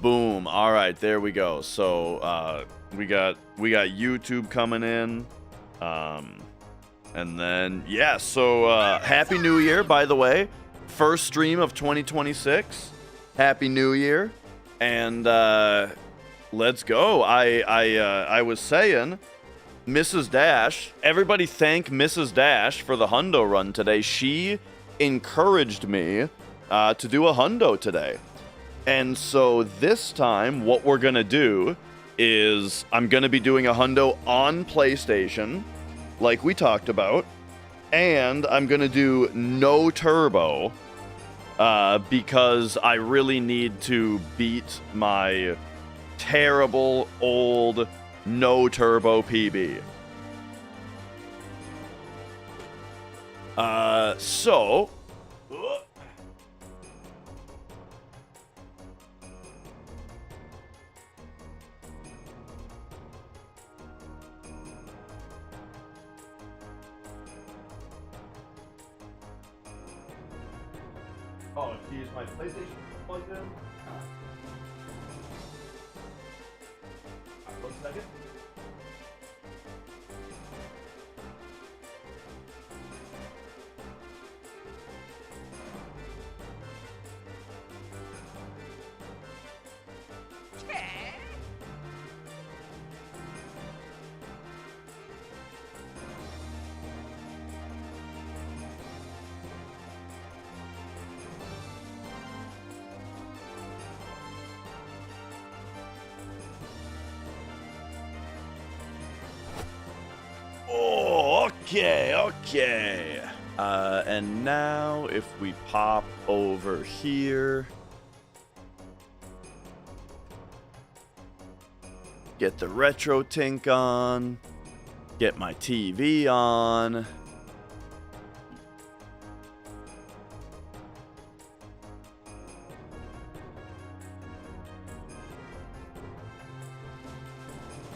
Boom. All right, there we go. So we got YouTube coming in. And then yeah, so Happy New Year, by the way. First stream of 2026. Happy New Year. And let's go. I was saying, Mrs. Dash, everybody thank Mrs. Dash for the hundo run today. She encouraged me to do a hundo today. And so this time, what we're going to do is I'm going to be doing a hundo on PlayStation, like we talked about, and I'm going to do no turbo because I really need to beat my terrible old no turbo PB. So... Oh, to use my PlayStation plugged in? 1 second. Okay. And now if we pop over here, get the retro tink on, get my TV on.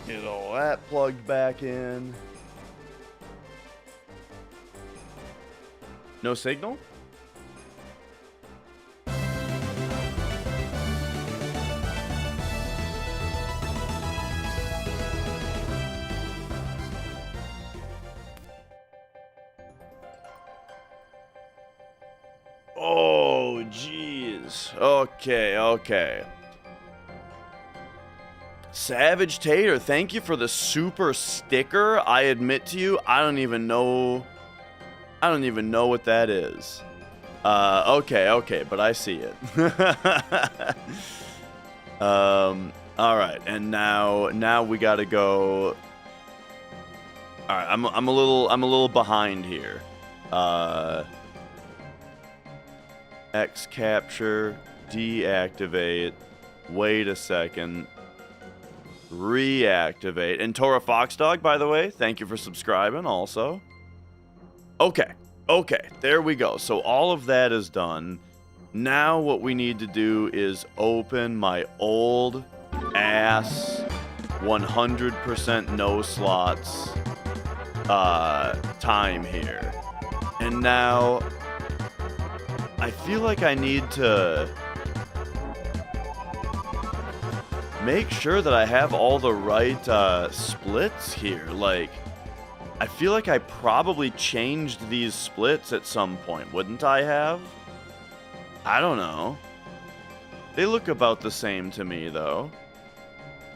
Get all that plugged back in. No signal? Oh, jeez. Okay. Savage Tater, thank you for the super sticker. I admit to you, I don't even know what that is. Okay, but I see it. All right, and now we gotta go. All right, I'm a little behind here. X capture, deactivate. Wait a second. Reactivate. And Tora Foxdog, by the way, thank you for subscribing also. Okay, there we go. So all of that is done. Now what we need to do is open my old ass 100% no slots time here. And now I feel like I need to make sure that I have all the right splits here. Like, I feel like I probably changed these splits at some point, wouldn't I have? I don't know. They look about the same to me, though.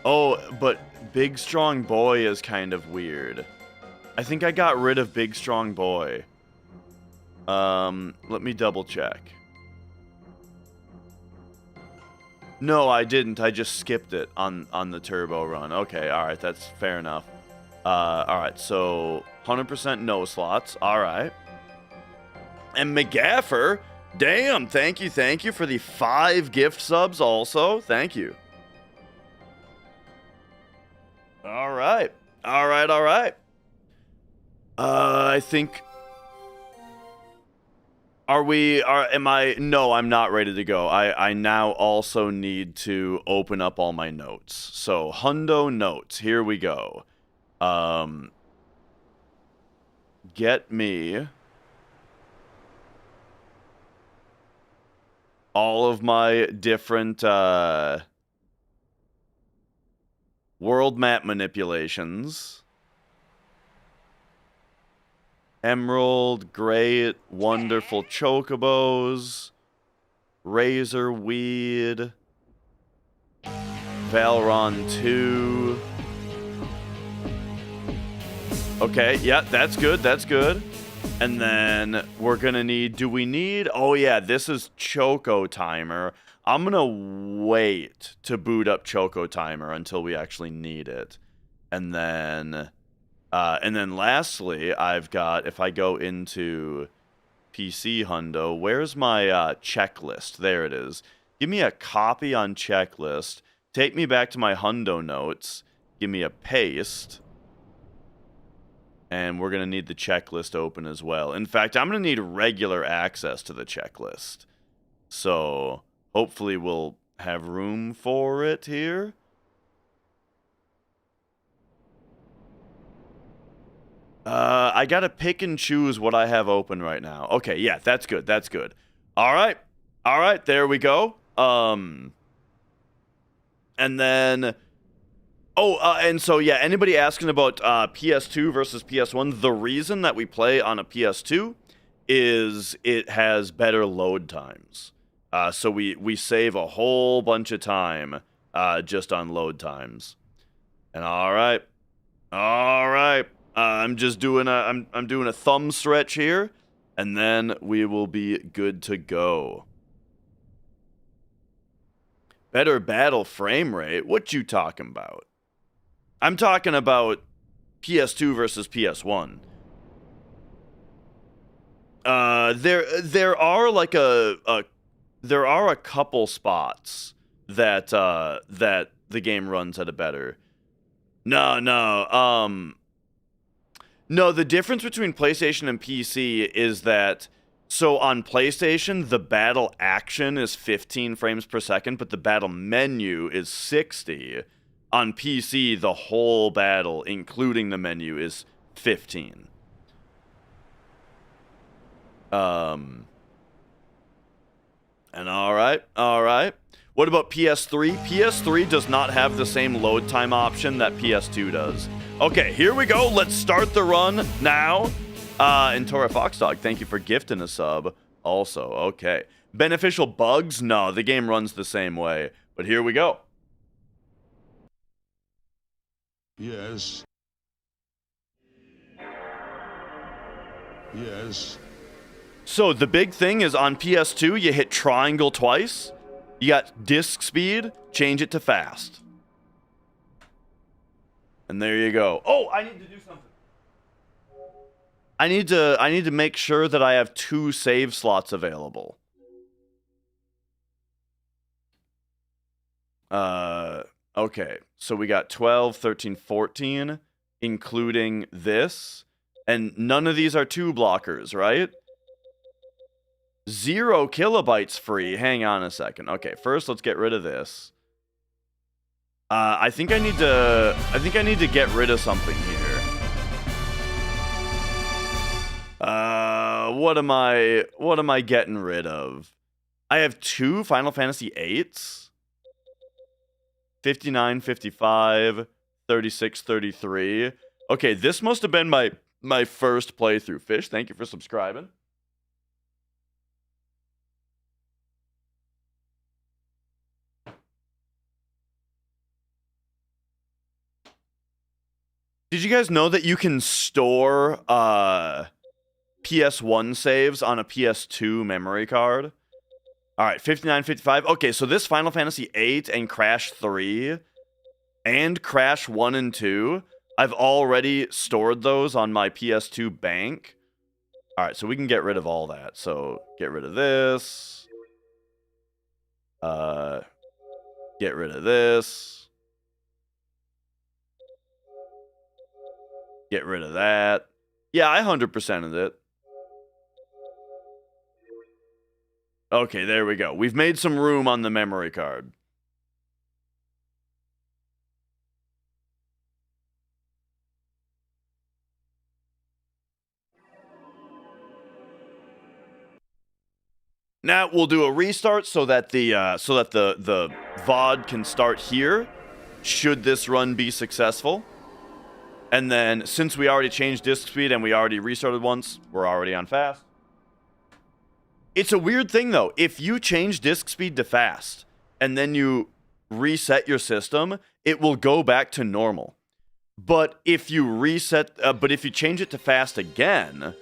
Oh, but Big Strong Boy is kind of weird. I think I got rid of Big Strong Boy. Let me double check. No, I didn't. I just skipped it on the turbo run. Okay, alright, that's fair enough. Alright, so 100% no slots. Alright. And McGaffer, damn, thank you for the 5 gift subs also. Thank you. Alright. I think... No, I'm not ready to go. I now also need to open up all my notes. So, hundo notes. Here we go. Get me all of my different World map manipulations. Emerald, great, wonderful chocobos. Razor weed. Valron 2. Okay, yeah, that's good, that's good. And then we're gonna need, do we need, oh yeah, this is Choco Timer. I'm gonna wait to boot up Choco Timer until we actually need it. And then lastly, I've got, if I go into PC Hundo, where's my checklist? There it is. Give me a copy on checklist. Take me back to my Hundo notes. Give me a paste. And we're going to need the checklist open as well. In fact, I'm going to need regular access to the checklist. So hopefully we'll have room for it here. I got to pick and choose what I have open right now. Okay, yeah, that's good. That's good. All right. All right, there we go. And then... Oh, and so, yeah, anybody asking about PS2 versus PS1, the reason that we play on a PS2 is it has better load times. So we save a whole bunch of time just on load times. And all right. I'm just doing I'm doing a thumb stretch here, and then we will be good to go. Better battle frame rate? What you talking about? I'm talking about PS2 versus PS1. There are like there are a couple spots that that the game runs at a better. No, the difference between PlayStation and PC is that, so on PlayStation, the battle action is 15 frames per second, but the battle menu is 60. On PC, the whole battle, including the menu, is 15. And all right. What about PS3? PS3 does not have the same load time option that PS2 does. Okay, here we go. Let's start the run now. And Tora Foxdog, thank you for gifting a sub. Also, okay. Beneficial bugs? No, the game runs the same way. But here we go. Yes. Yes. So the big thing is on PS2, you hit triangle twice. You got disc speed, change it to fast. And there you go. Oh, I need to do something. I need to make sure that I have 2 save slots available. Okay. So we got 12, 13, 14, including this. And none of these are 2 blockers, right? 0 kilobytes free. Hang on a second. Okay, first let's get rid of this. I think I need to get rid of something here. What am I getting rid of? I have 2 Final Fantasy 8s. 59, 55, 36, 33. Okay, this must have been my first playthrough. Fish, thank you for subscribing. Did you guys know that you can store PS1 saves on a PS2 memory card? All right, 59, 55. Okay, so this Final Fantasy 8 and Crash 3 and Crash 1 and 2, I've already stored those on my PS2 bank. All right, so we can get rid of all that. So get rid of this. Get rid of this. Get rid of that. Yeah, I 100%ed it. Okay, there we go. We've made some room on the memory card. Now we'll do a restart so that the VOD can start here. should this run be successful. And then, since we already changed disk speed and we already restarted once, we're already on fast. It's a weird thing, though. If you change disk speed to fast, and then you reset your system, it will go back to normal. But if you change it to fast again,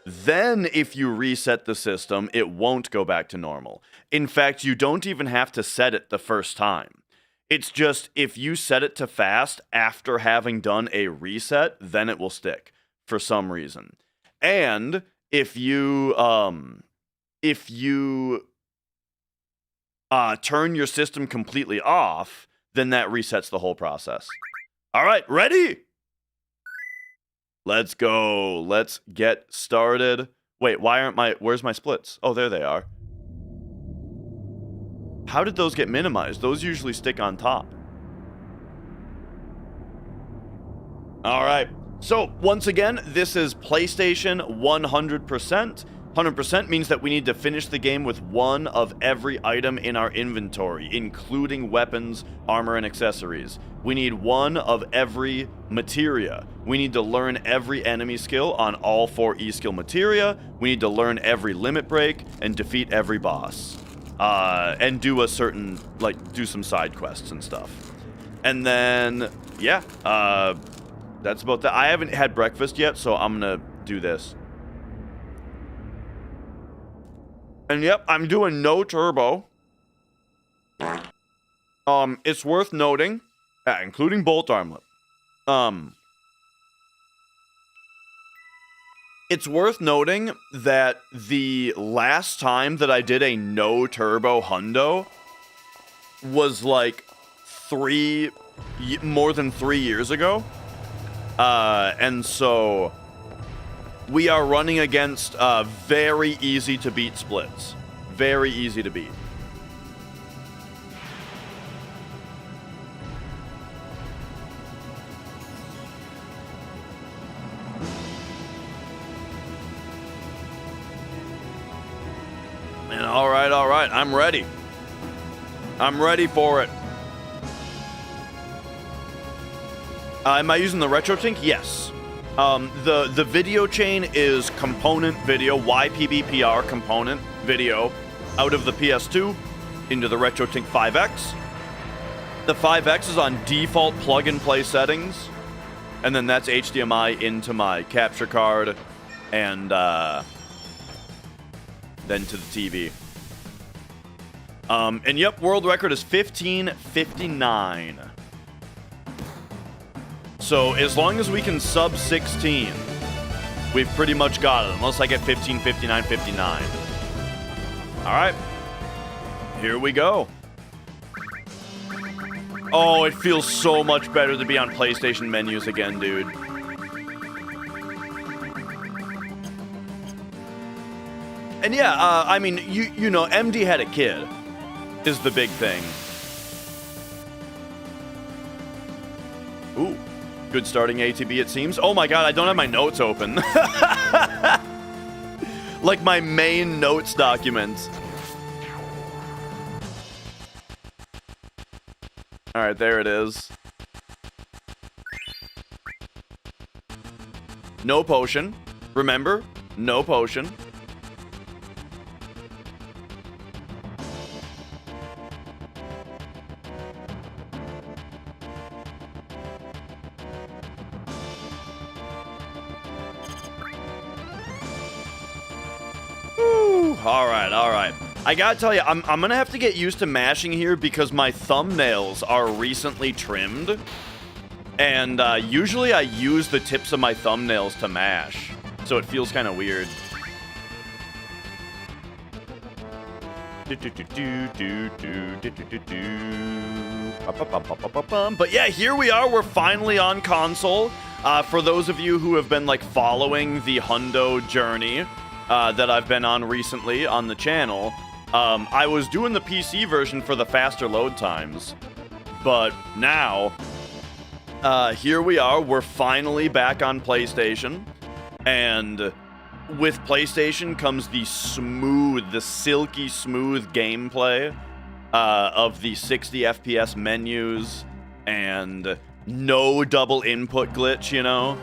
then if you reset the system, it won't go back to normal. In fact, you don't even have to set it the first time. It's just if you set it to fast after having done a reset, then it will stick for some reason. And if you turn your system completely off, then that resets the whole process. All right, ready? Let's go. Let's get started. Wait, where's my splits? Oh, there they are. How did those get minimized? Those usually stick on top. All right. So, once again, this is PlayStation 100%. 100% means that we need to finish the game with one of every item in our inventory, including weapons, armor, and accessories. We need one of every materia. We need to learn every enemy skill on all 4 E-skill materia. We need to learn every limit break and defeat every boss. And do do some side quests and stuff. And then, yeah, that's about that. I haven't had breakfast yet, so I'm gonna do this. And yep, I'm doing no turbo. It's worth noting, including bolt armlet. It's worth noting that the last time that I did a no turbo hundo was like more than 3 years ago. And so we are running against very easy to beat splits. Very easy to beat. And all right, I'm ready. I'm ready for it. Am I using the retro tink? Yes. The video chain is component video, YPBPR component video, out of the PS2 into the RetroTink 5X. The 5X is on default plug-and-play settings, and then that's HDMI into my capture card, and then to the TV. And yep, world record is 15:59. So as long as we can sub 16, we've pretty much got it, unless I get 15:59:59. All right, here we go. Oh, it feels so much better to be on PlayStation menus again, dude. And yeah, I mean, you know, MD had a kid, is the big thing. Ooh, good starting ATB, it seems. Oh my god, I don't have my notes open. Like my main notes document. Alright, there it is. No potion. Remember, no potion. All right. I gotta tell you, I'm gonna have to get used to mashing here because my thumbnails are recently trimmed. And usually I use the tips of my thumbnails to mash. So it feels kind of weird. But yeah, here we are. We're finally on console. For those of you who have been like following the hundo journey that I've been on recently on the channel, I was doing the PC version for the faster load times. But now, here we are. We're finally back on PlayStation. And with PlayStation comes the silky smooth gameplay of the 60 FPS menus and no double input glitch, you know?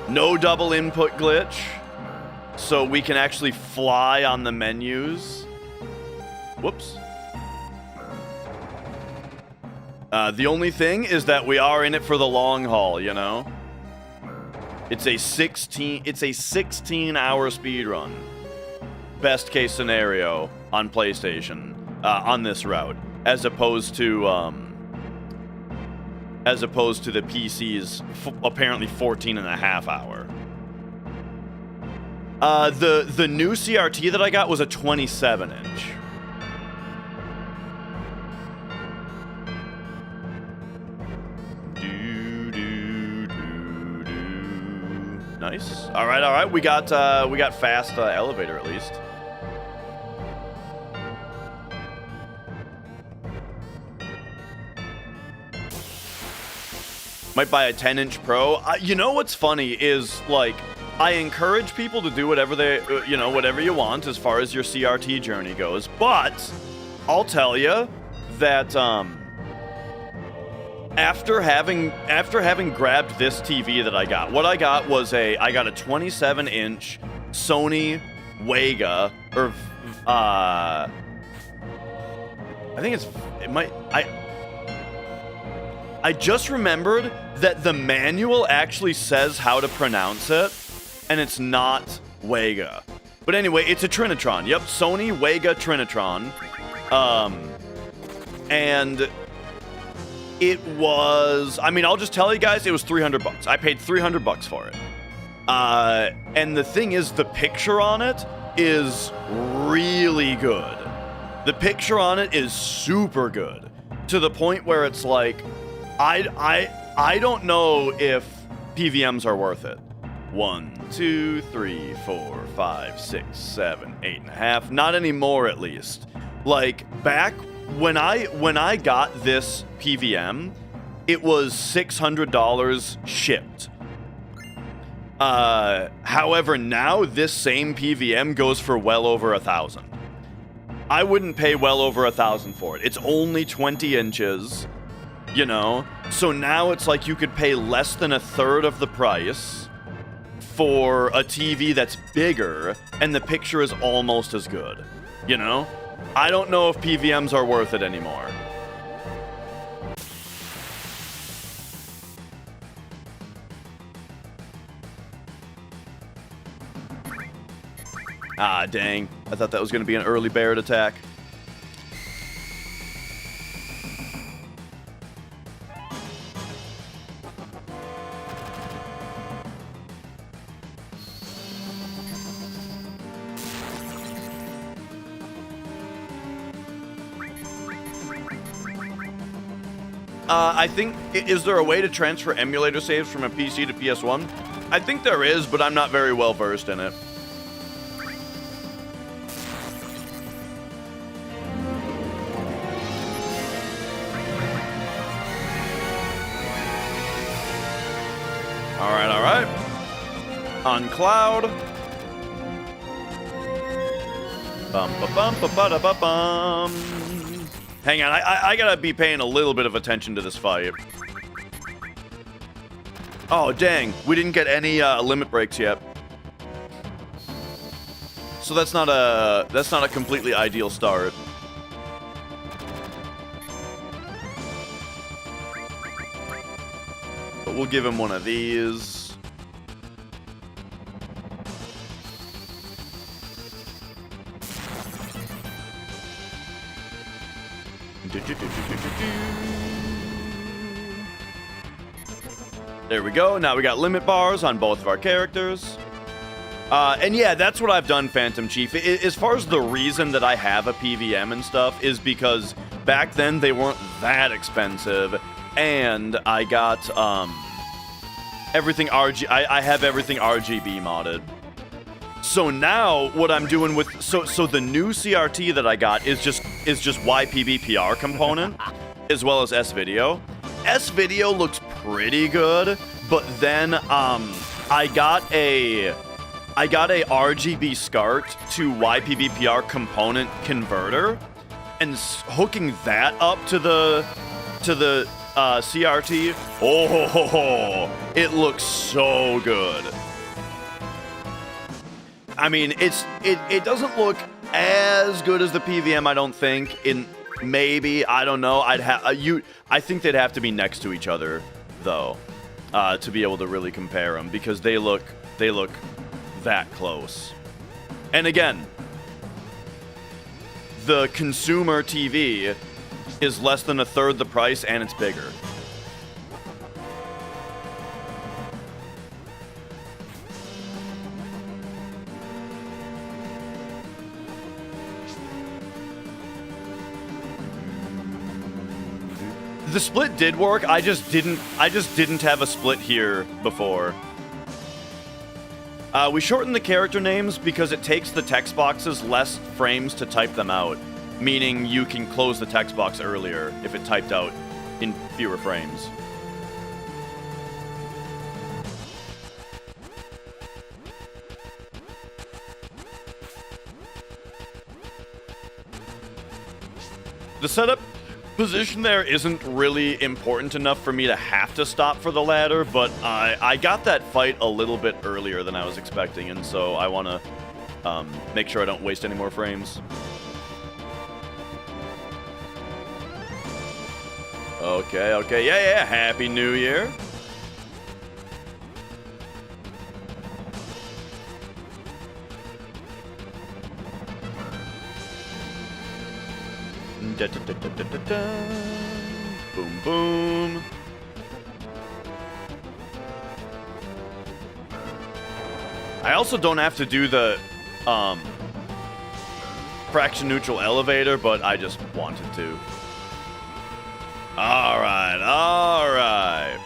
No double input glitch. So we can actually fly on the menus. Whoops. The only thing is that we are in it for the long haul, you know? It's a 16-hour speed run. Best case scenario on PlayStation on this route, as opposed to the PC's apparently 14.5 hour. The new CRT that I got was a 27-inch. Nice. All right. We got fast elevator at least. Might buy a 10-inch Pro. You know what's funny is, like, I encourage people to do whatever they, whatever you want as far as your CRT journey goes. But I'll tell you that after having grabbed this TV that I got, what I got was a 27-inch Sony Vega, or I think I just remembered that the manual actually says how to pronounce it, and it's not Vega. But anyway, it's a Trinitron. Yep, Sony Vega Trinitron. And it was, I'll just tell you guys, it was $300. I paid $300 for it. And the thing is, the picture on it is really good. The picture on it is super good, to the point where it's like, I don't know if PVMs are worth it. 1, 2, 3, 4, 5, 6, 7, 8.5. Not anymore, at least. Like, back when I got this PVM, it was $600 shipped. However, now this same PVM goes for well over $1,000. I wouldn't pay well over $1,000 for it. It's only 20 inches, you know? So now it's like you could pay less than a third of the price for a TV that's bigger, and the picture is almost as good, you know? I don't know if PVMs are worth it anymore. Ah, dang. I thought that was going to be an early Barrett attack. I think, is there a way to transfer emulator saves from a PC to PS1? I think there is, but I'm not very well versed in it. Alright. On cloud. Bum-ba-bum-ba-ba-da-ba-bum. Hang on, I gotta be paying a little bit of attention to this fight. Oh, dang. We didn't get any limit breaks yet. So that's not a completely ideal start. But we'll give him one of these. There we go. Now we got limit bars on both of our characters. And yeah, that's what I've done, Phantom Chief. As far as the reason that I have a PVM and stuff is because back then they weren't that expensive, and I got everything RG. I have everything RGB modded. So now what I'm doing with so the new CRT that I got is just YPB PR component as well as S-Video. S-Video looks pretty good, but then I got a RGB SCART to YPB PR component converter, and hooking that up to the CRT. Oh, it looks so good. I mean, it doesn't look as good as the PVM, I don't think. Maybe, I don't know. I think they'd have to be next to each other though, to be able to really compare them, because they look that close. And again, the consumer TV is less than a third the price, and it's bigger. The split did work. I just didn't have a split here before. We shortened the character names because it takes the text boxes less frames to type them out, meaning you can close the text box earlier if it typed out in fewer frames. The setup position there isn't really important enough for me to have to stop for the ladder, but I got that fight a little bit earlier than I was expecting, and so I want to make sure I don't waste any more frames. Okay, yeah, Happy New Year. Da, da, da, da, da, da, da. Boom, boom. I also don't have to do the fraction neutral elevator, but I just wanted to. All right.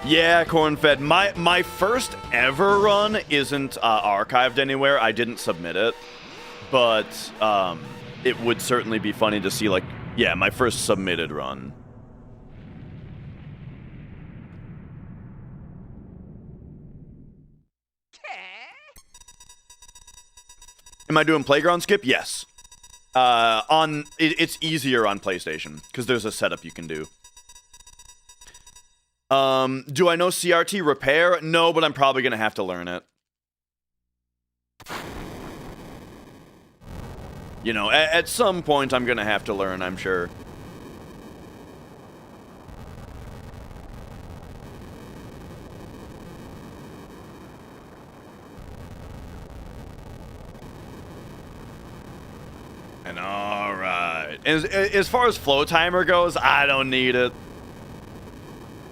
Yeah, corn-fed. My first ever run isn't archived anywhere. I didn't submit it. But it would certainly be funny to see, like, yeah, my first submitted run. Am I doing playground skip? Yes. It's easier on PlayStation because there's a setup you can do. Do I know CRT repair? No, but I'm probably gonna have to learn it. You know, at some point I'm gonna have to learn, I'm sure. And alright. As far as flow timer goes, I don't need it.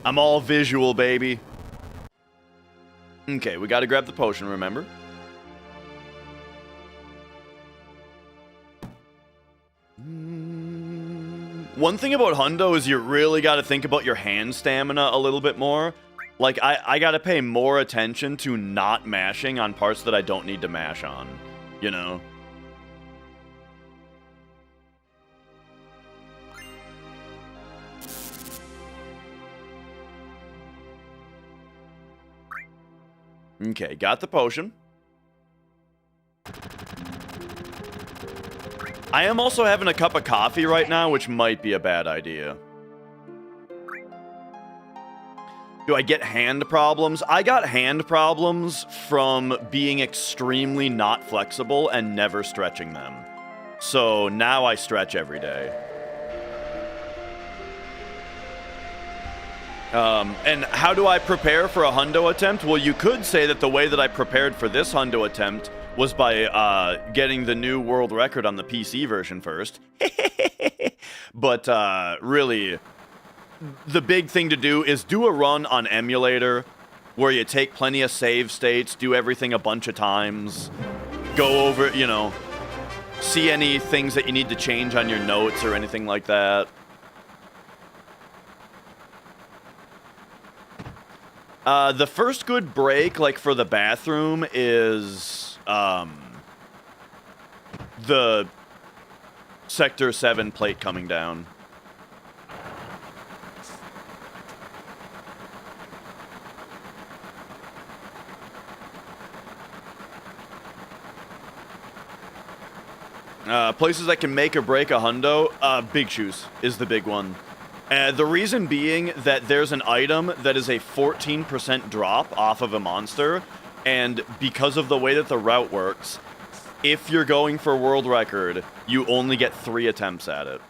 I'm all visual, baby. Okay, we gotta grab the potion, remember? One thing about Hundo is you really got to think about your hand stamina a little bit more. Like, I got to pay more attention to not mashing on parts that I don't need to mash on, you know? Okay, got the potion. I am also having a cup of coffee right now, which might be a bad idea. Do I get hand problems? I got hand problems from being extremely not flexible and never stretching them. So now I stretch every day. And how do I prepare for a hundo attempt? Well, you could say that the way that I prepared for this hundo attempt was by getting the new world record on the PC version first. But really, the big thing to do is do a run on emulator where you take plenty of save states, do everything a bunch of times, go over, you know, see any things that you need to change on your notes or anything like that. The first good break, like for the bathroom, is the Sector 7 plate coming down. Places that can make or break a hundo, big shoes is the big one. The reason being that there's an item that is a 14% drop off of a monster, and because of the way that the route works, if you're going for world record, you only get 3 attempts at it.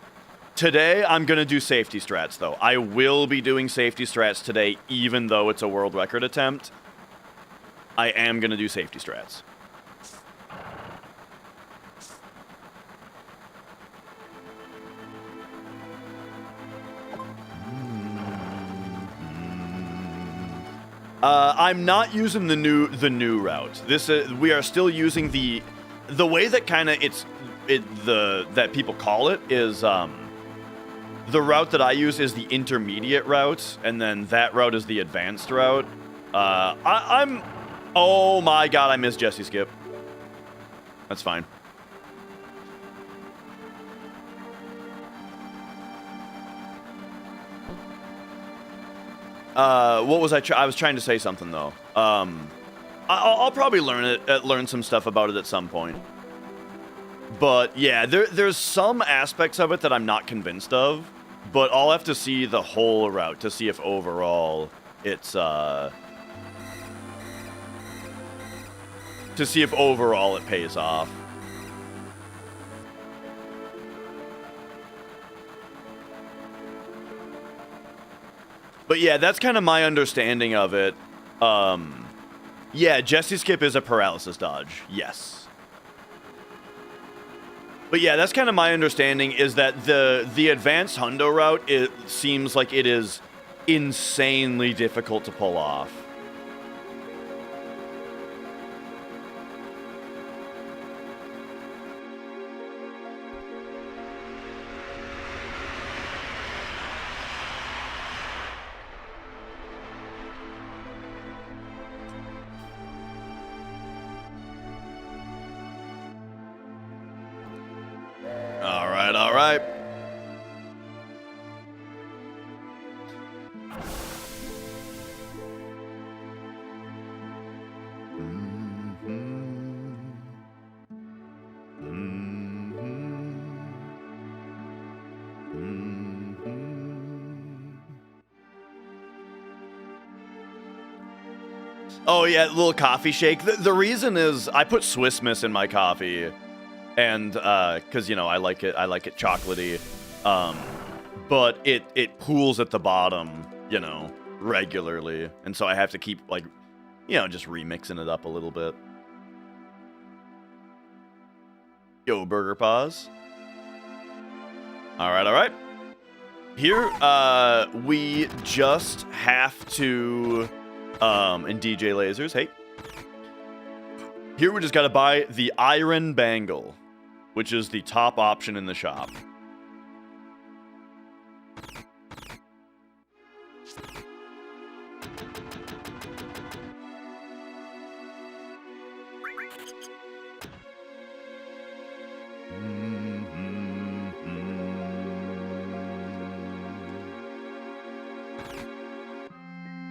Today, I'm going to do safety strats, though. I will be doing safety strats today, even though it's a world record attempt. I am going to do safety strats. I'm not using the new route. We are still using the way that kind of that people call it is the route that I use is the intermediate route, and then that route is the advanced route. Oh my god, I missed Jesse Skip. That's fine. What was I was trying to say something though. I'll probably learn some stuff about it at some point. But yeah, there's some aspects of it that I'm not convinced of, but I'll have to see the whole route to see if overall it's to see if overall it pays off. But yeah, that's kind of my understanding of it. Yeah, Jesse Skip is a paralysis dodge. Yes. But yeah, that's kind of my understanding, is that the advanced hundo route, it seems like it is insanely difficult to pull off. All right. Oh yeah, little coffee shake. The reason is I put Swiss Miss in my coffee. And because, you know, I like it chocolatey, but it pools at the bottom, you know, regularly, and so I have to keep, like, you know, just remixing it up a little bit. Yo, Burger Paws. All right. Here, we just have to, and DJ Lasers, hey. Here we just gotta buy the Iron Bangle, which is the top option in the shop.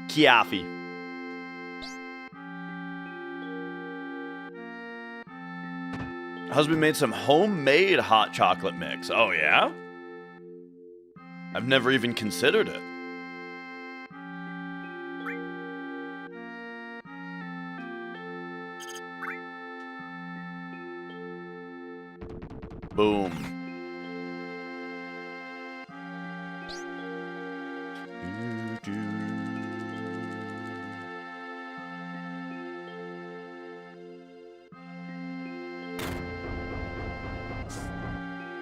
Kiafi. Husband made some homemade hot chocolate mix. Oh, yeah? I've never even considered it. Boom.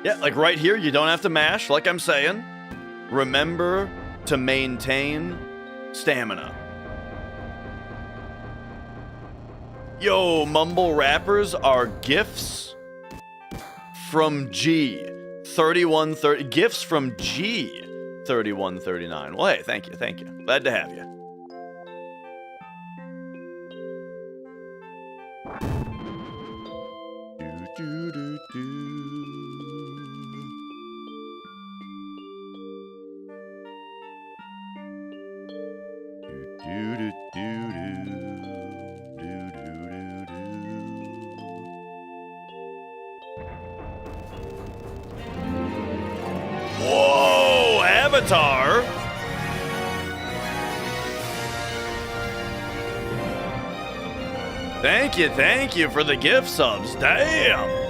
Yeah, like right here, you don't have to mash, like I'm saying. Remember to maintain stamina. Yo, mumble rappers are gifts from G. 3130. Gifts from G. 3139. Well, hey, thank you. Glad to have you. Avatar. Thank you for the gift subs. Damn.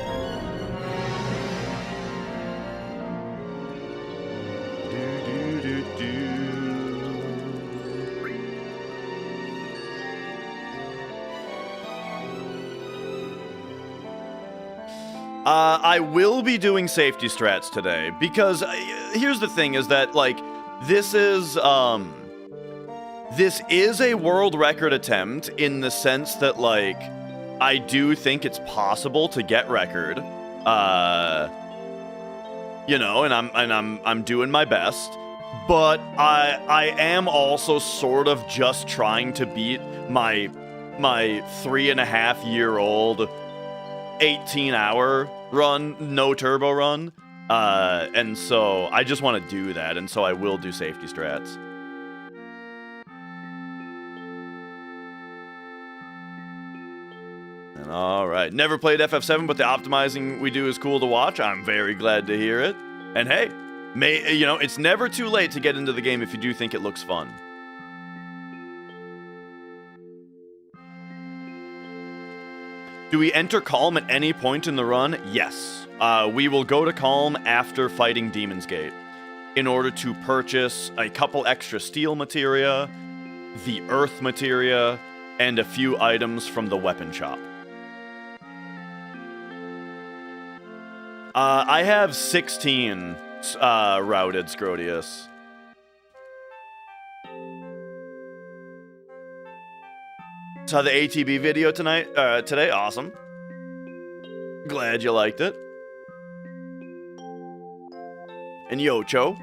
I will be doing safety strats today because here's the thing is that like this is a world record attempt in the sense that like I do think it's possible to get record. You know, and I'm doing my best, but I am also sort of just trying to beat my 3.5-year-old 18-hour run, no turbo run, and so I just want to do that, and so I will do safety strats. And all right, never played FF7, but the optimizing we do is cool to watch. I'm very glad to hear it. And hey, you know, it's never too late to get into the game if you do think it looks fun. Do we enter Calm at any point in the run? Yes. We will go to Calm after fighting Demon's Gate in order to purchase a couple extra steel materia, the earth materia, and a few items from the weapon shop. I have 16 routed Scrotius. Saw the ATB video today. Awesome. Glad you liked it. And Yocho.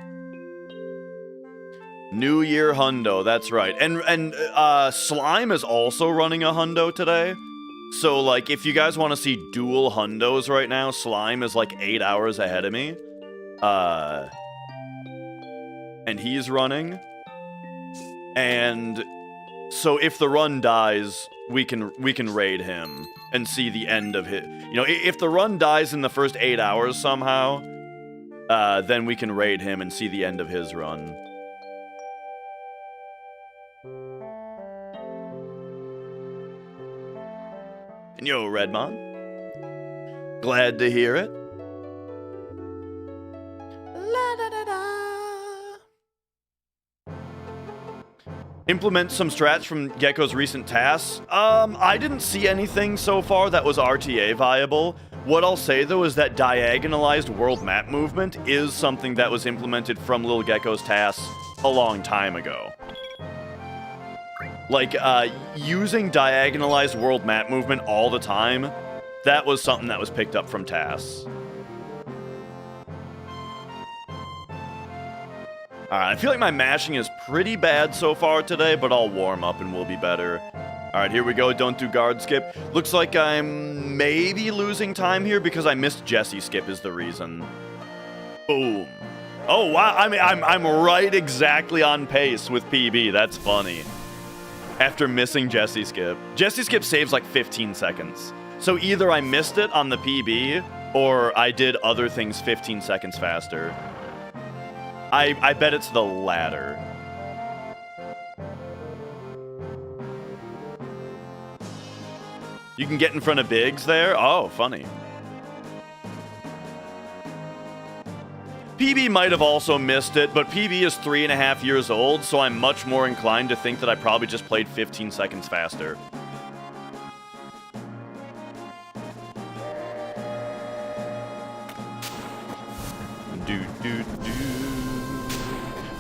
New Year Hundo, that's right. And Slime is also running a Hundo today. So, like, if you guys want to see dual Hundos right now, Slime is like 8 hours ahead of me. And he's running. And so if the run dies, we can raid him and see the end of it. You know, if the run dies in the first 8 hours somehow, then we can raid him and see the end of his run. And yo, Redmon. Glad to hear it. La da da da. Implement some strats from Gecko's recent tasks. I didn't see anything so far that was RTA viable. What I'll say though is that diagonalized world map movement is something that was implemented from Lil Gecko's tasks a long time ago. Like, using diagonalized world map movement all the time, that was something that was picked up from tasks. Alright, I feel like my mashing is pretty bad so far today, but I'll warm up and we'll be better. Alright, here we go. Don't do guard skip. Looks like I'm maybe losing time here because I missed Jesse skip is the reason. Boom. Oh, wow. I mean, I'm right exactly on pace with PB. That's funny. After missing Jesse skip. Jesse skip saves like 15 seconds. So either I missed it on the PB or I did other things 15 seconds faster. I bet it's the latter. You can get in front of Biggs there? Oh, funny. PB might have also missed it, but PB is 3.5 years old, so I'm much more inclined to think that I probably just played 15 seconds faster.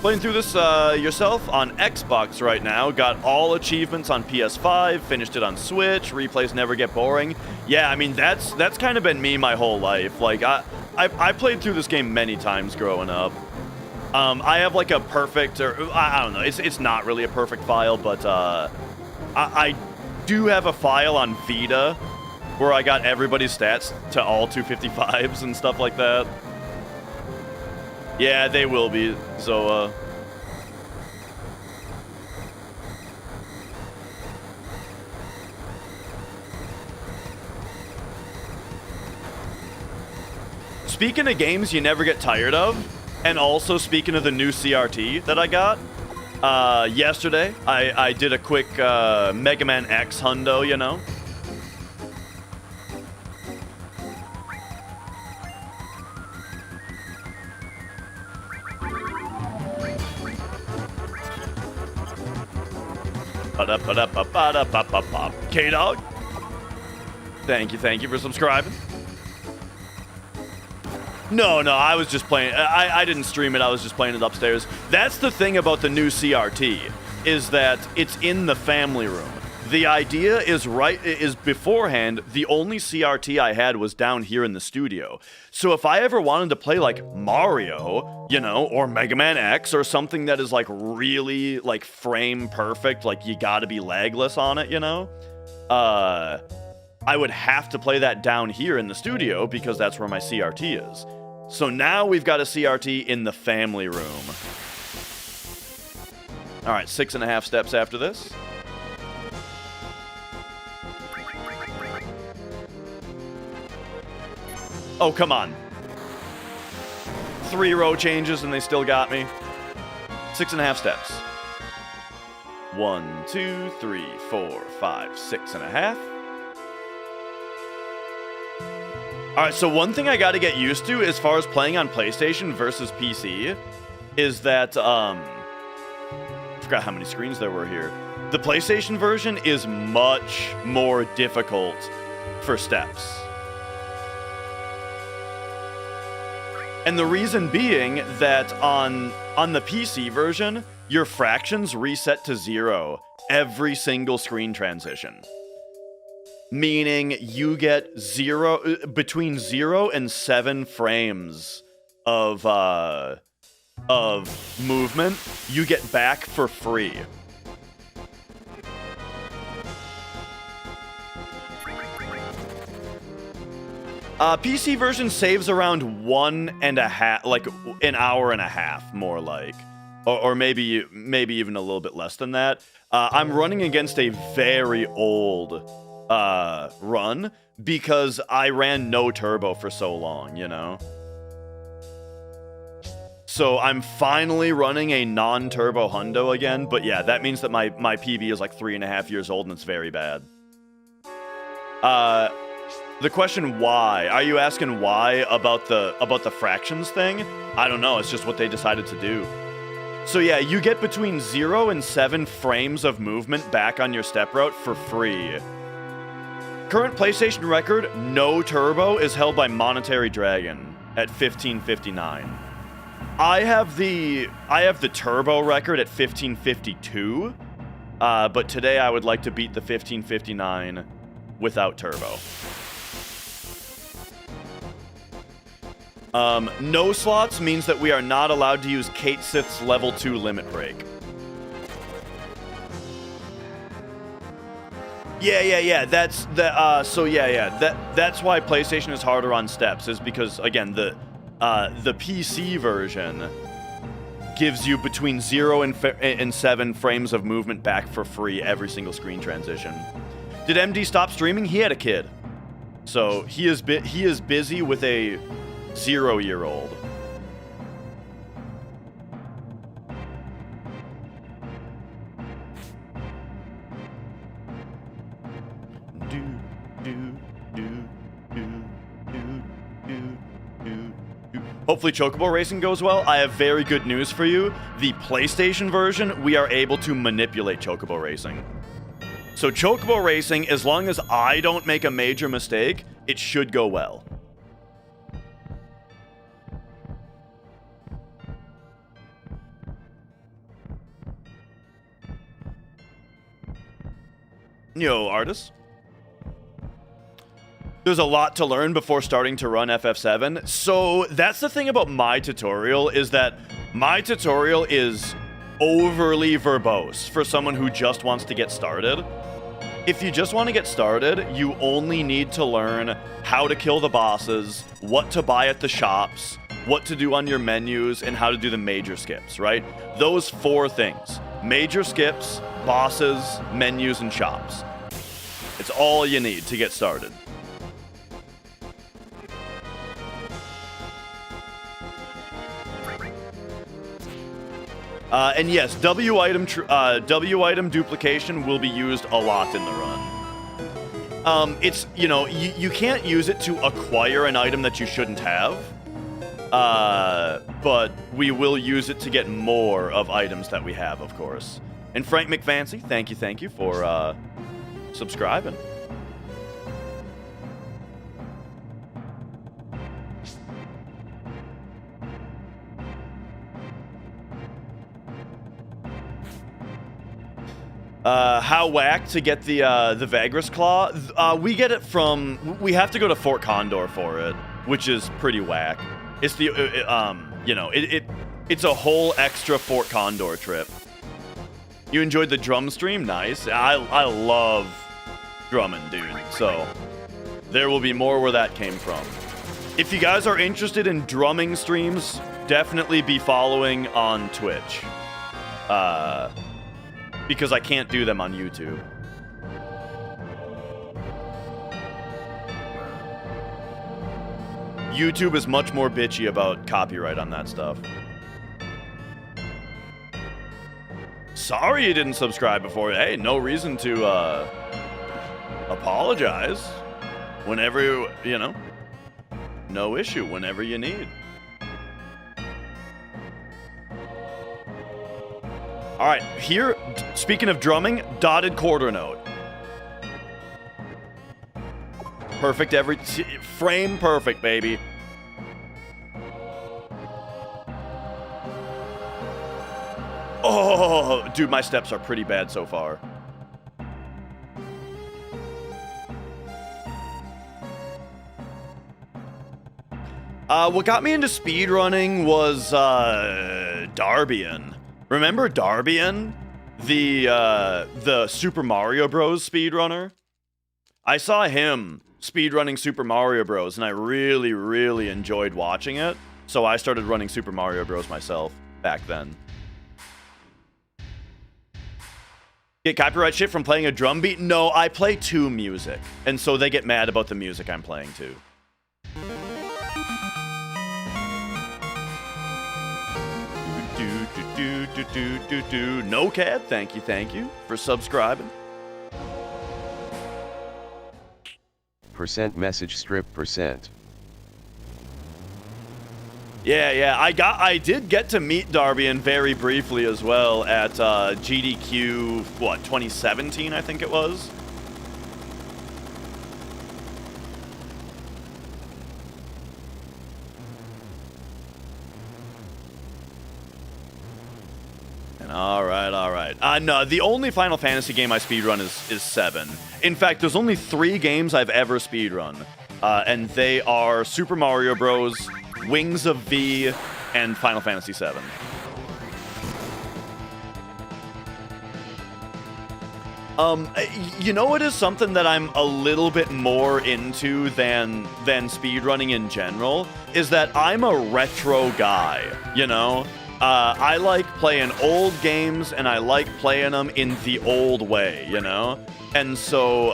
Playing through this yourself on Xbox right now. Got all achievements on PS5, finished it on Switch, replays never get boring. Yeah, I mean, that's kind of been me my whole life. Like, I played through this game many times growing up. I have like a perfect, or I don't know, it's not really a perfect file, but I do have a file on Vita where I got everybody's stats to all 255s and stuff like that. Yeah, they will be, so, Speaking of games you never get tired of, And also, speaking of the new CRT that I got, yesterday, I did a quick Mega Man X hundo, you know? K-Dog. Thank you for subscribing. No, I was just playing. I didn't stream it. I was just playing it upstairs. That's the thing about the new CRT, is that it's in the family room. The idea is beforehand, the only CRT I had was down here in the studio. So if I ever wanted to play like Mario, you know, or Mega Man X or something that is like really like frame perfect, like you gotta be lagless on it, you know, I would have to play that down here in the studio because that's where my CRT is. So now we've got a CRT in the family room. All right, 6.5 steps after this. Oh, come on. 3 row changes and they still got me. 6.5 steps. 1, 2, 3, 4, 5, 6.5. Alright, so one thing I gotta get used to as far as playing on PlayStation versus PC is that, I forgot how many screens there were here. The PlayStation version is much more difficult for steps. And the reason being that on the PC version, your fractions reset to 0 every single screen transition. Meaning you get between 0 and 7 frames of movement, you get back for free. PC version saves around 1.5, like an hour and a half, more like, or maybe even a little bit less than that. I'm running against a very old run because I ran no turbo for so long, you know. So I'm finally running a non-turbo hundo again, but yeah, that means that my PB is like 3.5 years old and it's very bad. The question why? Are you asking why about the fractions thing? I don't know, it's just what they decided to do. So yeah, you get between 0 and 7 frames of movement back on your step route for free. Current PlayStation record, no turbo, is held by Monetary Dragon at 1559. I have the turbo record at 1552, but today I would like to beat the 1559 without turbo. No slots means that we are not allowed to use Kate Sith's level 2 limit break. Yeah. That's the so yeah. That's why PlayStation is harder on steps, is because again the PC version gives you between 0 and 7 frames of movement back for free every single screen transition. Did MD stop streaming? He had a kid, so he is busy with a 0-year-old. Hopefully Chocobo racing goes well. I have very good news for you. The PlayStation version, we are able to manipulate Chocobo racing. So Chocobo racing, as long as I don't make a major mistake, it should go well. Yo, artists. There's a lot to learn before starting to run FF7. So that's the thing about my tutorial, is that my tutorial is overly verbose for someone who just wants to get started. If you just want to get started, you only need to learn how to kill the bosses, what to buy at the shops, what to do on your menus, and how to do the major skips, right? Those 4 things. Major skips, bosses, menus, and shops. It's all you need to get started. And yes, W item duplication will be used a lot in the run. It's, you know, you can't use it to acquire an item that you shouldn't have. But we will use it to get more of items that we have, of course. And Frank McFancy, thank you for subscribing. How whack to get the Vagras Claw? We get it from... We have to go to Fort Condor for it, which is pretty whack. It's the, you know, it's a whole extra Fort Condor trip. You enjoyed the drum stream? Nice. I love drumming, dude. So, there will be more where that came from. If you guys are interested in drumming streams, definitely be following on Twitch. Because I can't do them on YouTube. YouTube is much more bitchy about copyright on that stuff. Sorry you didn't subscribe before. Hey, no reason to apologize. Whenever you know, no issue. Whenever you need. All right, here. Speaking of drumming, dotted quarter note. Perfect every frame, perfect, baby. Oh, dude, my steps are pretty bad so far. What got me into speedrunning was Darbian. Remember Darbian? The Super Mario Bros. Speedrunner? I saw him speedrunning Super Mario Bros. And I really, really enjoyed watching it. So I started running Super Mario Bros. Myself back then. Get copyright shit from playing a drum beat? No, I play to music. And so they get mad about the music I'm playing to. No Cad, thank you for subscribing. Percent message strip percent. Yeah, I did get to meet Darbian very briefly as well at GDQ, what, 2017 I think it was. All right. No, the only Final Fantasy game I speedrun is 7. In fact, there's only 3 games I've ever speedrun, and they are Super Mario Bros., Wings of V, and Final Fantasy 7. You know, it is something that I'm a little bit more into than speedrunning in general, is that I'm a retro guy, you know? I like playing old games, and I like playing them in the old way, you know? And so,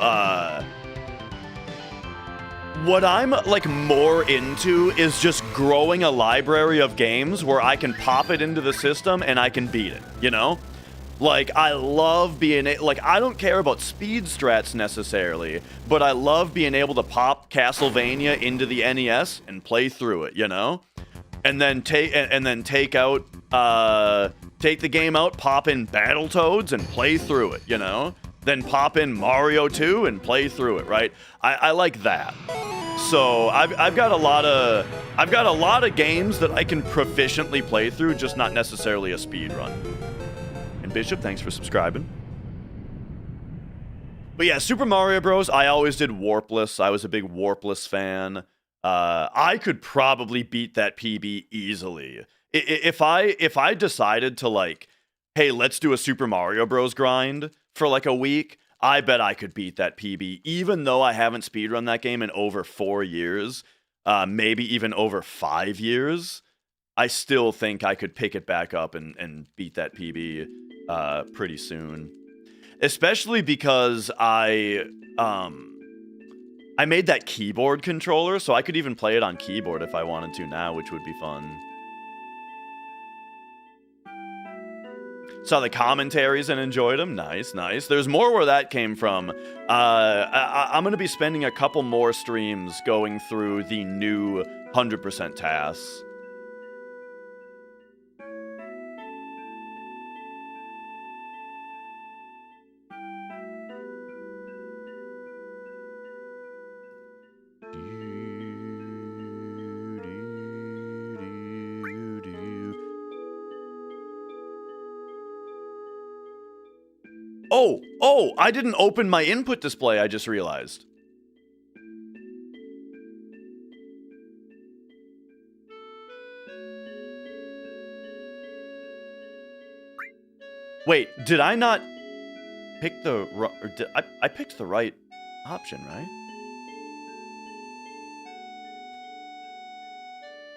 what I'm, like, more into is just growing a library of games where I can pop it into the system and I can beat it, you know? Like, I love being, like, I don't care about speed strats necessarily, but I love being able to pop Castlevania into the NES and play through it, you know? And then take the game out, pop in Battletoads and play through it, you know? Then pop in Mario 2 and play through it, right? I like that. So I've got a lot of games that I can proficiently play through, just not necessarily a speed run. And Bishop, thanks for subscribing. But yeah, Super Mario Bros. I always did Warpless. I was a big Warpless fan. I could probably beat that PB easily. If I decided to, like, hey, let's do a Super Mario Bros. Grind for like a week, I bet I could beat that PB, even though I haven't speedrun that game in over 4 years, maybe even over 5 years. I still think I could pick it back up and beat that PB pretty soon. Especially because I made that keyboard controller, so I could even play it on keyboard if I wanted to now, which would be fun. saw the commentaries and enjoyed them. Nice, nice. There's more where that came from. I'm going to be spending a couple more streams going through the new 100% tasks. Oh, I didn't open my input display, I just realized. Wait, did I not pick the I picked the right option, right?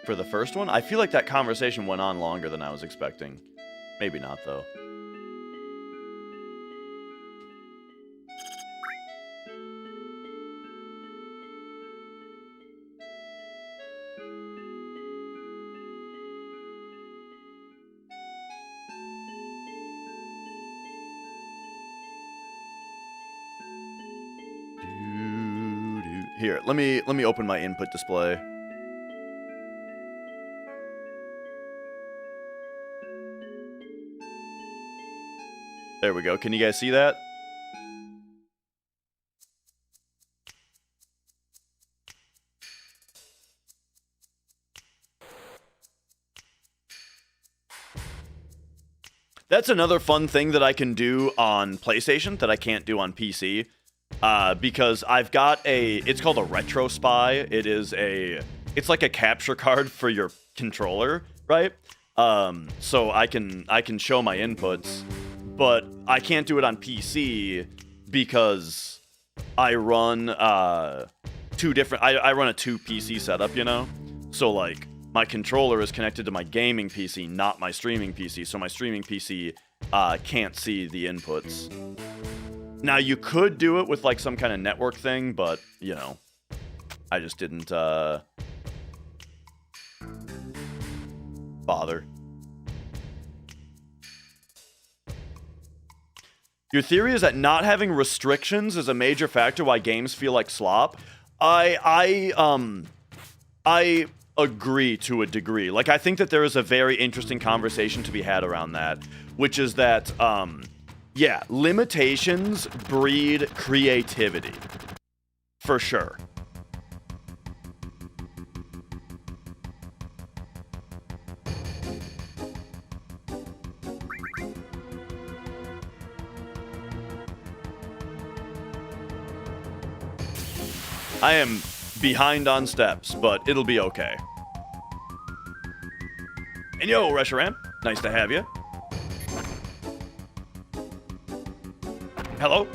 For the first one? I feel like that conversation went on longer than I was expecting. Maybe not, though. Here, let me open my input display. There we go. Can you guys see that? That's another fun thing that I can do on PlayStation that I can't do on PC. Because I've got it's called a retro spy. It's like a capture card for your controller, right? So I can show my inputs, but I can't do it on PC because I run two different. I run a 2 PC setup, you know. So like my controller is connected to my gaming PC, not my streaming PC. So my streaming PC can't see the inputs. Now, you could do it with, like, some kind of network thing, but, you know, I just didn't, bother. Your theory is that not having restrictions is a major factor why games feel like slop. I agree to a degree. Like, I think that there is a very interesting conversation to be had around that, which is that, yeah, limitations breed creativity. For sure. I am behind on steps, but it'll be okay. And yo, Reshiram, nice to have you. Hello?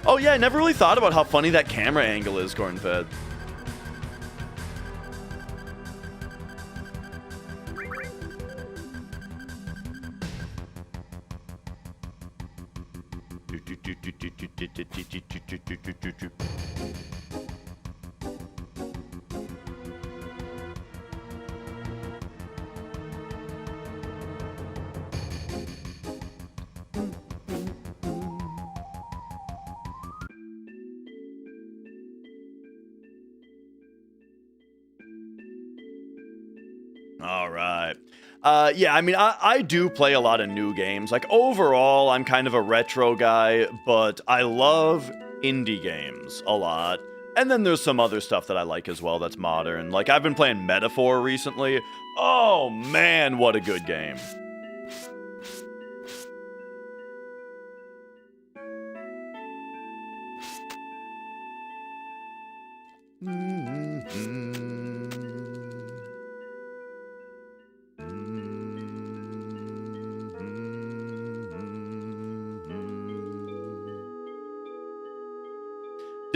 Oh yeah, I never really thought about how funny that camera angle is, Cornfed. All right. Yeah, I mean, I do play a lot of new games. Like, overall, I'm kind of a retro guy, but I love indie games a lot. And then there's some other stuff that I like as well that's modern. Like, I've been playing Metaphor recently. Oh, man, what a good game.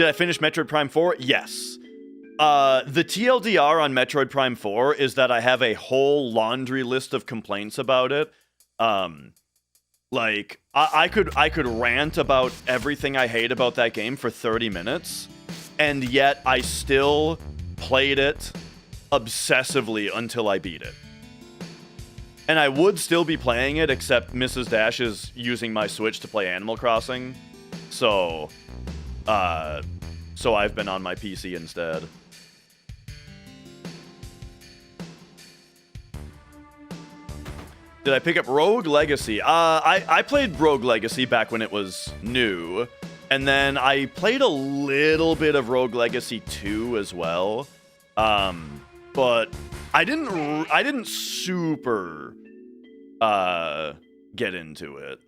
Did I finish Metroid Prime 4? Yes. The TLDR on Metroid Prime 4 is that I have a whole laundry list of complaints about it. Like, I could rant about everything I hate about that game for 30 minutes, and yet I still played it obsessively until I beat it. And I would still be playing it, except Mrs. Dash is using my Switch to play Animal Crossing. So I've been on my PC instead. Did I pick up Rogue Legacy? I played Rogue Legacy back when it was new, and then I played a little bit of Rogue Legacy 2 as well. But I didn't super get into it.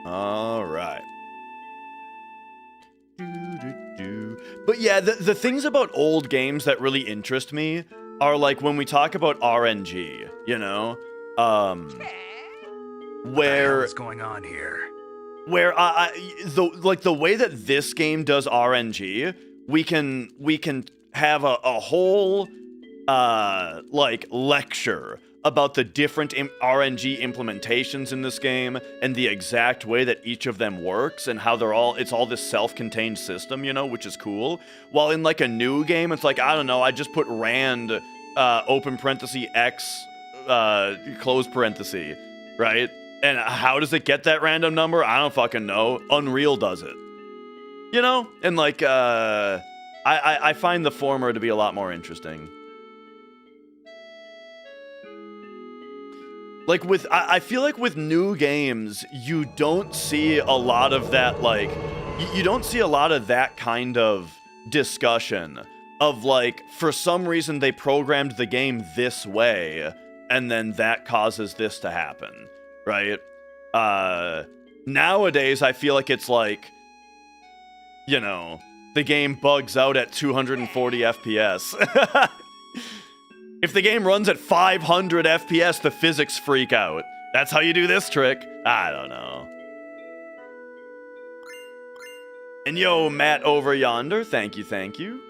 All right. But yeah, the things about old games that really interest me are like when we talk about RNG, you know? Where What's going on here? Where the way that this game does RNG, we can have a whole like lecture about the different RNG implementations in this game and the exact way that each of them works and how it's all this self-contained system, you know, which is cool. While in like a new game, it's like, I don't know, I just put rand open parenthesis X close parenthesis, right? And how does it get that random number? I don't fucking know. Unreal does it. You know? And like I find the former to be a lot more interesting. Like I feel like with new games, you don't see a lot of that, like, you don't see a lot of that kind of discussion of like, for some reason they programmed the game this way, and then that causes this to happen, right? Nowadays, I feel like it's like, you know, the game bugs out at 240 FPS. If the game runs at 500 FPS, the physics freak out. That's how you do this trick. I don't know. And yo, Matt over yonder, thank you, thank you.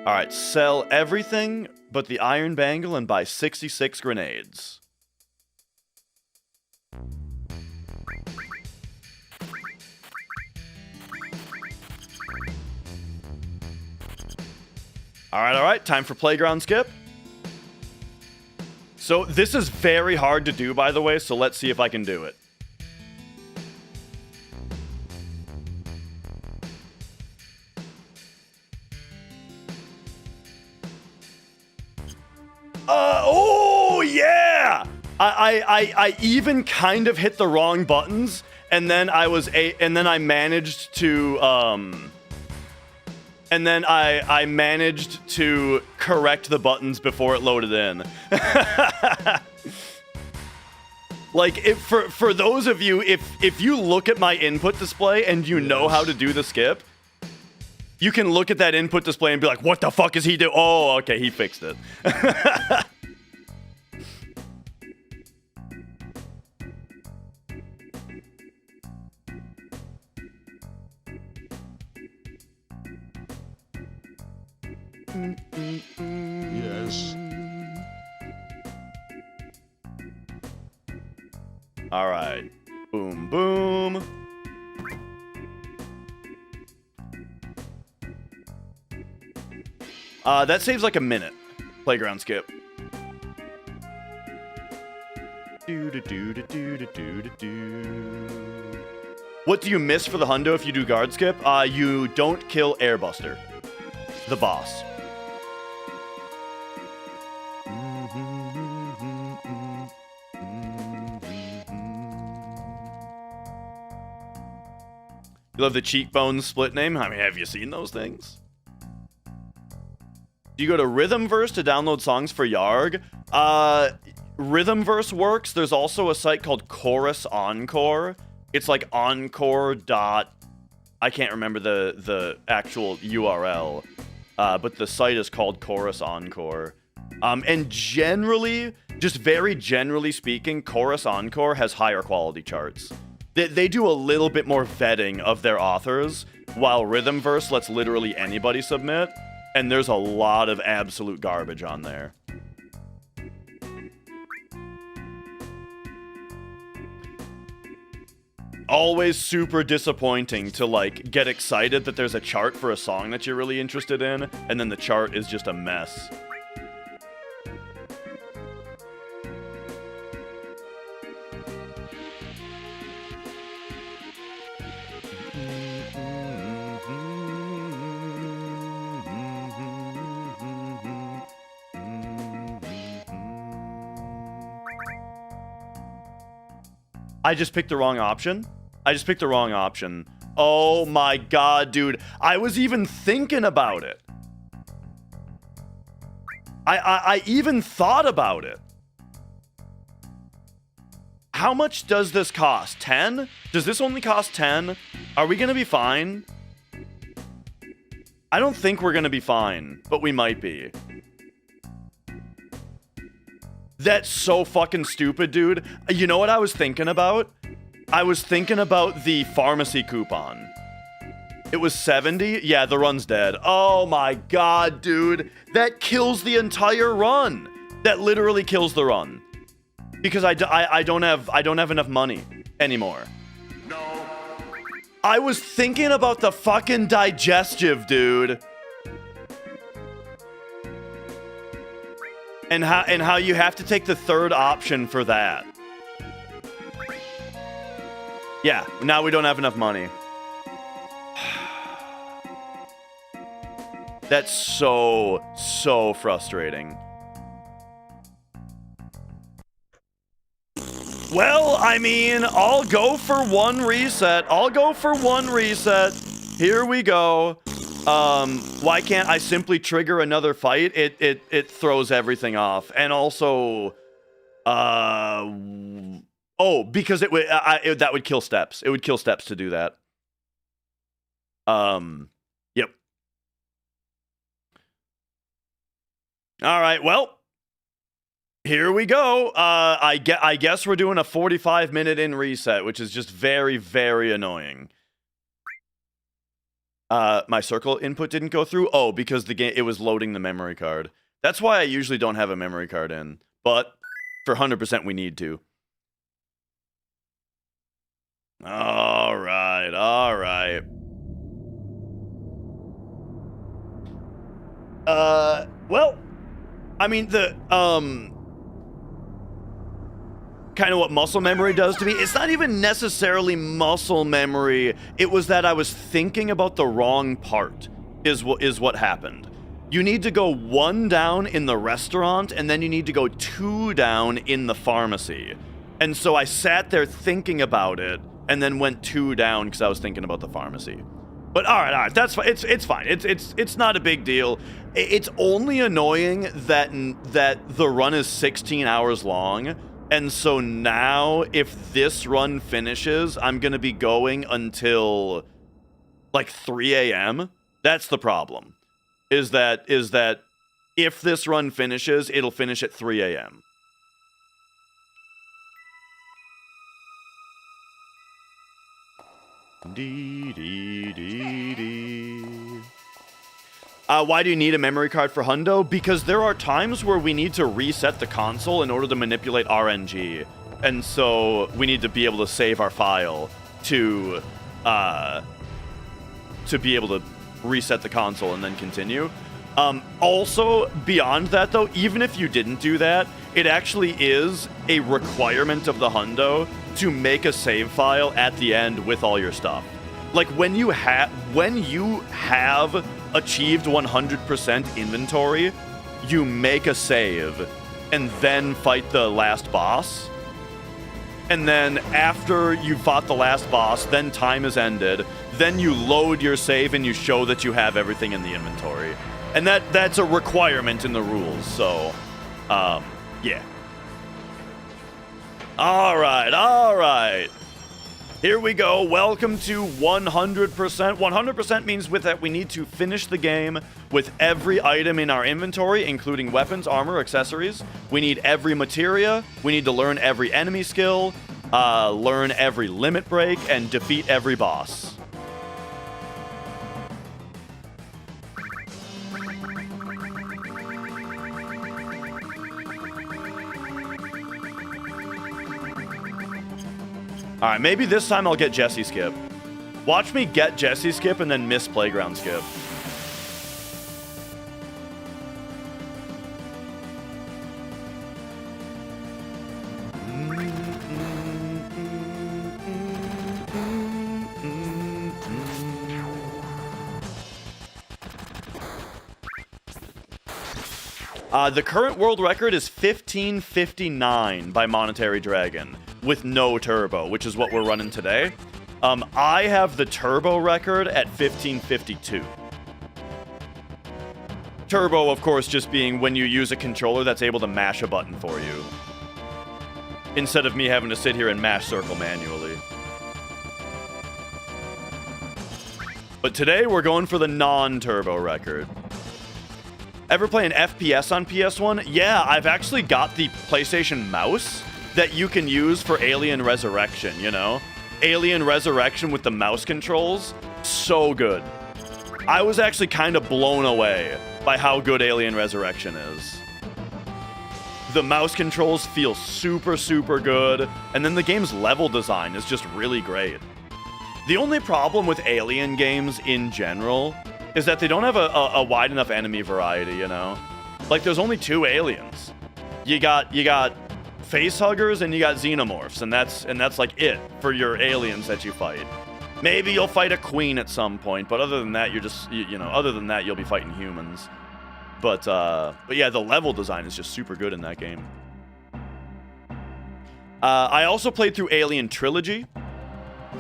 All right, sell everything but the iron bangle and buy 66 grenades. All right, time for playground skip. So this is very hard to do, by the way, so let's see if I can do it. Oh yeah! I even kind of hit the wrong buttons, and then I managed to and then I managed to correct the buttons before it loaded in. Like, for those of you, if you look at my input display and you know how to do the skip, you can look at that input display and be like, what the fuck is he doing? Oh, okay, he fixed it. Yes. All right. Boom, boom. That saves like a minute. Playground skip. What do you miss for the hundo if you do guard skip? You don't kill Airbuster, the boss. You love the cheekbones split name? I mean, have you seen those things? Do you go to Rhythmverse to download songs for Yarg? Rhythmverse works. There's also a site called Chorus Encore. It's like encore dot... I can't remember the actual URL. But the site is called Chorus Encore. And generally, just very generally speaking, Chorus Encore has higher quality charts. They do a little bit more vetting of their authors, while Rhythmverse lets literally anybody submit, and there's a lot of absolute garbage on there. Always super disappointing to, like, get excited that there's a chart for a song that you're really interested in, and then the chart is just a mess. I just picked the wrong option? I just picked the wrong option. Oh my god, dude. I was even thinking about it. I even thought about it. How much does this cost? 10? Does this only cost 10? Are we gonna be fine? I don't think we're gonna be fine, but we might be. That's so fucking stupid, dude. You know what I was thinking about? I was thinking about the pharmacy coupon. It was 70? Yeah, the run's dead. Oh my god, dude. That kills the entire run. That literally kills the run. Because I don't have enough money anymore. No. I was thinking about the fucking digestive, dude. And how you have to take the third option for that. Yeah, now we don't have enough money. That's so frustrating. Well, I mean, I'll go for one reset. Here we go. Why can't I simply trigger another fight? It throws everything off. And also, oh, because that would kill steps. It would kill steps to do that. Yep. All right, well, here we go. I guess we're doing a 45-minute in reset, which is just very, very annoying. My circle input didn't go through. Oh, because it was loading the memory card. That's why I usually don't have a memory card in. But for 100%, we need to. All right. Well, I mean, the kind of what muscle memory does to me. It's not even necessarily muscle memory. It was that I was thinking about the wrong part is what happened. You need to go 1 down in the restaurant, and then you need to go 2 down in the pharmacy. And so I sat there thinking about it, and then went 2 down because I was thinking about the pharmacy. But all right, that's fine. It's fine. It's not a big deal. It's only annoying that the run is 16 hours long. And so now, if this run finishes, I'm going to be going until, like, 3 a.m. That's the problem. Is that if this run finishes, it'll finish at 3 a.m. Why do you need a memory card for Hundo? Because there are times where we need to reset the console in order to manipulate RNG. And so we need to be able to save our file to be able to reset the console and then continue. Also, beyond that though, even if you didn't do that, it actually is a requirement of the Hundo to make a save file at the end with all your stuff. Like when you have achieved 100% inventory, you make a save and then fight the last boss. and then after you fought the last boss, then time is ended, then you load your save and you show that you have everything in the inventory. And that's a requirement in the rules, so, yeah. All right. Here we go. Welcome to 100%. 100% means with that we need to finish the game with every item in our inventory, including weapons, armor, accessories. We need every materia. We need to learn every enemy skill, learn every limit break, and defeat every boss. All right, maybe this time I'll get Jesse skip. Watch me get Jesse skip and then miss playground skip. The current world record is 1559 by Monetary Dragon with no turbo, which is what we're running today. I have the turbo record at 1552. Turbo, of course, just being when you use a controller that's able to mash a button for you, instead of me having to sit here and mash circle manually. But today we're going for the non-turbo record. Ever play an FPS on PS1? Yeah, I've actually got the PlayStation mouse that you can use for Alien Resurrection, you know? Alien Resurrection with the mouse controls, so good. I was actually kind of blown away by how good Alien Resurrection is. The mouse controls feel super, super good, and then the game's level design is just really great. The only problem with Alien games in general is that they don't have a wide enough enemy variety, you know? Like, there's only 2 aliens. You got facehuggers and you got xenomorphs, and that's like it for your aliens that you fight. Maybe you'll fight a queen at some point, but other than that, you're just, you know, other than that, you'll be fighting humans. But yeah, the level design is just super good in that game. I also played through Alien Trilogy,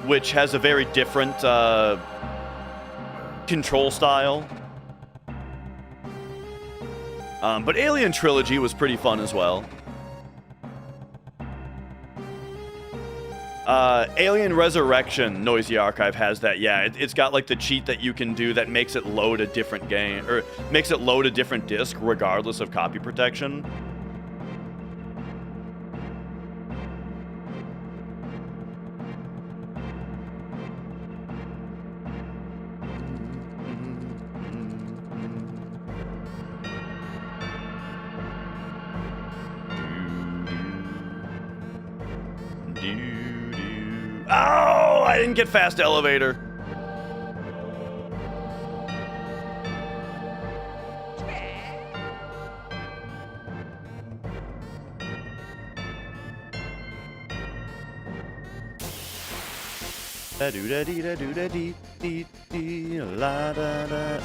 which has a very different control style. But Alien Trilogy was pretty fun as well. Alien Resurrection Noisy Archive has that. Yeah, it's got like the cheat that you can do that makes it load a different game, or makes it load a different disc regardless of copy protection. Oh, I didn't get fast elevator.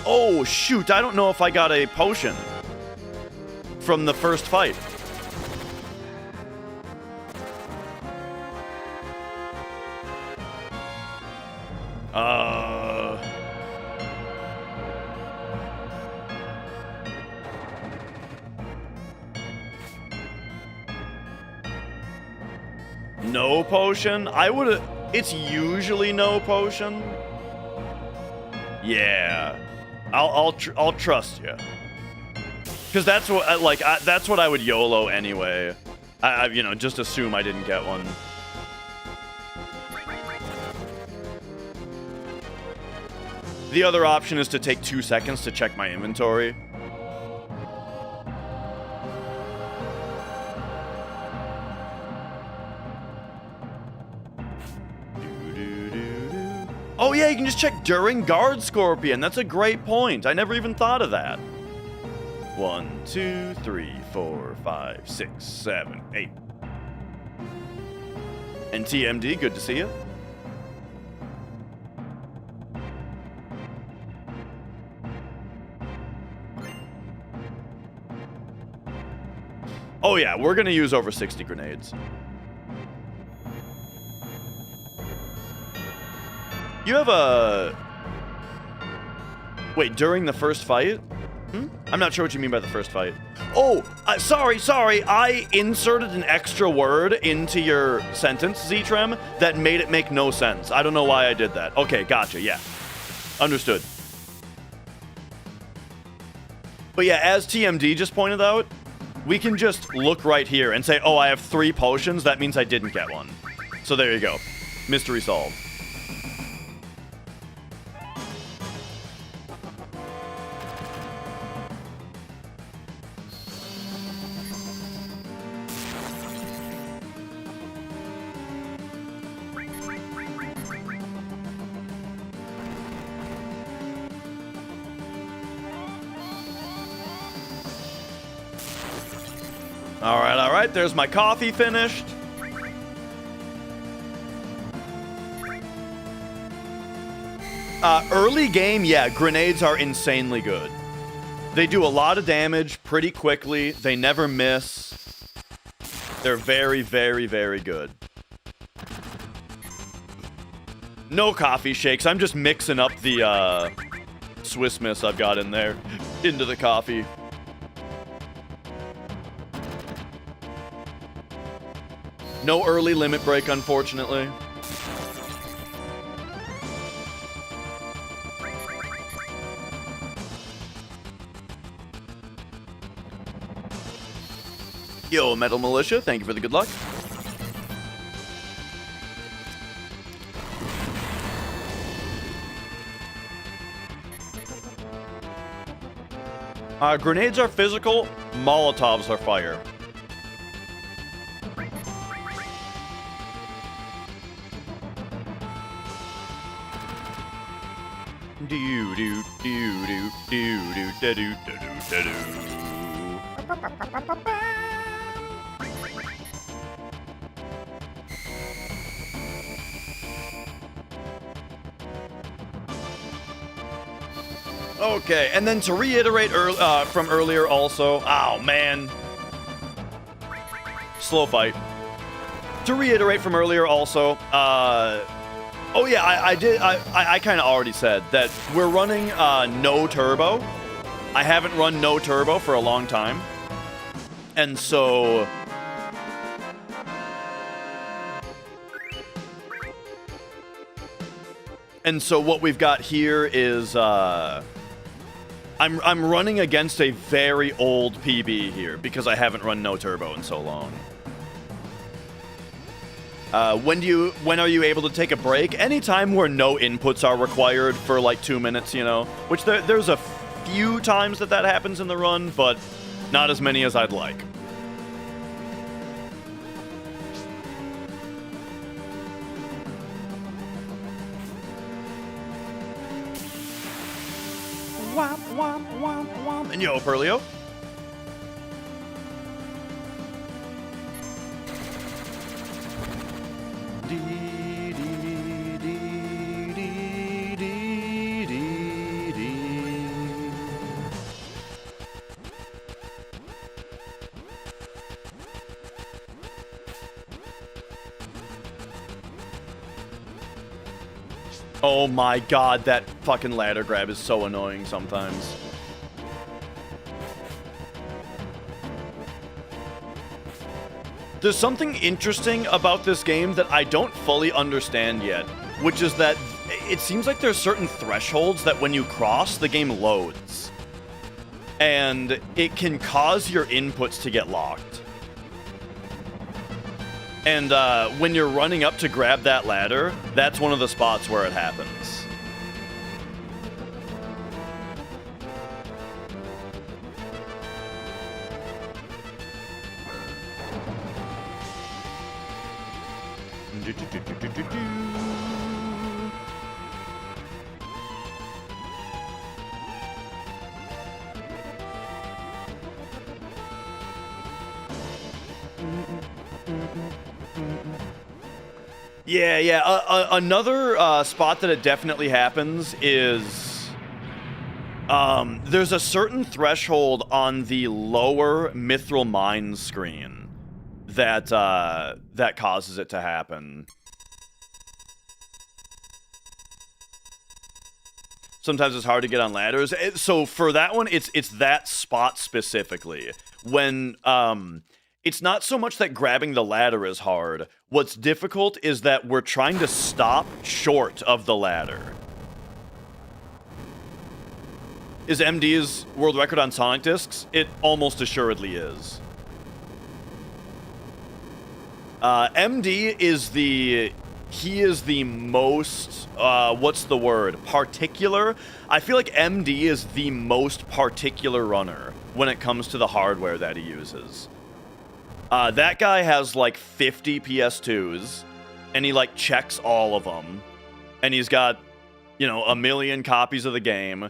Oh, shoot. I don't know if I got a potion from the first fight. No potion? I would've... It's usually no potion. Yeah. I'll trust you. Because that's what, like, that's what I would YOLO anyway. You know, just assume I didn't get one. The other option is to take 2 seconds to check my inventory. Oh yeah, you can just check during Guard Scorpion. That's a great point. I never even thought of that. 1, 2, 3, 4, 5, 6, 7, 8. And TMD, good to see you. Oh yeah, we're gonna use over 60 grenades. You have a... Wait, during the first fight? I'm not sure what you mean by the first fight. Oh, sorry. I inserted an extra word into your sentence, Ztrem, that made it make no sense. I don't know why I did that. Okay, gotcha, yeah. Understood. But yeah, as TMD just pointed out, we can just look right here and say, oh, I have 3 potions. That means I didn't get one. So there you go. Mystery solved. All right, there's my coffee finished. Early game, yeah, grenades are insanely good. They do a lot of damage pretty quickly. They never miss. They're very, very, very good. No coffee shakes. I'm just mixing up the Swiss Miss I've got in there into the coffee. No early limit break, unfortunately. Yo, Metal Militia, thank you for the good luck. Grenades are physical, Molotovs are fire. Do do do do do do do do do do. Okay, and then to reiterate from earlier also, oh man, slow fight. To reiterate from earlier also, oh yeah, I kind of already said that we're running no turbo. I haven't run no turbo for a long time, and so what we've got here is I'm running against a very old PB here because I haven't run no turbo in so long. When are you able to take a break? Anytime where no inputs are required for like 2 minutes, you know? Which there's a few times that happens in the run, but not as many as I'd like. Womp, womp, womp, womp. And yo, Perlio. Oh my god, that fucking ladder grab is so annoying sometimes. There's something interesting about this game that I don't fully understand yet, which is that it seems like there's certain thresholds that when you cross, the game loads. And it can cause your inputs to get locked. And when you're running up to grab that ladder, that's one of the spots where it happens. Yeah. Another spot that it definitely happens is there's a certain threshold on the lower Mithril Mines screen that that causes it to happen. Sometimes it's hard to get on ladders. So for that one, it's that spot specifically. When it's not so much that grabbing the ladder is hard. What's difficult is that we're trying to stop short of the ladder. Is MD's world record on Sonic discs? It almost assuredly is. MD is he is the most, what's the word? Particular? I feel like MD is the most particular runner when it comes to the hardware that he uses. That guy has like 50 PS2s, and he like checks all of them. And he's got, you know, 1 million copies of the game.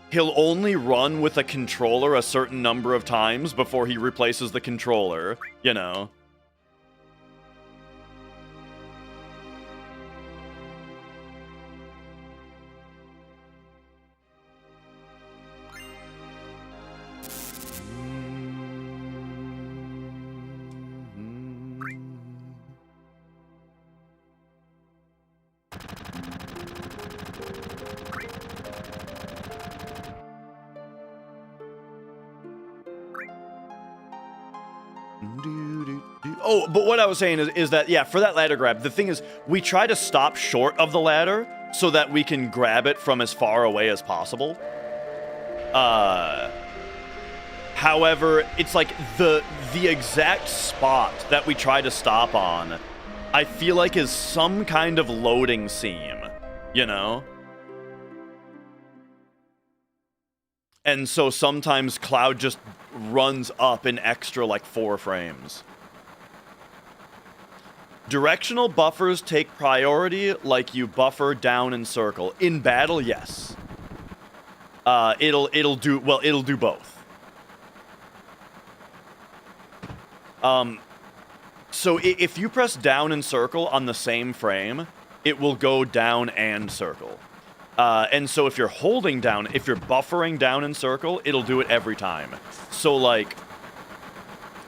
He'll only run with a controller a certain number of times before he replaces the controller, you know. Oh, but what I was saying is that, yeah, for that ladder grab, the thing is, we try to stop short of the ladder so that we can grab it from as far away as possible. However, it's like the exact spot that we try to stop on, I feel like is some kind of loading seam, you know? And so sometimes Cloud just runs up an extra like 4 frames. Directional buffers take priority like you buffer down and circle. In battle, yes. It'll do both. So if you press down and circle on the same frame, it will go down and circle. And so if you're holding down, if you're buffering down and circle, it'll do it every time. So like,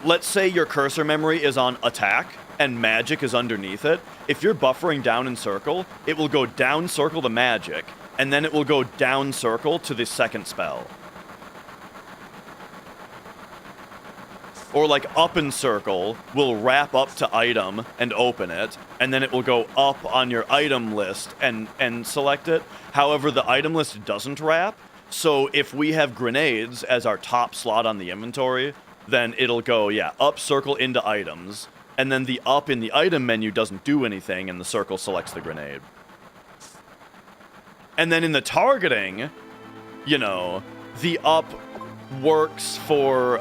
let's say your cursor memory is on attack and magic is underneath it. If you're buffering down and circle, it will go down circle to magic, and then it will go down circle to the second spell. Or like up and circle will wrap up to item and open it, and then it will go up on your item list and select it. However, the item list doesn't wrap, so if we have grenades as our top slot on the inventory, then it'll go, yeah, up circle into items, and then the up in the item menu doesn't do anything, and the circle selects the grenade. And then in the targeting, you know, the up works for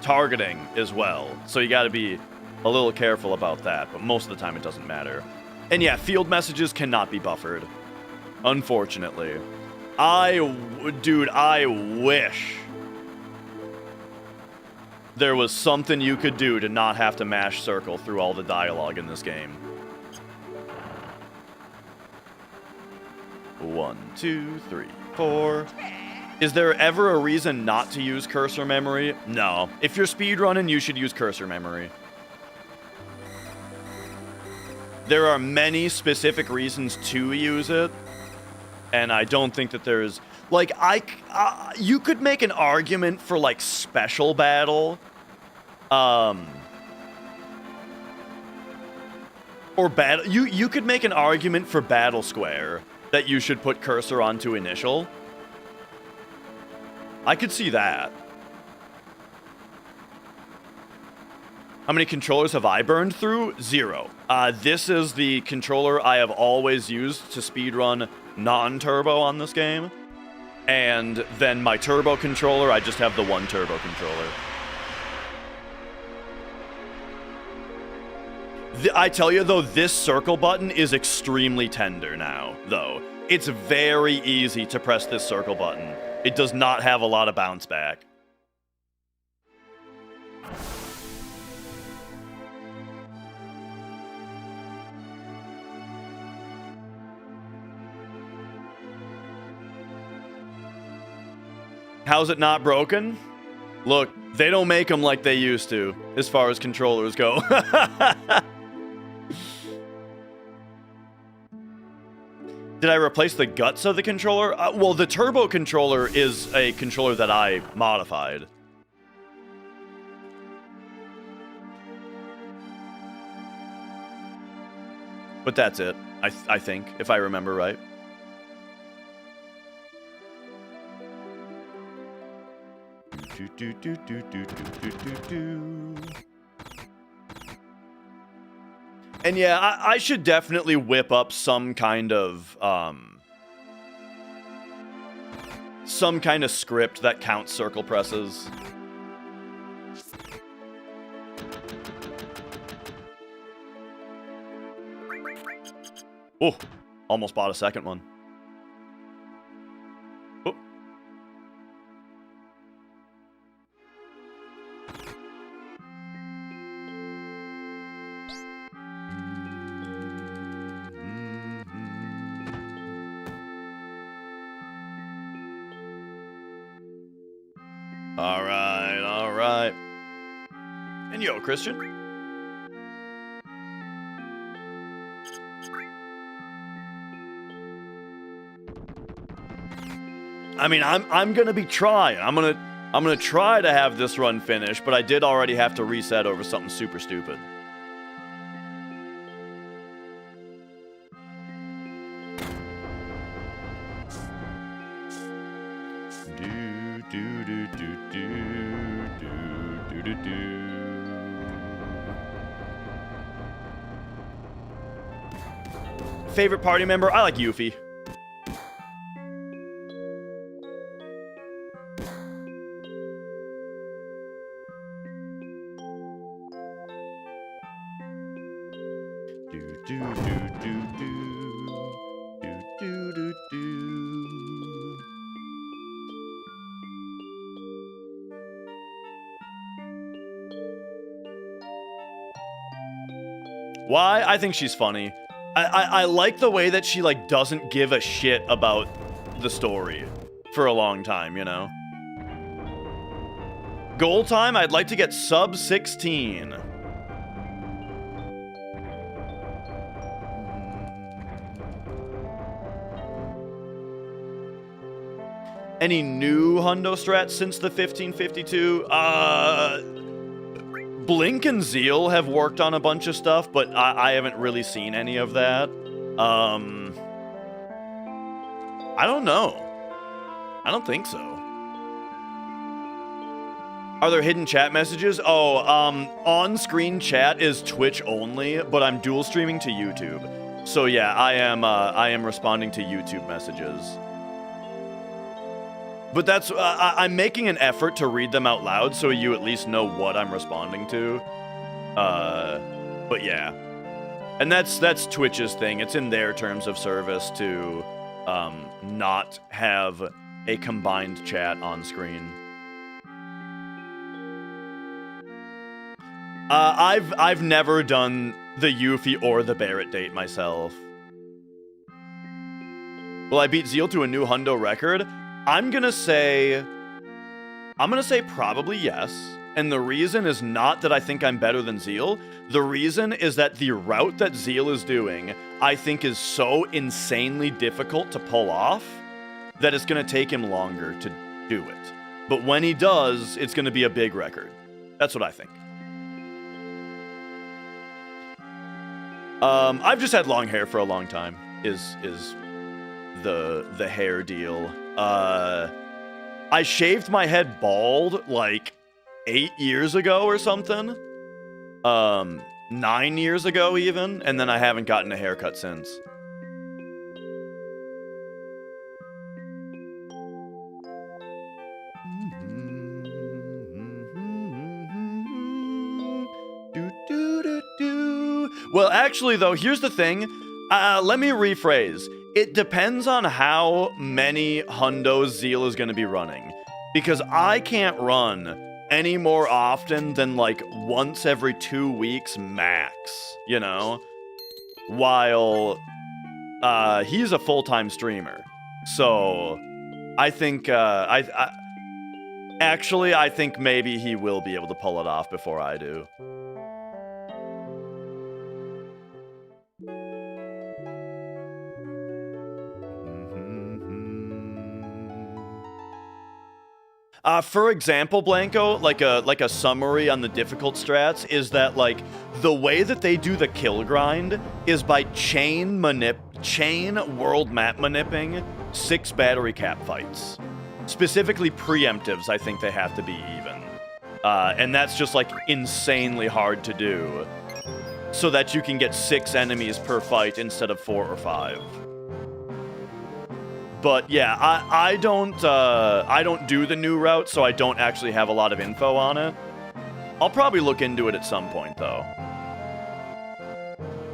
targeting as well. So you gotta be a little careful about that, but most of the time it doesn't matter. And yeah, field messages cannot be buffered, unfortunately. Dude, I wish there was something you could do to not have to mash circle through all the dialogue in this game. 1, 2, 3, 4. Is there ever a reason not to use cursor memory? No. If you're speedrunning, you should use cursor memory. There are many specific reasons to use it, and I don't think that there's... Like, you could make an argument for, like, special battle. Or battle... You could make an argument for battle square that you should put cursor onto initial. I could see that. How many controllers have I burned through? 0. This is the controller I have always used to speedrun non-turbo on this game. And then my turbo controller, I just have the 1 turbo controller. I tell you, though, this circle button is extremely tender now, though. It's very easy to press this circle button. It does not have a lot of bounce back. How's it not broken? Look, they don't make them like they used to, as far as controllers go. Did I replace the guts of the controller? Well, the turbo controller is a controller that I modified. But that's it, I think, if I remember right. And yeah, I should definitely whip up some kind of script that counts circle presses. Oh, almost bought a second one. Oh. All right, all right. And yo, Christian. I mean, I'm gonna be trying. I'm gonna try to have this run finished, but I did already have to reset over something super stupid. Favorite party member? I like Yuffie. Why? I think she's funny. I like the way that she, like, doesn't give a shit about the story for a long time, you know? Goal time, I'd like to get sub 16. Any new hundo strats since the 1552? Blink and Zeal have worked on a bunch of stuff, but I haven't really seen any of that. I don't know. I don't think so. Are there hidden chat messages? Oh, on-screen chat is Twitch only, but I'm dual streaming to YouTube. So yeah, I am responding to YouTube messages. But that's, I'm making an effort to read them out loud so you at least know what I'm responding to. But yeah. And that's Twitch's thing. It's in their terms of service to not have a combined chat on screen. I've never done the Yuffie or the Barrett date myself. Will I beat Zeal to a new hundo record? I'm gonna say probably yes. And the reason is not that I think I'm better than Zeal. The reason is that the route that Zeal is doing, I think, is so insanely difficult to pull off that it's gonna take him longer to do it. But when he does, it's gonna be a big record. That's what I think. I've just had long hair for a long time, is the hair deal. I shaved my head bald, like, 8 years ago or something. 9 years ago, even, and then I haven't gotten a haircut since. Well, actually, though, here's the thing. Let me rephrase. It depends on how many hundos Zeal is going to be running. Because I can't run any more often than, like, once every 2 weeks max, you know? While he's a full-time streamer. So I think, actually, I think maybe he will be able to pull it off before I do. For example, Blanco, like a summary on the difficult strats is that like the way that they do the kill grind is by chain world map manipping 6 battery cap fights. Specifically preemptives, I think they have to be even. And that's just like insanely hard to do, so that you can get 6 enemies per fight instead of 4 or 5. But yeah, I don't do the new route, so I don't actually have a lot of info on it. I'll probably look into it at some point, though.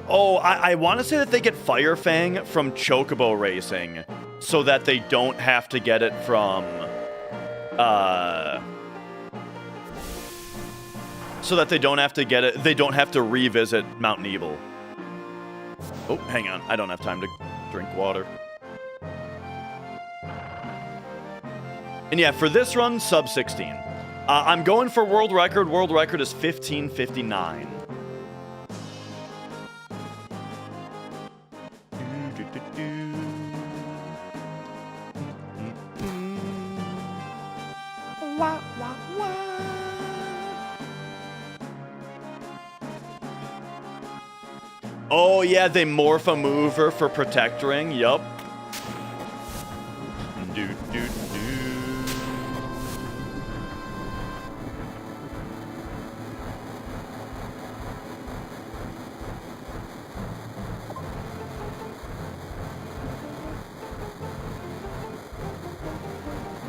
Oh, I want to say that they get Fire Fang from Chocobo racing, so that they don't have to get it from, so that they don't have to get it. They don't have to revisit Mountain Evil. Oh, hang on, I don't have time to drink water. And yeah, for this run, sub 16. I'm going for world record. World record is 15:59. Oh yeah, they morph a mover for protectoring. Yup.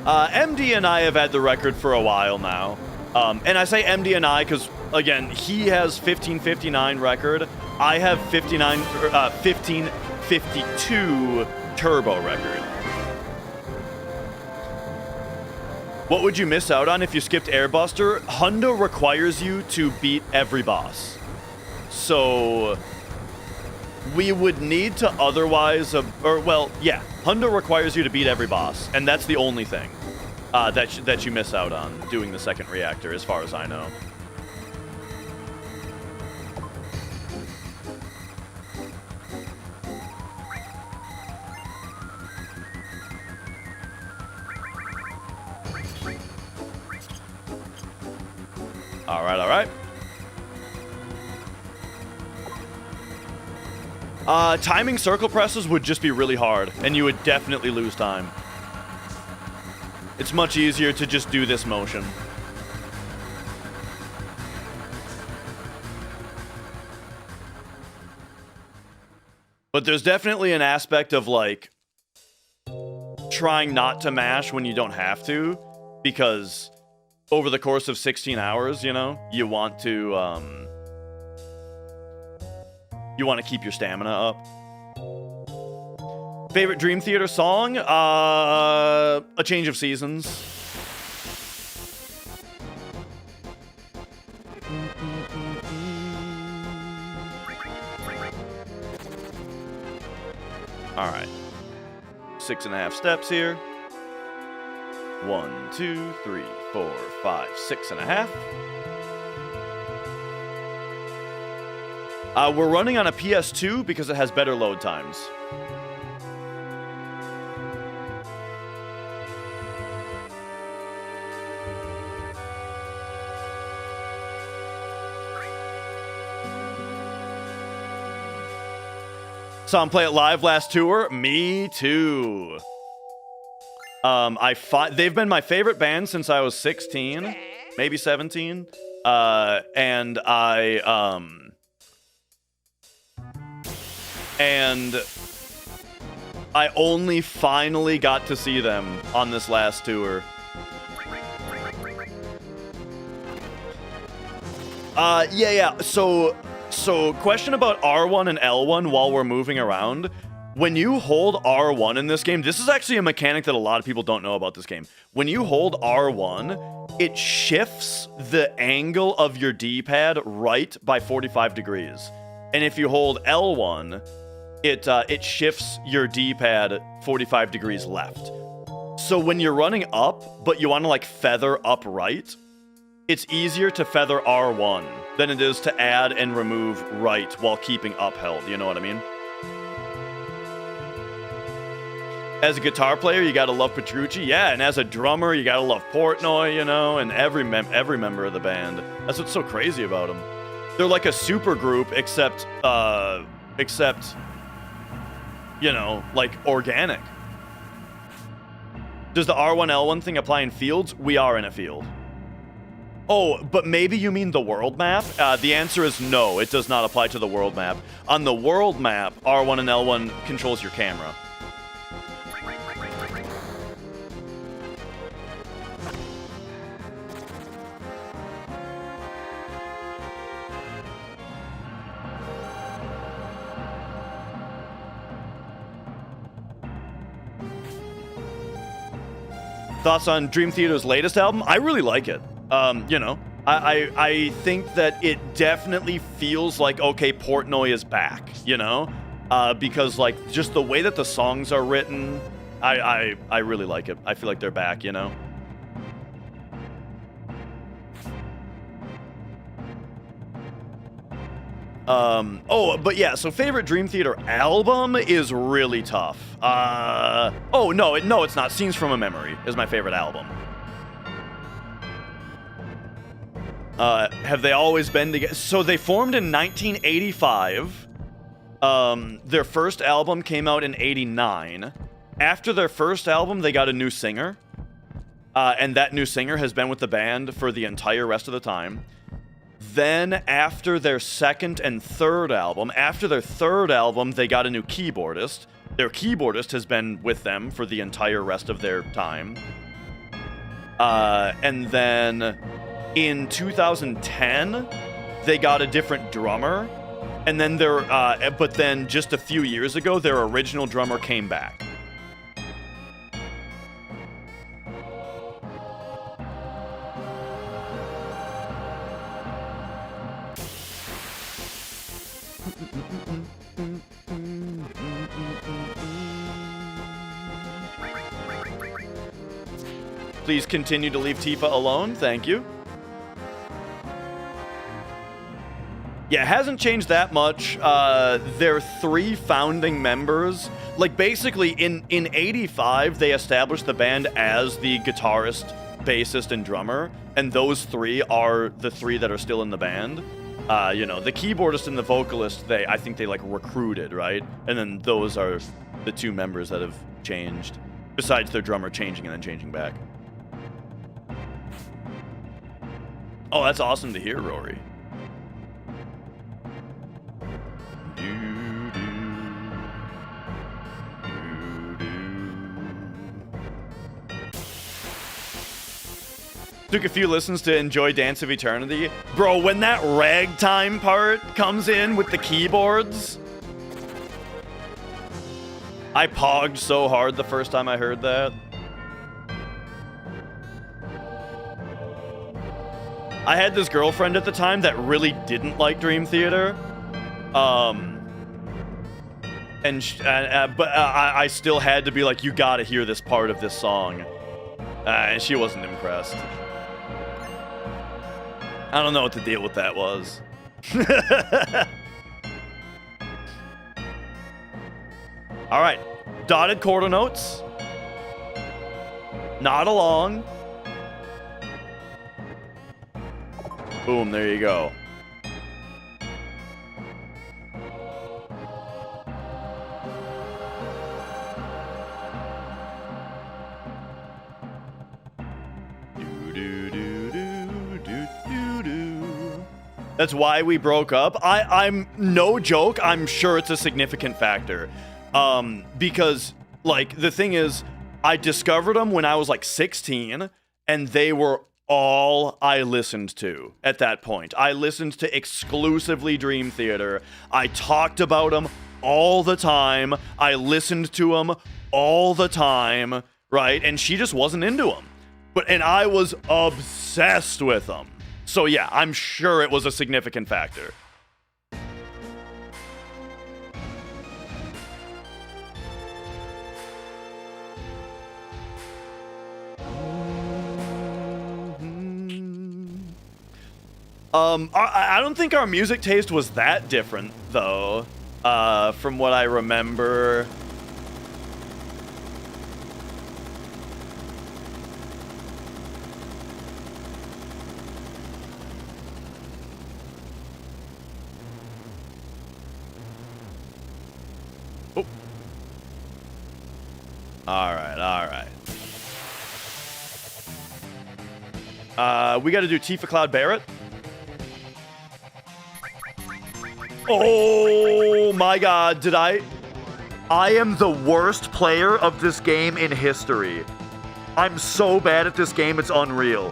MD and I have had the record for a while now. And I say MD and I because, again, he has 15:59 record. I have 15:52 turbo record. What would you miss out on if you skipped Airbuster? Hundo requires you to beat every boss. So we would need to otherwise, Hundo requires you to beat every boss, and that's the only thing that you miss out on doing the second reactor, as far as I know. All right. Timing circle presses would just be really hard, and you would definitely lose time. It's much easier to just do this motion. But there's definitely an aspect of, like, trying not to mash when you don't have to, because over the course of 16 hours, you know, you want to keep your stamina up. Favorite Dream Theater song? A Change of Seasons. All right. 6.5 steps here. 1, 2, 3, 4, 5, 6.5. We're running on a PS2 because it has better load times. Saw him play it live last tour. Me too. They've been my favorite band since I was 16, maybe 17. And I only finally got to see them on this last tour. Yeah. So question about R1 and L1 while we're moving around. When you hold R1 in this game, this is actually a mechanic that a lot of people don't know about this game. When you hold R1, it shifts the angle of your D-pad right by 45 degrees. And if you hold L1, it shifts your D-pad 45 degrees left. So when you're running up, but you want to like feather up right, it's easier to feather R1 than it is to add and remove right while keeping up held. You know what I mean? As a guitar player, you gotta love Petrucci, yeah, and as a drummer, you gotta love Portnoy, you know, and every member of the band. That's what's so crazy about them. They're like a super group, except, you know, like organic. Does the R1L1 thing apply in fields? We are in a field. Oh, but maybe you mean the world map? The answer is no, it does not apply to the world map. On the world map, R1 and L1 controls your camera. Thoughts on Dream Theater's latest album? I really like it. You know, I think that it definitely feels like, okay, Portnoy is back, you know? Because, like, just the way that the songs are written, I really like it. I feel like they're back, you know? Oh, but yeah, so favorite Dream Theater album is really tough. Oh, no, it's not. Scenes from a Memory is my favorite album. Have they always been together? So they formed in 1985. Their first album came out in 89. After their first album, they got a new singer. And that new singer has been with the band for the entire rest of the time. Then, after their second and third album, they got a new keyboardist. Their keyboardist has been with them for the entire rest of their time. And then, in 2010, they got a different drummer. And then but then just a few years ago, their original drummer came back. Please continue to leave Tifa alone. Thank you. Yeah, it hasn't changed that much. Their three founding members, like basically in 85, they established the band as the guitarist, bassist, and drummer. And those three are the three that are still in the band. You know, the keyboardist and the vocalist, I think they like recruited, right? And then those are the two members that have changed, besides their drummer changing and then changing back. Oh, that's awesome to hear, Rory. Took a few listens to enjoy Dance of Eternity. Bro, when that ragtime part comes in with the keyboards, I pogged so hard the first time I heard that. I had this girlfriend at the time that really didn't like Dream Theater. But I still had to be like, you gotta hear this part of this song. And she wasn't impressed. I don't know what the deal with that was. All right, dotted quarter notes. Not along. Boom, there you go. That's why we broke up. I'm no joke. I'm sure it's a significant factor. Because, like, the thing is, I discovered them when I was, like, 16, and they were all I listened to at that point. I listened to exclusively Dream Theater. I talked about them all the time. I listened to them all the time, right? And she just wasn't into them. And I was obsessed with them. So yeah, I'm sure it was a significant factor. I don't think our music taste was that different, though, from what I remember. Oh. All right. We got to do Tifa Cloud Barrett. Oh my god, I am the worst player of this game in history. I'm so bad at this game, it's unreal.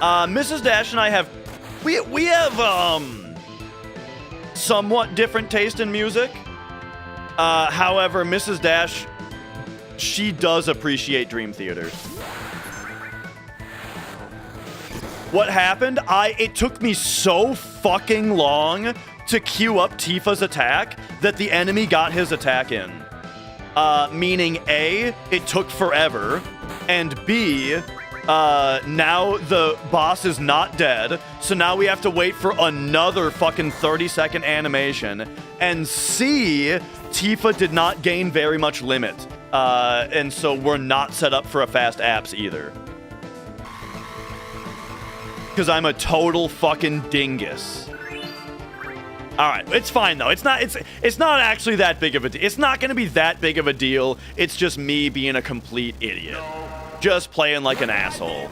Mrs. Dash and I have we have somewhat different taste in music. However, Mrs. Dash, she does appreciate Dream Theater. What happened? It took me so fucking long to queue up Tifa's attack that the enemy got his attack in. Meaning A, it took forever, and B, now the boss is not dead, so now we have to wait for another fucking 30-second animation, and C, Tifa did not gain very much limit, and so we're not set up for a fast apps either. Because I'm a total fucking dingus. All right, it's fine though. It's not actually that big of a deal. It's not going to be that big of a deal. It's just me being a complete idiot. Just playing like an asshole.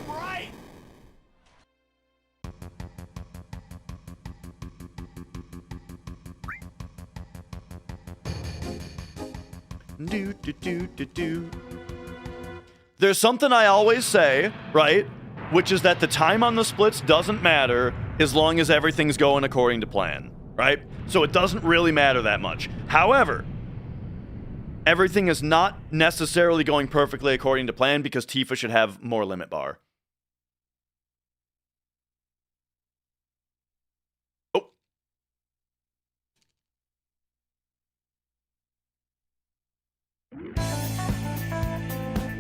There's something I always say, right? Which is that the time on the splits doesn't matter as long as everything's going according to plan, right? So it doesn't really matter that much. However, everything is not necessarily going perfectly according to plan because Tifa should have more limit bar. Oh.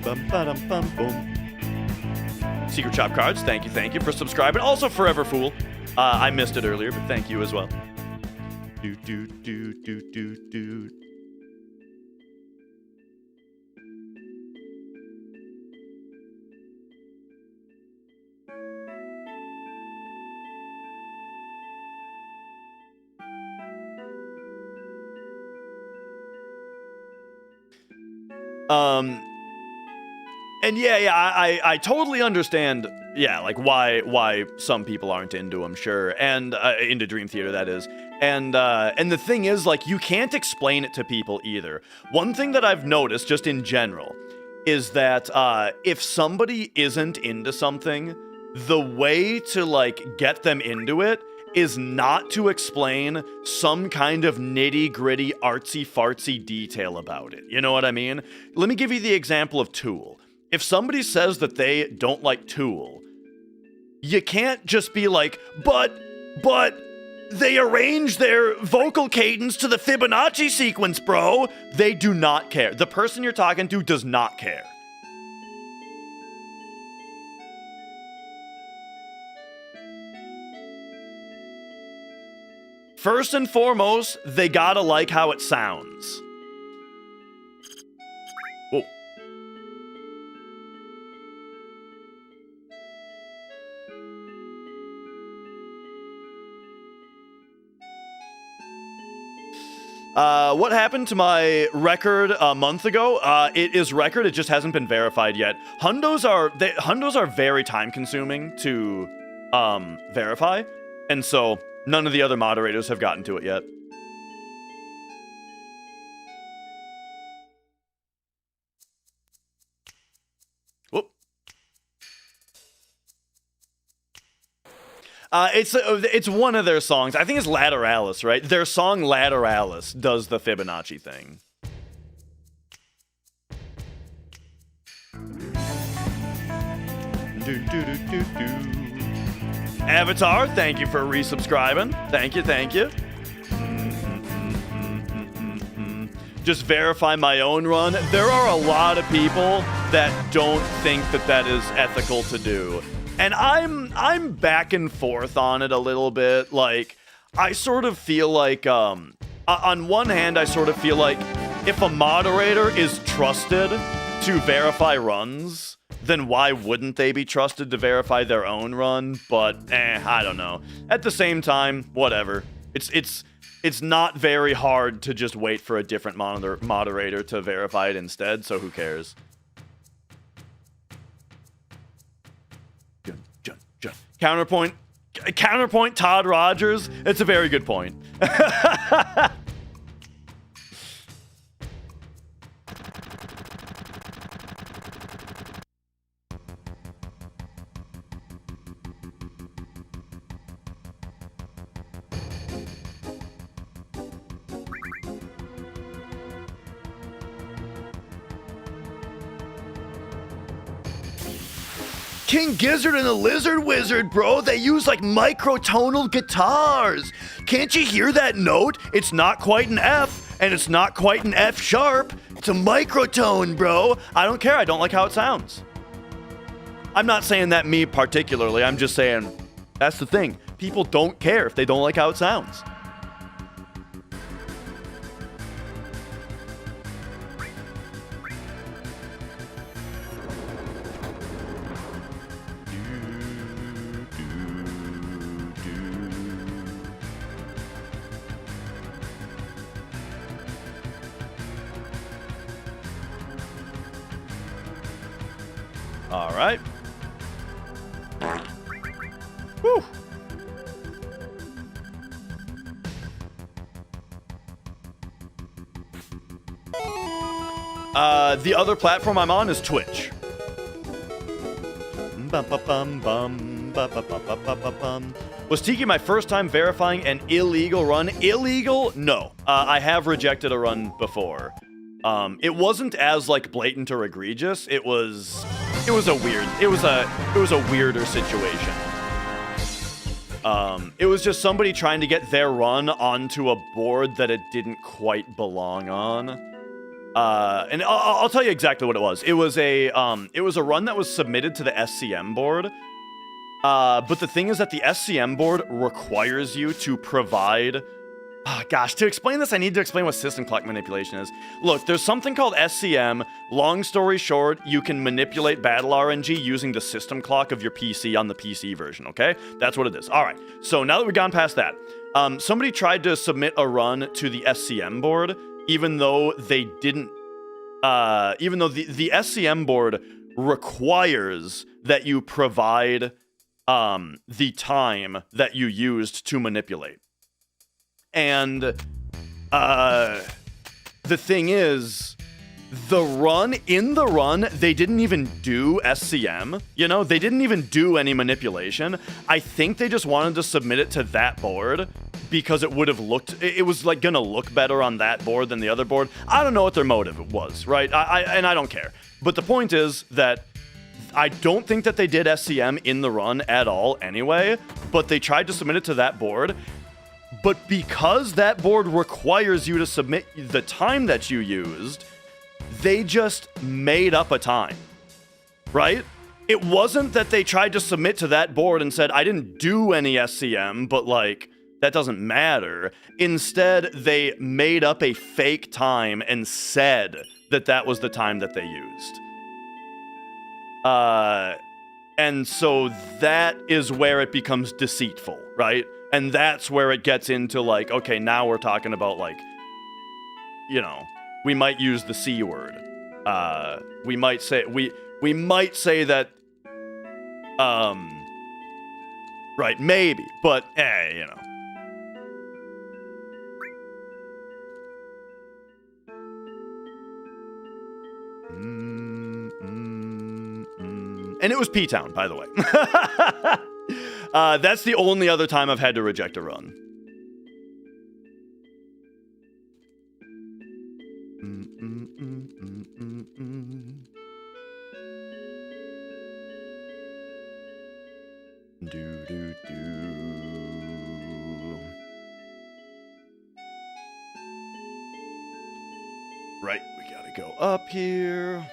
Bum ba dum bum boom. Secret Shop Cards, thank you for subscribing. Also, Forever Fool. I missed it earlier, but thank you as well. And I totally understand, like why some people aren't into them, sure, and into Dream Theater, that is. And the thing is, like, you can't explain it to people either. One thing that I've noticed, just in general, is that if somebody isn't into something, the way to, like, get them into it is not to explain some kind of nitty-gritty, artsy-fartsy detail about it. You know what I mean? Let me give you the example of Tool. If somebody says that they don't like Tool, you can't just be like, but they arrange their vocal cadence to the Fibonacci sequence, bro. They do not care. The person you're talking to does not care. First and foremost, they gotta like how it sounds. Whoa. What happened to my record a month ago? It is record, it just hasn't been verified yet. Hundos are very time consuming to verify, and so none of the other moderators have gotten to it yet. Whoop. It's one of their songs. I think it's Lateralis, right? Their song Lateralis does the Fibonacci thing. Avatar, thank you for resubscribing. Thank you. Just verify my own run. There are a lot of people that don't think that that is ethical to do. And I'm back and forth on it a little bit. Like, I sort of feel like, on one hand, I sort of feel like if a moderator is trusted to verify runs, then why wouldn't they be trusted to verify their own run? But I don't know. At the same time, whatever. It's not very hard to just wait for a different moderator to verify it instead, so who cares? Counterpoint Todd Rogers. It's a very good point. King Gizzard and the Lizard Wizard, bro. They use like microtonal guitars. Can't you hear that note? It's not quite an F, and it's not quite an F sharp. It's a microtone, bro. I don't care. I don't like how it sounds. I'm not saying that me particularly. I'm just saying that's the thing. People don't care if they don't like how it sounds. All right. Woo. The other platform I'm on is Twitch. Was Tiki my first time verifying an illegal run? Illegal? No. I have rejected a run before. It wasn't as like blatant or egregious. It was a weirder situation. It was just somebody trying to get their run onto a board that it didn't quite belong on. And I'll tell you exactly what it was. It was a run that was submitted to the SCM board. But the thing is that the SCM board requires you to provide. Gosh, to explain this, I need to explain what system clock manipulation is. Look, there's something called SCM. Long story short, you can manipulate battle RNG using the system clock of your PC on the PC version, okay? That's what it is. All right, so now that we've gone past that, somebody tried to submit a run to the SCM board, even though they didn't, even though the SCM board requires that you provide the time that you used to manipulate. And the thing is, in the run, they didn't even do SCM, you know? They didn't even do any manipulation. I think they just wanted to submit it to that board because it was like gonna look better on that board than the other board. I don't know what their motive was, right? And I don't care. But the point is that I don't think that they did SCM in the run at all anyway, but they tried to submit it to that board. But because that board requires you to submit the time that you used, they just made up a time, right? It wasn't that they tried to submit to that board and said, I didn't do any SCM, but like, that doesn't matter. Instead, they made up a fake time and said that that was the time that they used. And so that is where it becomes deceitful, right? And that's where it gets into like, okay, now we're talking about like, you know, we might use the C word. We might say that, right, maybe, but you know. And it was P-Town, by the way. That's the only other time I've had to reject a run. Right, we gotta go up here.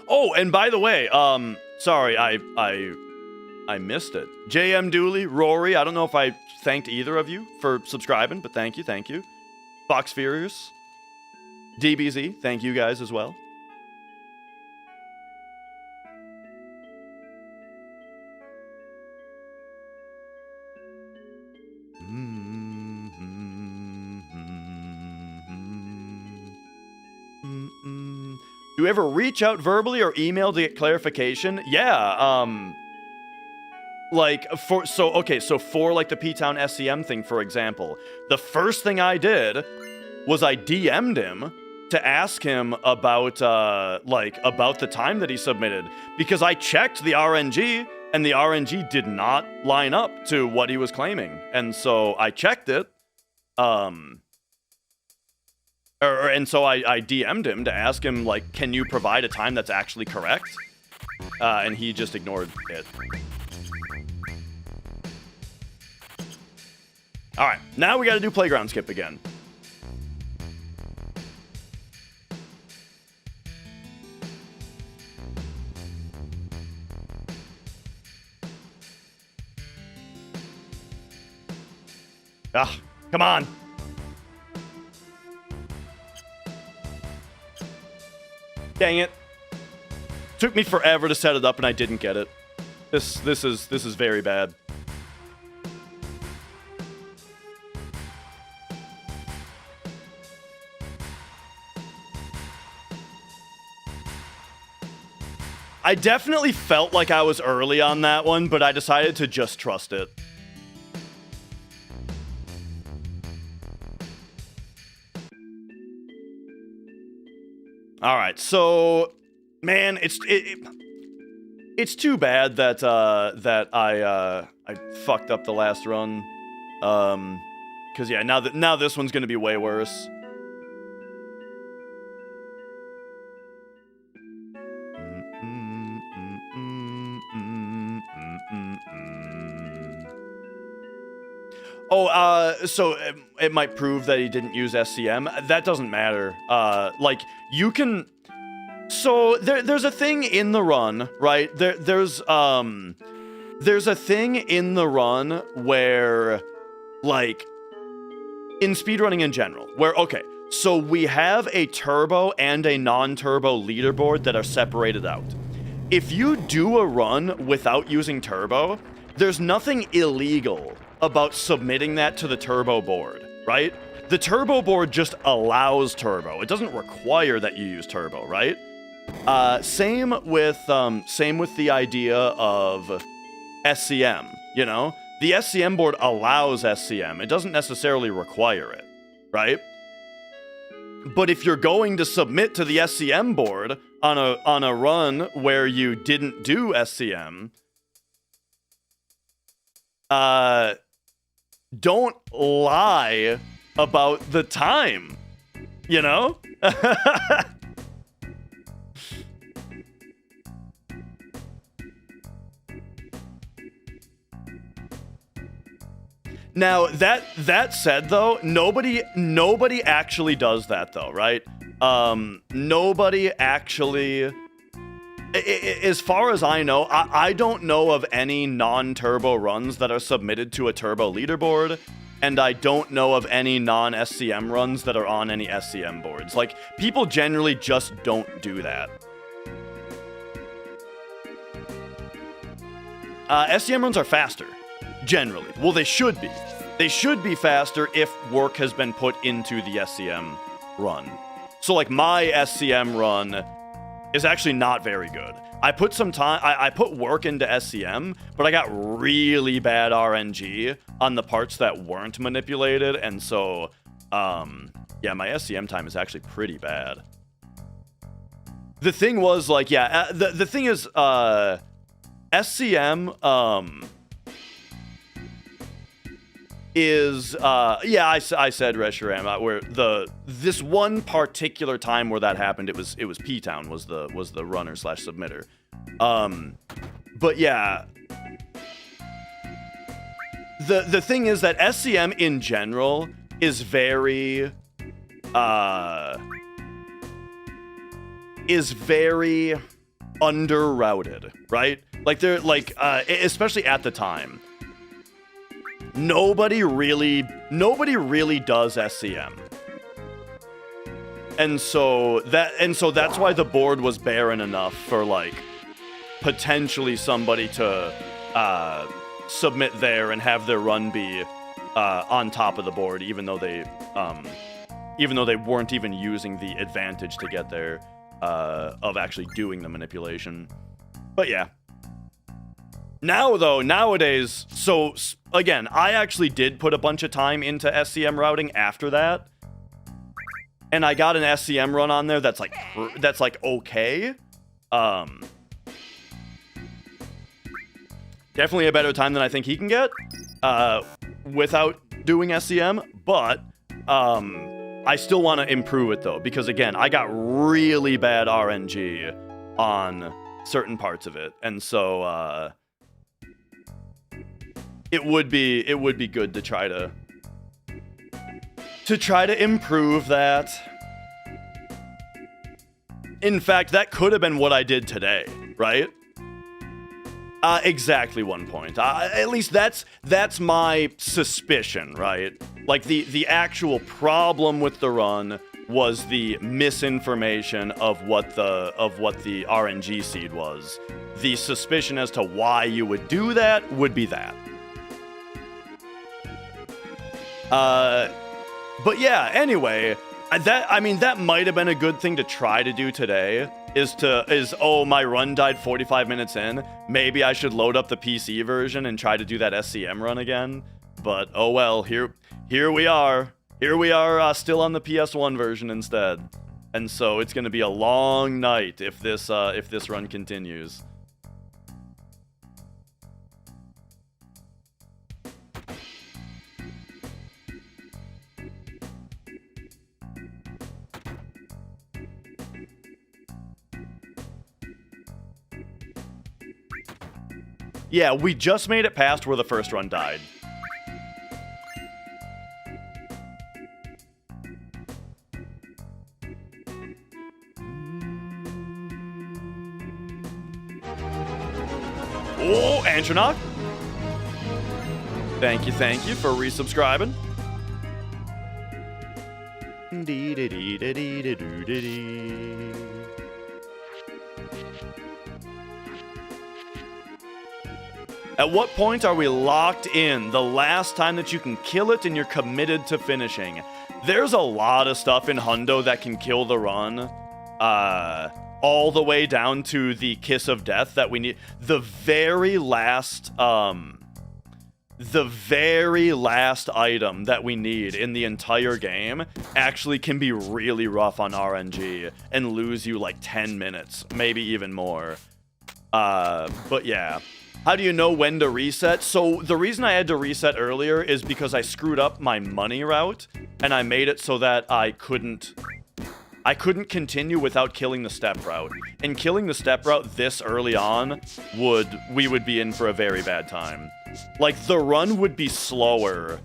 Oh, and by the way, sorry, I I missed it. JM Dooley, Rory, I don't know if I thanked either of you for subscribing, but thank you, thank you. Fox Furious, DBZ, thank you guys as well. Do you ever reach out verbally or email to get clarification? Yeah, like, for like the P-Town SCM thing, for example, the first thing I did was I DM'd him to ask him about, about the time that he submitted, because I checked the RNG, and the RNG did not line up to what he was claiming, and so I checked it, and so I DM'd him to ask him, like, can you provide a time that's actually correct? And he just ignored it. Alright, now we gotta do playground skip again. Ah, come on! Dang it. Took me forever to set it up and I didn't get it. This is very bad. I definitely felt like I was early on that one, but I decided to just trust it. All right, so, man, it's too bad that I fucked up the last run, because yeah, now this one's gonna be way worse. Oh, so it might prove that he didn't use SCM. That doesn't matter. Like, you can... So, there's a thing in the run, right? There's a thing in the run where, like, in speedrunning in general, where, okay, so we have a turbo and a non-turbo leaderboard that are separated out. If you do a run without using turbo, there's nothing illegal about submitting that to the turbo board, right? The turbo board just allows turbo. It doesn't require that you use turbo, right? Same with the idea of SCM, you know? The SCM board allows SCM. It doesn't necessarily require it, right? But if you're going to submit to the SCM board on a run where you didn't do SCM, don't lie about the time, you know? Now, that said, though, nobody actually does that, though, right? Nobody actually... As far as I know, I don't know of any non-turbo runs that are submitted to a turbo leaderboard, and I don't know of any non-SCM runs that are on any SCM boards. Like, people generally just don't do that. SCM runs are faster, generally. Well, they should be. They should be faster if work has been put into the SCM run. So, like, my SCM run is actually not very good. I put some time, I put work into SCM, but I got really bad RNG on the parts that weren't manipulated, and so, yeah, my SCM time is actually pretty bad. The thing was, like, yeah, the thing is, SCM, is yeah, I said Reshiram, where this one particular time where that happened, it was P-Town was the runner / submitter. But yeah, the thing is that SCM in general is very under-routed, right? Like, they're, like, especially at the time. Nobody really does SCM. And so that's why the board was barren enough for, like, potentially somebody to submit there and have their run be on top of the board, even though they weren't even using the advantage to get there of actually doing the manipulation. But yeah. Now, though, nowadays, so again, I actually did put a bunch of time into SCM routing after that. And I got an SCM run on there that's like okay. Definitely a better time than I think he can get without doing SCM, but I still want to improve it though, because again, I got really bad RNG on certain parts of it, and so it would be good to try to improve that. In fact, that could have been what I did today, right? Exactly 1 point. At least that's my suspicion, right? Like the actual problem with the run was the misinformation of what the RNG seed was. The suspicion as to why you would do that would be that. But yeah, anyway, that might have been a good thing to try to do today. Oh, my run died 45 minutes in. Maybe I should load up the PC version and try to do that SCM run again. But oh well, here we are. Here we are, still on the PS1 version instead. And so it's gonna be a long night if this run continues. Yeah, we just made it past where the first run died. Oh, Antronock. Thank you for resubscribing. At what point are we locked in? The last time that you can kill it and you're committed to finishing. There's a lot of stuff in Hundo that can kill the run. All the way down to the Kiss of Death that we need. The very last item that we need in the entire game actually can be really rough on RNG and lose you like 10 minutes, maybe even more. But yeah. How do you know when to reset? So the reason I had to reset earlier is because I screwed up my money route, and I made it so that I couldn't continue without killing the step route. And killing the step route this early on we would be in for a very bad time. Like, the run would be slower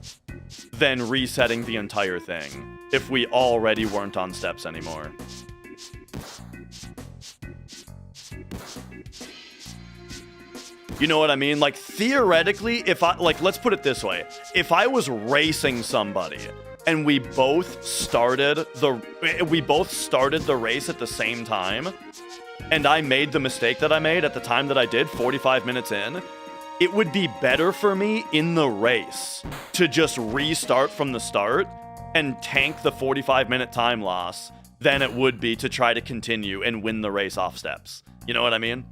than resetting the entire thing if we already weren't on steps anymore. You know what I mean? Like, theoretically, let's put it this way. If I was racing somebody and we both started the race at the same time, and I made the mistake that I made at the time that I did, 45 minutes in, it would be better for me in the race to just restart from the start and tank the 45-minute time loss than it would be to try to continue and win the race off steps. You know what I mean?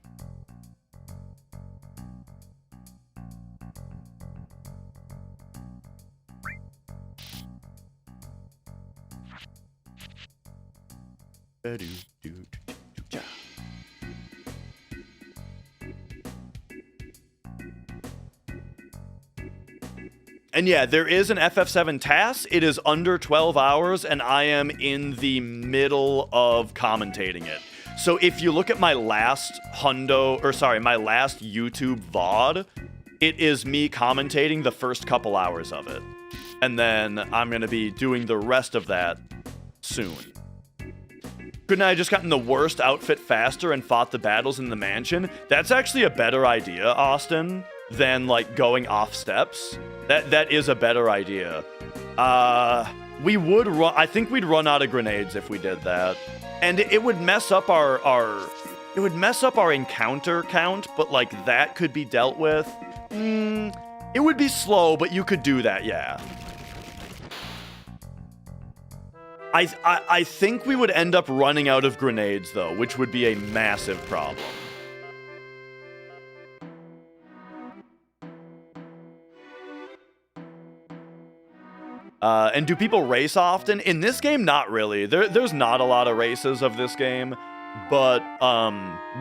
And yeah, there is an FF7 task. It is under 12 hours, and I am in the middle of commentating it. So if you look at my last my last YouTube VOD, it is me commentating the first couple hours of it. And then I'm going to be doing the rest of that soon. couldn't I have just gotten the worst outfit faster and fought the battles in the mansion? That's actually a better idea, Austin, than like going off steps. That is a better idea. We would run. I think we'd run out of grenades if we did that, and it would mess up our encounter count. But like that could be dealt with. It would be slow, but you could do that. Yeah. I think we would end up running out of grenades, though, which would be a massive problem. And do people race often? In this game, not really. There's not a lot of races of this game, but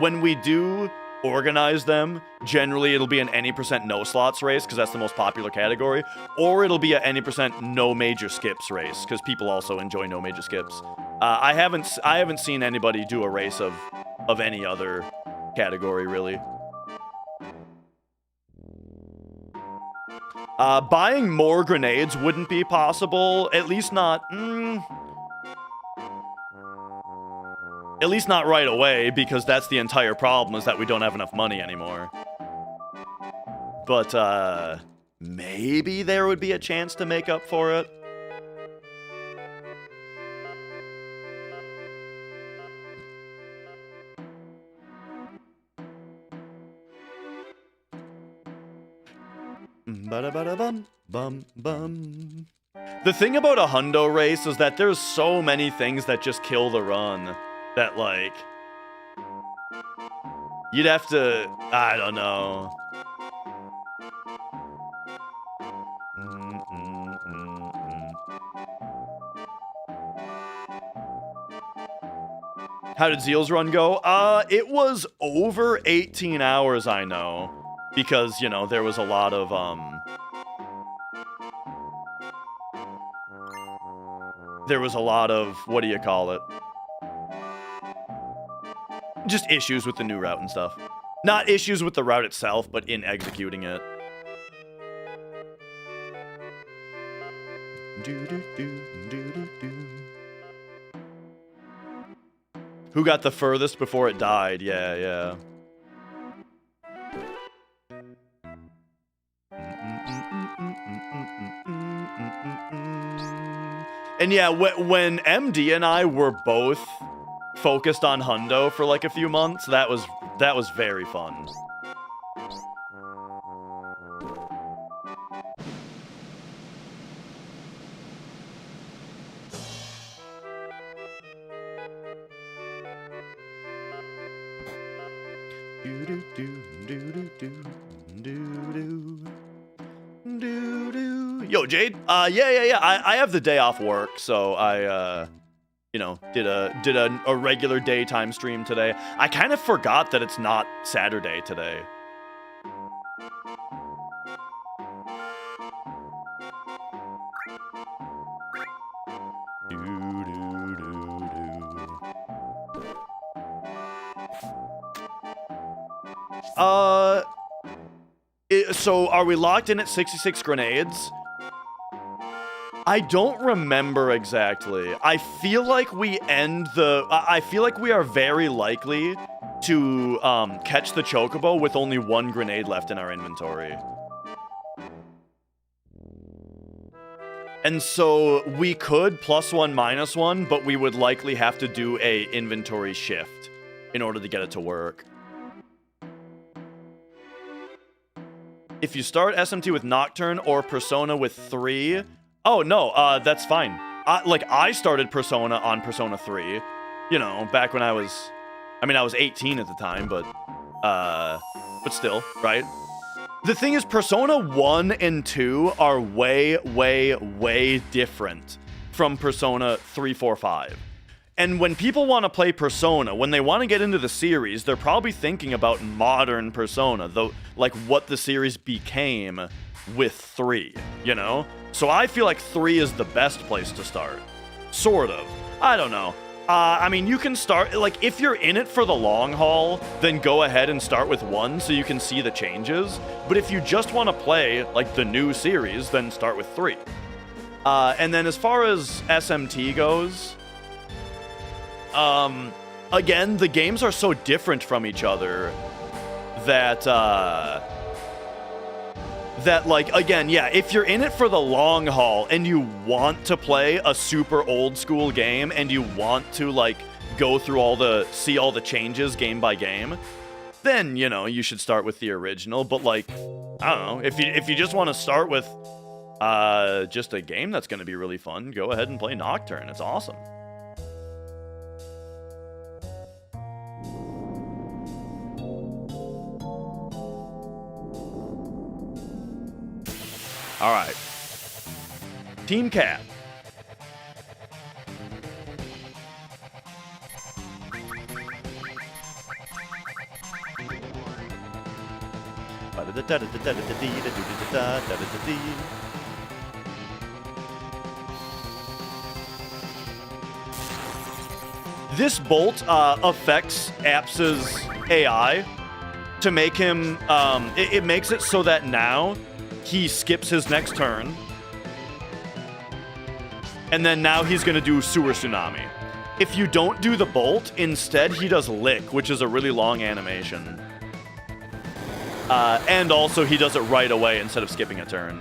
when we do organize them, generally it'll be an any % no slots race because that's the most popular category, or it'll be a any % no major skips race because people also enjoy no major skips. I haven't seen anybody do a race of any other category really. Buying more grenades wouldn't be possible, at least not right away, because that's the entire problem, is that we don't have enough money anymore. But, maybe there would be a chance to make up for it. Ba-da-ba-da-bum-bum-bum. The thing about a hundo race is that there's so many things that just kill the run. That, like, you'd have to, I don't know. How did Zeal's run go? It was over 18 hours, I know. Because, you know, there was a lot of, what do you call it? Just issues with the new route and stuff. Not issues with the route itself, but in executing it. Who got the furthest before it died? Yeah, yeah. And yeah, when MD and I were both focused on hundo for like a few months, that was very fun. Yo, Jade. Yeah. I have the day off work, so I you know, did a regular daytime stream today. I kind of forgot that it's not Saturday today. So are we locked in at 66 grenades? I don't remember exactly. I feel like we I feel like we are very likely to catch the Chocobo with only 1 grenade left in our inventory. And so we could +1, -1, but we would likely have to do a inventory shift in order to get it to work. If you start SMT with Nocturne or Persona with 3... Oh, no, that's fine. I started Persona on Persona 3. You know, back when I was 18 at the time, but still, right? The thing is, Persona 1 and 2 are way, way, way different from Persona 3, 4, 5. And when people want to play Persona, when they want to get into the series, they're probably thinking about modern Persona, though, like what the series became with 3, you know? So I feel like 3 is the best place to start. Sort of. I don't know. I mean, you can start, like, if you're in it for the long haul, then go ahead and start with 1 so you can see the changes. But if you just want to play, like, the new series, then start with 3. And then as far as SMT goes... Again, the games are so different from each other that, like, again, yeah, if you're in it for the long haul and you want to play a super old school game and you want to, like, go through see all the changes game by game, then, you know, you should start with the original. But, like, I don't know, if you just want to start with just a game that's going to be really fun, go ahead and play Nocturne. It's awesome. All right. Team Cat. This bolt affects Apps's AI to make him, it makes it so that now he skips his next turn, and then now he's gonna do Sewer Tsunami. If you don't do the bolt, instead he does Lick, which is a really long animation. And also he does it right away instead of skipping a turn.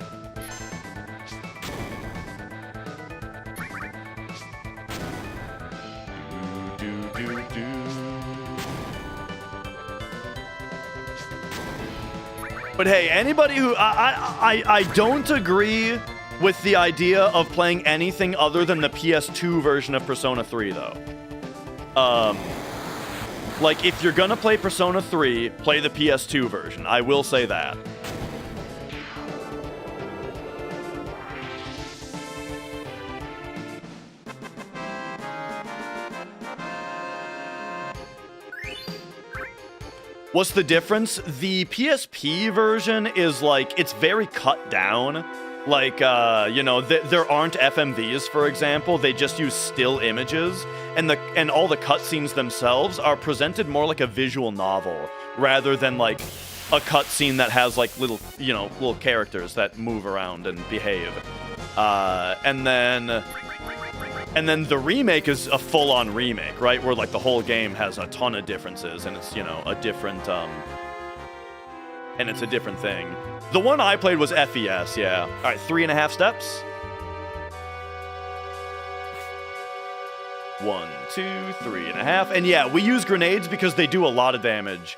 But hey, anybody who... I don't agree with the idea of playing anything other than the PS2 version of Persona 3, though. Like, if you're gonna play Persona 3, play the PS2 version. I will say that. What's the difference? The PSP version is, like, it's very cut down. Like, you know, there aren't FMVs, for example. They just use still images. And all the cutscenes themselves are presented more like a visual novel, rather than, like, a cutscene that has, like, little, you know, little characters that move around and behave. And then the remake is a full-on remake, right? Where, like, the whole game has a ton of differences, and it's, you know, a different, and it's a different thing. The one I played was FES, yeah. All right, 3.5 steps. 1, 2, 3.5. And yeah, we use grenades because they do a lot of damage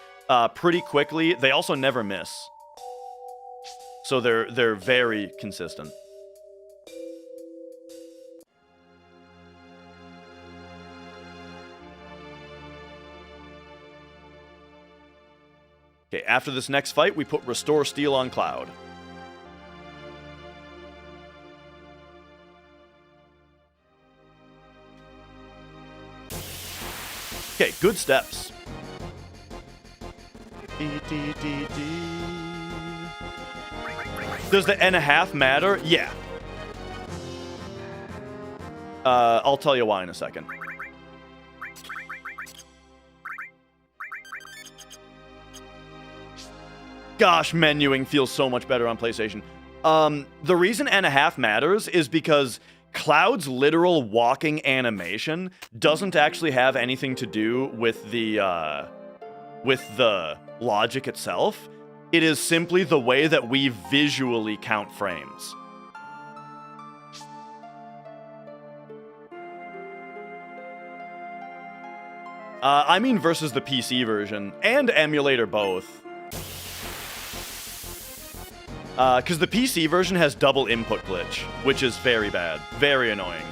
pretty quickly. They also never miss. So they're very consistent. Okay, after this next fight, we put Restore Steel on Cloud. Okay, good steps. Does the N.5 matter? Yeah. I'll tell you why in a second. Gosh, menuing feels so much better on PlayStation. The reason N.5 matters is because Cloud's literal walking animation doesn't actually have anything to do with the logic itself. It is simply the way that we visually count frames. I mean versus the PC version, and emulator both. Because the PC version has double input glitch, which is very bad. Very annoying.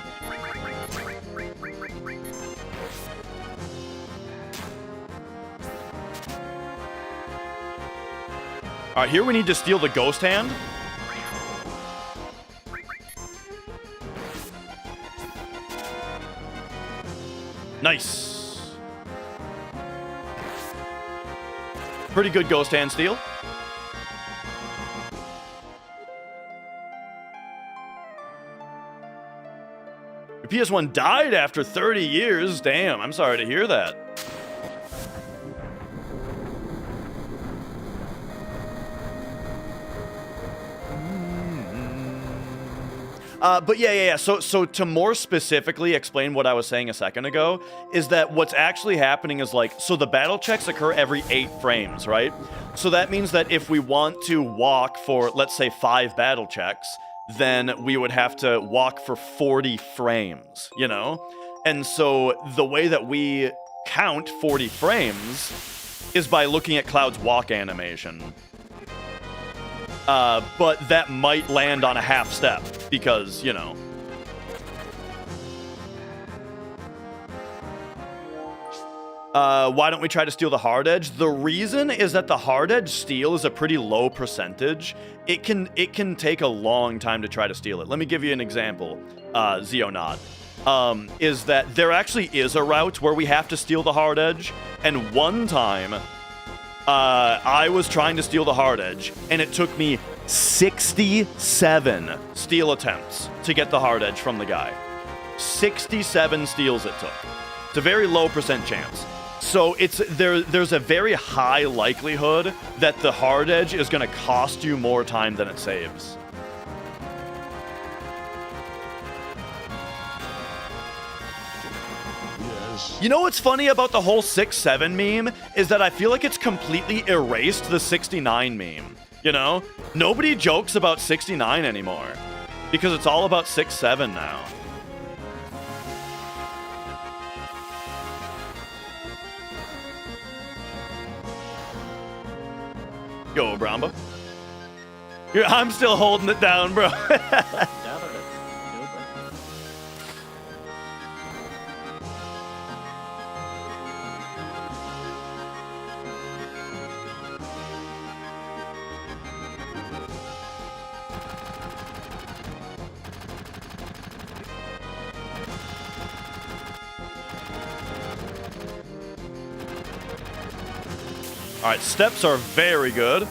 Alright, here we need to steal the Ghost Hand. Nice. Pretty good Ghost Hand steal. Your PS1 died after 30 years. Damn, I'm sorry to hear that. But yeah. So to more specifically explain what I was saying a second ago, is that what's actually happening is like, so the battle checks occur every 8 frames, right? So that means that if we want to walk for, let's say, 5 battle checks, then we would have to walk for 40 frames, you know? And so the way that we count 40 frames is by looking at Cloud's walk animation. But that might land on a half step because, you know. Why don't we try to steal the hard edge? The reason is that the hard edge steal is a pretty low percentage. It can take a long time to try to steal it. Let me give you an example, Zeonaut. Is that there actually is a route where we have to steal the hard edge, and one time I was trying to steal the hard edge, and it took me 67 steal attempts to get the hard edge from the guy. 67 steals it took. It's a very low percent chance. So there's a very high likelihood that the hard edge is going to cost you more time than it saves. Yes. You know what's funny about the whole 6-7 meme is that I feel like it's completely erased the 69 meme. You know? Nobody jokes about 69 anymore because it's all about 6-7 now. Yo, Bramba. I'm still holding it down, bro. All right, steps are very good.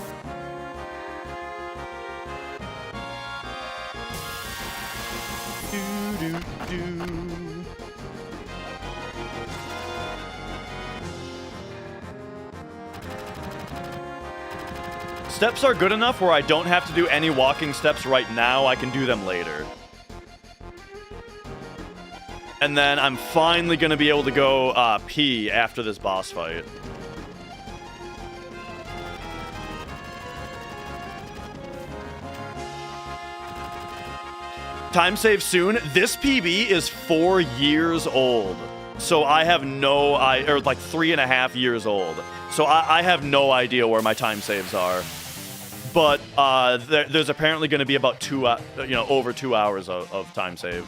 Steps are good enough where I don't have to do any walking steps right now. I can do them later. And then I'm finally going to be able to go pee after this boss fight. Time save soon. This PB is 4 years old. So I have no, or like 3.5 years old. So I have no idea where my time saves are. But there's apparently going to be about over 2 hours of time save.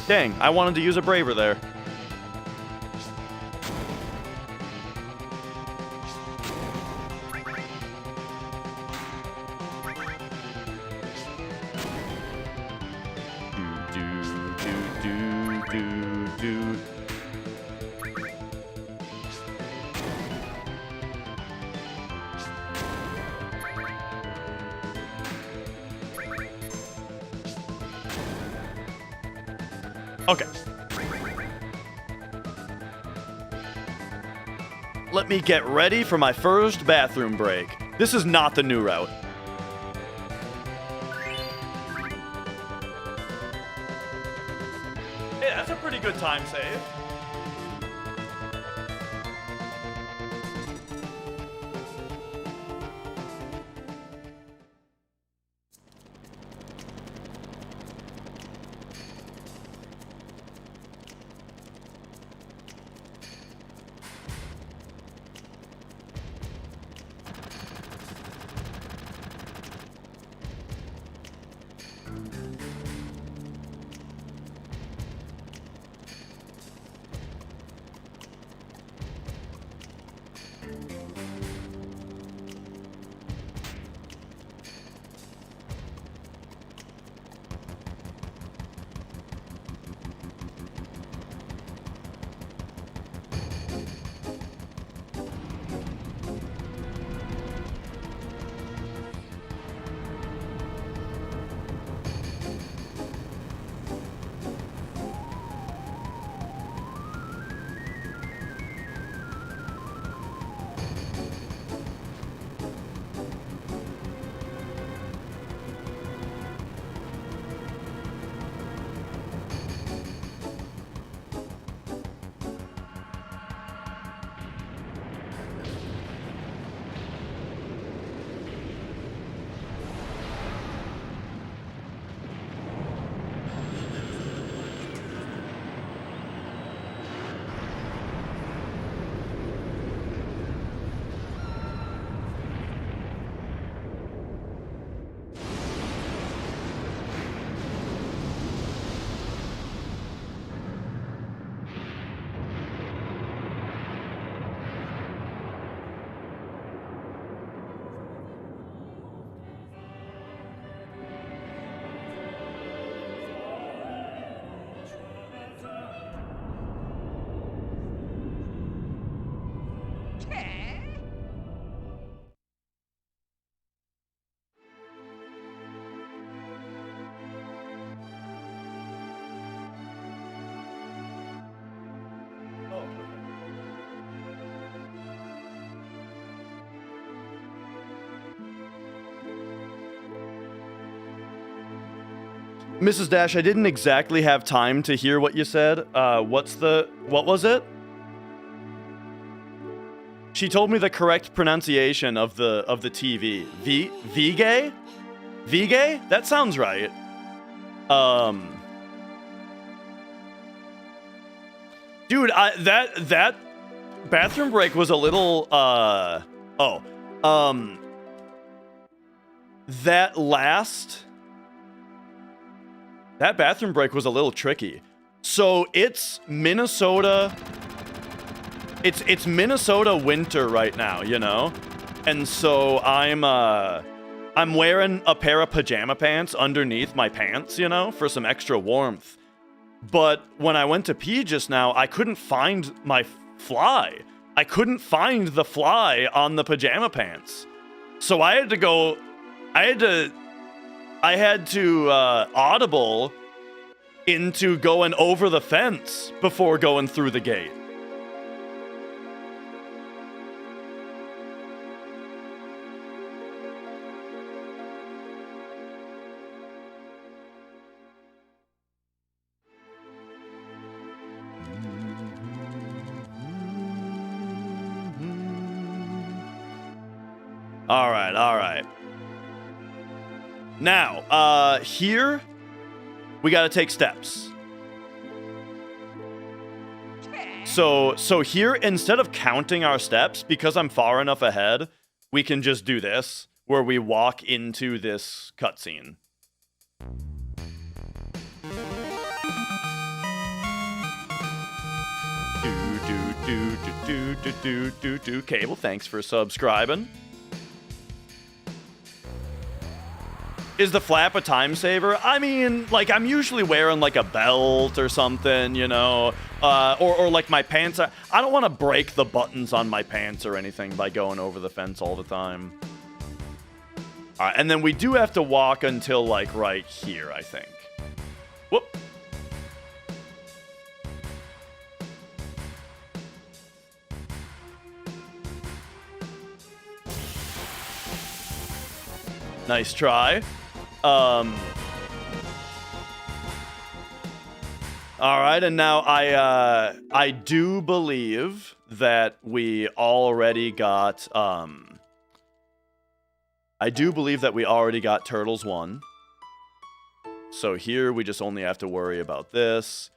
Dang, I wanted to use a Braver there. Okay. Let me get ready for my first bathroom break. This is not the new route. Yeah, that's a pretty good time save. Mrs. Dash, I didn't exactly have time to hear what you said. What was it? She told me the correct pronunciation of the TV. Vigay? Vigay? That sounds right. Dude, that bathroom break was a little that bathroom break was a little tricky. So it's Minnesota. It's Minnesota winter right now, you know? And so I'm wearing a pair of pajama pants underneath my pants, you know, for some extra warmth. But when I went to pee just now, I couldn't find my fly. I couldn't find the fly on the pajama pants. So I had to audible into going over the fence before going through the gate. All right. Now, here, we gotta take steps. So here, instead of counting our steps, because I'm far enough ahead, we can just do this, where we walk into this cutscene. Cable, thanks for subscribing. Is the flap a time saver? I mean, like, I'm usually wearing, like, a belt or something, you know? Or like, my pants are... I don't want to break the buttons on my pants or anything by going over the fence all the time. All right, and then we do have to walk until, like, right here, I think. Whoop. Nice try. All right, and now I do believe that we already got Turtles 1. So here we just only have to worry about this.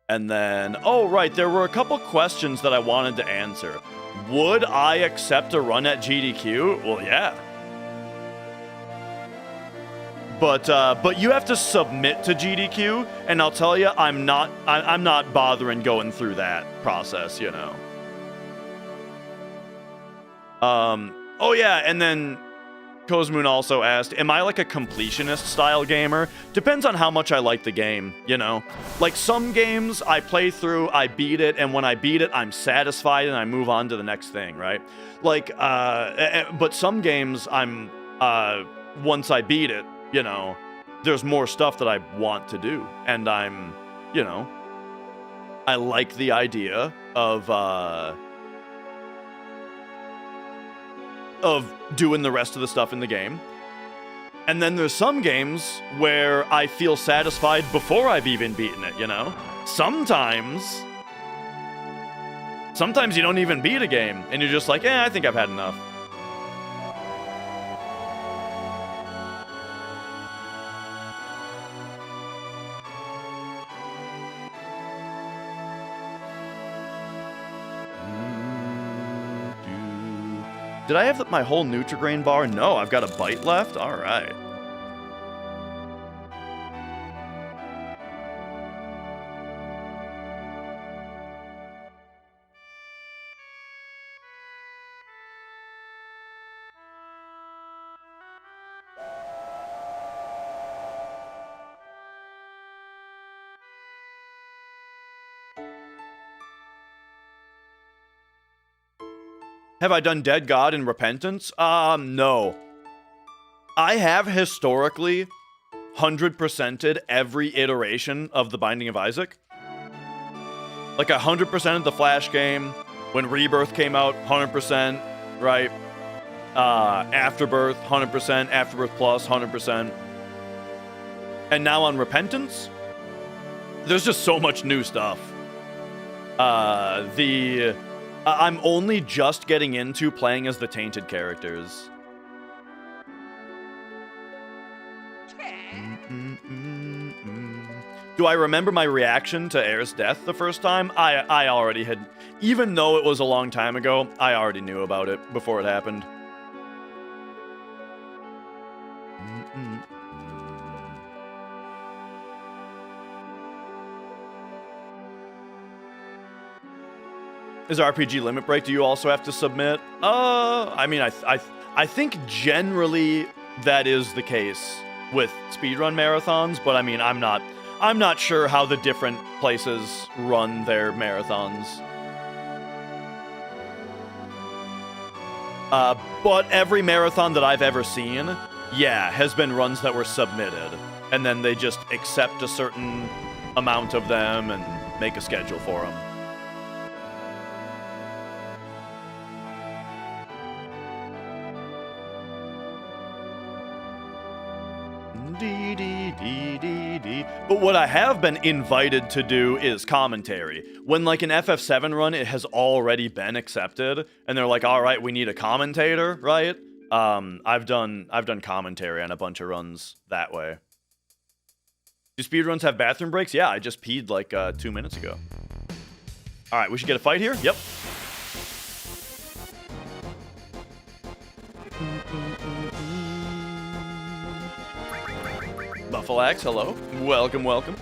And then, oh right, there were a couple questions that I wanted to answer. Would I accept a run at GDQ? Well, yeah. But you have to submit to GDQ, and I'll tell you, I'm not bothering going through that process, you know. Oh yeah, and then Cosmoon also asked, am I like a completionist style gamer? Depends on how much I like the game, you know. Like some games I play through, I beat it, and when I beat it, I'm satisfied and I move on to the next thing, right? Like, but some games I'm, once I beat it, you know, there's more stuff that I want to do. And I'm, you know, I like the idea of doing the rest of the stuff in the game. And then there's some games where I feel satisfied before I've even beaten it, you know? Sometimes you don't even beat a game, and you're just like, I think I've had enough. Did I have my whole Nutri-Grain bar? No, I've got a bite left? All right. Have I done Dead God in Repentance? No. I have historically 100%ed every iteration of The Binding of Isaac. Like 100% of the Flash game. When Rebirth came out, 100%, right? Afterbirth, 100%. Afterbirth Plus, 100%. And now on Repentance, there's just so much new stuff. I'm only just getting into playing as the tainted characters. Do I remember my reaction to Air's death the first time? I already had, even though it was a long time ago, I already knew about it before it happened. Is RPG Limit Break, do you also have to submit? I mean, I think generally that is the case with speedrun marathons, but I mean, I'm not sure how the different places run their marathons. But every marathon that I've ever seen, yeah, has been runs that were submitted, and then they just accept a certain amount of them and make a schedule for them. But what I have been invited to do is commentary. When like an FF7 run, it has already been accepted, and they're like, "All right, we need a commentator," right? I've done commentary on a bunch of runs that way. Do speedruns have bathroom breaks? Yeah, I just peed like 2 minutes ago. All right, we should get a fight here. Yep. Buffalax, hello. Welcome, welcome.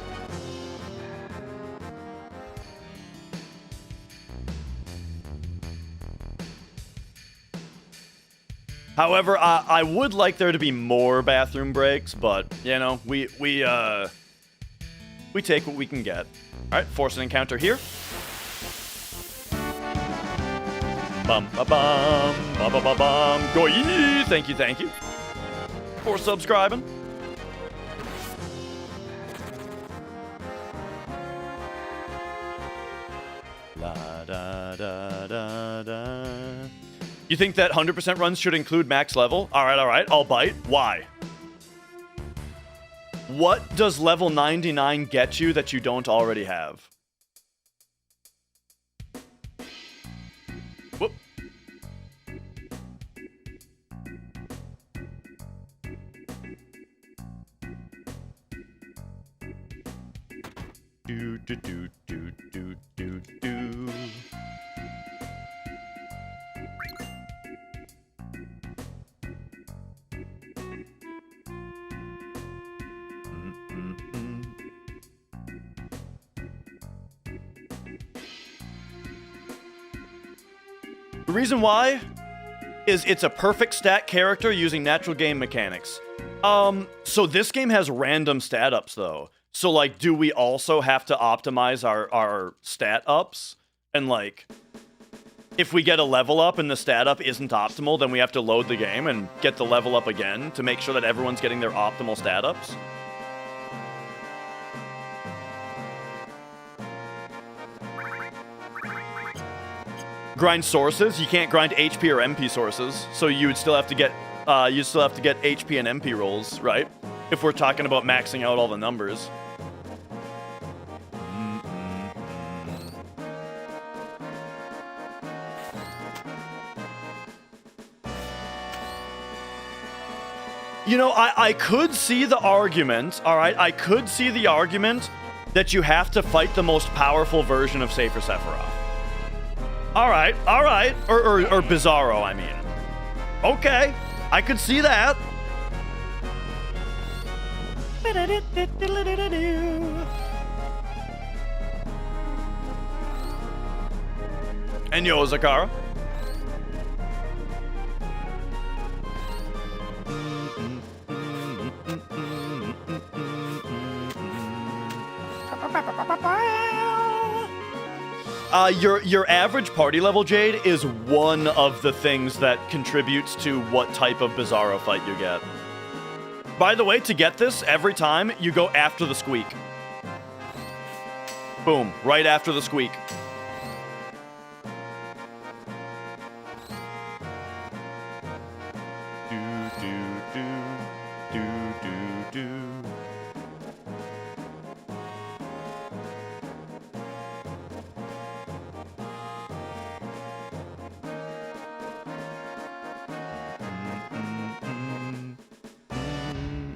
However, I would like there to be more bathroom breaks, but you know, we take what we can get. All right, force an encounter here. Bum ba bum, ba ba ba bum. Go yee! Thank you for subscribing. La da da da da. You think that 100% runs should include max level? All right, I'll bite. Why? What does level 99 get you that you don't already have? Whoop. Do do do do do do do. The reason why is it's a perfect stat character using natural game mechanics. So this game has random stat ups though. So like, do we also have to optimize our stat ups? And like, if we get a level up and the stat up isn't optimal, then we have to load the game and get the level up again to make sure that everyone's getting their optimal stat ups. Grind sources. You can't grind HP or MP sources, so you would still have to get HP and MP rolls, right? If we're talking about maxing out all the numbers. You know, I could see the argument, all right? I could see the argument that you have to fight the most powerful version of Safer Sephiroth. All right. Or Bizarro, I mean. Okay, I could see that. And yo, Zakara. Your average party level, Jade, is one of the things that contributes to what type of Bizarro fight you get. By the way, to get this, every time, you go after the squeak. Boom, right after the squeak.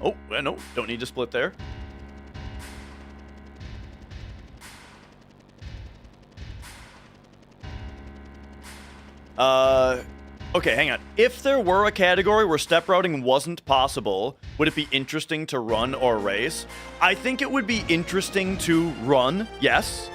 Oh, no, don't need to split there. Okay, hang on. If there were a category where step routing wasn't possible, would it be interesting to run or race? I think it would be interesting to run, yes.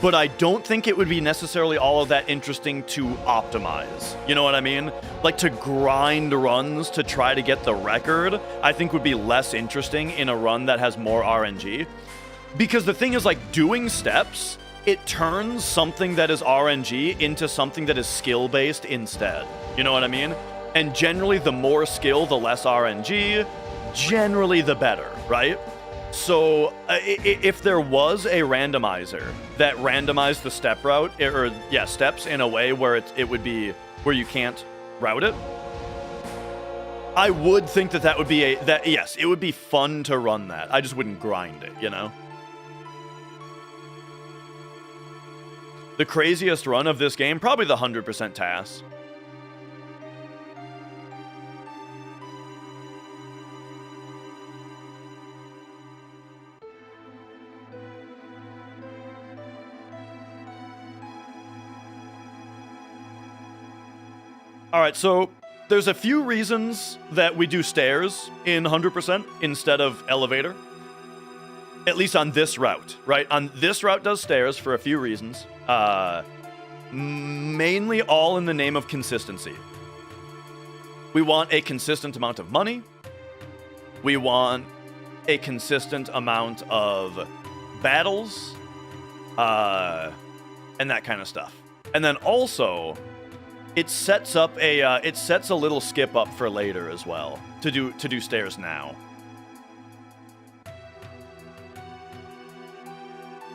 But I don't think it would be necessarily all of that interesting to optimize. You know what I mean? Like, to grind runs to try to get the record, I think would be less interesting in a run that has more RNG. Because the thing is, like, doing steps, it turns something that is RNG into something that is skill-based instead. You know what I mean? And generally, the more skill, the less RNG. Generally, the better, right? So, if there was a randomizer that randomized the step route, or yeah, steps in a way where it would be where you can't route it, I would think that would be yes, it would be fun to run that. I just wouldn't grind it, you know? The craziest run of this game, probably the 100% TAS. All right, so there's a few reasons that we do stairs in 100% instead of elevator. At least on this route, right? On this route does stairs for a few reasons. Mainly all in the name of consistency. We want a consistent amount of money. We want a consistent amount of battles. And that kind of stuff. And then also, it sets up a little skip up for later as well to do stairs now.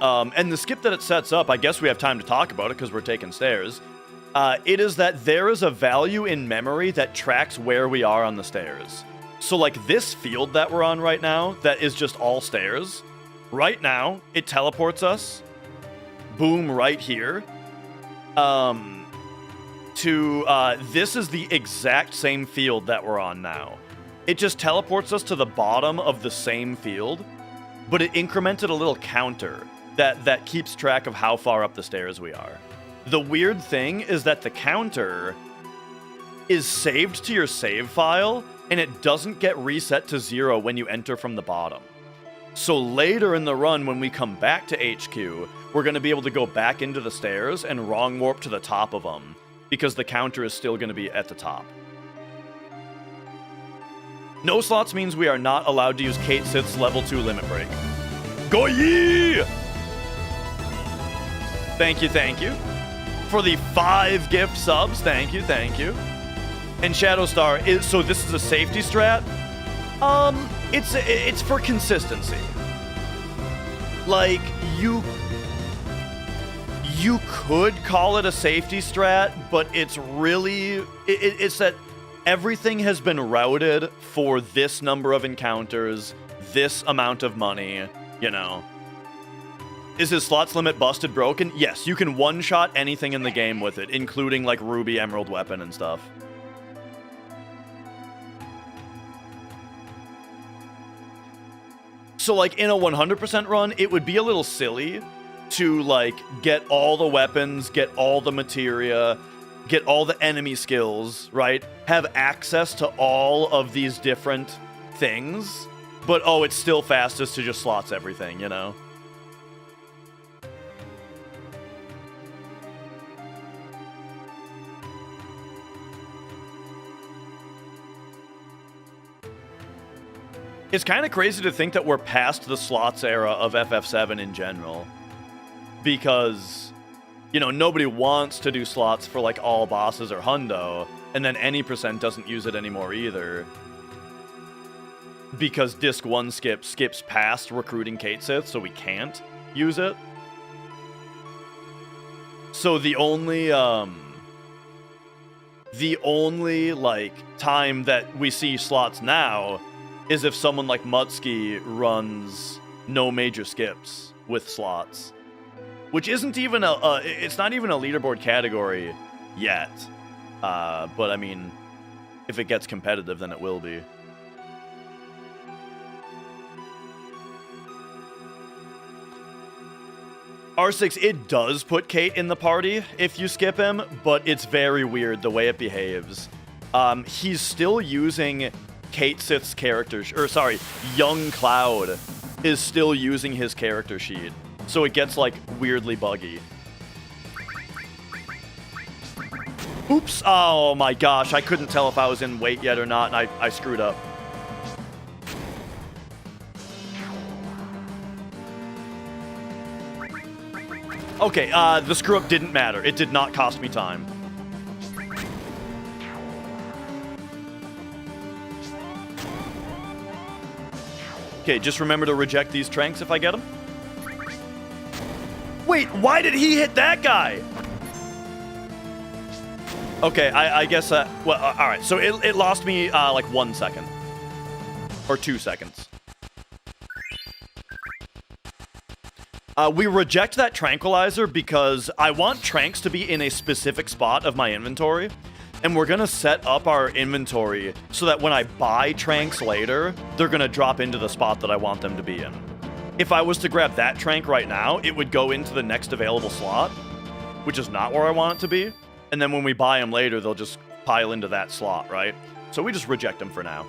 And the skip that it sets up, I guess we have time to talk about it because we're taking stairs. It is that there is a value in memory that tracks where we are on the stairs. So like this field that we're on right now, that is just all stairs. Right now, it teleports us, boom, right here. This is the exact same field that we're on now. It just teleports us to the bottom of the same field, but it incremented a little counter that keeps track of how far up the stairs we are. The weird thing is that the counter is saved to your save file, and it doesn't get reset to 0 when you enter from the bottom. So later in the run, when we come back to HQ, we're going to be able to go back into the stairs and wrong warp to the top of them, because the counter is still going to be at the top. No slots means we are not allowed to use Kate Sith's level 2 limit break. Go ye! Thank you. For the 5 gift subs, thank you. And Shadowstar, so this is a safety strat? It's for consistency. Like, you could call it a safety strat, but it's really, it's that everything has been routed for this number of encounters, this amount of money, you know. Is his slots limit busted broken? Yes, you can one-shot anything in the game with it, including like Ruby Emerald Weapon and stuff. So like in a 100% run, it would be a little silly to like get all the weapons, get all the materia, get all the enemy skills, right? Have access to all of these different things, but oh, it's still fastest to just slots everything, you know? It's kind of crazy to think that we're past the slots era of FF7 in general. Because, you know, nobody wants to do slots for like all bosses or hundo, and then any percent doesn't use it anymore either. Because Disc 1 skips past recruiting Kate Sith, so we can't use it. So the only like time that we see slots now is if someone like Mutski runs no major skips with slots, which isn't even it's not even a leaderboard category yet. But I mean, if it gets competitive, then it will be. R6, it does put Kate in the party if you skip him, but it's very weird the way it behaves. He's still using Kate Sith's character, or sorry, Young Cloud is still using his character sheet. So it gets, like, weirdly buggy. Oops, oh my gosh, I couldn't tell if I was in wait yet or not, and I screwed up. Okay, the screw-up didn't matter. It did not cost me time. Okay, just remember to reject these tranks if I get them. Wait, why did he hit that guy? Okay, I guess, well, all right. So it lost me, like 1 second. Or 2 seconds. We reject that tranquilizer because I want tranks to be in a specific spot of my inventory. And we're gonna set up our inventory so that when I buy tranks later, they're gonna drop into the spot that I want them to be in. If I was to grab that trank right now, it would go into the next available slot, which is not where I want it to be. And then when we buy them later, they'll just pile into that slot, right? So we just reject them for now.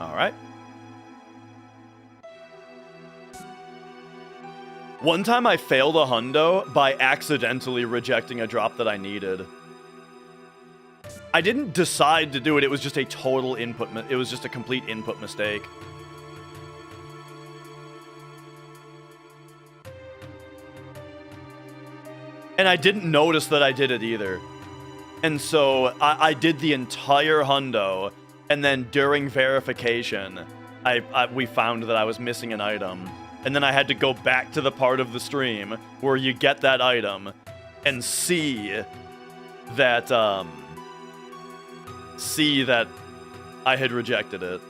All right. One time I failed a hundo by accidentally rejecting a drop that I needed. I didn't decide to do it. It was just a total input. It was just a complete input mistake. And I didn't notice that I did it either. And so I did the entire hundo. And then during verification, we found that I was missing an item. And then I had to go back to the part of the stream where you get that item and see that I had rejected it.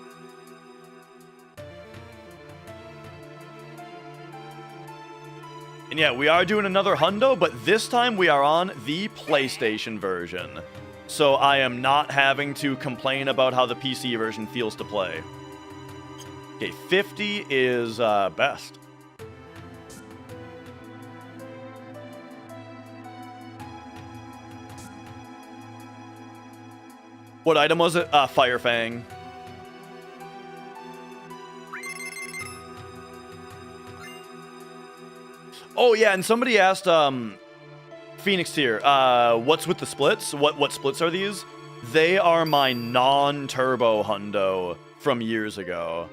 And yeah, we are doing another hundo, but this time we are on the PlayStation version. So I am not having to complain about how the PC version feels to play. Okay, 50 is best. What item was it? Fire Fang. Oh yeah, and somebody asked Phoenix Tier, what's with the splits? What splits are these? They are my non-turbo hundo from years ago.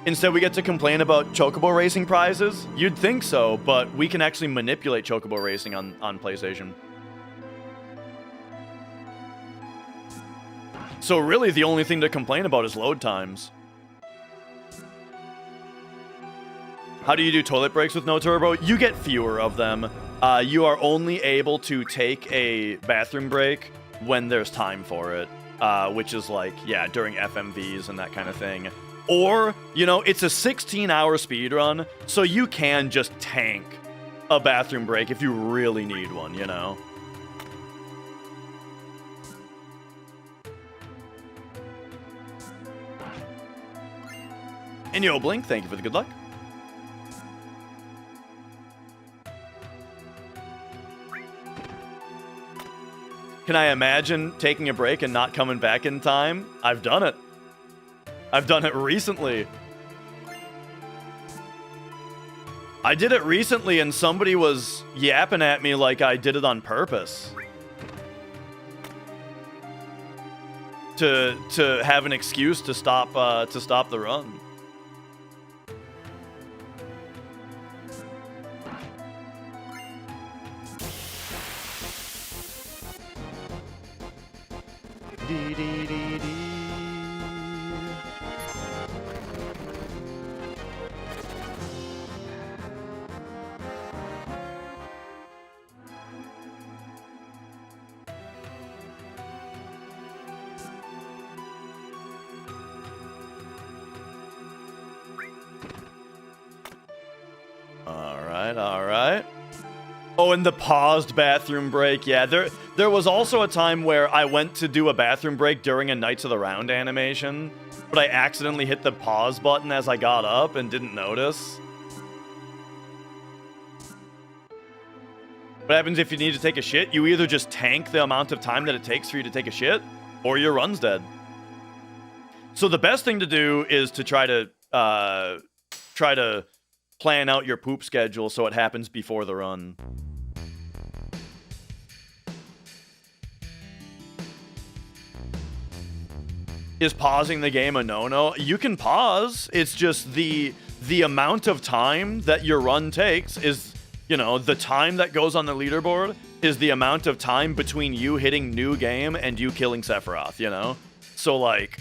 Instead, we get to complain about Chocobo Racing prizes? You'd think so, but we can actually manipulate Chocobo Racing on PlayStation. So really, the only thing to complain about is load times. How do you do toilet breaks with no turbo? You get fewer of them. You are only able to take a bathroom break when there's time for it, which is like, yeah, during FMVs and that kind of thing. Or, you know, it's a 16-hour speedrun, so you can just tank a bathroom break if you really need one, you know? And yo, Blink, thank you for the good luck. Can I imagine taking a break and not coming back in time? I've done it. I've done it recently. I did it recently and somebody was yapping at me like I did it on purpose. To have an excuse to stop the run. Dee, dee, dee, dee. Oh, and the paused bathroom break. Yeah, there was also a time where I went to do a bathroom break during a Knights of the Round animation, but I accidentally hit the pause button as I got up and didn't notice. What happens if you need to take a shit? You either just tank the amount of time that it takes for you to take a shit, or your run's dead. So the best thing to do is to try to plan out your poop schedule so it happens before the run. Is pausing the game a no-no? You can pause. It's just the amount of time that your run takes is, you know, the time that goes on the leaderboard is the amount of time between you hitting new game and you killing Sephiroth, you know? So, like,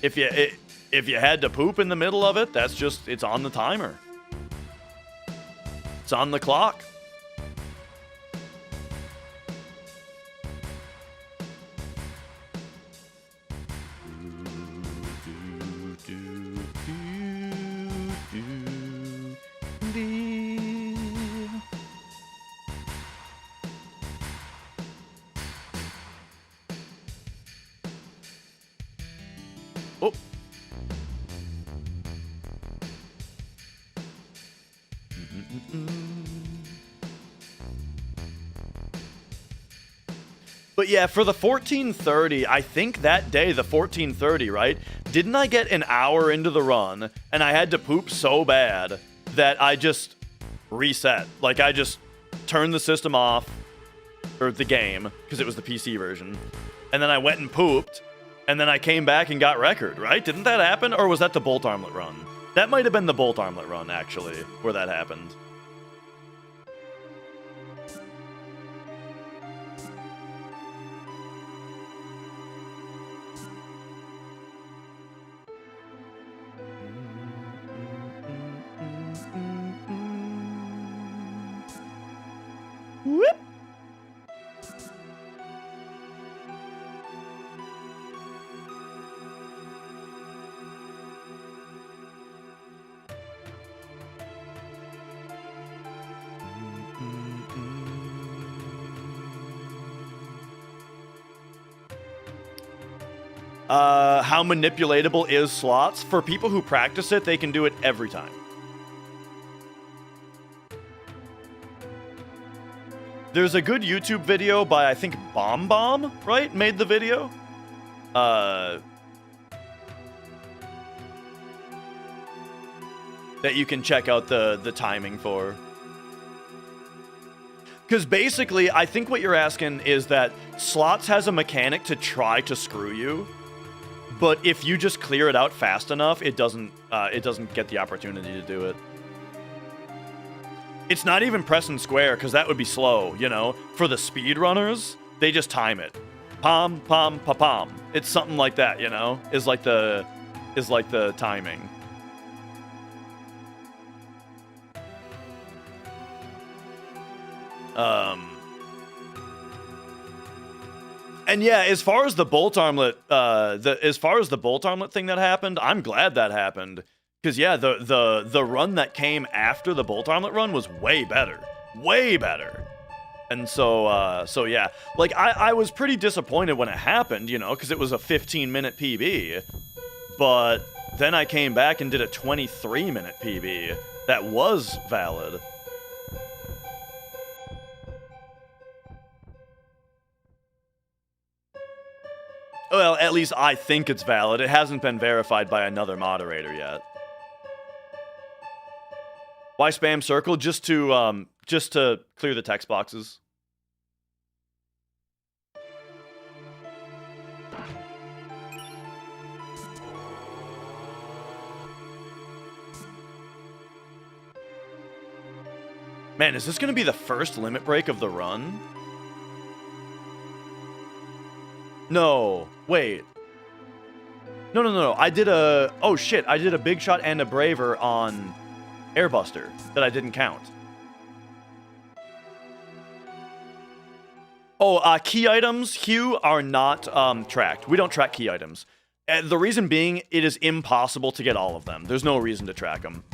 if you had to poop in the middle of it, that's just, it's on the timer. It's on the clock. Oh. But yeah, for the 1430, I think that day, the 1430, right? Didn't I get an hour into the run and I had to poop so bad that I just reset? Like, I just turned the system off, or the game, because it was the PC version, and then I went and pooped, and then I came back and got record, right? Didn't that happen? Or was that the Bolt Armlet run? That might have been the Bolt Armlet run, actually, where that happened. Whoop! How manipulatable is slots? For people who practice it, they can do it every time. There's a good YouTube video by, I think, Bomb, right? Made the video? That you can check out the timing for. Because basically, I think what you're asking is that Slots has a mechanic to try to screw you, but if you just clear it out fast enough, it doesn't get the opportunity to do it. It's not even press and square, because that would be slow, you know? For the speedrunners, they just time it. Pom, pom, pa-pom. It's something like that, you know? Is like the timing. And yeah, as far as the Bolt Armlet, thing that happened, I'm glad that happened. Because yeah, the run that came after the Bolt Armlet run was way better. Way better. And so yeah. Like, I was pretty disappointed when it happened, you know, because it was a 15-minute PB. But then I came back and did a 23-minute PB that was valid. Well, at least I think it's valid. It hasn't been verified by another moderator yet. Why spam circle? Just to clear the text boxes. Man, is this going to be the first limit break of the run? No, wait. No. I did a... Oh, shit. I did a Big Shot and a Braver on Airbuster that I didn't count. Oh, key items, Hugh, are not tracked. We don't track key items. The reason being, it is impossible to get all of them. There's no reason to track them.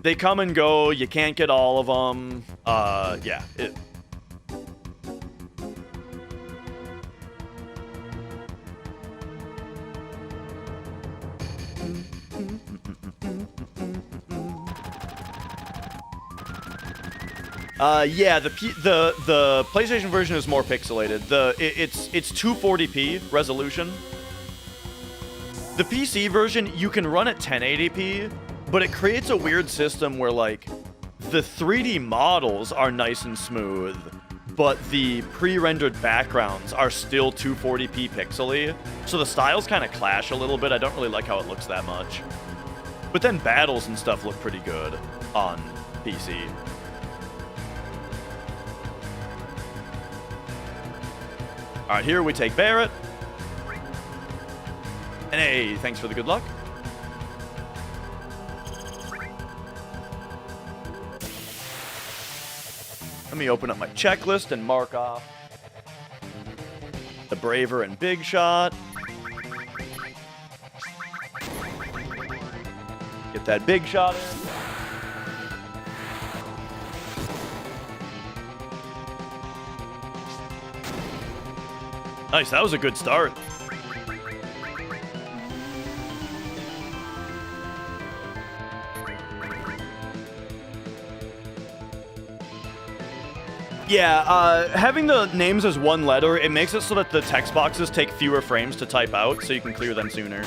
They come and go. You can't get all of them. Yeah. Yeah, the PlayStation version is more pixelated. It's 240p resolution. The PC version, you can run at 1080p, but it creates a weird system where, like, the 3D models are nice and smooth, but the pre-rendered backgrounds are still 240p pixely, so the styles kind of clash a little bit. I don't really like how it looks that much. But then battles and stuff look pretty good on PC. Alright, here we take Barrett. And hey, thanks for the good luck. Let me open up my checklist and mark off the Braver and Big Shot. Get that Big Shot in. Nice, that was a good start. Yeah, having the names as one letter, it makes it so that the text boxes take fewer frames to type out, so you can clear them sooner.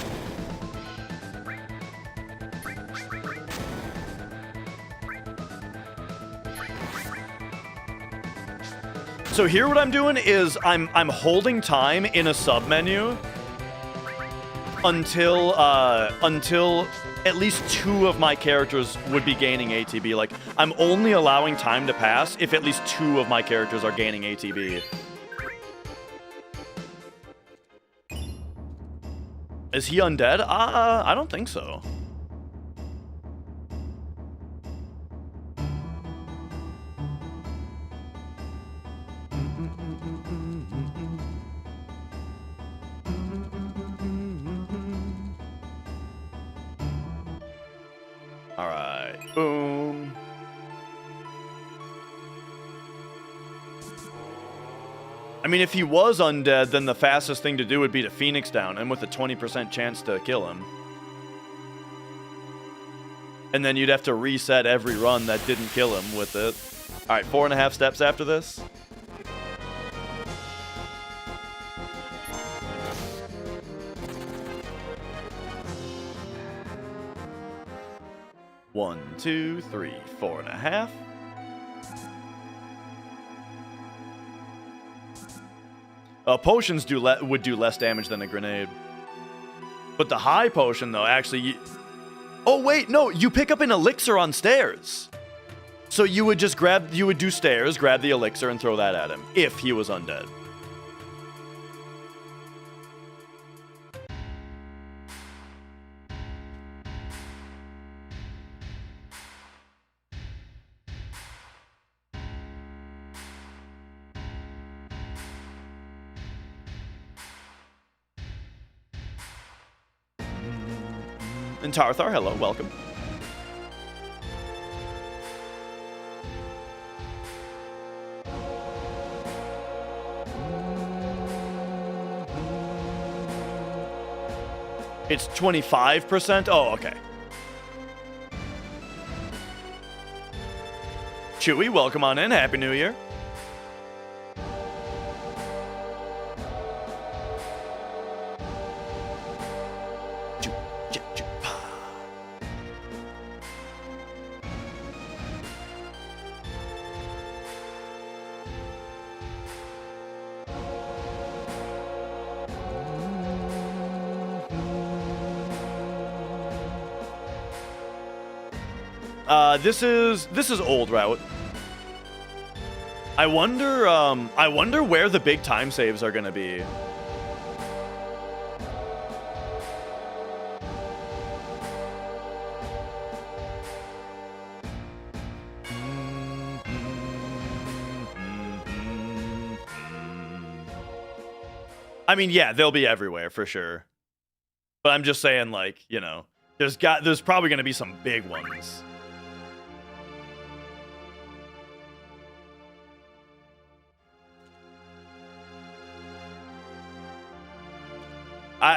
So here what I'm doing is I'm holding time in a sub-menu until at least 2 of my characters would be gaining ATB. Like, I'm only allowing time to pass if at least 2 of my characters are gaining ATB. Is he undead? I don't think so. Alright, boom. I mean, if he was undead, then the fastest thing to do would be to Phoenix down him with a 20% chance to kill him. And then you'd have to reset every run that didn't kill him with it. Alright, 4.5 steps after this. One, 2, 3, 4.5. Potions would do less damage than a grenade. But the high potion, though, actually... Oh, wait, no, you pick up an elixir on stairs. So you would just do stairs, grab the elixir, and throw that at him, if he was undead. And Tarthar, hello, welcome. It's 25%? Oh, okay. Chewy, welcome on in. Happy New Year. This is old route. I wonder where the big time saves are gonna be. I mean, yeah, they'll be everywhere for sure. But I'm just saying, like, you know, there's probably gonna be some big ones.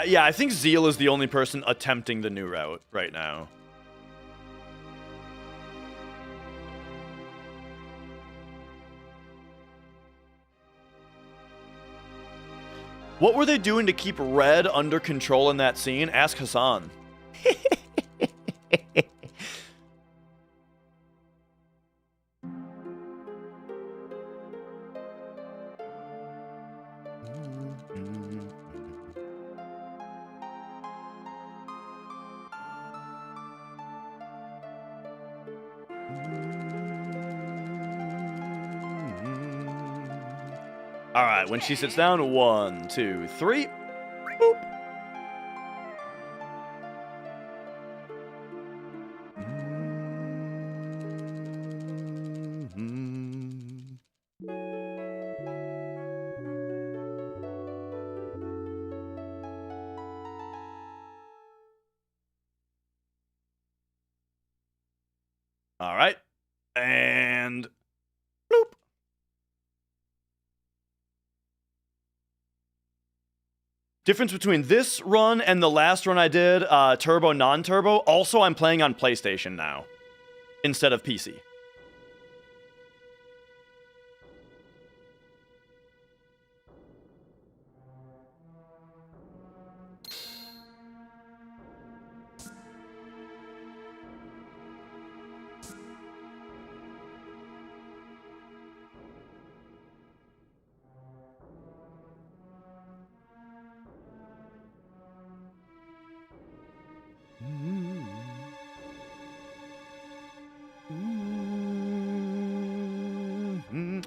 Yeah, I think Zeal is the only person attempting the new route right now. What were they doing to keep Red under control in that scene? Ask Hassan. All right, when she sits down, 1, 2, 3. Boop. All right, and bloop. Difference between this run and the last run I did, turbo, non-turbo. Also, I'm playing on PlayStation now instead of PC.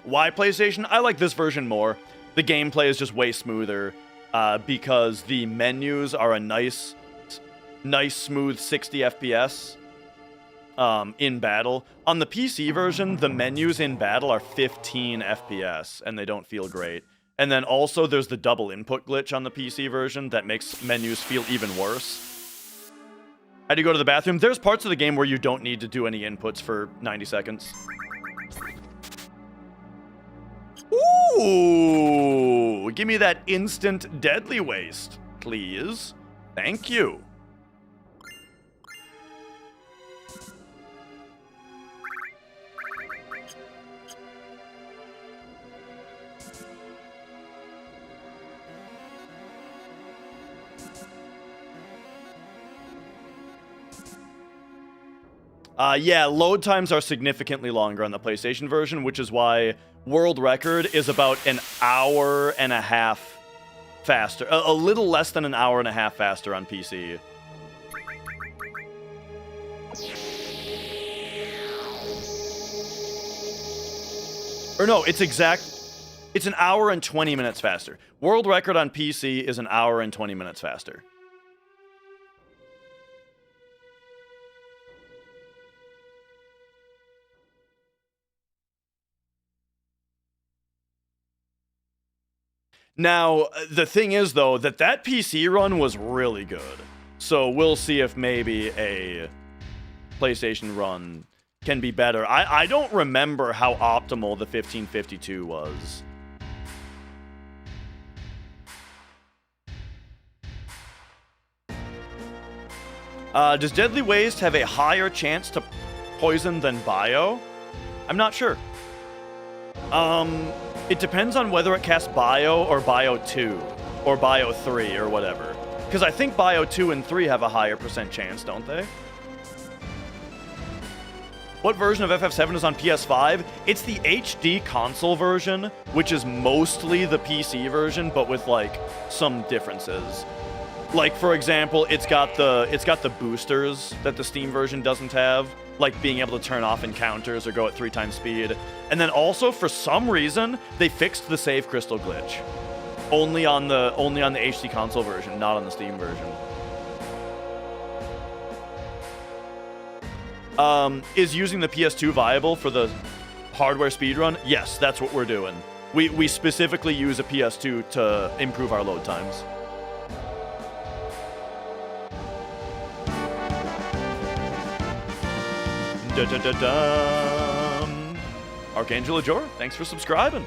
Why PlayStation? I like this version more. The gameplay is just way smoother because the menus are a nice smooth 60 FPS in battle. On the PC version, the menus in battle are 15 FPS and they don't feel great. And then also there's the double input glitch on the PC version that makes menus feel even worse. Had to go to the bathroom. There's parts of the game where you don't need to do any inputs for 90 seconds. Ooh, give me that instant deadly waste, please. Thank you. Yeah, load times are significantly longer on the PlayStation version, which is why world record is about an hour and a half faster. A little less than an hour and a half faster on PC. Or no, it's an hour and 20 minutes faster. World record on PC is an hour and 20 minutes faster. Now, the thing is, though, that PC run was really good. So we'll see if maybe a PlayStation run can be better. I don't remember how optimal the 1552 was. Does Deadly Waste have a higher chance to poison than Bio? I'm not sure. It depends on whether it casts Bio or Bio 2 or Bio 3 or whatever. Because I think Bio 2 and 3 have a higher % chance, don't they? What version of FF7 is on PS5? It's the HD console version, which is mostly the PC version, but with like some differences. Like, for example, it's got the boosters that the Steam version doesn't have, like being able to turn off encounters or go at 3 times speed. And then also, for some reason, they fixed the save crystal glitch. Only on the HD console version, not on the Steam version. Is using the PS2 viable for the hardware speedrun? Yes, that's what we're doing. We specifically use a PS2 to improve our load times. Da-da-da-dum. Archangel Ajor, thanks for subscribing.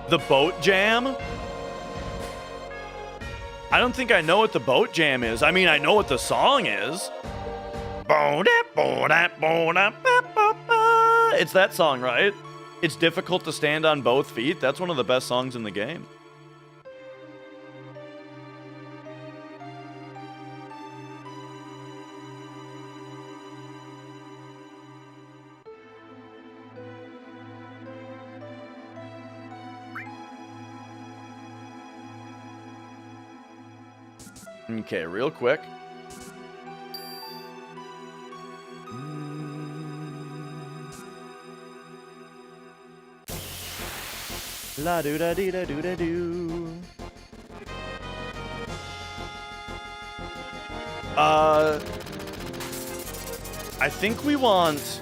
The boat jam? I don't think I know what the boat jam is. I mean, I know what the song is. It's that song, right? It's difficult to stand on both feet. That's one of the best songs in the game. Okay, real quick. La do da dee da do da do. I think we want.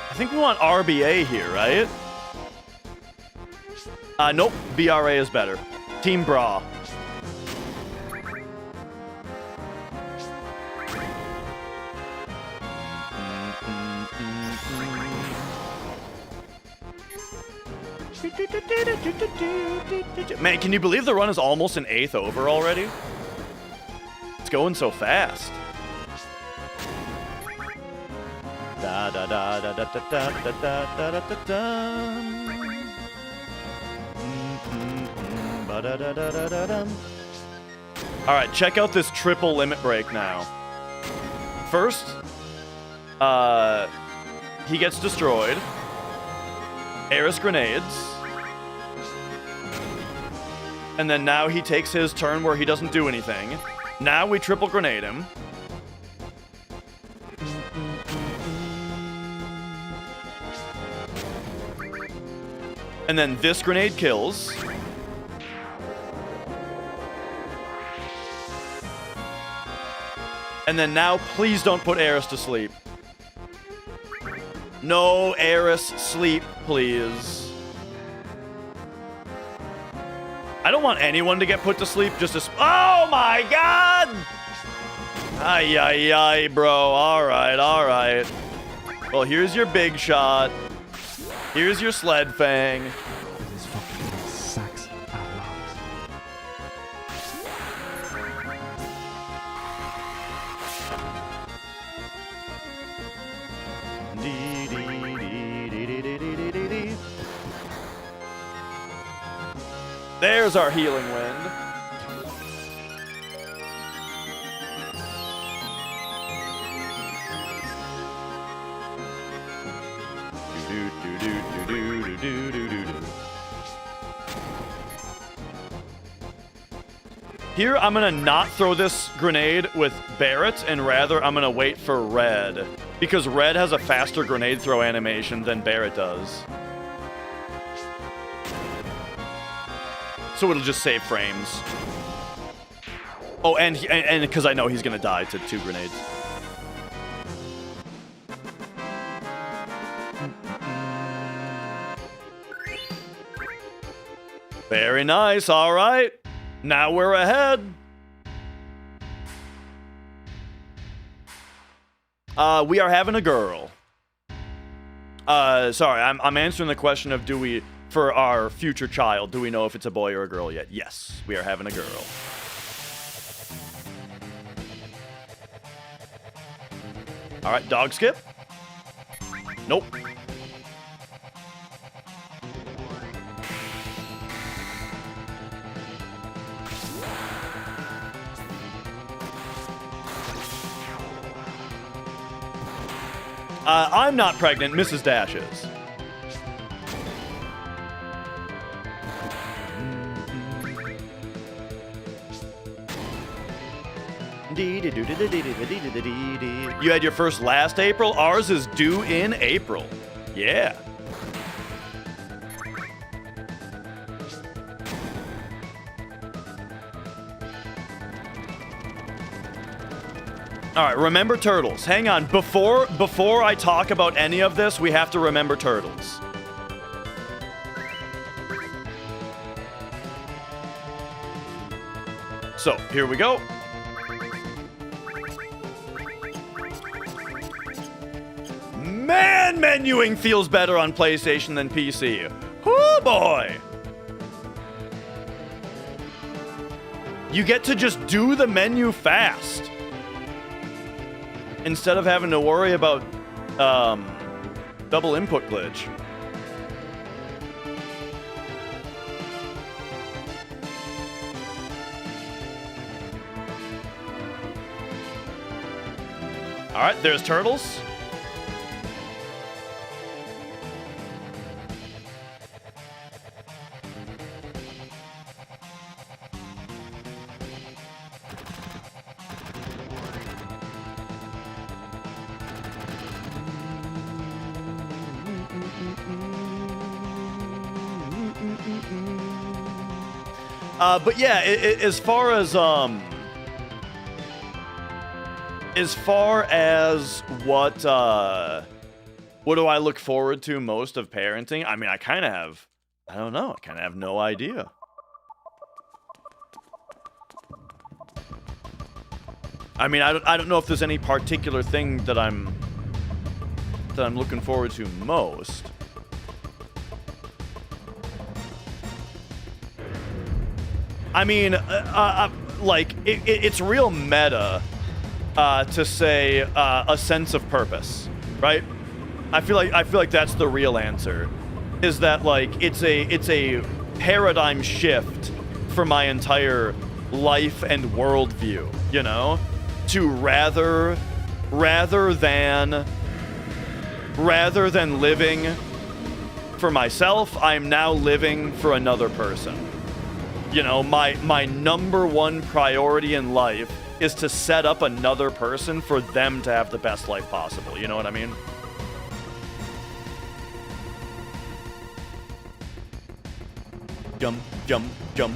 I think we want RBA here, right? Nope. BRA is better. Team Bra. Man, can you believe the run is almost an 8th over already? It's going so fast. Da da da da da da da da da da da da. All right, check out this triple limit break now. First, he gets destroyed. Aris grenades. And then now he takes his turn where he doesn't do anything. Now we triple grenade him. And then this grenade kills. And then now, please don't put Aris to sleep. No Aris sleep, please. I don't want anyone to get put to sleep, just to... Oh my god! Ay, ay, ay, bro. All right, all right. Well, here's your big shot. Here's your sled fang. This fucking sucks out loud. There's our healing wind. Here, I'm gonna not throw this grenade with Barrett, and rather I'm gonna wait for Red. Because Red has a faster grenade throw animation than Barrett does. So it'll just save frames. Oh, and because I know he's gonna die to 2 grenades. Very nice, all right. Now we're ahead. We are having a girl. Sorry, I'm answering the question of do we, for our future child, do we know if it's a boy or a girl yet? Yes, we are having a girl. All right, dog skip. Nope. I'm not pregnant, Mrs. Dash is. You had your first last April? Ours is due in April. Yeah. All right, remember turtles. Hang on. Before I talk about any of this, we have to remember turtles. So, here we go. Man, And menuing feels better on PlayStation than PC. Oh boy! You get to just do the menu fast. Instead of having to worry about double input glitch. All right, there's turtles. But yeah, as far as what do I look forward to most of parenting? I mean, I don't know. I kind of have no idea. I mean, I don't know if there's any particular thing that I'm looking forward to most. I mean, like it's real meta to say a sense of purpose, right? I feel like that's the real answer. Is that like it's a paradigm shift for my entire life and worldview, you know? To rather than living for myself, I'm now living for another person. You know, my number one priority in life is to set up another person for them to have the best life possible. You know what I mean? Jump, jump, jump.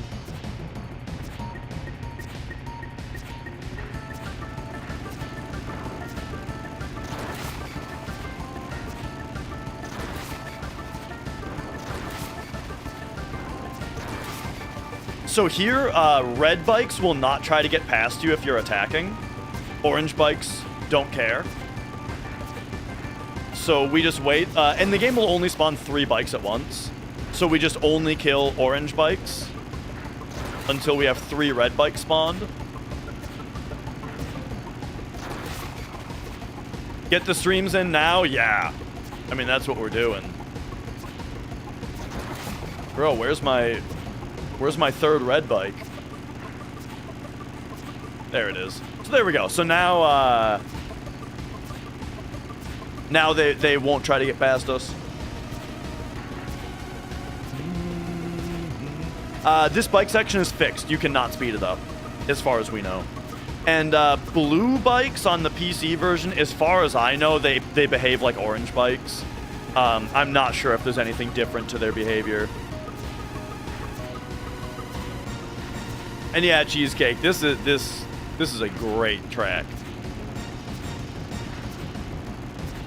So here, red bikes will not try to get past you if you're attacking. Orange bikes don't care. So we just wait, and the game will only spawn 3 bikes at once. So we just only kill orange bikes until we have 3 red bikes spawned. Get the streams in now? Yeah. I mean, that's what we're doing. Bro, where's my 3rd red bike? There it is. So there we go. So now, now they won't try to get past us. This bike section is fixed. You cannot speed it up, as far as we know. And blue bikes on the PC version, as far as I know, they behave like orange bikes. I'm not sure if there's anything different to their behavior. And yeah, Cheesecake, this is a great track.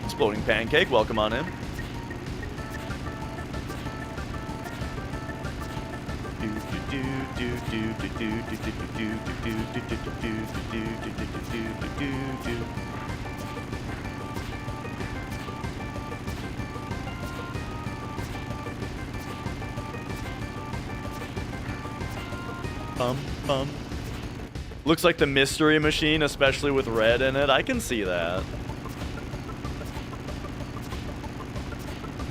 Exploding Pancake, welcome on in. Looks like the mystery machine, especially with red in it. I can see that.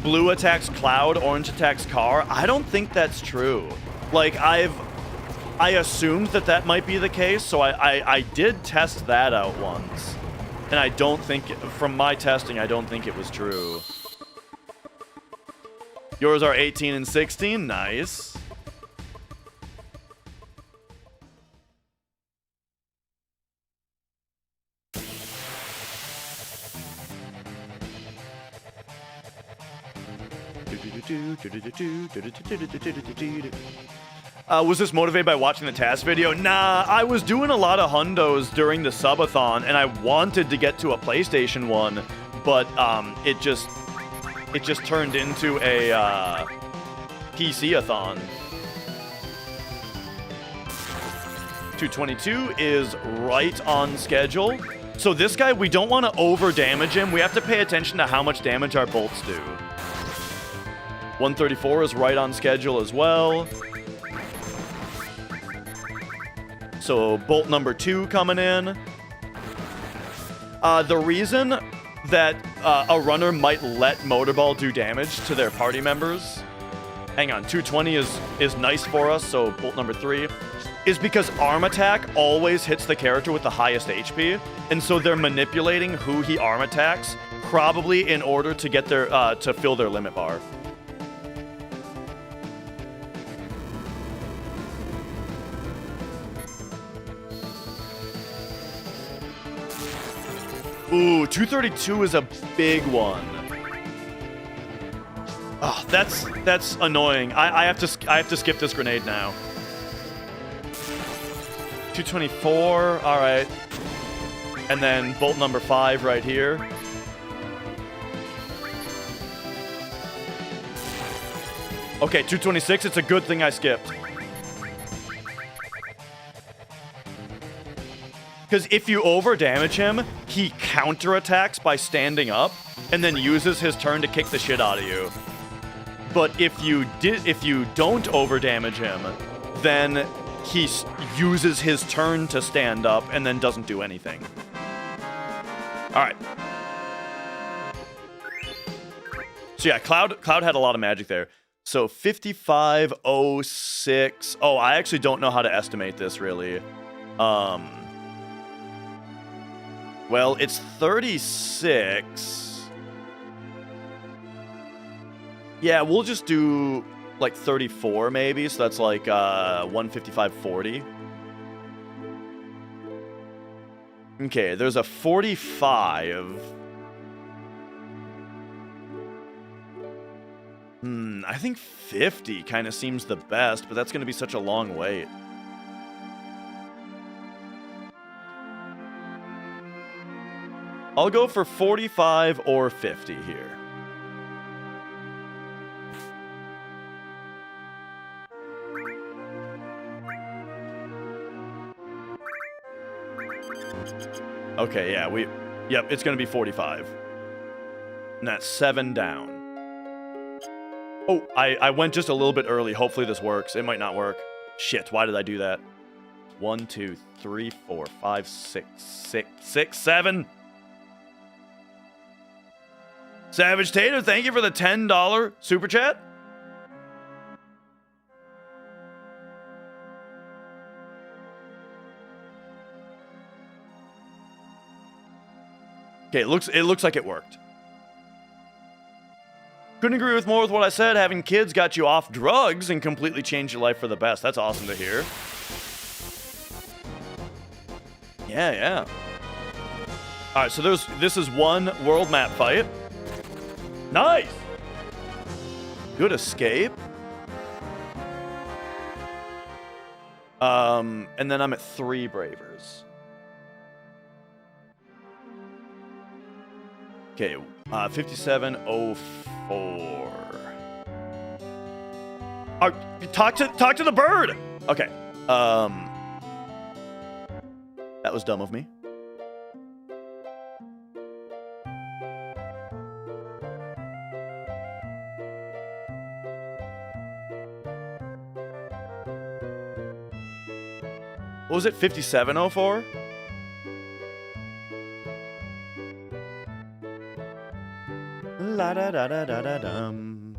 Blue attacks cloud, orange attacks car. I don't think that's true. Like, I assumed that might be the case, so I did test that out once. And I don't think, from my testing, I don't think it was true. Yours are 18 and 16? Nice. Was this motivated by watching the task video? Nah, I was doing a lot of hundos during the subathon, and I wanted to get to a PlayStation 1, but it just turned into a PC-a-thon. 222 is right on schedule. So this guy, we don't want to over damage him. We have to pay attention to how much damage our bolts do. 134 is right on schedule as well. So bolt number 2 coming in. The reason that a runner might let Motorball do damage to their party members, hang on, 220 is nice for us, so bolt number 3, is because arm attack always hits the character with the highest HP, and so they're manipulating who he arm attacks, probably in order to get their to fill their limit bar. Ooh, 232 is a big one. Oh, that's annoying. I have to skip this grenade now. 224, all right. And then bolt number 5 right here. Okay, 226, it's a good thing I skipped. Because if you over damage him, he counterattacks by standing up and then uses his turn to kick the shit out of you. But if you don't over damage him, then he uses his turn to stand up and then doesn't do anything. All right. So yeah, Cloud had a lot of magic there. So 5506. Oh, I actually don't know how to estimate this really. Well, it's 36. Yeah, we'll just do like 34 maybe, so that's like 155.40. Okay, there's a 45. I think 50 kind of seems the best, but that's going to be such a long wait. I'll go for 45 or 50 here. Okay, yeah, yep, it's going to be 45. And that's 7 down. Oh, I went just a little bit early. Hopefully this works. It might not work. Shit, why did I do that? 1, 2, 3, 4, 5, 6, 7. Savage Tater, thank you for the $10 super chat. Okay, it looks like it worked. Couldn't agree with more with what I said. Having kids got you off drugs and completely changed your life for the best. That's awesome to hear. Yeah. All right, so this is one world map fight. Nice! Good escape. And then I'm at 3 bravers. Okay, 5704. Talk to the bird! Okay. That was dumb of me. What was it, 5704? La da da da da da dum.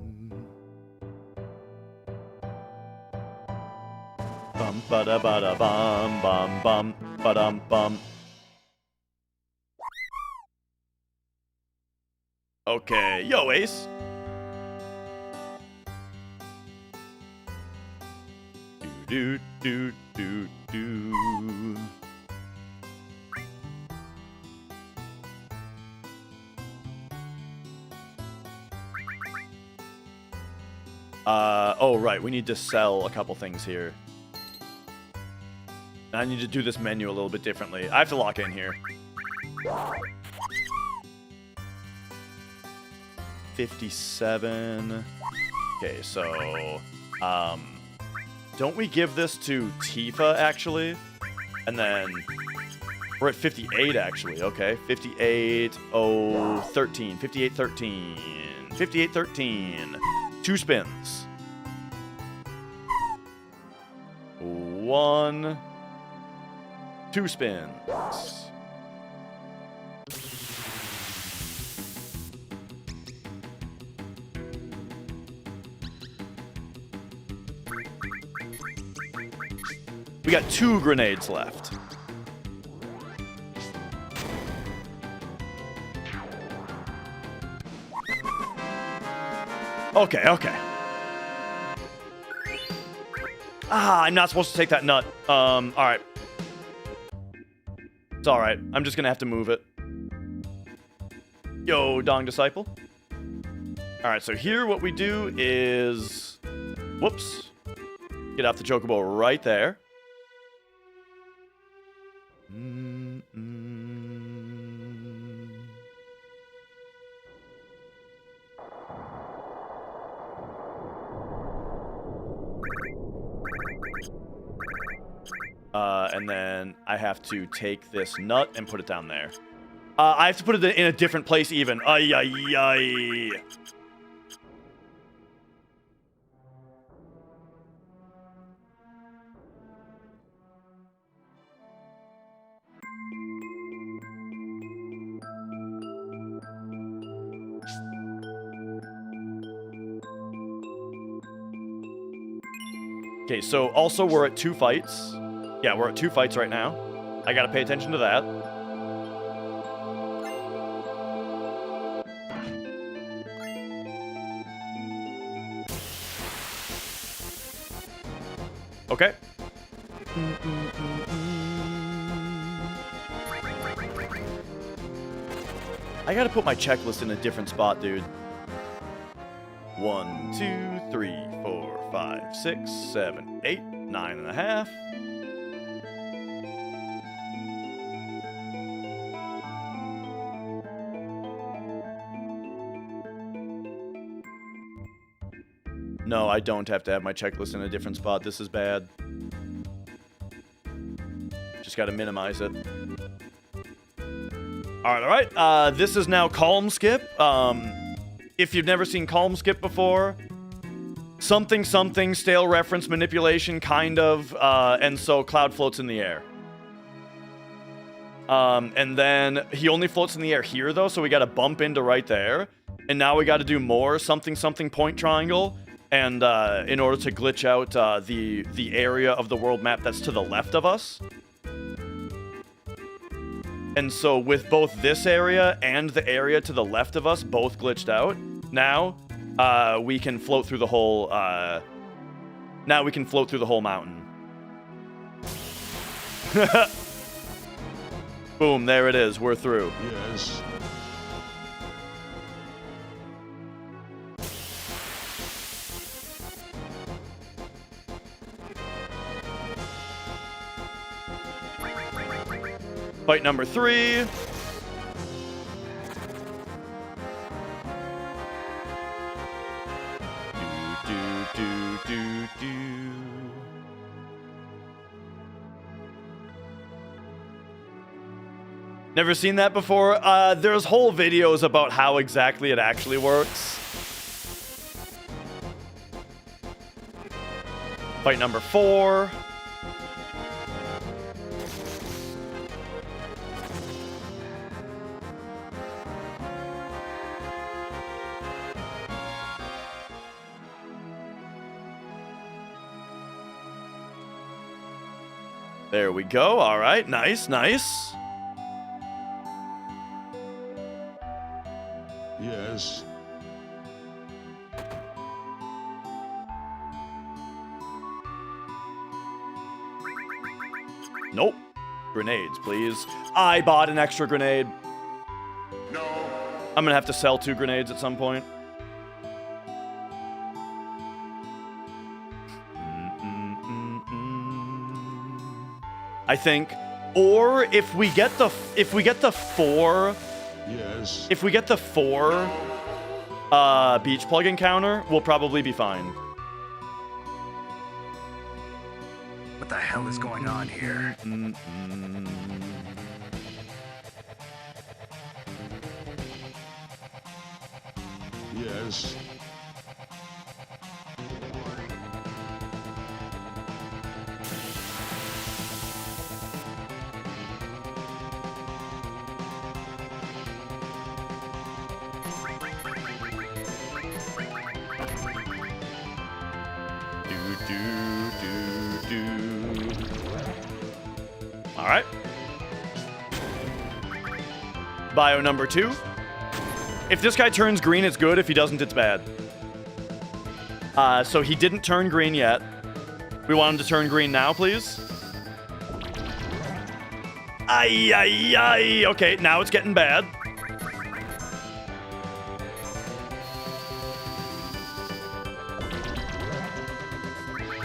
Bum ba da bum bum bum ba dum bum. Okay, yo Ace. Do do do do. Oh right, we need to sell a couple things here. I need to do this menu a little bit differently. I have to lock in here. 57. Okay, so don't we give this to Tifa actually? And then We're at 58, actually. Okay, 58-0-13. 58-13. 58-13. 2 spins. 1. 2 spins. We got 2 grenades left. Okay, okay. Ah, I'm not supposed to take that nut. Alright. It's alright. I'm just gonna have to move it. Yo, Dong Disciple. Alright, so here what we do is... Whoops. Get off the Chocobo right there. And then I have to take this nut and put it down there. I have to put it in a different place even. Ay, ay, ay. Okay, so also we're at 2 fights. Yeah, we're at 2 fights right now. I gotta pay attention to that. Okay. I gotta put my checklist in a different spot, dude. 1, 2, 3, 4, 5, 6, 7, 8, 9.5. No, I don't have to have my checklist in a different spot. This is bad. Just gotta minimize it. Alright, alright. This is now Calm Skip. If you've never seen Calm Skip before, something, stale reference manipulation, kind of, and so Cloud floats in the air. And then he only floats in the air here, though, so we gotta bump into right there. And now we gotta do more something, point triangle. And in order to glitch out the area of the world map that's to the left of us. And so with both this area and the area to the left of us both glitched out, now we can float through the whole mountain. Boom, there it is. We're through. Yes. Fight number 3. Never seen that before? There's whole videos about how exactly it actually works. Fight number 4. There we go. All right. Nice, nice. Yes. Nope. Grenades, please. I bought an extra grenade. No. I'm gonna have to sell 2 grenades at some point. I think. Or if we get the 4. Yes. If we get the 4 beach plug encounter, we'll probably be fine. What the hell is going on here? Yes. All right. Bio number 2. If this guy turns green, it's good. If he doesn't, it's bad. So he didn't turn green yet. We want him to turn green now, please. Ay, ay, ay. Okay, now it's getting bad.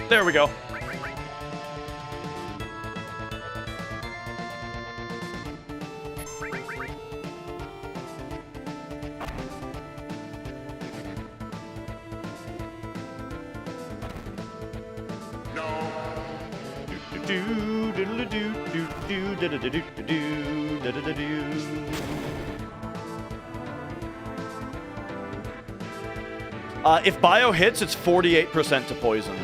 There we go. If bio hits, it's 48% to poison.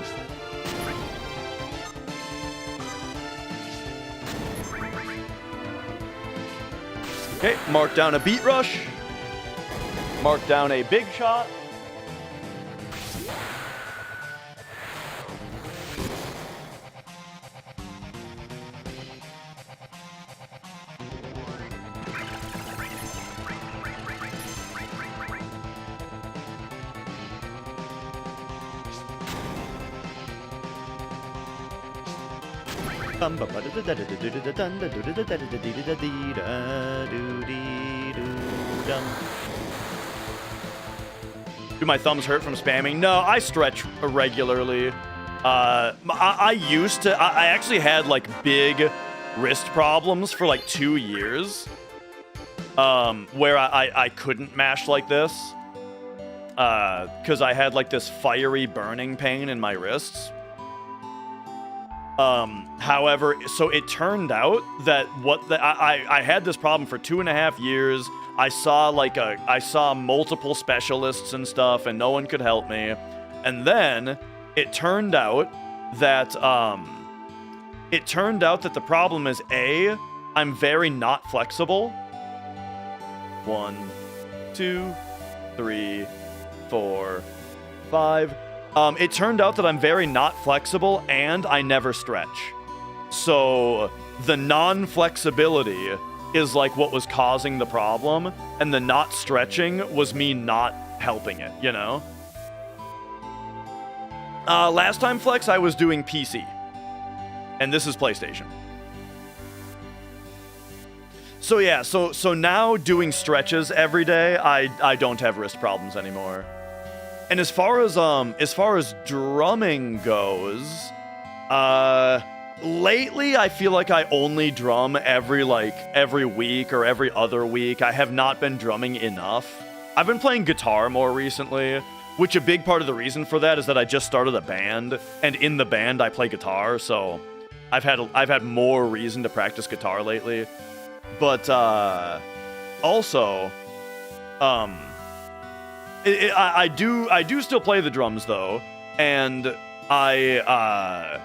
Okay, mark down a beat rush. Mark down a big shot. Do my thumbs hurt from spamming? No, I stretch regularly. I used to. I actually had like big wrist problems for like 2 years, where I couldn't mash like this, because I had like this fiery burning pain in my wrists. However, so it turned out that I had this problem for 2.5 years. I saw multiple specialists and stuff, and no one could help me. And then it turned out that the problem is I'm very not flexible. 1, 2, 3, 4, 5. It turned out that I'm very not flexible, and I never stretch. So the non-flexibility is like what was causing the problem, and the not stretching was me not helping it, you know? Last time Flex, I was doing PC. And this is PlayStation. So yeah, so now doing stretches every day, I don't have wrist problems anymore. And as far as drumming goes, lately I feel like I only drum every week or every other week. I have not been drumming enough. I've been playing guitar more recently, which a big part of the reason for that is that I just started a band, and in the band I play guitar, so I've had more reason to practice guitar lately. But also, I do still play the drums though, and I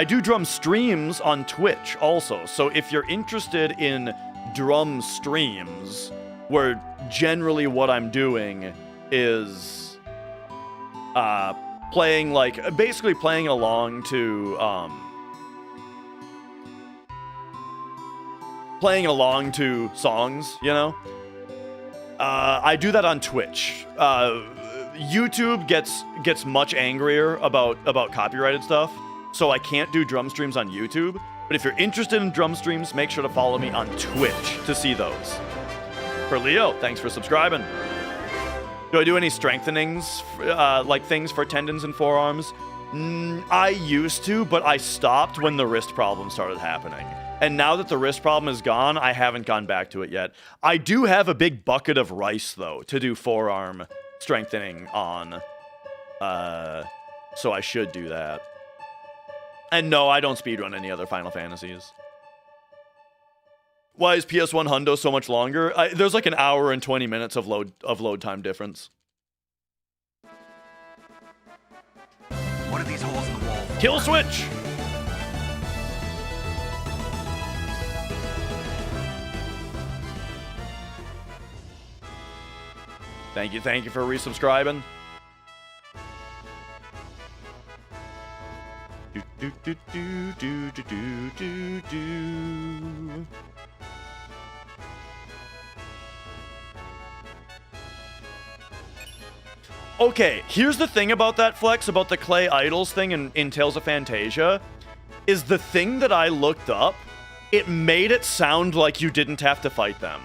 do drum streams on Twitch also. So if you're interested in drum streams, where generally what I'm doing is basically playing along to songs, you know? I do that on Twitch. YouTube gets much angrier about copyrighted stuff, so I can't do drum streams on YouTube. But if you're interested in drum streams, make sure to follow me on Twitch to see those. For Leo, thanks for subscribing. Do I do any strengthenings, like things for tendons and forearms? I used to, but I stopped when the wrist problem started happening. And now that the wrist problem is gone, I haven't gone back to it yet. I do have a big bucket of rice, though, to do forearm strengthening on. So I should do that. And no, I don't speedrun any other Final Fantasies. Why is PS1 Hundo so much longer? There's like an hour and 20 minutes of load time difference. Kill switch! Thank you for resubscribing. Okay, here's the thing about that, Flex, about the Clay Idols thing in Tales of Phantasia, is the thing that I looked up, it made it sound like you didn't have to fight them.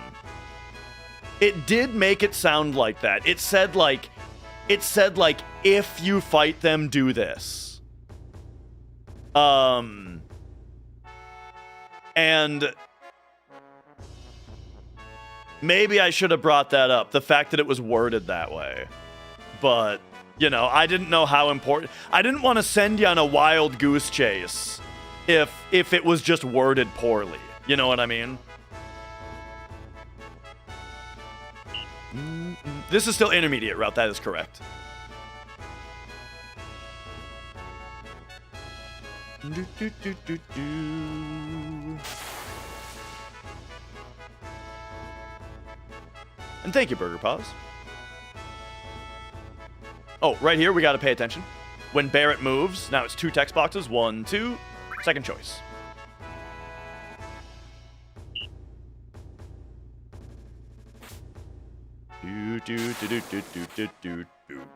It did make it sound like that. It said like, if you fight them, do this. And maybe I should have brought that up, the fact that it was worded that way. But, you know, I didn't know how important... I didn't want to send you on a wild goose chase if it was just worded poorly. You know what I mean? This is still intermediate route, that is correct. And thank you, Burger Paws. Oh, right here, we gotta pay attention. When Barrett moves, now it's 2 text boxes. 1, 2, second choice.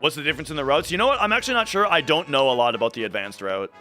What's the difference in the routes? You know what? I'm actually not sure. I don't know a lot about the advanced route.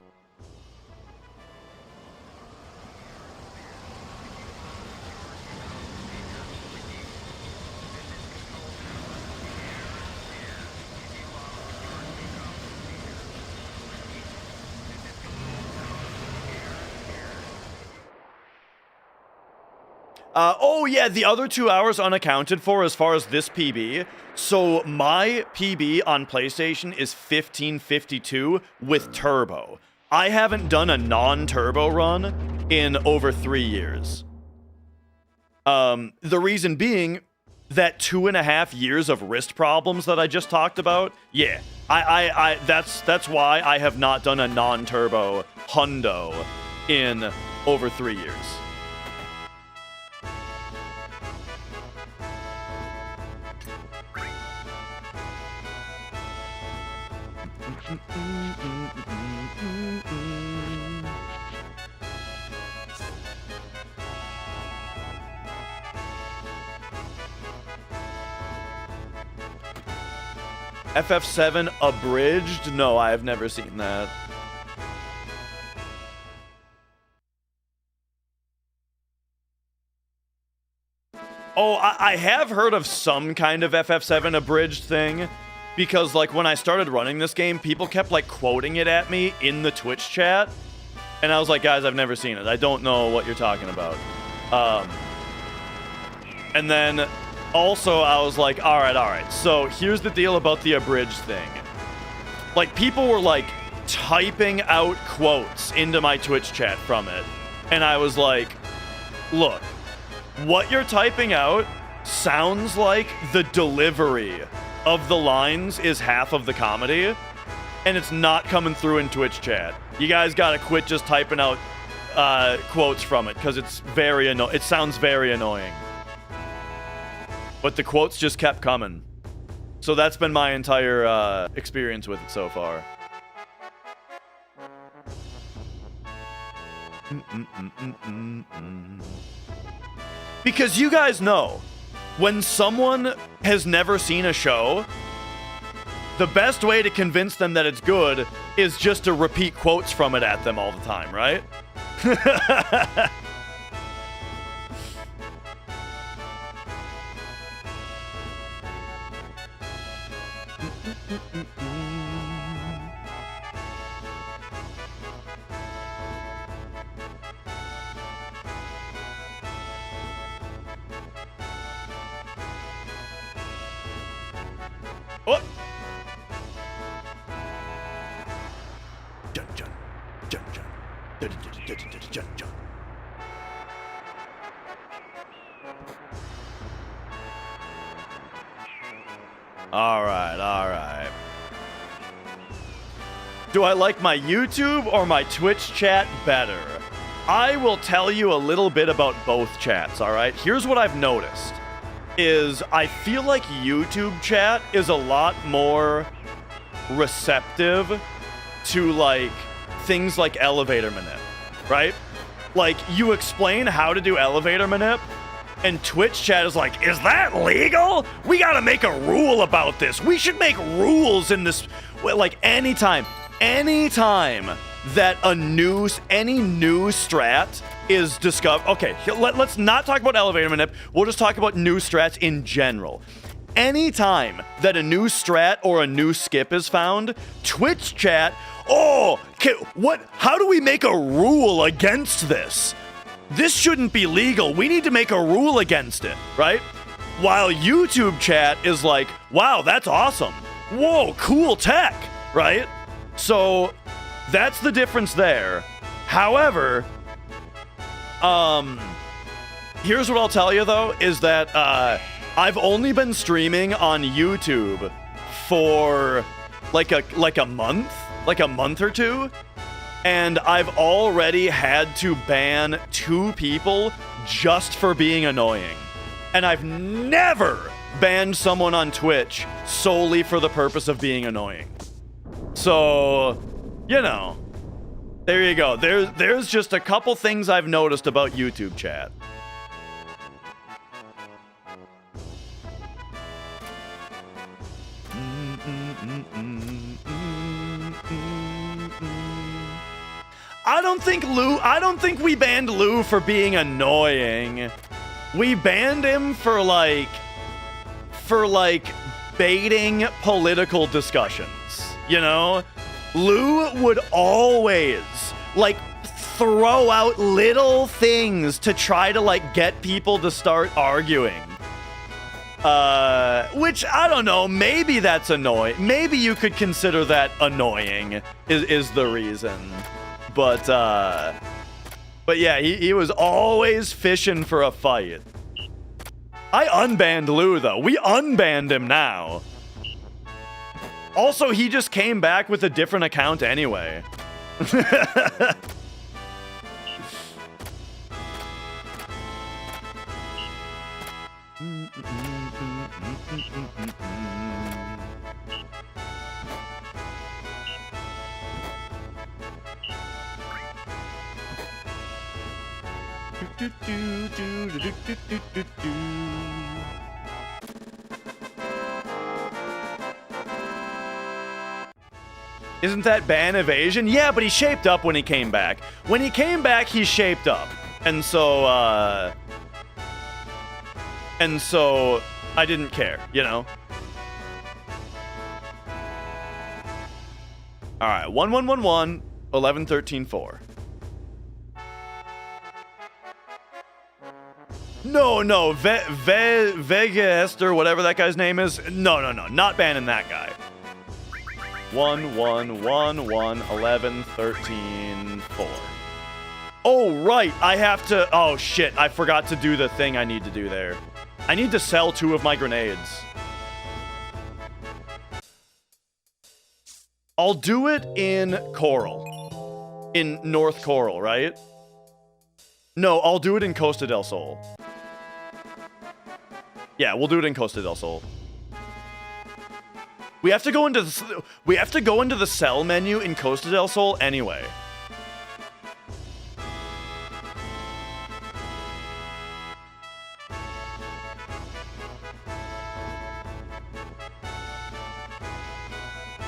Oh yeah, the other 2 hours unaccounted for as far as this PB. So my PB on PlayStation is 1552 with turbo. I haven't done a non-turbo run in over 3 years. The reason being that 2.5 years of wrist problems that I just talked about. Yeah, that's why I have not done a non-turbo hundo in over 3 years. FF7 abridged? No, I have never seen that. Oh, I have heard of some kind of FF7 abridged thing, because like when I started running this game, people kept like quoting it at me in the Twitch chat, and I was like, guys, I've never seen it. I don't know what you're talking about. And then also I was like, all right. So here's the deal about the abridged thing. Like people were like typing out quotes into my Twitch chat from it, and I was like, look, what you're typing out sounds like the delivery of the lines is half of the comedy, and it's not coming through in Twitch chat. You guys gotta quit just typing out quotes from it, because it's very it sounds very annoying. But the quotes just kept coming. So that's been my entire experience with it so far. Because you guys know, when someone has never seen a show, the best way to convince them that it's good is just to repeat quotes from it at them all the time, right? Oh. Jun, jun, jun, jun. Dun, dun, dun, dun, dun, dun, dun. All right. Do I like my YouTube or my Twitch chat better? I will tell you a little bit about both chats, all right? Here's what I've noticed, is I feel like YouTube chat is a lot more receptive to, like, things like elevator manip, right? Like, you explain how to do elevator manip, and Twitch chat is like, is that legal? We gotta make a rule about this. We should make rules in this. Like, anytime that any new strat is discovered. Okay, let's not talk about elevator manip. We'll just talk about new strats in general. Anytime that a new strat or a new skip is found, Twitch chat, oh, how do we make a rule against this? This shouldn't be legal. We need to make a rule against it, right? While YouTube chat is like, wow, that's awesome. Whoa, cool tech, right? So that's the difference there. However, here's what I'll tell you though, is that I've only been streaming on YouTube for like a month or two, and I've already had to ban 2 people just for being annoying. And I've never banned someone on Twitch solely for the purpose of being annoying. So, you know, there you go. There's just a couple things I've noticed about YouTube chat. I don't think we banned Lou for being annoying. We banned him for like baiting political discussions, you know? Lou would always like throw out little things to try to like get people to start arguing. Which, I don't know, maybe that's annoying. Maybe you could consider that annoying is the reason. But yeah, he was always fishing for a fight. I unbanned Lou, though. We unbanned him now. Also, he just came back with a different account anyway. Isn't that ban evasion? Yeah, but he shaped up when he came back. When he came back, he shaped up. And so I didn't care, you know? All right, 1111, 1113-4. No, Vega Esther, whatever that guy's name is. No, not banning that guy. 1111 1113-4. Oh, right, I have to. Oh shit, I forgot to do the thing I need to do there. I need to sell 2 of my grenades. I'll do it in Coral. In North Coral, right? No, I'll do it in Costa del Sol. Yeah, we'll do it in Costa del Sol. We have to go into the sell menu in Costa del Sol anyway.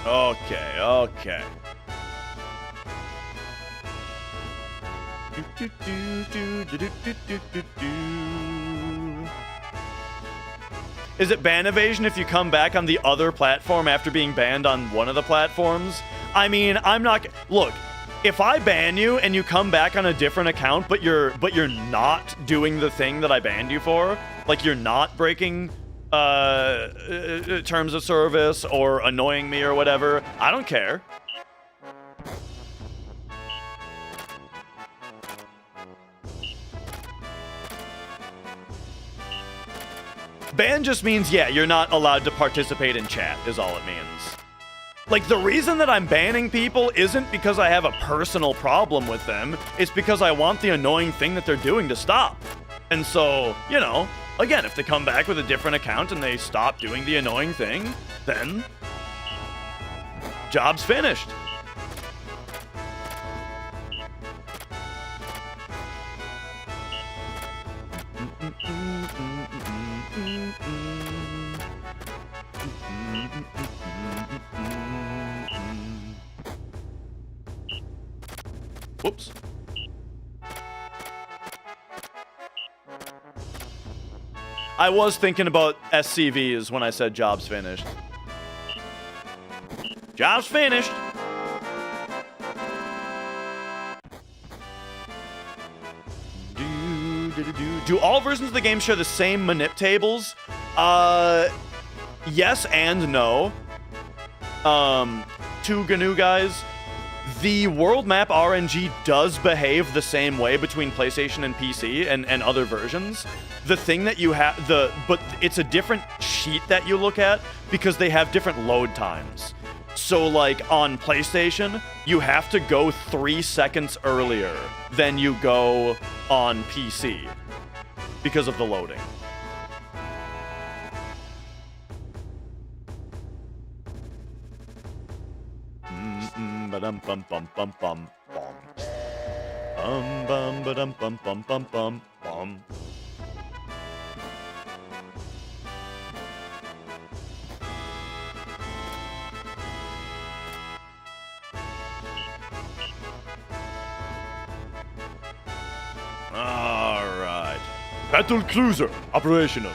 Okay. Is it ban evasion if you come back on the other platform after being banned on one of the platforms? I mean, I'm not... Look, if I ban you and you come back on a different account, but you're not doing the thing that I banned you for, like you're not breaking terms of service or annoying me or whatever, I don't care. Ban just means, yeah, you're not allowed to participate in chat, is all it means. Like, the reason that I'm banning people isn't because I have a personal problem with them. It's because I want the annoying thing that they're doing to stop. And so, you know, again, if they come back with a different account and they stop doing the annoying thing, then job's finished. Whoops. I was thinking about SCVs when I said job's finished. Job's finished. Do all versions of the game share the same manip tables? Yes and no. To GNU guys, the world map RNG does behave the same way between PlayStation and PC and other versions. The thing that you have, but it's a different sheet that you look at because they have different load times. So like on PlayStation, you have to go 3 seconds earlier than you go on PC because of the loading. Ba-dum bum bum bum bum bum. Bum ba-dum bum bum bum bum bum. Alright. Battle cruiser operational.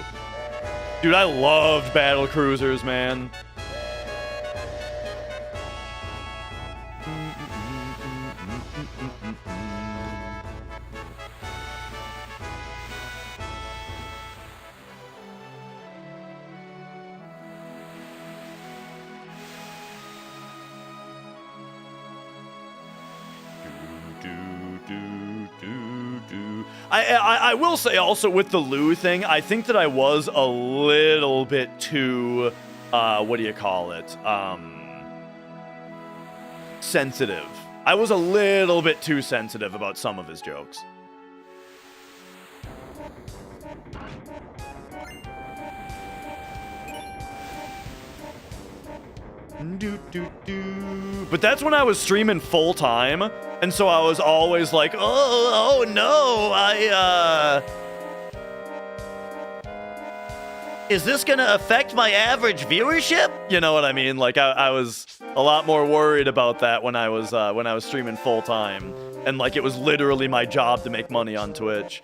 Dude, I loved battle cruisers, man. I will say also with the Lou thing, I think that I was a little bit too, what do you call it? Sensitive. I was a little bit too sensitive about some of his jokes. But that's when I was streaming full time, and so I was always like, oh no, is this gonna affect my average viewership? You know what I mean? Like I was a lot more worried about that when I was streaming full time, and like it was literally my job to make money on Twitch.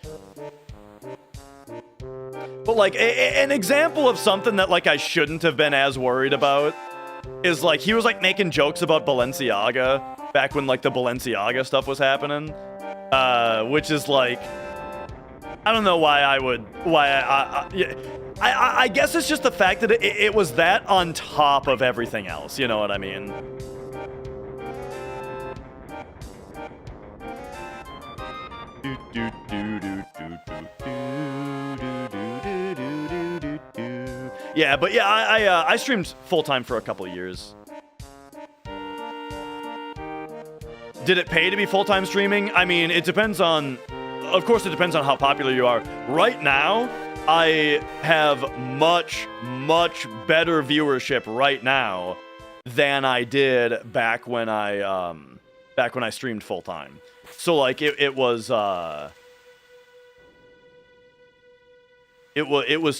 But like an example of something that like I shouldn't have been as worried about is like he was like making jokes about Balenciaga back when like the Balenciaga stuff was happening, which is like, I don't know why I guess it's just the fact that it was that on top of everything else, you know what I mean? Yeah, but yeah, I streamed full-time for a couple of years. Did it pay to be full-time streaming? I mean, it depends on... Of course, it depends on how popular you are. Right now, I have much better viewership right now than I did back when I streamed full-time. So, like, it was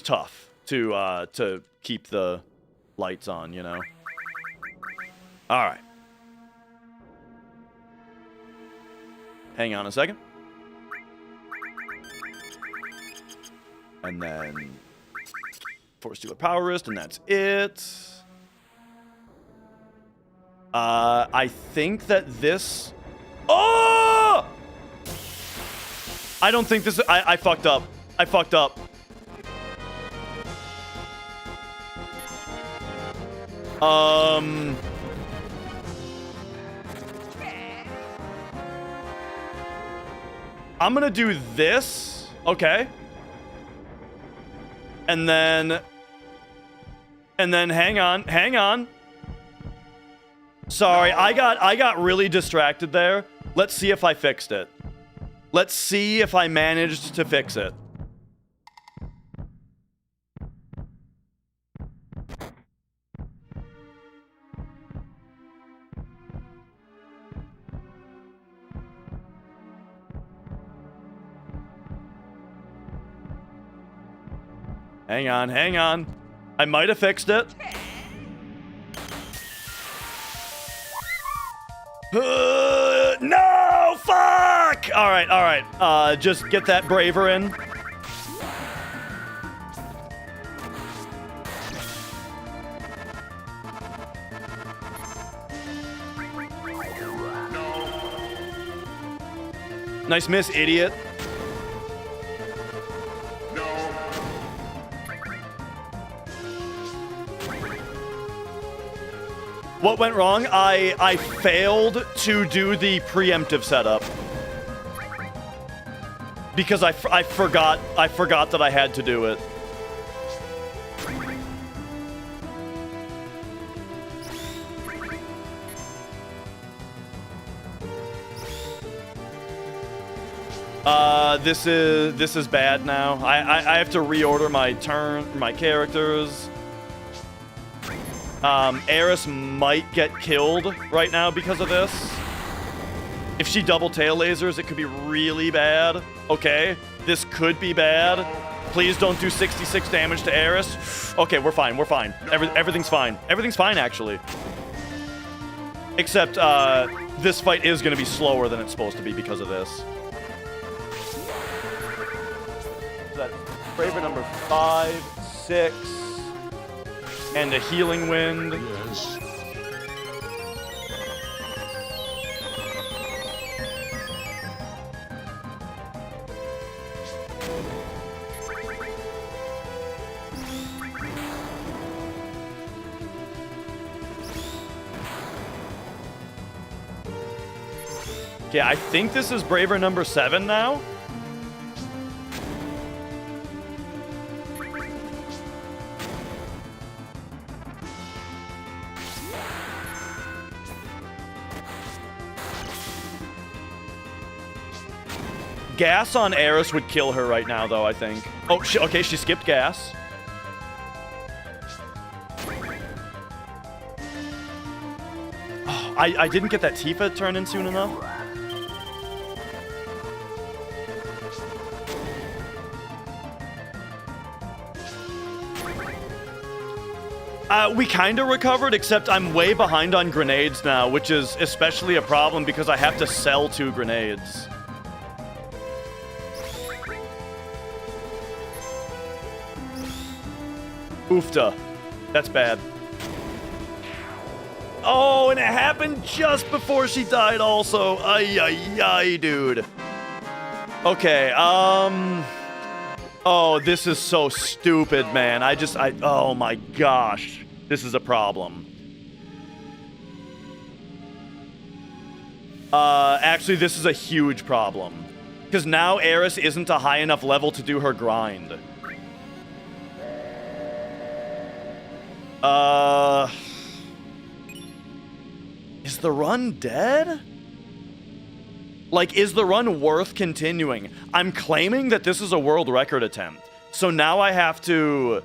tough to keep the lights on, you know? All right. Hang on a second. And then Force Dealer Power Wrist, and that's it. I think that this... Oh! I don't think this... I fucked up. I fucked up. I'm gonna do this. Okay. And then hang on. Sorry, I got really distracted there. Let's see if I fixed it. Let's see if I managed to fix it. Hang on, hang on. I might have fixed it. No! Fuck! Alright, alright. Just get that braver in. Nice miss, idiot. What went wrong? I failed to do the preemptive setup because I forgot that I had to do it. This is bad now. I have to reorder my characters. Eris might get killed right now because of this. If she double tail lasers, it could be really bad. Okay, this could be bad. Please don't do 66 damage to Eris. Okay, we're fine, we're fine. Everything's fine. Everything's fine, actually. Except, this fight is going to be slower than it's supposed to be because of this. That's Braver number 5, 6... and a healing wind. Yes. Okay, I think this is Braver number 7 now. Gas on Eris would kill her right now, though, I think. Oh, okay, she skipped gas. Oh, I didn't get that Tifa turn in soon enough. We kind of recovered, except I'm way behind on grenades now, which is especially a problem because I have to sell 2 grenades. Oofta. That's bad. Oh, and it happened just before she died also. Ay, ay, ay, dude. Okay, oh, this is so stupid, man. Oh my gosh. This is a problem. Actually, this is a huge problem. Because now Eris isn't a high enough level to do her grind. Is the run dead? Like, is the run worth continuing? I'm claiming that this is a world record attempt. So now I have to...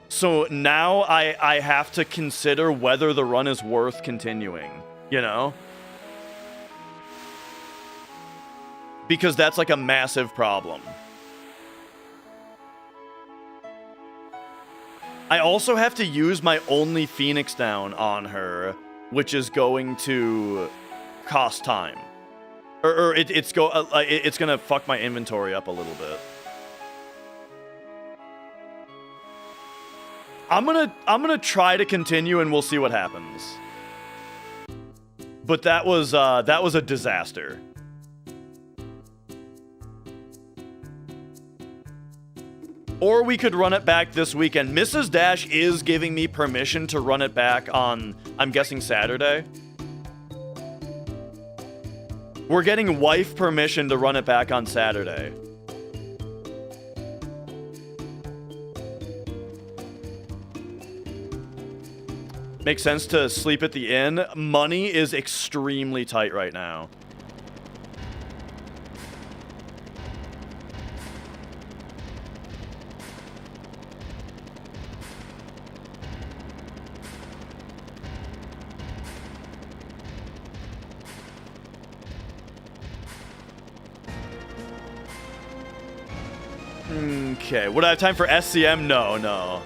So now I have to consider whether the run is worth continuing, you know? Because that's like a massive problem. I also have to use my only Phoenix down on her, which is going to cost time. Or it's gonna fuck my inventory up a little bit. I'm gonna try to continue and we'll see what happens. But that was a disaster. Or we could run it back this weekend. Mrs. Dash is giving me permission to run it back on, I'm guessing, Saturday. We're getting wife permission to run it back on Saturday. Makes sense to sleep at the inn. Money is extremely tight right now. Okay, would I have time for SCM? No, no.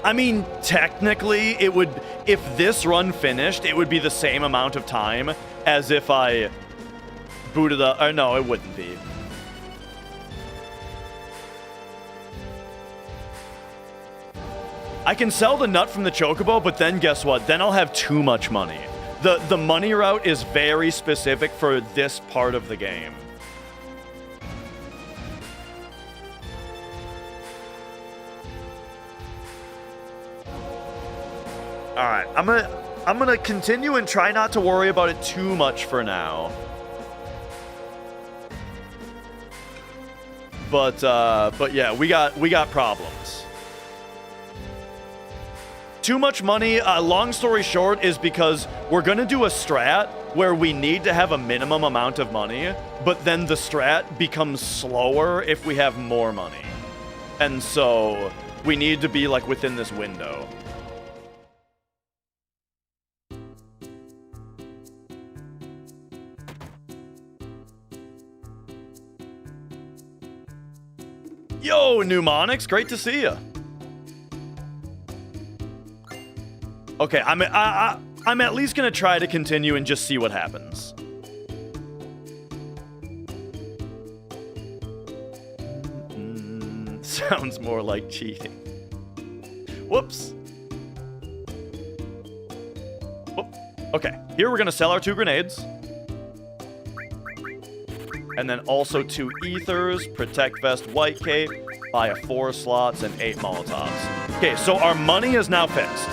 I mean, technically, it would... If this run finished, it would be the same amount of time as if I booted up... Or no, it wouldn't be. I can sell the nut from the Chocobo, but then guess what? Then I'll have too much money. The money route is very specific for this part of the game. All right, I'm gonna continue and try not to worry about it too much for now. But yeah, we got problems. Too much money, long story short, is because we're gonna do a strat where we need to have a minimum amount of money, but then the strat becomes slower if we have more money. And so we need to be like within this window. Yo, Mnemonics, great to see you. Okay, I'm at least gonna try to continue and just see what happens. Sounds more like cheating. Whoops. Whoop. Okay, here we're gonna sell our 2 grenades. And then also 2 ethers, protect vest, white cape, buy a 4 slots, and 8 molotovs. Okay, so our money is now fixed.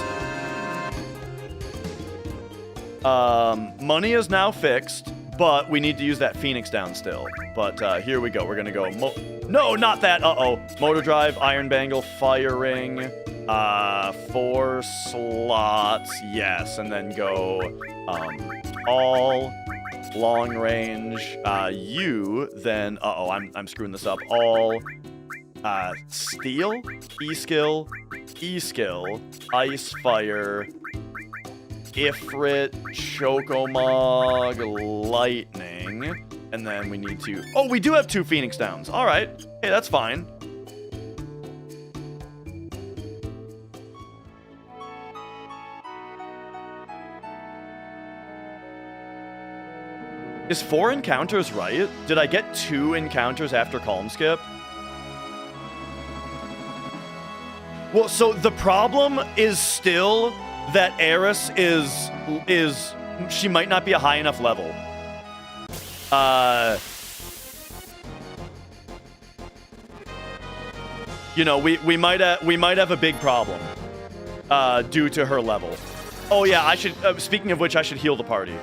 Money is now fixed, but we need to use that Phoenix down still. But here we go. We're gonna go. No, not that. Motor drive, iron bangle, fire ring, 4 slots. Yes, and then go all long range. Then I'm screwing this up. All steel, e-skill, ice, fire. Ifrit, Chocomog, Lightning, and then we need to... Oh, we do have 2 Phoenix Downs. All right. Hey, that's fine. Is 4 encounters right? Did I get 2 encounters after Calm Skip? Well, so the problem is still... that Eris is she might not be a high enough level. You know, we might have a big problem due to her level. Oh yeah, I should. Speaking of which, I should heal the party.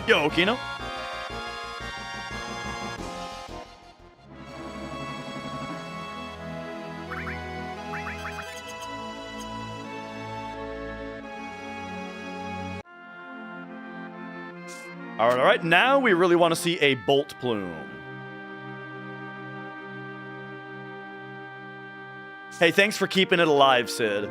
Yo, Kino. All right, now we really want to see a bolt plume. Hey, thanks for keeping it alive, Sid.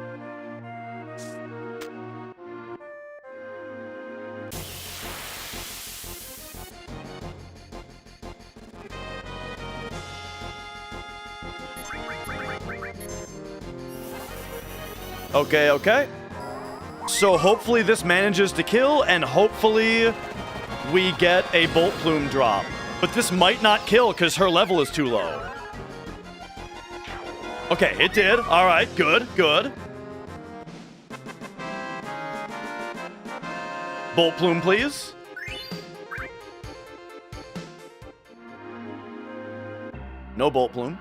Okay. So hopefully this manages to kill, and hopefully we get a bolt plume drop. But this might not kill because her level is too low. Okay, it did. All right, good. Bolt plume, please. No bolt plume.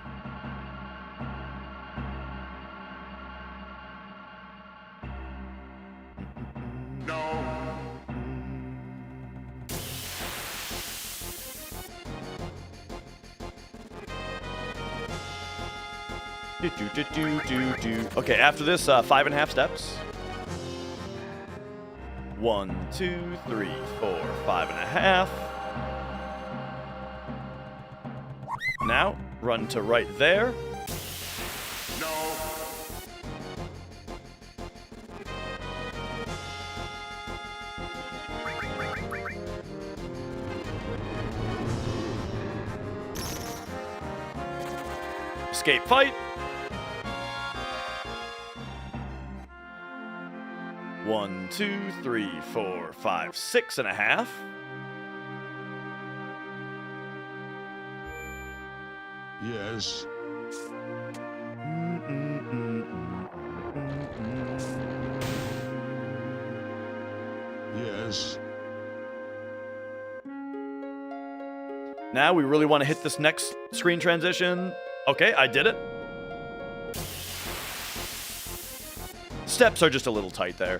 Okay, after this, 5.5 steps. 1, 2, 3, 4, 5.5. Now, run to right there. No. Escape fight. 1, 2, 3, 4, 5, 6.5. Yes. Yes. Now we really want to hit this next screen transition. Okay, I did it. Steps are just a little tight there.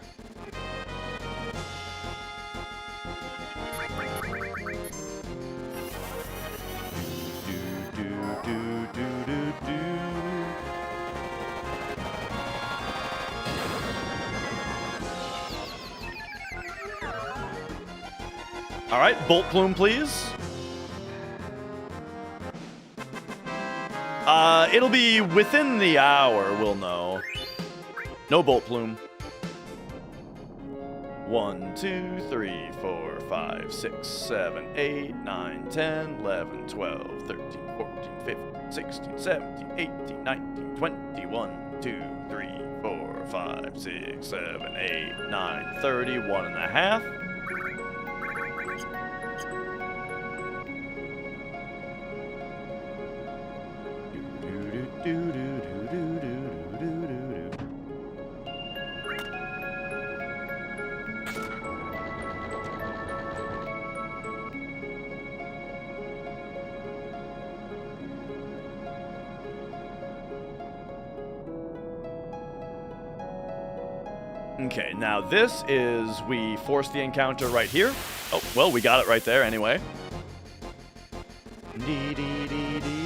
All right, bolt plume, please. It'll be within the hour, we'll know. No bolt plume. 1, 2, 3, 4, 5, 6, 7, 8, 9, 10, 11, 12, 13, 14, 15, 16, 17, 18, 19, 20, 1, 2, 3, 4, 5, 6, 7, 8, 9, 30, 1.5. Okay, now this is, we force the encounter right here. Oh, well, we got it right there anyway. Dee, dee, dee, dee.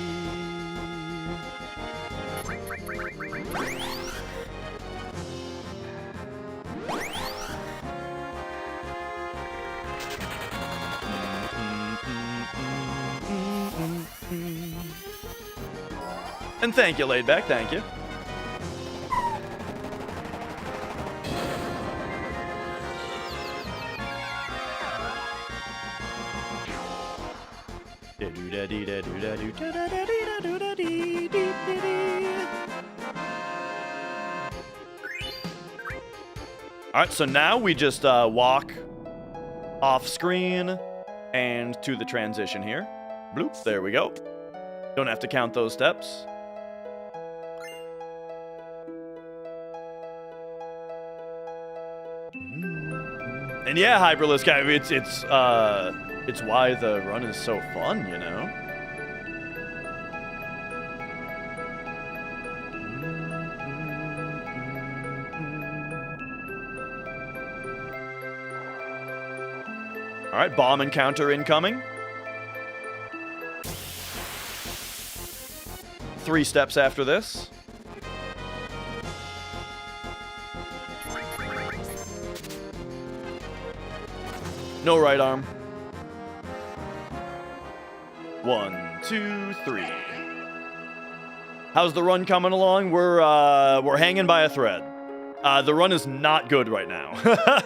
And thank you, Laidback, thank you. Alright, so now we just walk off screen and to the transition here. Bloop, there we go. Don't have to count those steps. And yeah, Hyperlisk, it's why the run is so fun, you know? All right, bomb encounter incoming. 3 steps after this. No right arm. 1, 2, 3. How's the run coming along? We're hanging by a thread. The run is not good right now.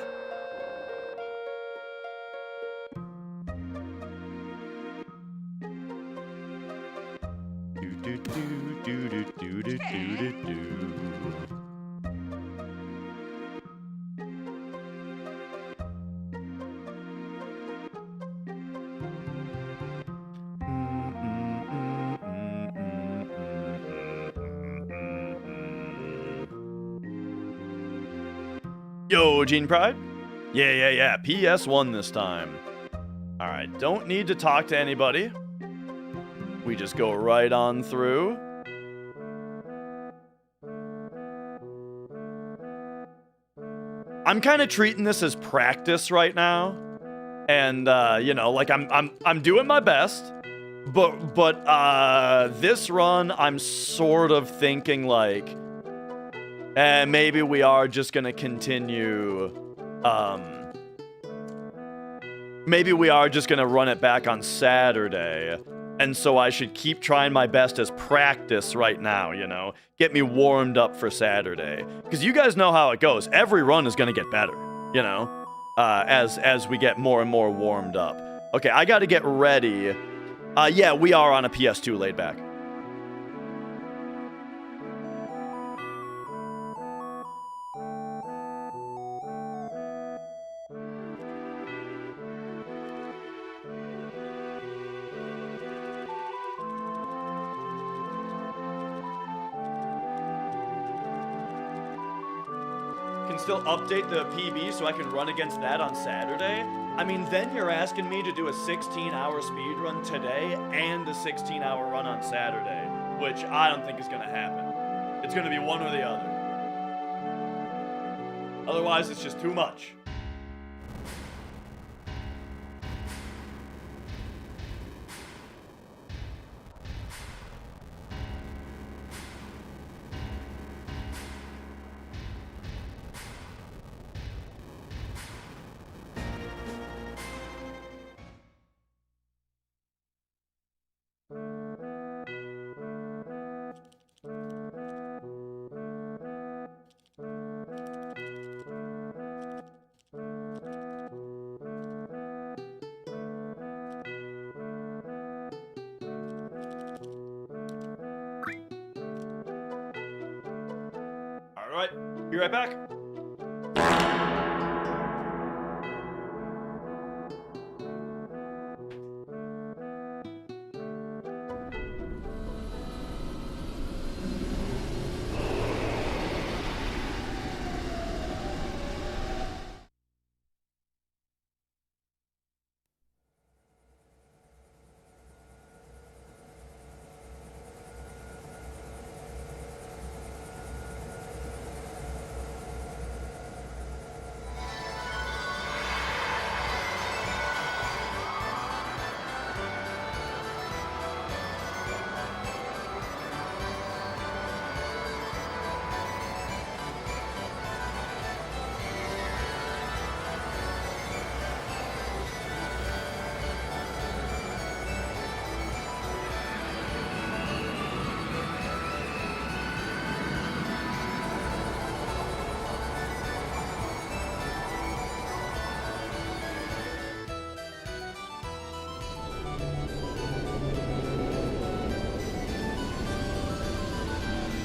Yo, Gene Pride? Yeah. PS1 this time. Alright, don't need to talk to anybody. We just go right on through. I'm kind of treating this as practice right now. And, you know, like I'm doing my best. But this run, I'm sort of thinking like, maybe we are just gonna continue. Maybe we are just gonna run it back on Saturday, and so I should keep trying my best as practice right now. You know, get me warmed up for Saturday, because you guys know how it goes. Every run is gonna get better. You know, as we get more and more warmed up. Okay, I got to get ready. Yeah, we are on a PS2 laid back. Can still update the PB so I can run against that on Saturday? I mean, then you're asking me to do a 16-hour speed run today and a 16-hour run on Saturday, which I don't think is going to happen. It's going to be one or the other. Otherwise, it's just too much. Be right back.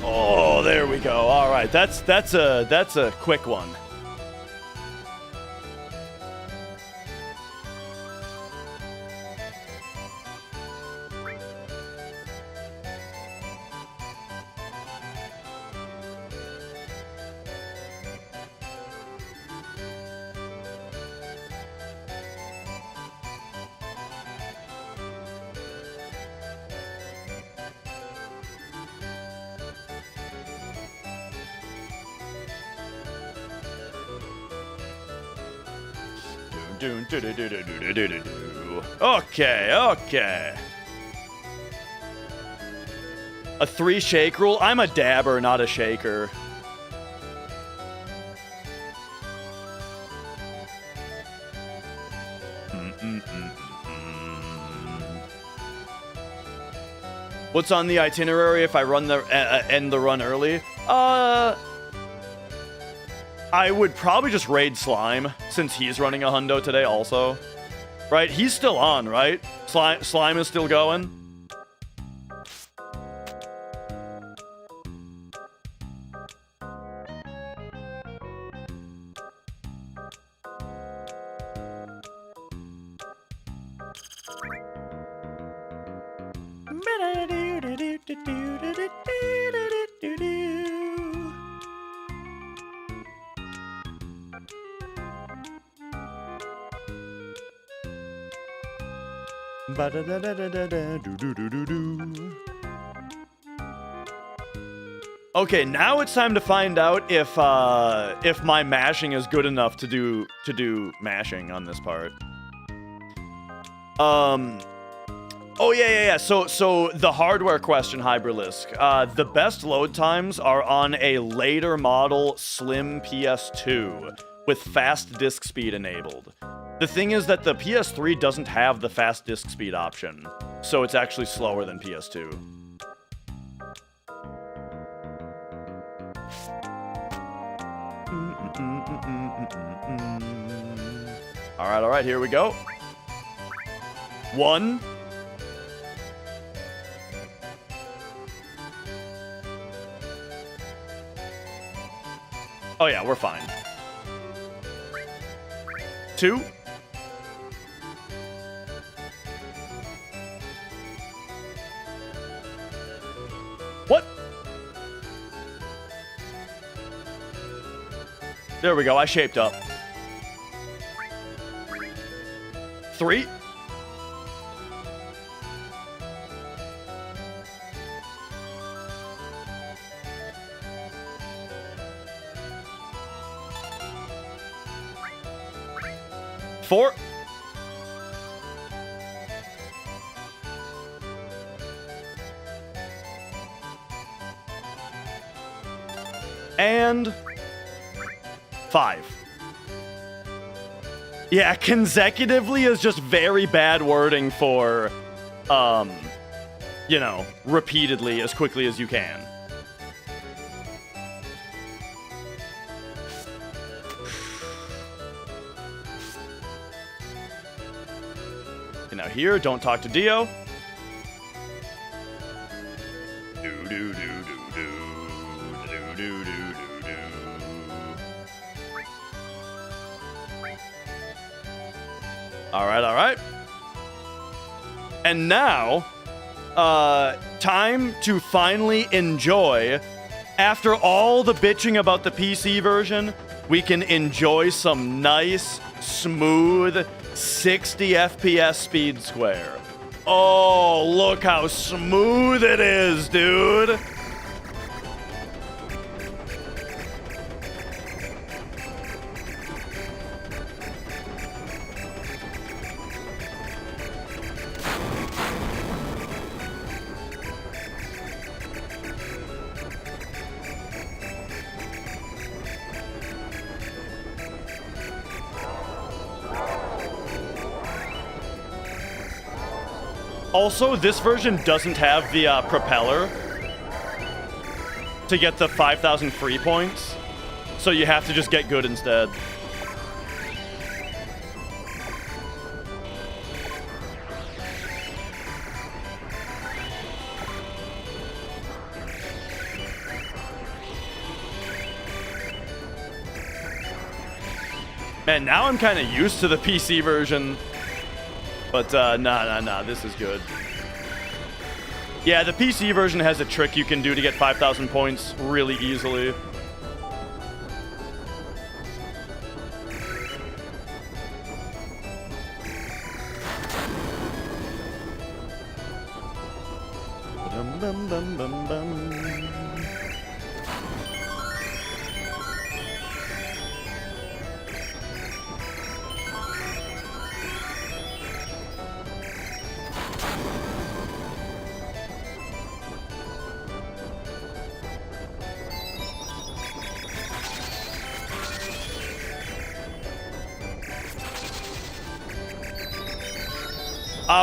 Oh, there we go. All right, that's a quick one. Okay. A 3 shake rule? I'm a dabber, not a shaker. What's on the itinerary if I run the end the run early? I would probably just raid Slime, since he's running a hundo today also. Right? He's still on, right? Slime is still going. Okay, now it's time to find out if my mashing is good enough to do mashing on this part. Oh, yeah. So the hardware question, Hyberlisk. The best load times are on a later model slim PS2 with fast disk speed enabled. The thing is that the PS3 doesn't have the fast disk speed option, so it's actually slower than PS2. All right, here we go. 1. Oh yeah, we're fine. 2. What? There we go, I shaped up. 3. Four. And 5. Yeah, consecutively is just very bad wording for, you know, repeatedly as quickly as you can. Okay, now here, don't talk to Dio. All right. And now, time to finally enjoy. After all the bitching about the PC version, we can enjoy some nice, smooth, 60 FPS speed square. Oh, look how smooth it is, dude. Also, this version doesn't have the propeller to get the 5,000 free points, so you have to just get good instead. Man, now I'm kind of used to the PC version. But, nah, this is good. Yeah, the PC version has a trick you can do to get 5,000 points really easily.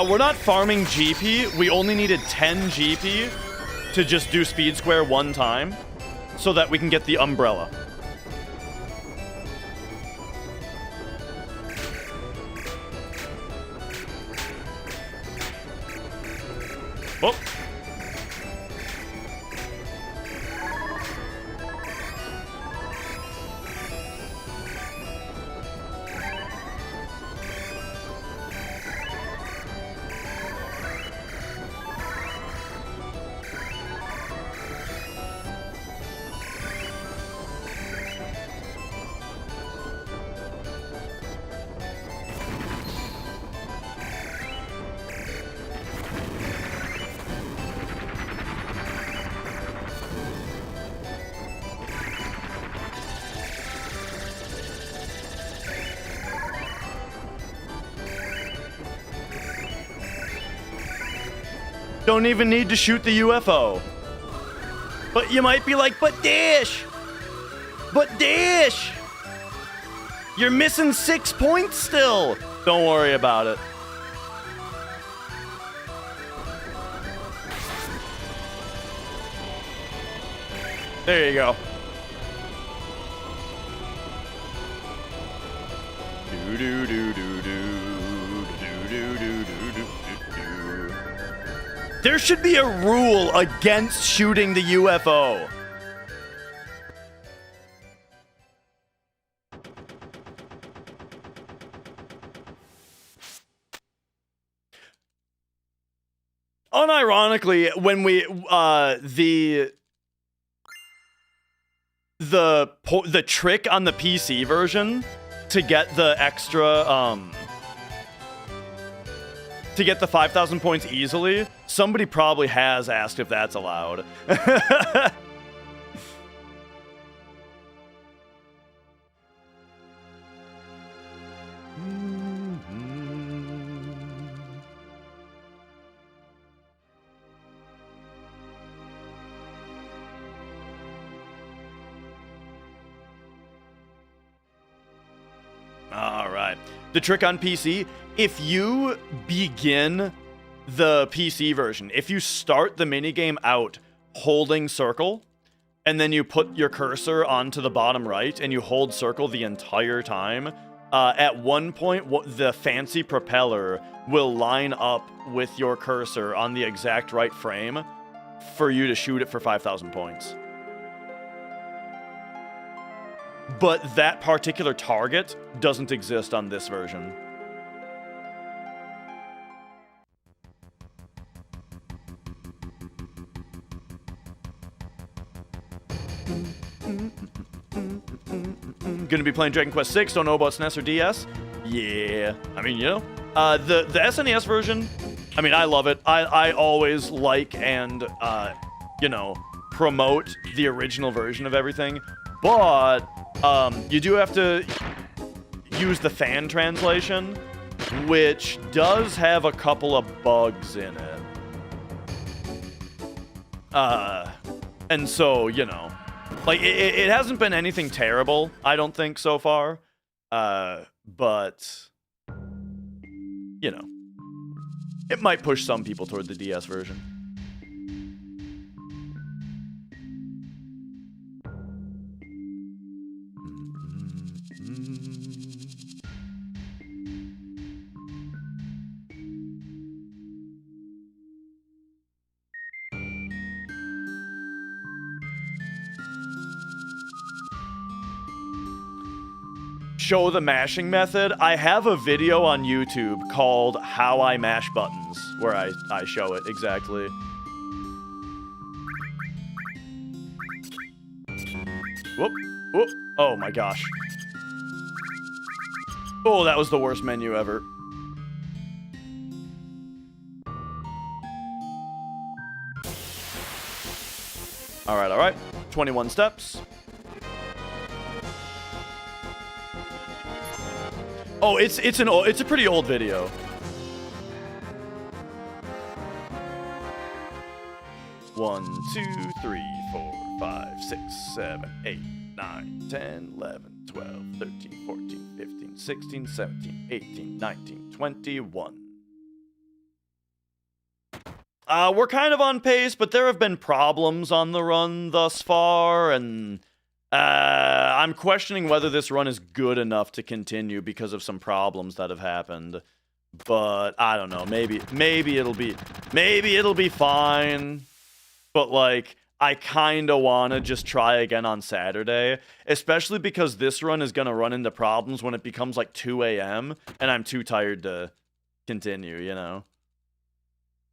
We're not farming GP. We only needed 10 GP to just do speed square one time so that we can get the umbrella. Oh. Don't even need to shoot the UFO. But you might be like, but Dish! But Dish! You're missing 6 points still! Don't worry about it. There you go. Do do do do do do do do do do. There should be a rule against shooting the UFO. Unironically, when we the trick on the PC version to get the extra to get the 5,000 points easily, somebody probably has asked if that's allowed. All right. The trick on PC, if you begin the PC version, if you start the minigame out holding circle, and then you put your cursor onto the bottom right, and you hold circle the entire time, at one point, the fancy propeller will line up with your cursor on the exact right frame for you to shoot it for 5,000 points. But that particular target doesn't exist on this version. Gonna be playing Dragon Quest 6, don't know about SNES or DS? Yeah, I mean, you know. The SNES version, I mean, I love it. I always like and, you know, promote the original version of everything. But you do have to use the fan translation, which does have a couple of bugs in it. And so, you know, like, it hasn't been anything terrible, I don't think, so far. But, you know, it might push some people toward the DS version. Show the mashing method. I have a video on YouTube called How I Mash Buttons, where I show it exactly. Whoop, whoop. Oh my gosh. Oh, that was the worst menu ever. All right. 21 steps. Oh, it's a pretty old video. One, 2, 3, 4, 5, 6, 7, 8, 9, 10, 11, 12, 13, 14, 15, 16, 17, 18, 19, 21. We're kind of on pace, but there have been problems on the run thus far, and I'm questioning whether this run is good enough to continue because of some problems that have happened. But I don't know. Maybe it'll be fine. But like, I kind of want to just try again on Saturday, especially because this run is gonna run into problems when it becomes like 2 a.m. and I'm too tired to continue. You know.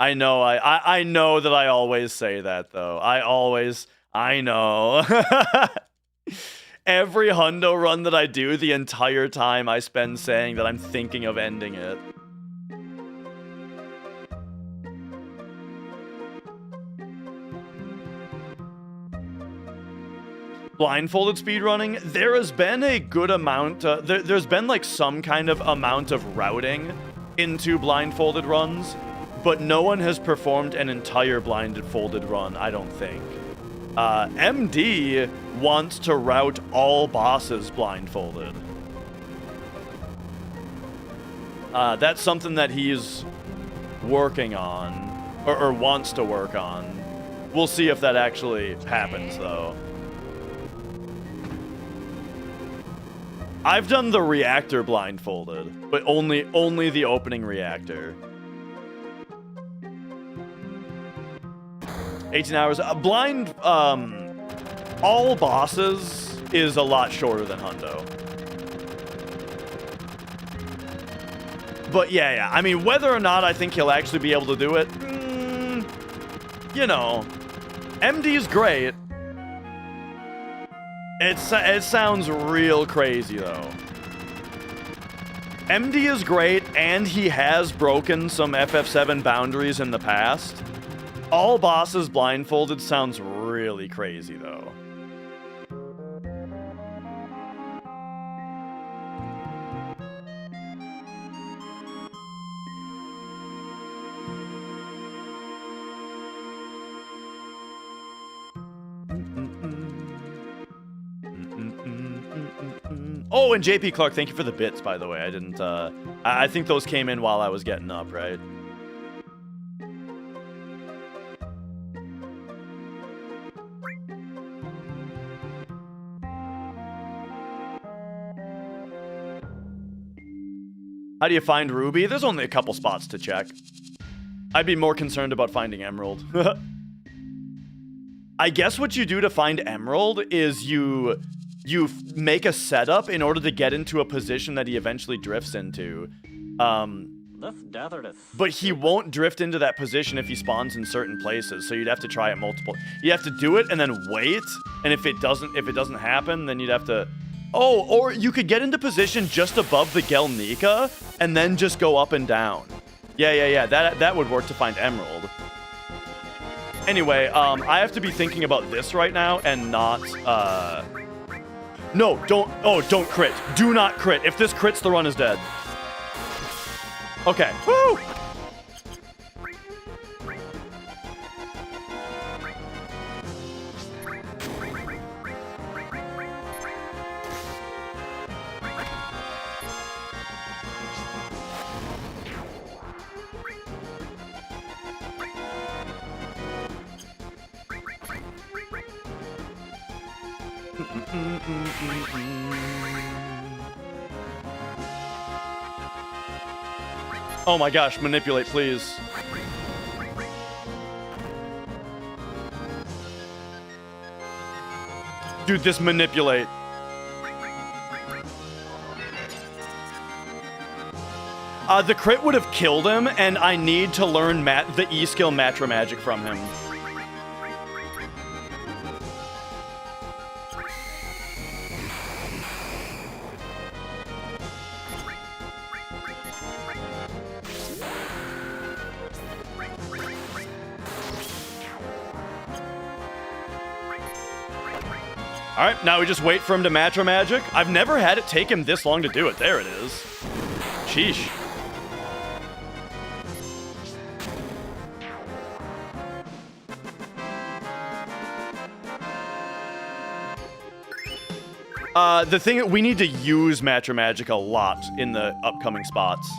I know. I know that I always say that though. I know. Every hundo run that I do, the entire time I spend saying that I'm thinking of ending it. Blindfolded speedrunning, there has been a good amount, there's been like some kind of amount of routing into blindfolded runs, but no one has performed an entire blindfolded run, I don't think. MD wants to route all bosses blindfolded. That's something that he's working on, or wants to work on. We'll see if that actually happens, though. I've done the reactor blindfolded, but only the opening reactor. 18 hours. Blind, all bosses is a lot shorter than Hundo. But yeah, I mean, whether or not I think he'll actually be able to do it, you know, MD's great. It sounds real crazy, though. MD is great, and he has broken some FF7 boundaries in the past. All bosses blindfolded sounds really crazy, though. Oh, and JP Clark, thank you for the bits, by the way. I didn't, I think those came in while I was getting up, right? How do you find Ruby? There's only a couple spots to check. I'd be more concerned about finding Emerald. I guess what you do to find Emerald is you make a setup in order to get into a position that he eventually drifts into. But he won't drift into that position if he spawns in certain places, so you'd have to try it multiple. You have to do it and then wait, and if it doesn't happen, then you'd have to... Oh, or you could get into position just above the Gelnika and then just go up and down. Yeah, that would work to find Emerald. Anyway, I have to be thinking about this right now and not, No, don't crit. Do not crit. If this crits, the run is dead. Okay. Woo! Oh my gosh, manipulate, please. Dude, this manipulate. The crit would have killed him, and I need to learn the E-skill Matra Magic from him. Alright, now we just wait for him to Matra Magic. I've never had it take him this long to do it. There it is. Sheesh. The thing, we need to use Matra Magic a lot in the upcoming spots.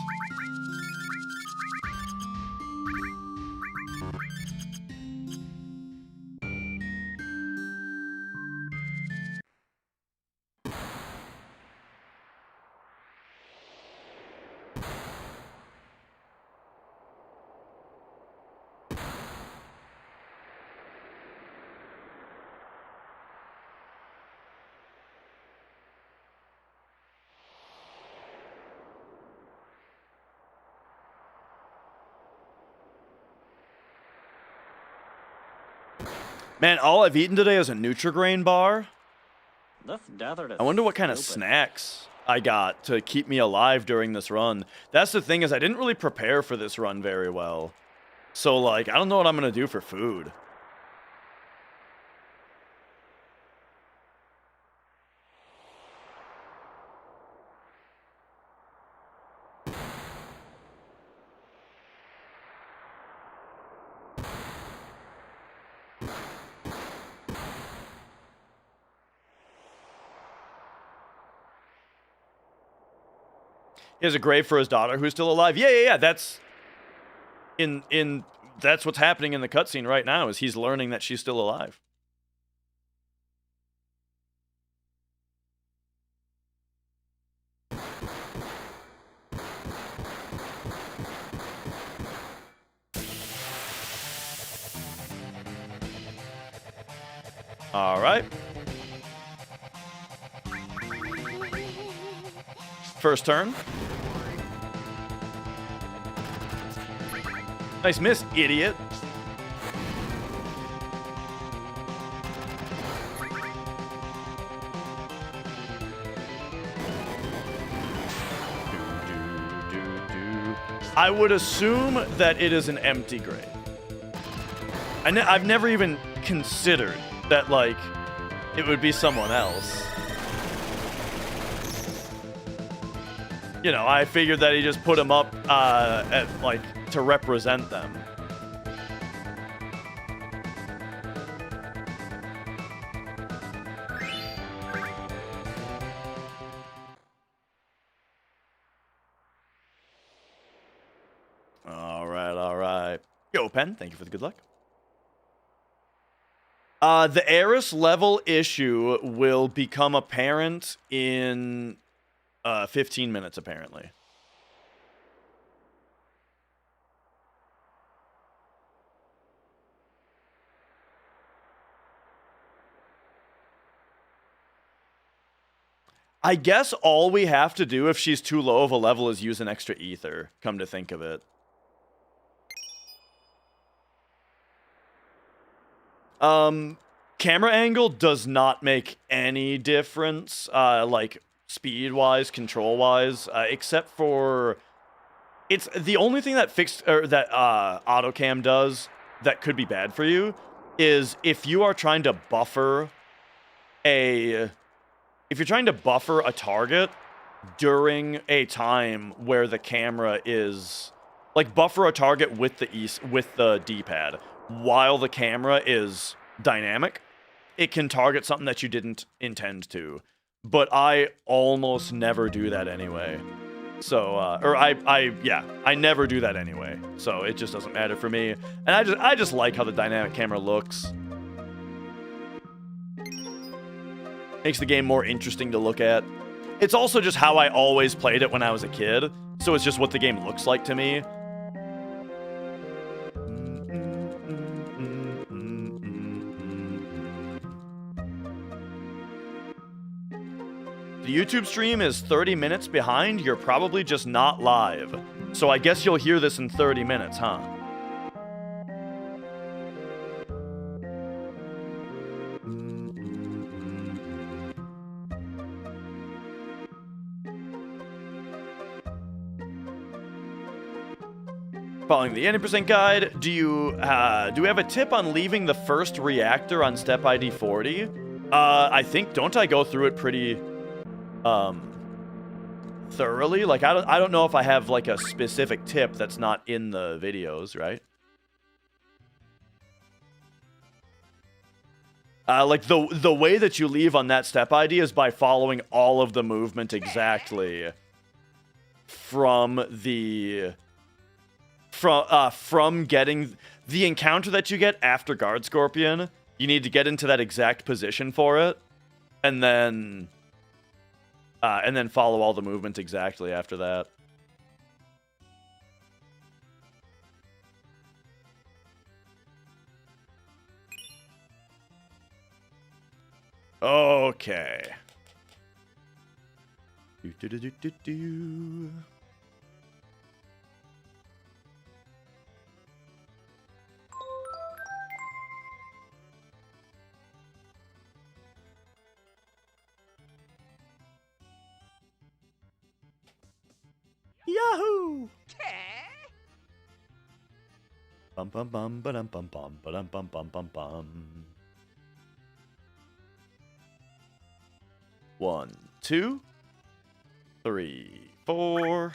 Man, all I've eaten today is a Nutri-Grain bar. I wonder what kind of snacks I got to keep me alive during this run. That's the thing, is I didn't really prepare for this run very well. So, like, I don't know what I'm going to do for food. He has a grave for his daughter who's still alive. Yeah. That's that's what's happening in the cutscene right now. Is he's learning that she's still alive. All right. First turn. Nice miss, idiot. I would assume that it is an empty grave. I've never even considered that, like, it would be someone else. You know, I figured that he just put them up, to represent them. All right. Yo, Pen, thank you for the good luck. The Eris level issue will become apparent in 15 minutes, apparently. I guess all we have to do if she's too low of a level is use an extra ether, come to think of it. Camera angle does not make any difference, like speed-wise, control-wise, except for it's the only thing that AutoCam does that could be bad for you is if you are trying to buffer a target during a time where the camera is like buffer a target with the D-pad while the camera is dynamic, it can target something that you didn't intend to. But I almost never do that anyway. So, I never do that anyway. So it just doesn't matter for me. And I just like how the dynamic camera looks. Makes the game more interesting to look at. It's also just how I always played it when I was a kid. So it's just what the game looks like to me. The YouTube stream is 30 minutes behind. You're probably just not live. So I guess you'll hear this in 30 minutes, huh? Following the 80% guide, do we have a tip on leaving the first reactor on step ID 40? I think, don't I go through it pretty thoroughly? Like, I don't know if I have like a specific tip that's not in the videos, right? Like the way that you leave on that step ID is by following all of the movement exactly from getting the encounter that you get after Guard Scorpion. You need to get into that exact position for it, and then follow all the movement exactly after that. Okay. Yahoo! Bum bum bum ba dum bum bum ba dum bum bum bum bum. 1, 2, 3, 4.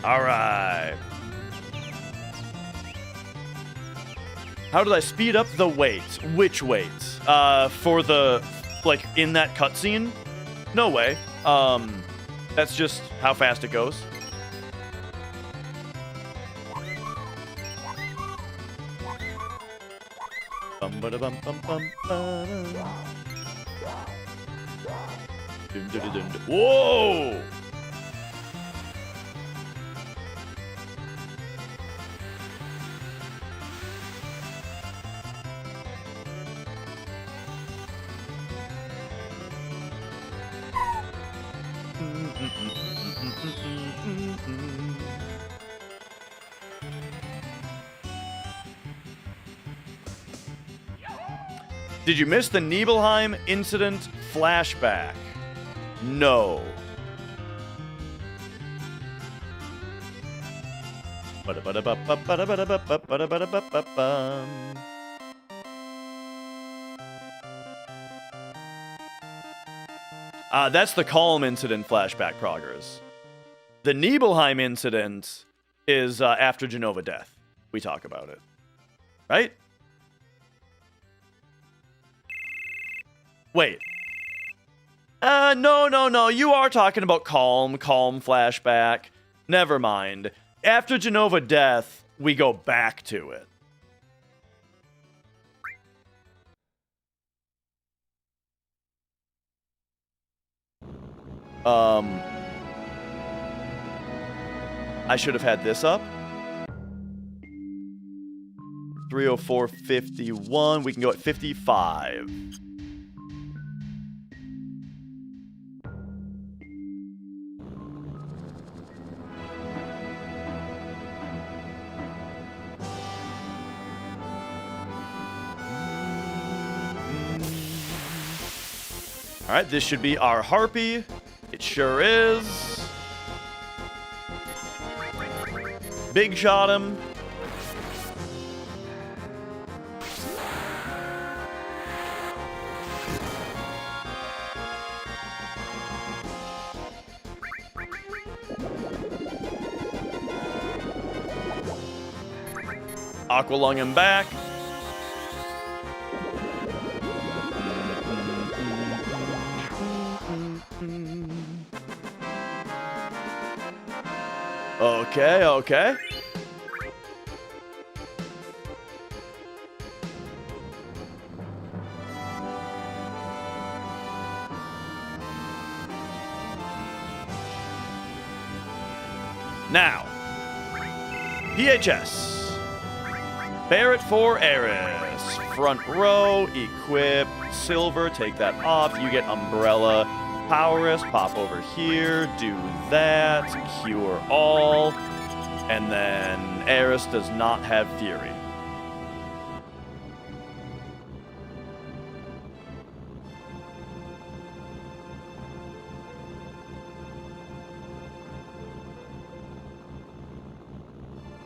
All right. How did I speed up the wait? Which wait? For the, like, in that cutscene? No way. That's just how fast it goes. Whoa! Did you miss the Nibelheim incident flashback? No. That's the Calm incident flashback progress. The Nibelheim incident is after Genova death. We talk about it. Right? Wait. No. You are talking about Calm flashback. Never mind. After Genova death, we go back to it. I should have had this up. 304.51. We can go at 55. All right, this should be our Harpy. It sure is. Big shot him. Aqualung him back. Okay. Now, PHS. Barrett for Eris. Front row, equip, silver, take that off. You get umbrella. Powerus, pop over here, do that, cure all, and then Eris does not have Fury.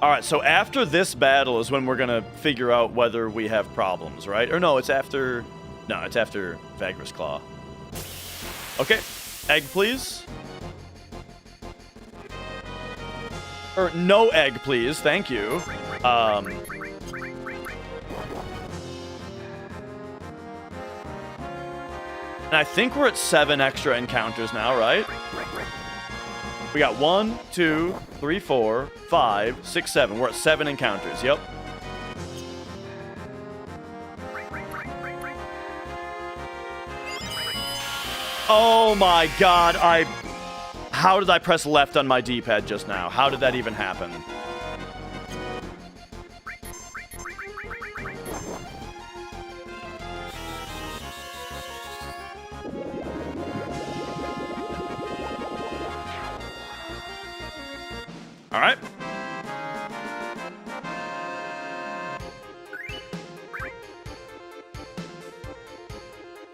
Alright, so after this battle is when we're gonna figure out whether we have problems, right? Or no, it's after Vagrous Claw. Okay, egg, please. Or no egg, please. Thank you. And I think we're at 7 extra encounters now, right? We got 1, 2, 3, 4, 5, 6, 7. We're at 7 encounters. Yep. Oh my god, how did I press left on my D-pad just now? How did that even happen? Alright.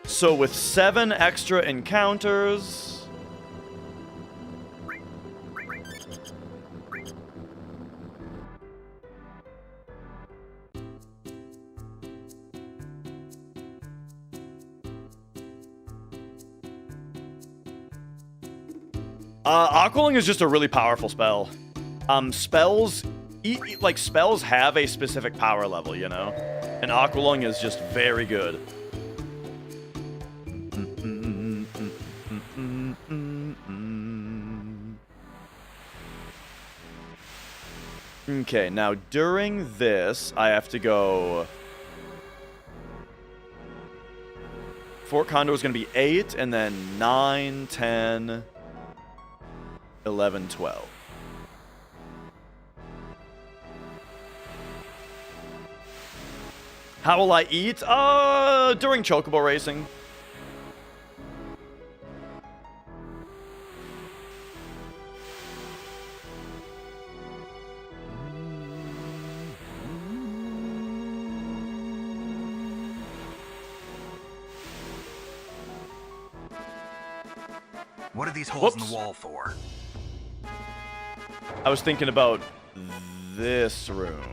So with 7 extra encounters... Aqualung is just a really powerful spell. Spells have a specific power level, you know? And Aqualung is just very good. Okay, now during this, I have to go... Fort Condor is going to be 8, and then 9, 10, 11, 12. How will I eat? During Chocobo racing. What are these holes in the wall for? I was thinking about this room.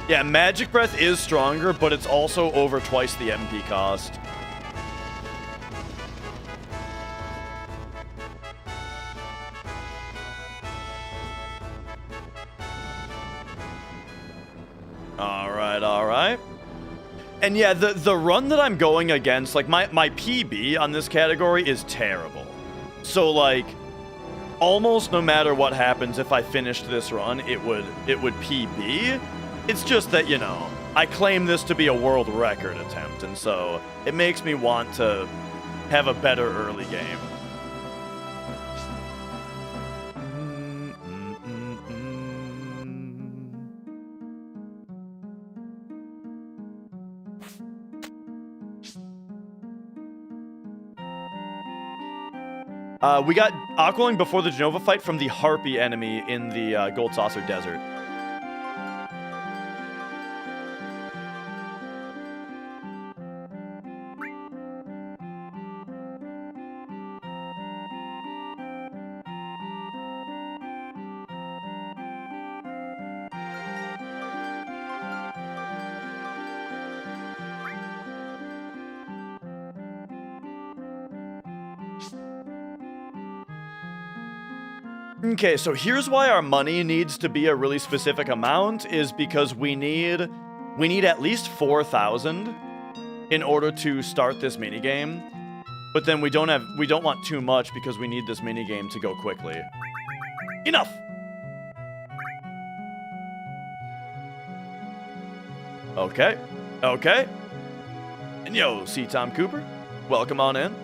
Yeah, Magic Breath is stronger, but it's also over twice the MP cost. Alright. And yeah, the run that I'm going against, like, my PB on this category is terrible. So, like, almost no matter what happens, if I finished this run, it would PB. It's just that, you know, I claim this to be a world record attempt, and so it makes me want to have a better early game. We got Aqualung before the Genova fight from the Harpy enemy in the Gold Saucer Desert. Okay, so here's why our money needs to be a really specific amount, is because we need at least 4,000 in order to start this minigame. But then we don't want too much because we need this minigame to go quickly. Enough! Okay. And yo, C. Tom Cooper, welcome on in.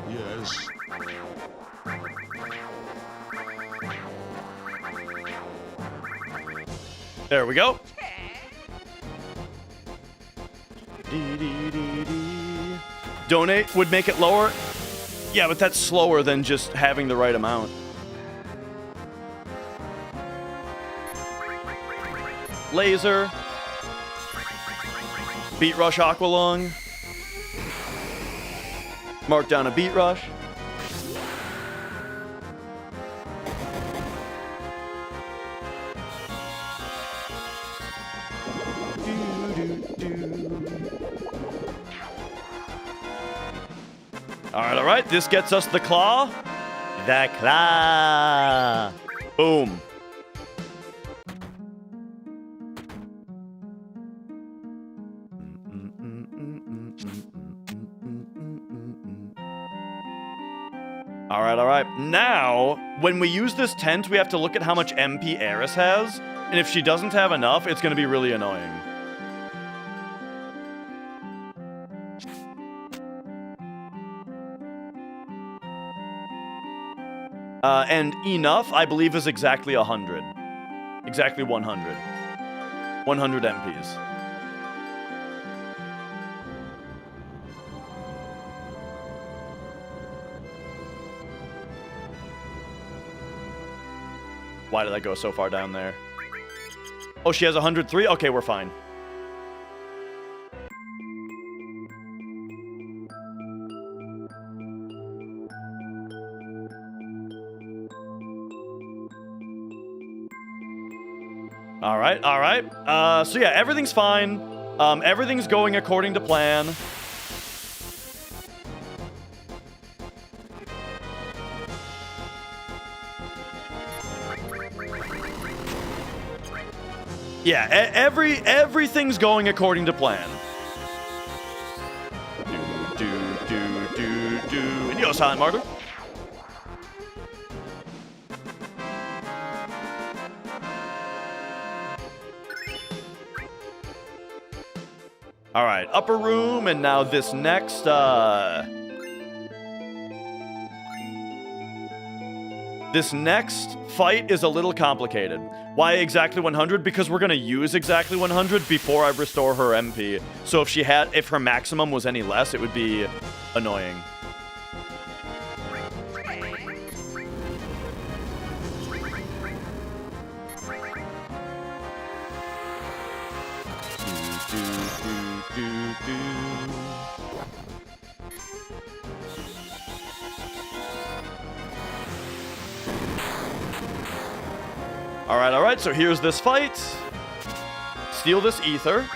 Yes. There we go. Donate would make it lower. Yeah, but that's slower than just having the right amount. Laser. Beat Rush Aqualung. Mark down a Beat Rush. All right. This gets us the claw. The claw. Boom. All right. Now, when we use this tent, we have to look at how much MP Eris has, and if she doesn't have enough, it's going to be really annoying. And enough, I believe, is exactly 100. Exactly 100. 100 MPs. Why did I go so far down there? Oh, she has 103? Okay, we're fine. All right, all right. So yeah, everything's fine. Everything's going according to plan. Yeah, everything's going according to plan. And yo, Silent Martyr. All right, upper room, and now this next, this next fight is a little complicated. Why exactly 100? Because we're gonna use exactly 100 before I restore her MP. So if her maximum was any less, it would be annoying. All right, so here's this fight. Steal this ether.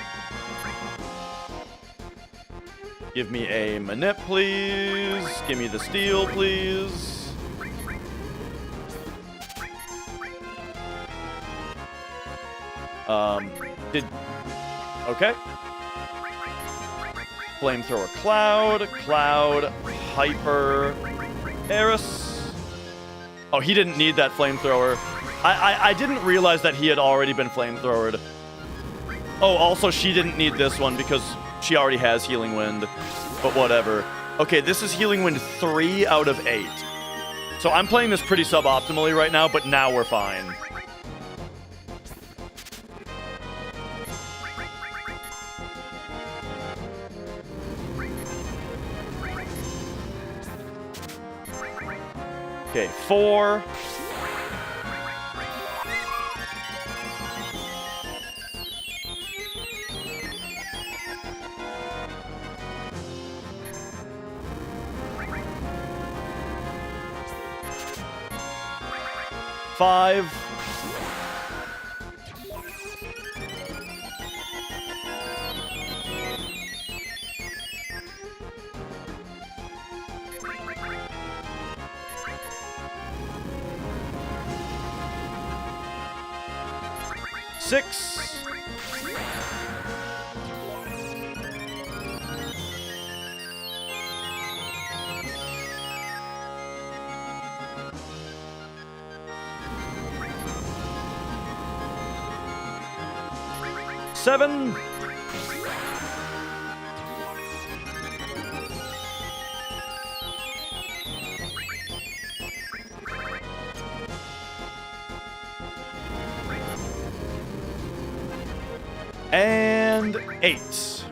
Give me a manip, please. Give me the steel, please. Okay. Flamethrower Cloud, Hyper, Eris. Oh, he didn't need that flamethrower. I didn't realize that he had already been flamethrowered. Oh, also, she didn't need this one because she already has Healing Wind. But whatever. Okay, this is Healing Wind 3 out of 8. So I'm playing this pretty suboptimally right now, but now we're fine. Okay, 4. Five. Six. Seven. And 8.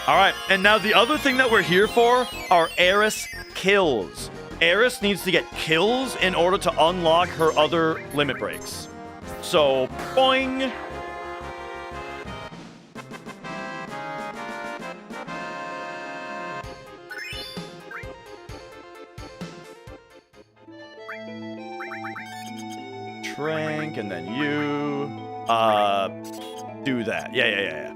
All right, and now the other thing that we're here for are Eris kills. Eris needs to get kills in order to unlock her other limit breaks. So, boing. Trank, and then you, do that. Yeah.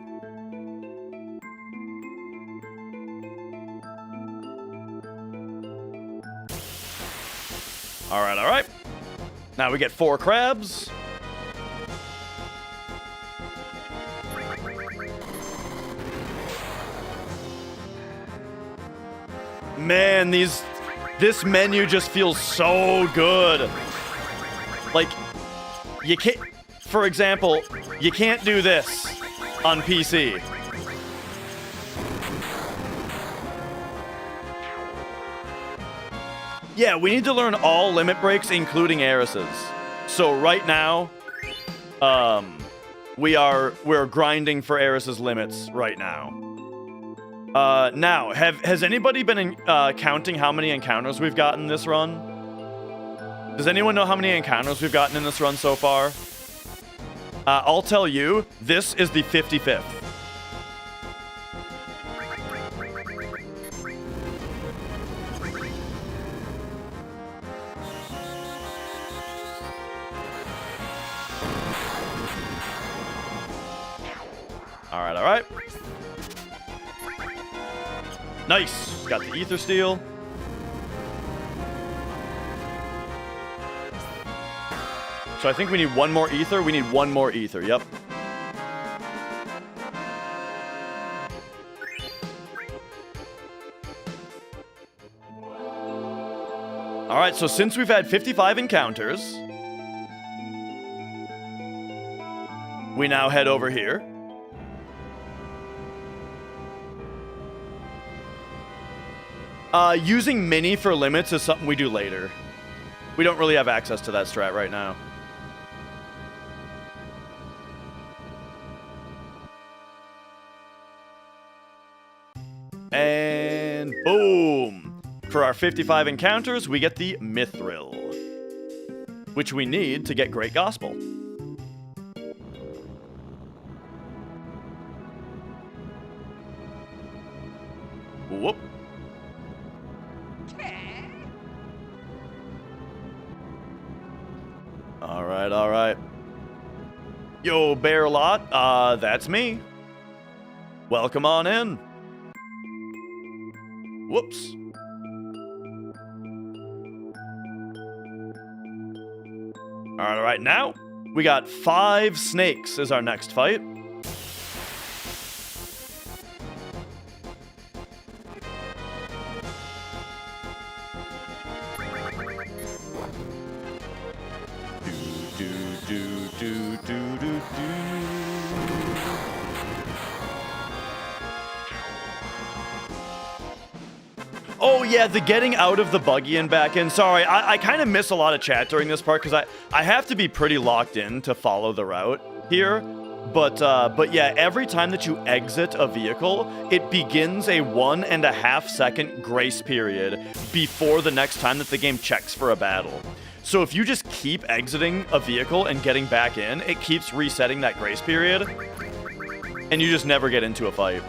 All right. Now we get 4 crabs. Man, this menu just feels so good. Like, you can't, for example, you can't do this on PC. Yeah, we need to learn all limit breaks, including Eris's. So right now, we're grinding for Eris's limits right now. Now, has anybody been counting how many encounters we've gotten this run? Does anyone know how many encounters we've gotten in this run so far? I'll tell you, this is the 55th. All right, all right. Nice. Got the ether steel. So I think we need one more ether. We need one more ether. Yep. All right, so since we've had 55 encounters, we now head over here. Using mini for limits is something we do later. We don't really have access to that strat right now. And boom! For our 55 encounters, we get the Mithril, which we need to get Great Gospel. Whoop. All right, all right. Yo, Bear Lot, that's me. Welcome on in. Whoops. All right, now we got 5 snakes as our next fight. Oh yeah, the getting out of the buggy and back in. Sorry, I kind of miss a lot of chat during this part because I have to be pretty locked in to follow the route here. But yeah, every time that you exit a vehicle, it begins a 1.5 second grace period before the next time that the game checks for a battle. So if you just keep exiting a vehicle and getting back in, it keeps resetting that grace period, and you just never get into a fight.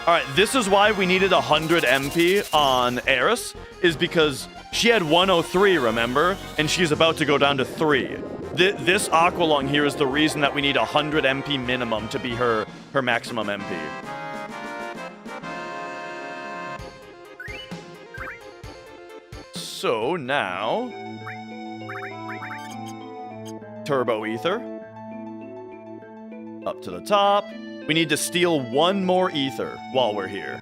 All right, this is why we needed 100 MP on Eris, is because she had 103, remember? And she's about to go down to 3. This Aqualung here is the reason that we need 100 MP minimum to be her maximum MP. So now, Turbo Ether. Up to the top. We need to steal 1 more ether while we're here.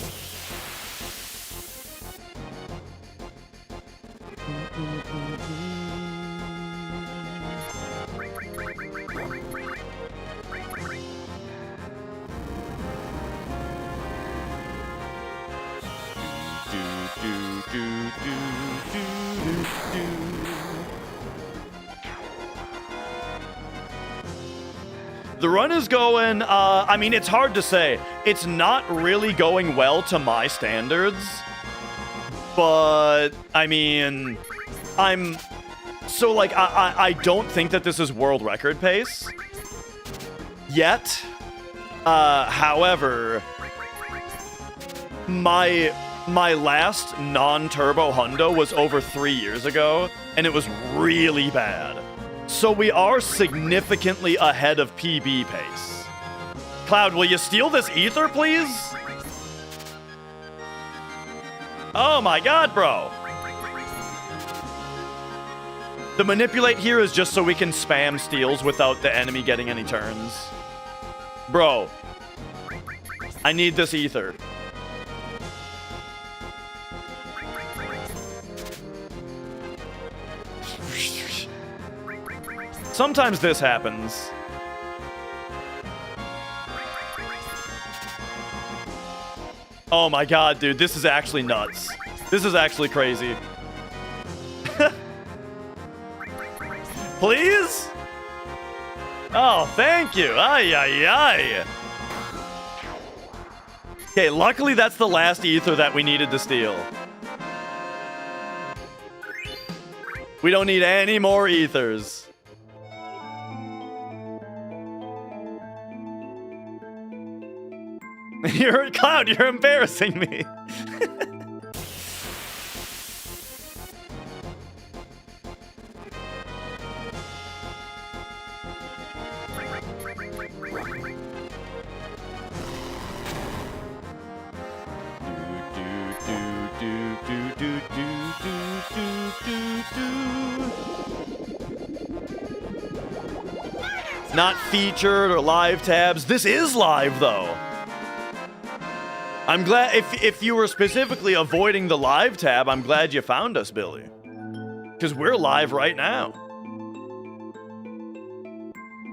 The run is going, I mean, it's hard to say. It's not really going well to my standards. But, I mean, so, like, I don't think that this is world record pace yet. However, my last non-turbo hundo was over 3 years ago, and it was really bad. So we are significantly ahead of PB pace. Cloud, will you steal this ether, please? Oh my god, bro. The manipulate here is just so we can spam steals without the enemy getting any turns. Bro, I need this ether. Sometimes this happens. Oh my god, dude, this is actually nuts. This is actually crazy. Please? Oh, thank you. Ay, ay, ay. Okay, luckily that's the last ether that we needed to steal. We don't need any more ethers. Cloud, you're embarrassing me. Not featured or live tabs. This is live, though. I'm glad, if you were specifically avoiding the live tab, I'm glad you found us, Billy. Because we're live right now.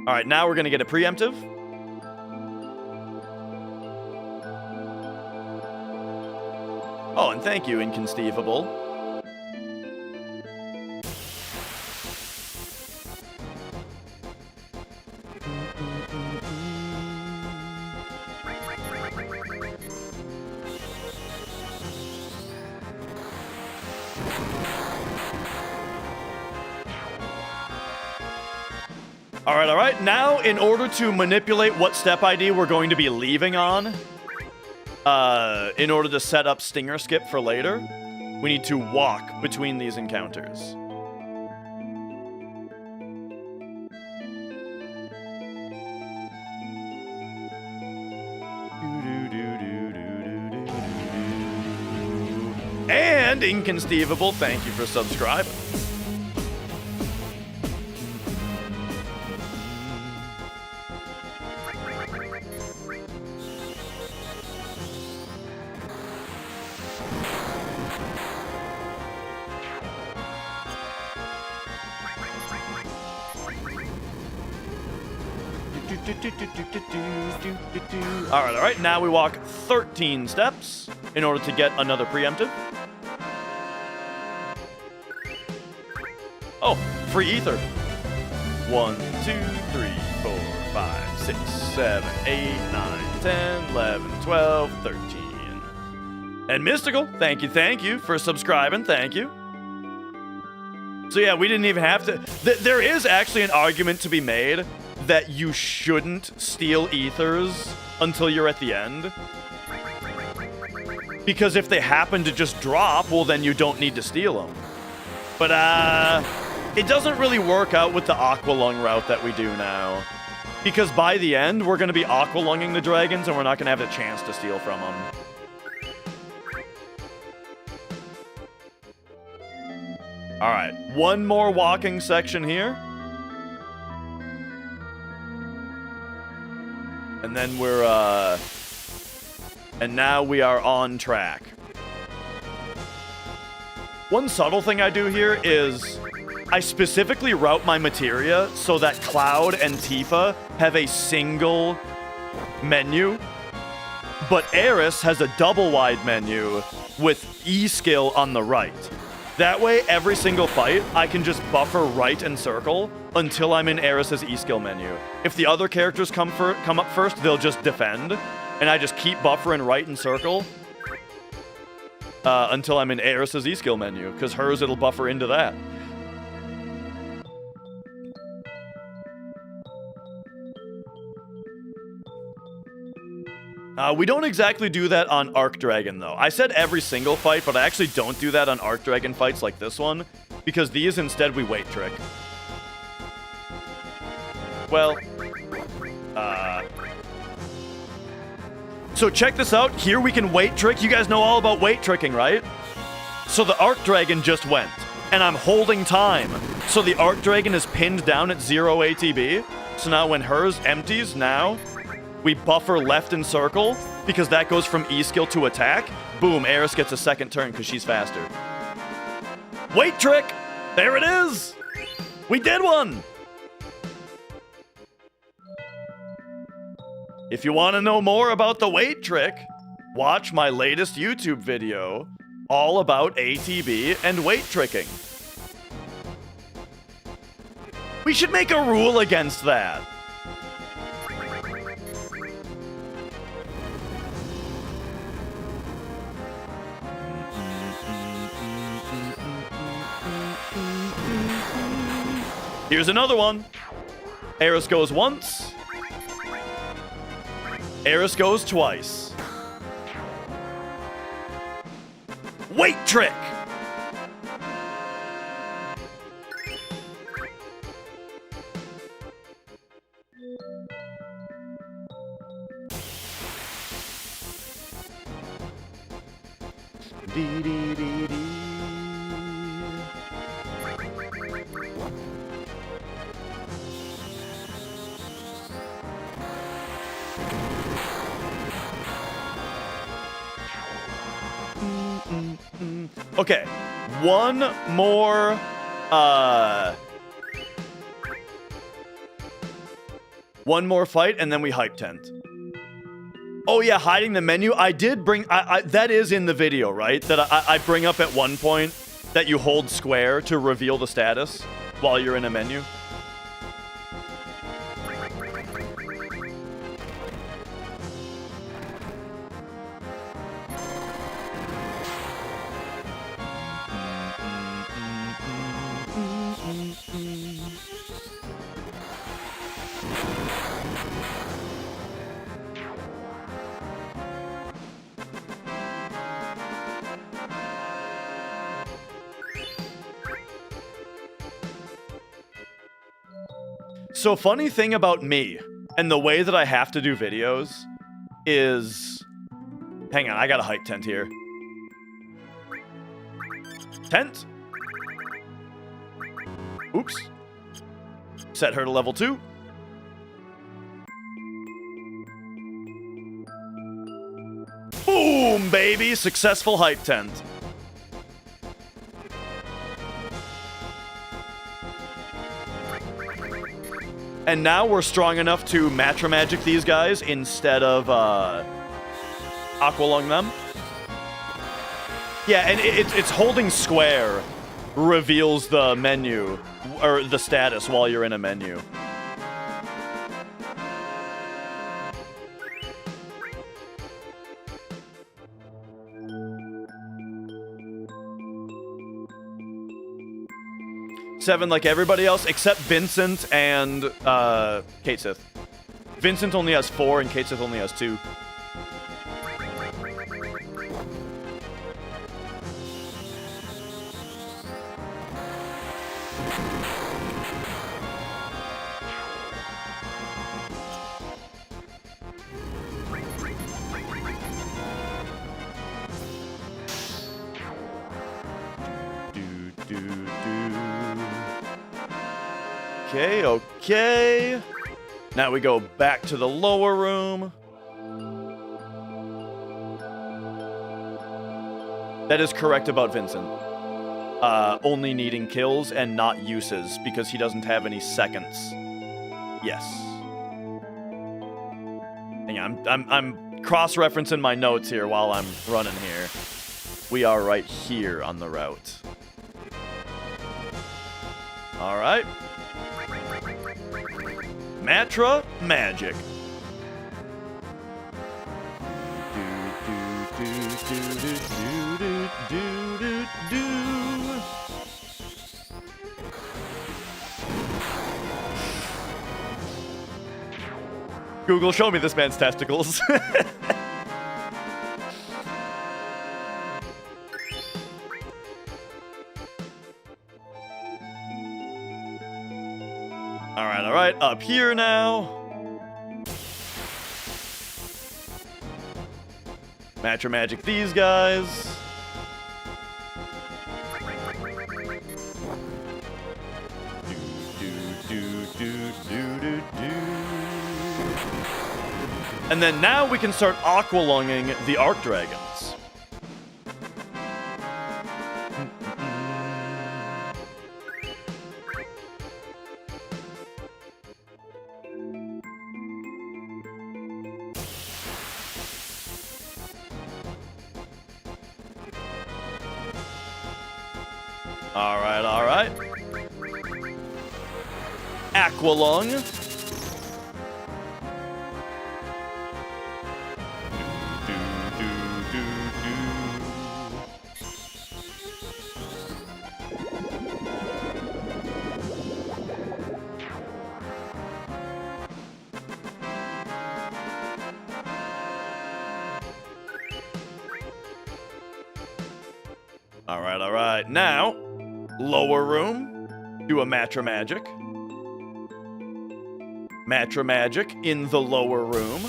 All right, now we're going to get a preemptive. Oh, and thank you, Inconceivable. All right. Now, in order to manipulate what step ID we're going to be leaving on, in order to set up Stinger Skip for later, we need to walk between these encounters. And Inconceivable, thank you for subscribing. All right. Now we walk 13 steps in order to get another preemptive. Oh, free ether. 1, 2, 3, 4, 5, 6, 7, 8, 9, 10, 11, 12, 13. And Mystical, thank you for subscribing. Thank you. So yeah, we didn't even have to. There is actually an argument to be made that you shouldn't steal ethers until you're at the end. Because if they happen to just drop, well, then you don't need to steal them. But, it doesn't really work out with the Aqualung route that we do now. Because by the end, we're going to be Aqualunging the dragons, and we're not going to have a chance to steal from them. Alright, one more walking section here. And then we're, and now we are on track. One subtle thing I do here is I specifically route my materia so that Cloud and Tifa have a single menu, but Aeris has a double-wide menu with E-skill on the right. That way, every single fight, I can just buffer right and circle until I'm in Aeris' E-skill menu. If the other characters come up first, they'll just defend, and I just keep buffering right and circle until I'm in Aeris' E-skill menu, because hers, it'll buffer into that. We don't exactly do that on Arc Dragon, though. I said every single fight, but I actually don't do that on Arc Dragon fights like this one, because these instead we Weight Trick. Well, so check this out. Here we can Weight Trick. You guys know all about Weight Tricking, right? So the Arc Dragon just went, and I'm holding time. So the Arc Dragon is pinned down at 0 ATB. So now when hers empties, now we buffer left and circle, because that goes from E-skill to attack. Boom, Aeris gets a second turn because she's faster. Weight Trick! There it is! We did one! If you want to know more about the Weight Trick, watch my latest YouTube video all about ATB and Weight Tricking. We should make a rule against that. Here's another one. Aeris goes once. Aeris goes twice. Weight Trick! Dee dee dee dee. Okay, one more fight and then we hype tent. Oh yeah, hiding the menu. I did bring that is in the video, right? That I bring up at one point that you hold square to reveal the status while you're in a menu. So funny thing about me and the way that I have to do videos is... Hang on, I got a hype tent here. Tent. Oops. Set her to level 2. Boom, baby! Successful hype tent. And now we're strong enough to Matra Magic these guys instead of Aqualung them. Yeah, and it's holding square reveals the menu, or the status while you're in a menu. Seven, like everybody else, except Vincent and Kate Sith. Vincent only has 4 and Kate Sith only has 2. Okay, okay. Now we go back to the lower room. That is correct about Vincent. Only needing kills and not uses because he doesn't have any seconds. Yes. Hang on, I'm cross-referencing my notes here while I'm running here. We are right here on the route. All right. Matra Magic. Google, show me this man's testicles. All right, up here now. Matra Magic these guys. And then now we can start aqualunging the Arc Dragons. All right. Aqualung. All right. Now, lower room. Do a Matra Magic. Matra Magic in the lower room.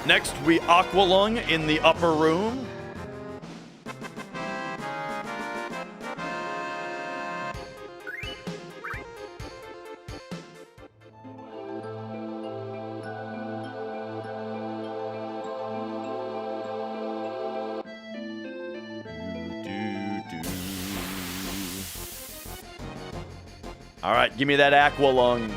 Next, we Aqualung in the upper room. All right, give me that Aqualung.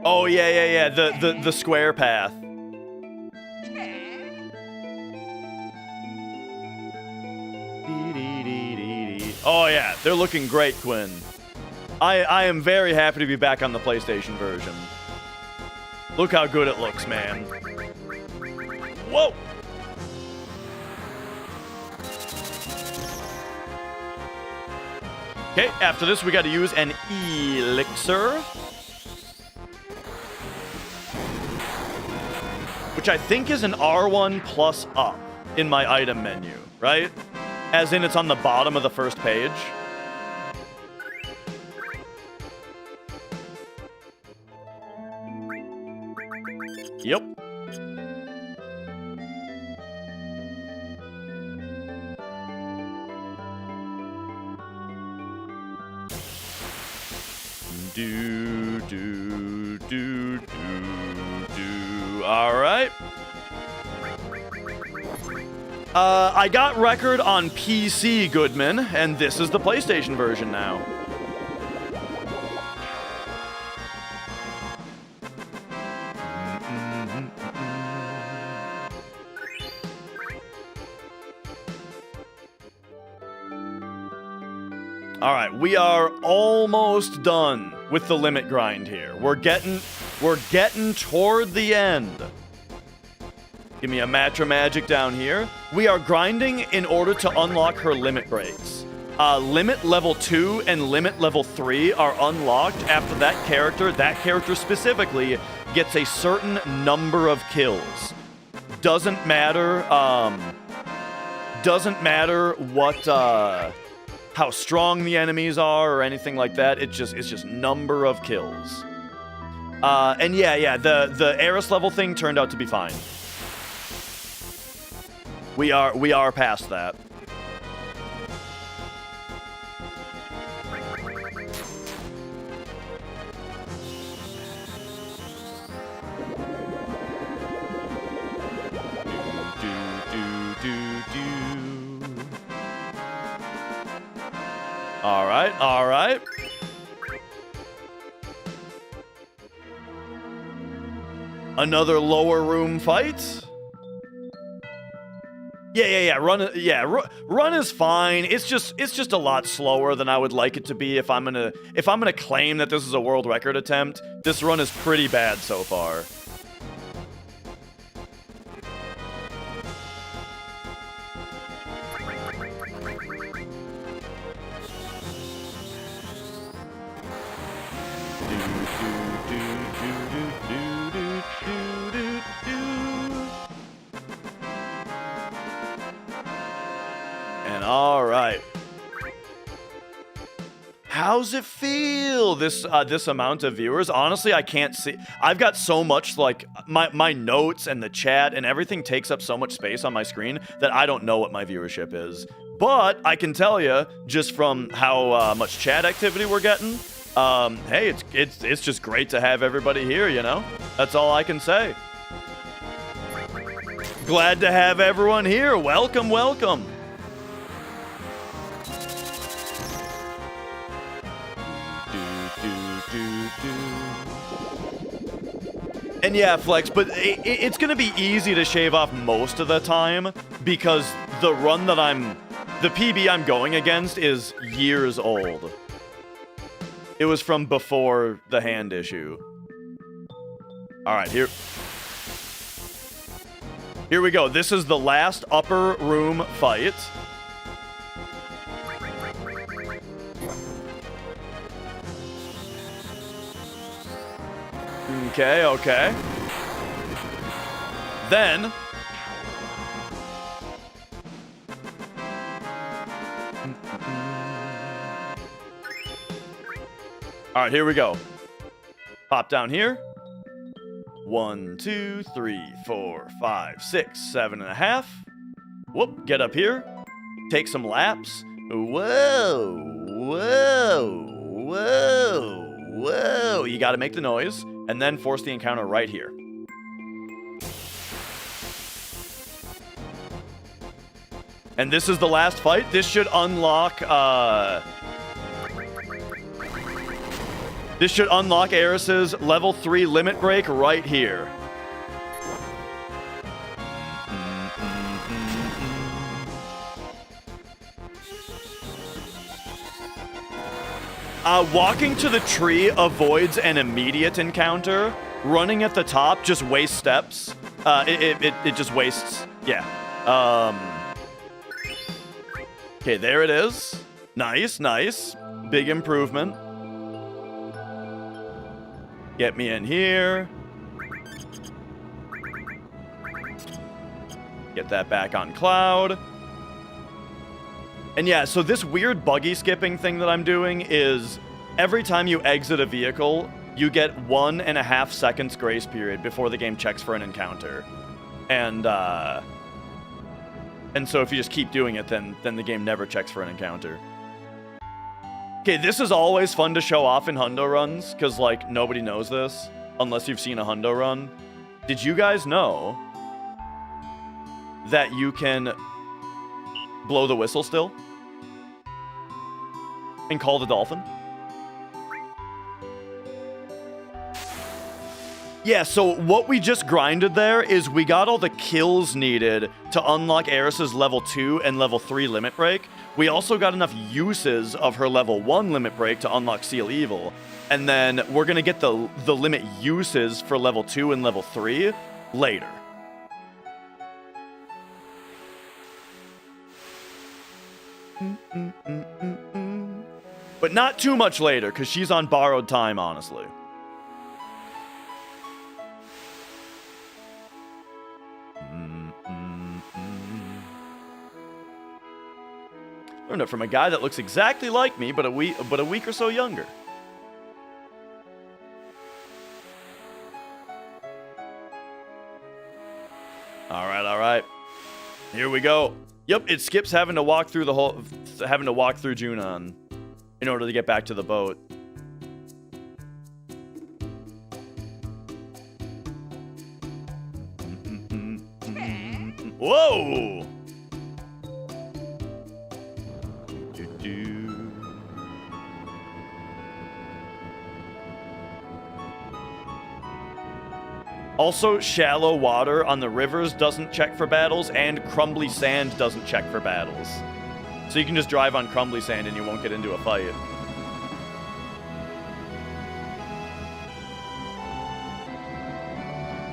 Oh, yeah. The square path. Oh, yeah. They're looking great, Quinn. I am very happy to be back on the PlayStation version. Look how good it looks, man. Whoa! Okay, after this, we got to use an elixir. Which I think is an R1 plus up in my item menu, right? As in it's on the bottom of the first page. Yep. All right. I got Record on PC, Goodman, and this is the PlayStation version now. All right, we are almost done with the limit grind here. We're getting toward the end. Give me a Matra Magic down here. We are grinding in order to unlock her limit breaks. Limit level 2 and limit level 3 are unlocked after that character specifically gets a certain number of kills. Doesn't matter what how strong the enemies are or anything like that. It's just number of kills. And yeah, the Eris level thing turned out to be fine. We are past that. All right. Another lower room fight. Yeah. Run is fine. It's just a lot slower than I would like it to be if I'm gonna claim that this is a world record attempt. This run is pretty bad so far. All right. How's it feel, this amount of viewers? Honestly, I can't see. I've got so much, like, my notes and the chat and everything takes up so much space on my screen that I don't know what my viewership is. But I can tell you, just from how much chat activity we're getting, hey, it's just great to have everybody here, you know? That's all I can say. Glad to have everyone here. Welcome. And yeah, Flex, but it's going to be easy to shave off most of the time because the PB I'm going against is years old. It was from before the hand issue. All right, here we go. This is the last upper room fight. Okay. Then... All right, here we go. Pop down here. 1, 2, 3, 4, 5, 6, 7.5. Whoop, get up here. Take some laps. Whoa. You gotta make the noise, and then force the encounter right here. And this is the last fight. This should unlock, Eris's level 3 limit break right here. Walking to the tree avoids an immediate encounter. Running at the top just wastes steps. It just wastes, yeah. Okay, there it is. Nice. Big improvement. Get me in here. Get that back on Cloud. And yeah, so this weird buggy skipping thing that I'm doing is every time you exit a vehicle, you get 1.5 seconds grace period before the game checks for an encounter. And so if you just keep doing it, then the game never checks for an encounter. Okay, this is always fun to show off in hundo runs, because, like, nobody knows this, unless you've seen a hundo run. Did you guys know that you can blow the whistle still? And call the dolphin? Yeah, so what we just grinded there is we got all the kills needed to unlock Eris's level 2 and level 3 limit break. We also got enough uses of her level 1 limit break to unlock Seal Evil. And then we're going to get the limit uses for level 2 and level 3 later. But not too much later, because she's on borrowed time, honestly. Learned it from a guy that looks exactly like me, but a week or so younger. All right. Here we go. Yep, it skips having to walk through Junon in order to get back to the boat. Whoa! Also, shallow water on the rivers doesn't check for battles, and crumbly sand doesn't check for battles. So you can just drive on crumbly sand and you won't get into a fight.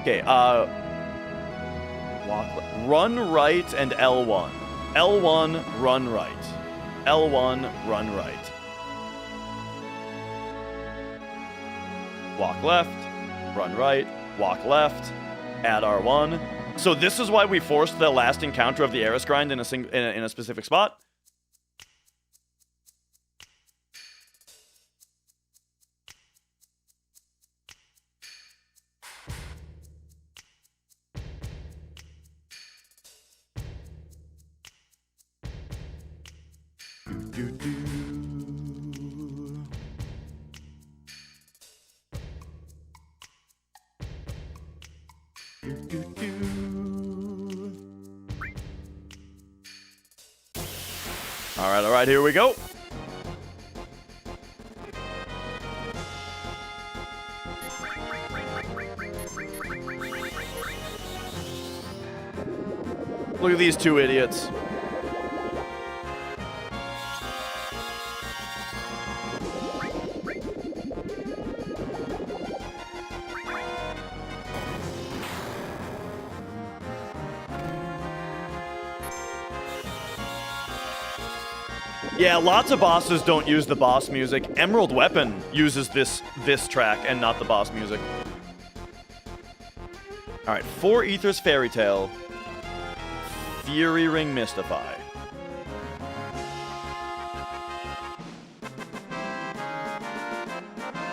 Okay, run right and L1. L1, run right. L1, run right. Walk left, run right. Walk left, add R1. So this is why we forced the last encounter of the Eris grind in a specific spot. All right, here we go. Look at these two idiots. Yeah, lots of bosses don't use the boss music. Emerald Weapon uses this track and not the boss music. All right, 4 Ethers Fairy Tale, Fury Ring Mystify.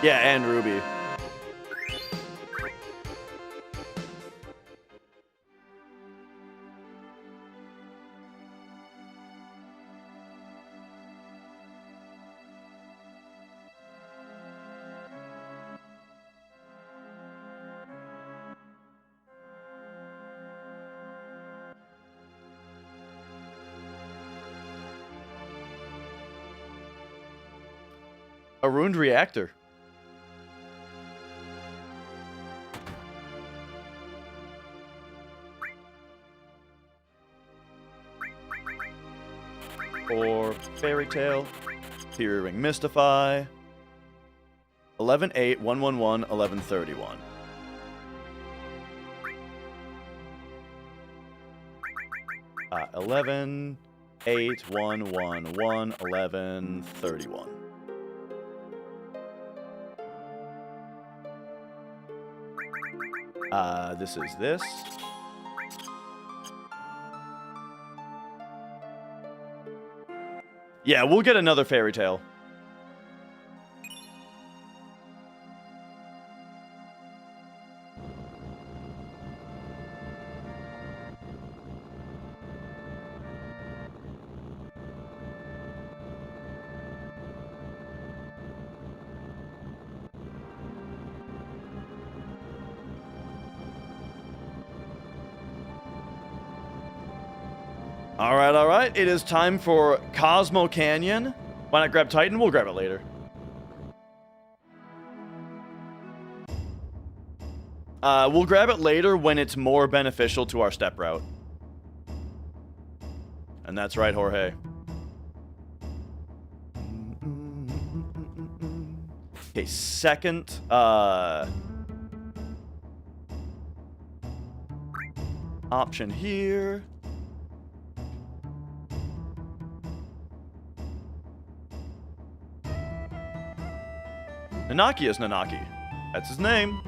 Yeah, and Ruby. A ruined reactor. Or Fairy Tale, Fury Ring Mystify. 11-8, 111, 1131. Uh, 11, 8, 111, 1131. This is this. Yeah, we'll get another Fairy Tale. All right. It is time for Cosmo Canyon. Why not grab Titan? We'll grab it later. We'll grab it later when it's more beneficial to our step route. And that's right, Jorge. Okay, second, option here. Nanaki is Nanaki. That's his name.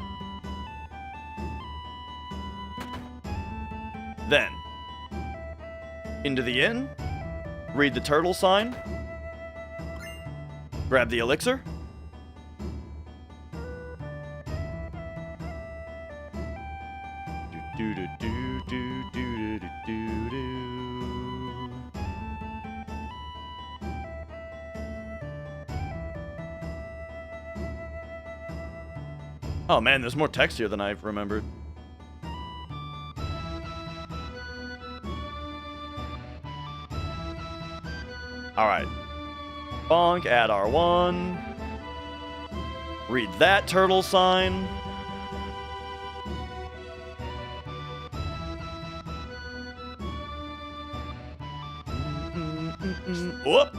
Then, into the inn, read the turtle sign, grab the elixir, Oh man, there's more text here than I remembered. Alright. Bonk, add R1. Read that turtle sign. Whoop!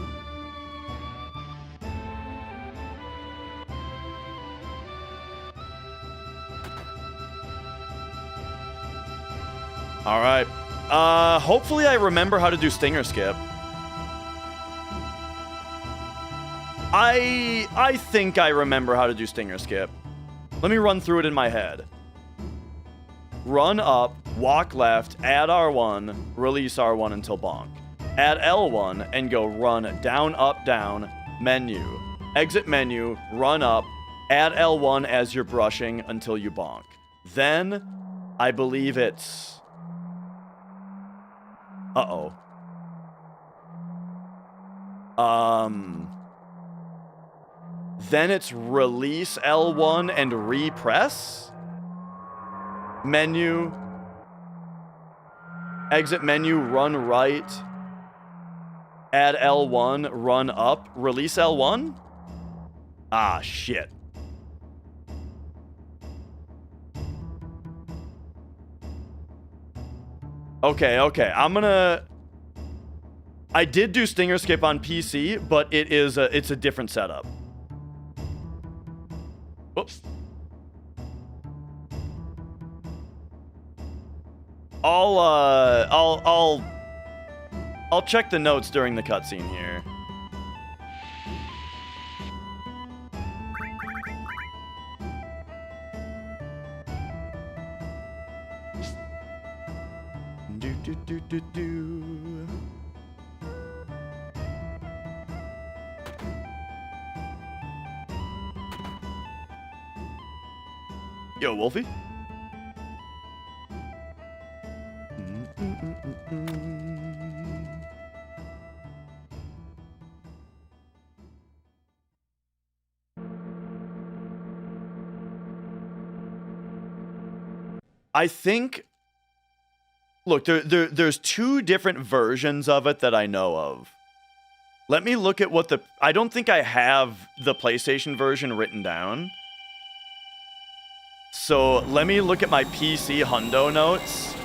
Alright. Hopefully I remember how to do Stinger Skip. I think I remember how to do Stinger Skip. Let me run through it in my head. Run up, walk left, add R1, release R1 until bonk. Add L1 and go run down, up, down, menu. Exit menu, run up, add L1 as you're brushing until you bonk. Then, I believe it's... Uh-oh. Then it's release L1 and repress. Menu. Exit menu, run right. Add L1, run up. Release L1? Ah, shit. Okay, okay. I did do Stinger Skip on PC, but it's a different setup. Whoops. I'll check the notes during the cutscene here. Do. Yo, Wolfie. I think, look, there's two different versions of it that I know of. Let me look at what I don't think I have the PlayStation version written down. So let me look at my PC hundo notes.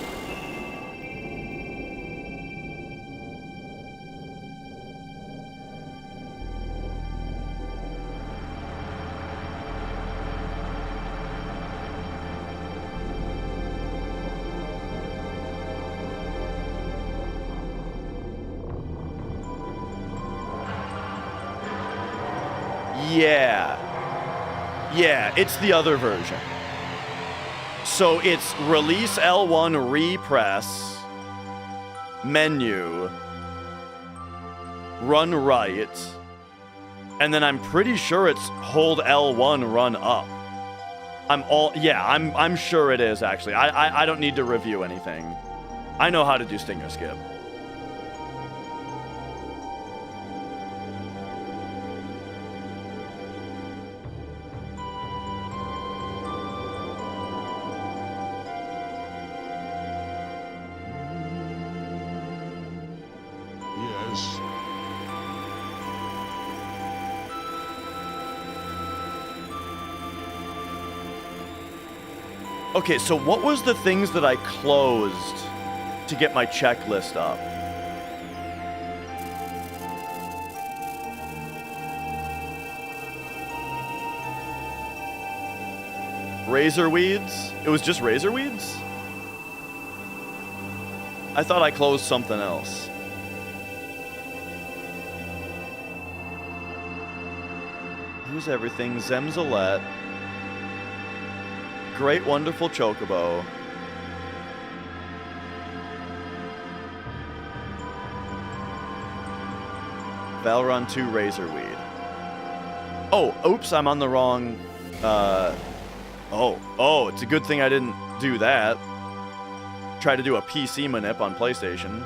Yeah, it's the other version. So it's release L1 repress, menu, run right, and then I'm pretty sure it's hold L1 run up. I'm sure it is actually. I don't need to review anything. I know how to do Stinger Skip. Yes. Okay, so what was the things that I closed to get my checklist up? Razor weeds? It was just razor weeds? I thought I closed something else. Here's everything. Zemzalet. Great, wonderful Chocobo. Valron 2 Razorweed. Oh, oops, I'm on the wrong... Oh, it's a good thing I didn't do that. Try to do a PC manip on PlayStation.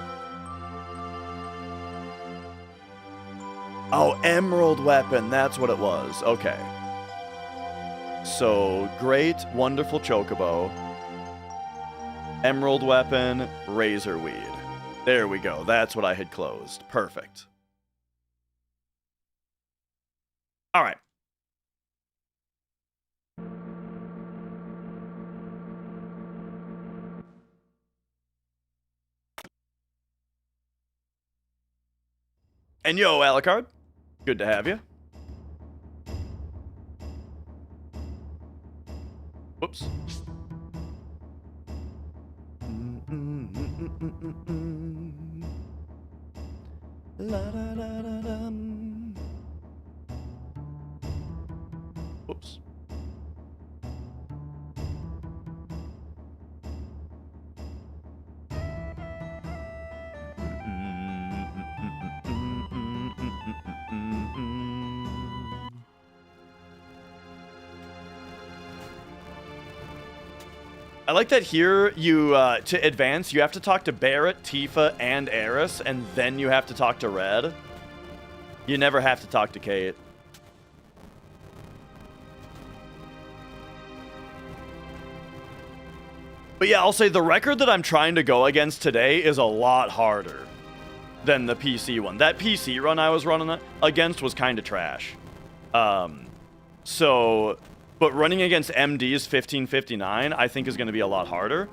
Oh, Emerald Weapon, that's what it was. Okay. So, great, wonderful Chocobo. Emerald Weapon, Razorweed. There we go, that's what I had closed. Perfect. Alright. And yo, Alucard. Good to have you. Whoops. Whoops. I like that here, you, to advance, you have to talk to Barrett, Tifa, and Eris, and then you have to talk to Red. You never have to talk to Kate. But yeah, I'll say the record that I'm trying to go against today is a lot harder than the PC one. That PC run I was running against was kind of trash. But running against MD's 1559, I think is going to be a lot harder.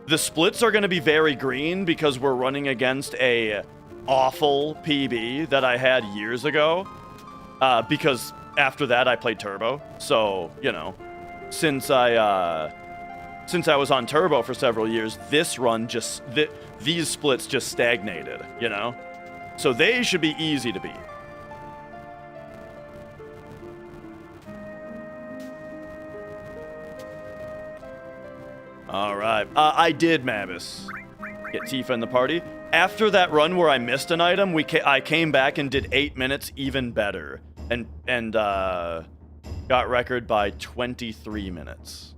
The splits are going to be very green because we're running against a awful PB that I had years ago. Because after that I played Turbo. So, you know, since I was on Turbo for several years, this run just these splits just stagnated, you know? So they should be easy to beat. All right. I did, Mabus. Get Tifa in the party. After that run where I missed an item, I came back and did 8 minutes even better. And got record by 23 minutes.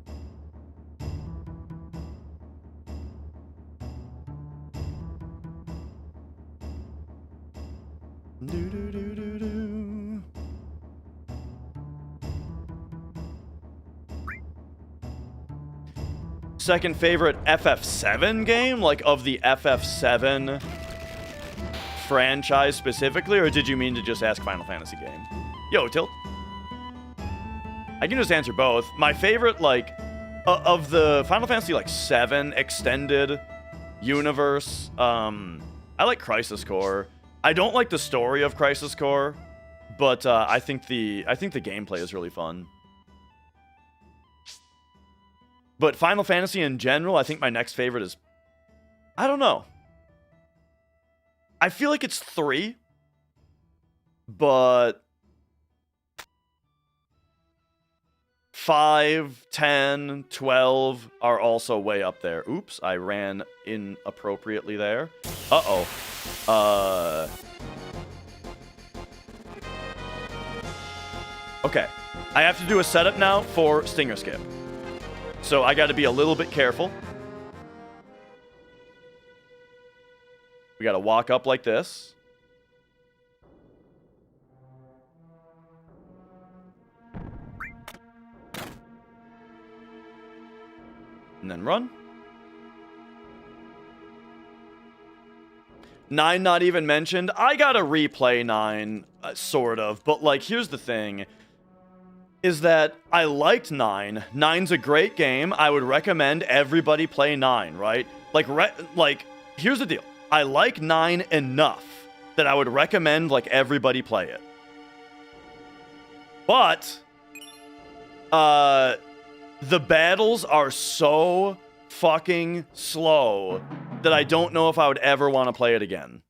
Second favorite FF7 game? Like, of the FF7 franchise specifically? Or did you mean to just ask Final Fantasy game? Yo, Tilt. I can just answer both. My favorite, like, of the Final Fantasy, like, 7 extended universe, I like Crisis Core. I don't like the story of Crisis Core, but I think the gameplay is really fun. But Final Fantasy in general, I think my next favorite is... I don't know. I feel like it's 3. But... 5, 10, 12 are also way up there. Oops, I ran inappropriately there. Uh-oh. Okay. I have to do a setup now for Stinger Skip. So I got to be a little bit careful. We got to walk up like this. And then run. 9 not even mentioned. I gotta replay 9, sort of. But, like, here's the thing. Is that I liked 9. 9's a great game. I would recommend everybody play 9, right? Like, here's the deal. I like 9 enough that I would recommend, like, everybody play it. But, the battles are so fucking slow that I don't know if I would ever want to play it again.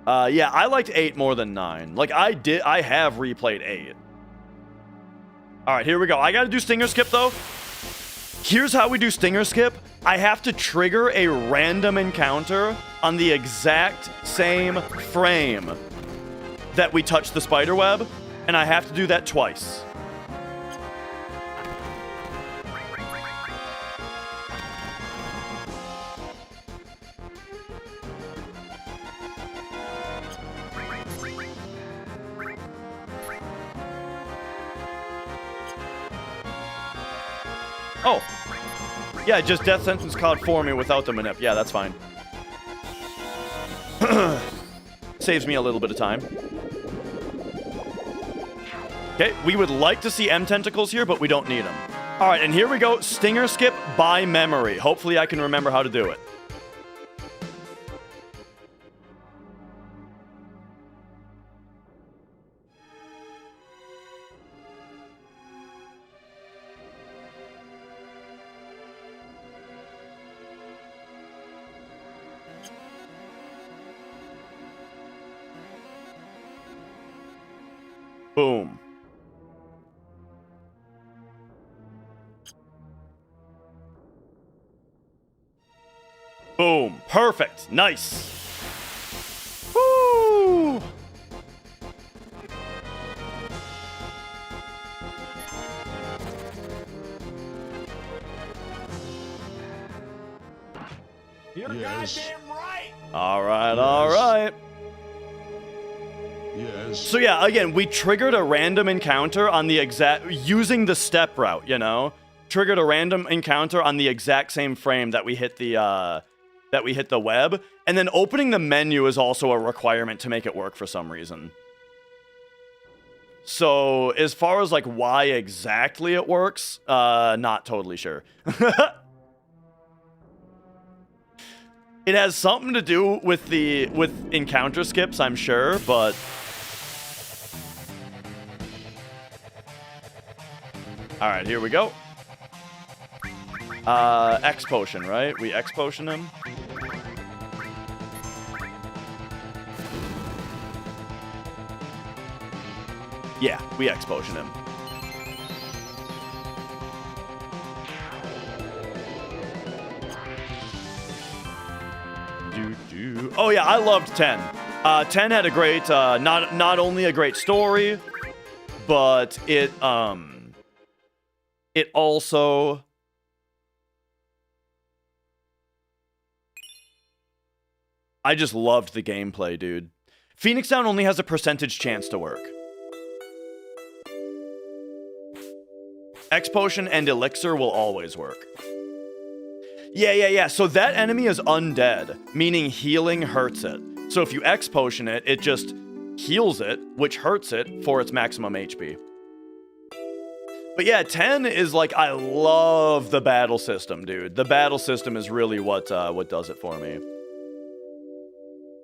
Yeah, I liked 8 more than 9. Like, I have replayed 8. Alright, here we go. I gotta do Stinger Skip, though. Here's how we do Stinger Skip. I have to trigger a random encounter on the exact same frame that we touch the spider web, and I have to do that twice. Oh. Yeah, just death sentence cloud for me without the manip. Yeah, that's fine. Saves me a little bit of time. Okay, we would like to see M tentacles here, but we don't need them. All right, and here we go. Stinger Skip by memory. Hopefully I can remember how to do it. Boom. Boom. Perfect. Nice. Woo! You're goddamn right. All right, all right. Yes. So yeah, again, we triggered a random encounter on the exact, using the step route, you know? Triggered a random encounter on the exact same frame that we hit the that we hit the web. And then opening the menu is also a requirement to make it work for some reason. So as far as like why exactly it works, not totally sure. It has something to do with encounter skips, I'm sure, but all right, here we go. X potion, right? We X potion him. Yeah, we X potion him. Oh yeah, I loved 10. 10 had a great, not only a great story, but it also I just loved the gameplay, dude. Phoenix Down only has a percentage chance to work. X Potion and Elixir will always work. Yeah. So that enemy is undead, meaning healing hurts it. So if you X Potion it, it just heals it, which hurts it for its maximum HP. But yeah, 10 is like, I love the battle system, dude. The battle system is really what does it for me.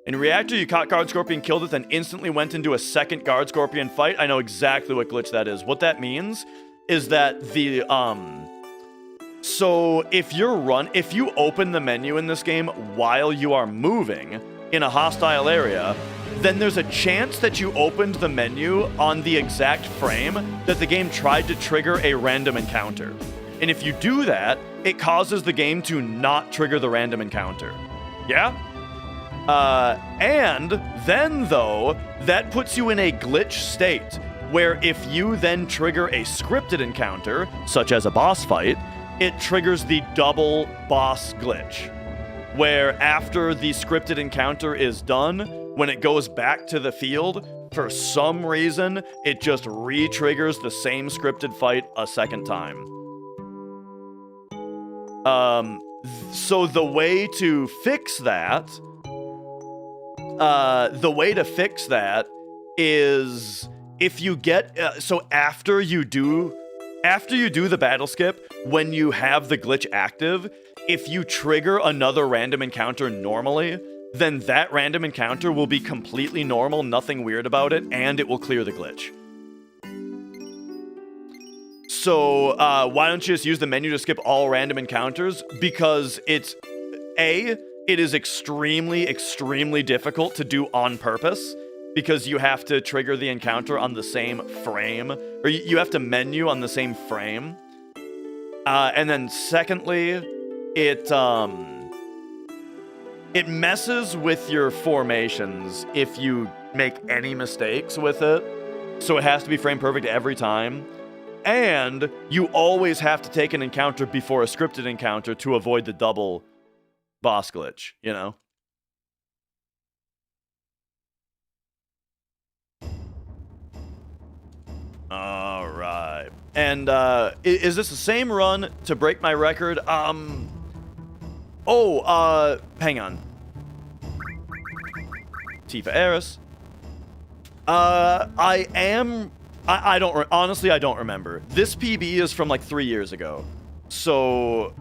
In Reactor, you caught Guard Scorpion, killed it, then instantly went into a second Guard Scorpion fight. I know exactly what glitch that is. What that means is that the, so if you open the menu in this game while you are moving in a hostile area, then there's a chance that you opened the menu on the exact frame that the game tried to trigger a random encounter. And if you do that, it causes the game to not trigger the random encounter. Yeah? And then, though, that puts you in a glitch state, where if you then trigger a scripted encounter, such as a boss fight, it triggers the double boss glitch, where after the scripted encounter is done, when it goes back to the field, for some reason, it just re-triggers the same scripted fight a second time. So the way to fix that is if you get so after you do the battle skip, when you have the glitch active, if you trigger another random encounter normally, then that random encounter will be completely normal, nothing weird about it, and it will clear the glitch. So why don't you just use the menu to skip all random encounters? Because it is extremely, extremely difficult to do on purpose, because you have to trigger the encounter on the same frame, or you have to menu on the same frame. And then secondly, it messes with your formations if you make any mistakes with it. So it has to be frame perfect every time. And you always have to take an encounter before a scripted encounter to avoid the double boss glitch, you know? All right. And is this the same run to break my record? Hang on. Tifa Eris. Honestly, I don't remember. This PB is from like 3 years ago. So,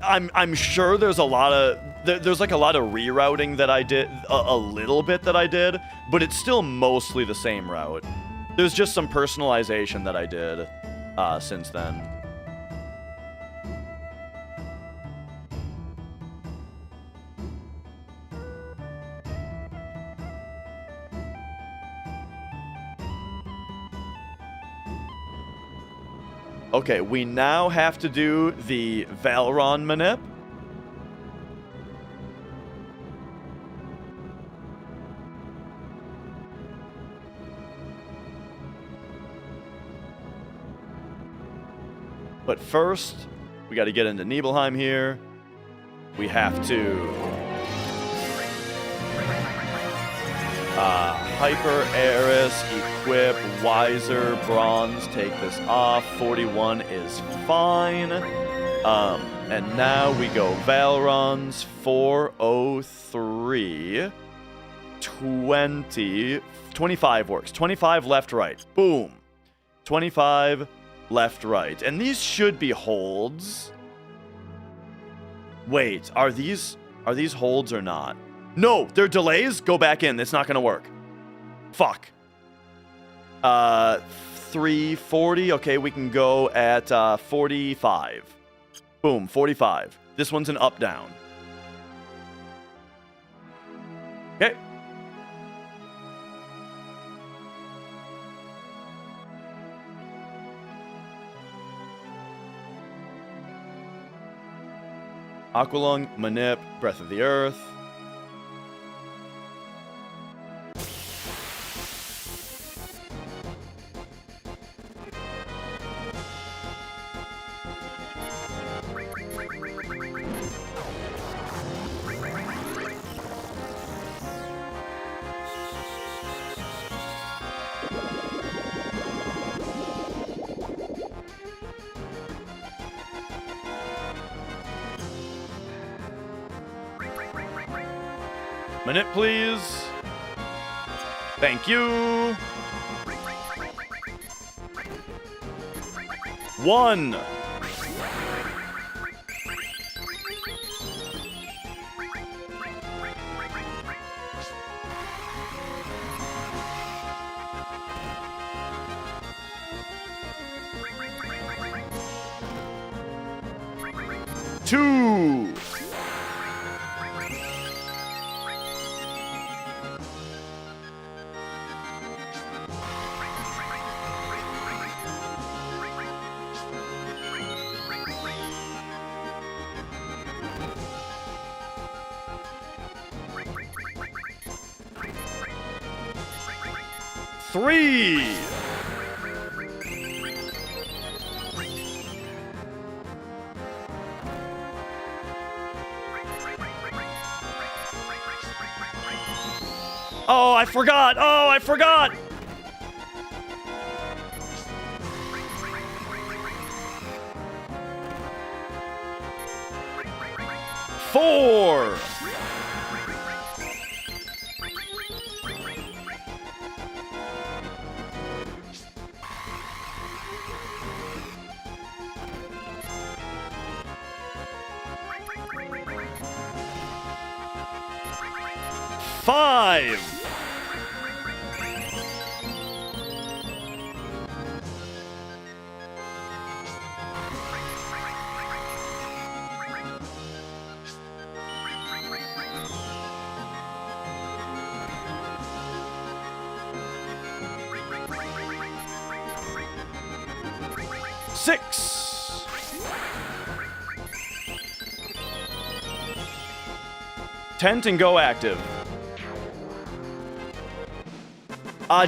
I'm sure there's a lot of rerouting that I did, a little bit that I did, but it's still mostly the same route. There's just some personalization that I did since then. Okay, we now have to do the Valron manip. But first, we got to get into Nibelheim here. We have to Hyper Eris, equip, Wiser, Bronze, take this off. 41 is fine. And now we go Valron's 403. 25 works. 25 left, right. Boom. 25 left, right. And these should be holds. Wait, are these holds or not? No, they're delays. Go back in. It's not going to work. Fuck. 340. Okay, we can go at 45. Boom, 45. This one's an up-down. Okay. Aqualung, Manip, Breath of the Earth. Minute, please. Thank you. 1. Two. Three. Oh, I forgot. Oh, I forgot. 4. 5. Six. 10 and go active.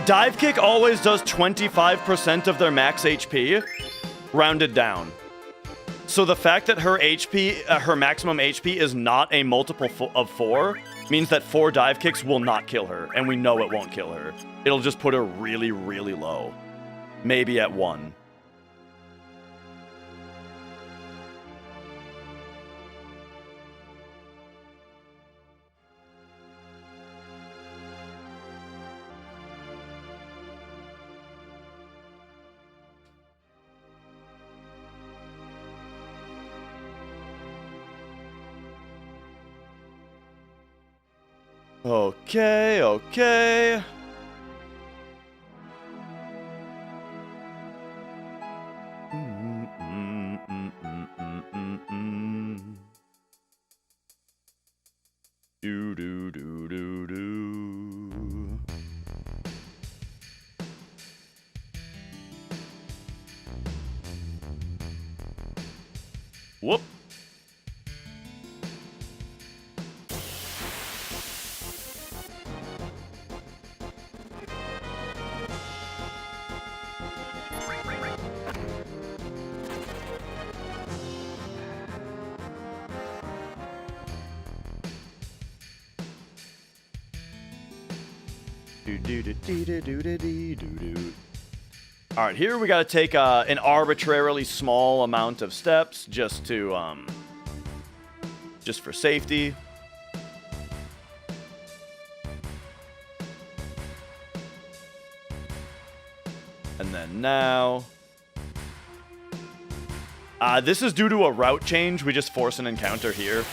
Dive kick always does 25% of their max HP, rounded down. So the fact that her HP, her maximum HP is not a multiple of 4, means that 4 dive kicks will not kill her, and we know it won't kill her. It'll just put her really, really low. Maybe at 1. Okay, okay. Do do do do do. Whoop. All right, here we got to take an arbitrarily small amount of steps just to, just for safety. And then now, this is due to a route change. We just force an encounter here.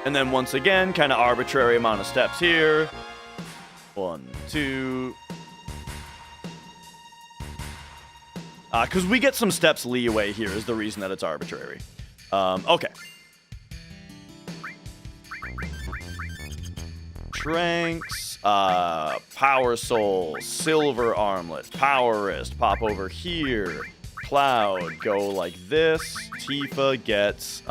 And then once again, kind of arbitrary amount of steps here. 1, 2. Because we get some steps leeway here is the reason that it's arbitrary. Okay. Tranks, Power Soul, Silver Armlet, Power Wrist, pop over here. Cloud, go like this. Tifa gets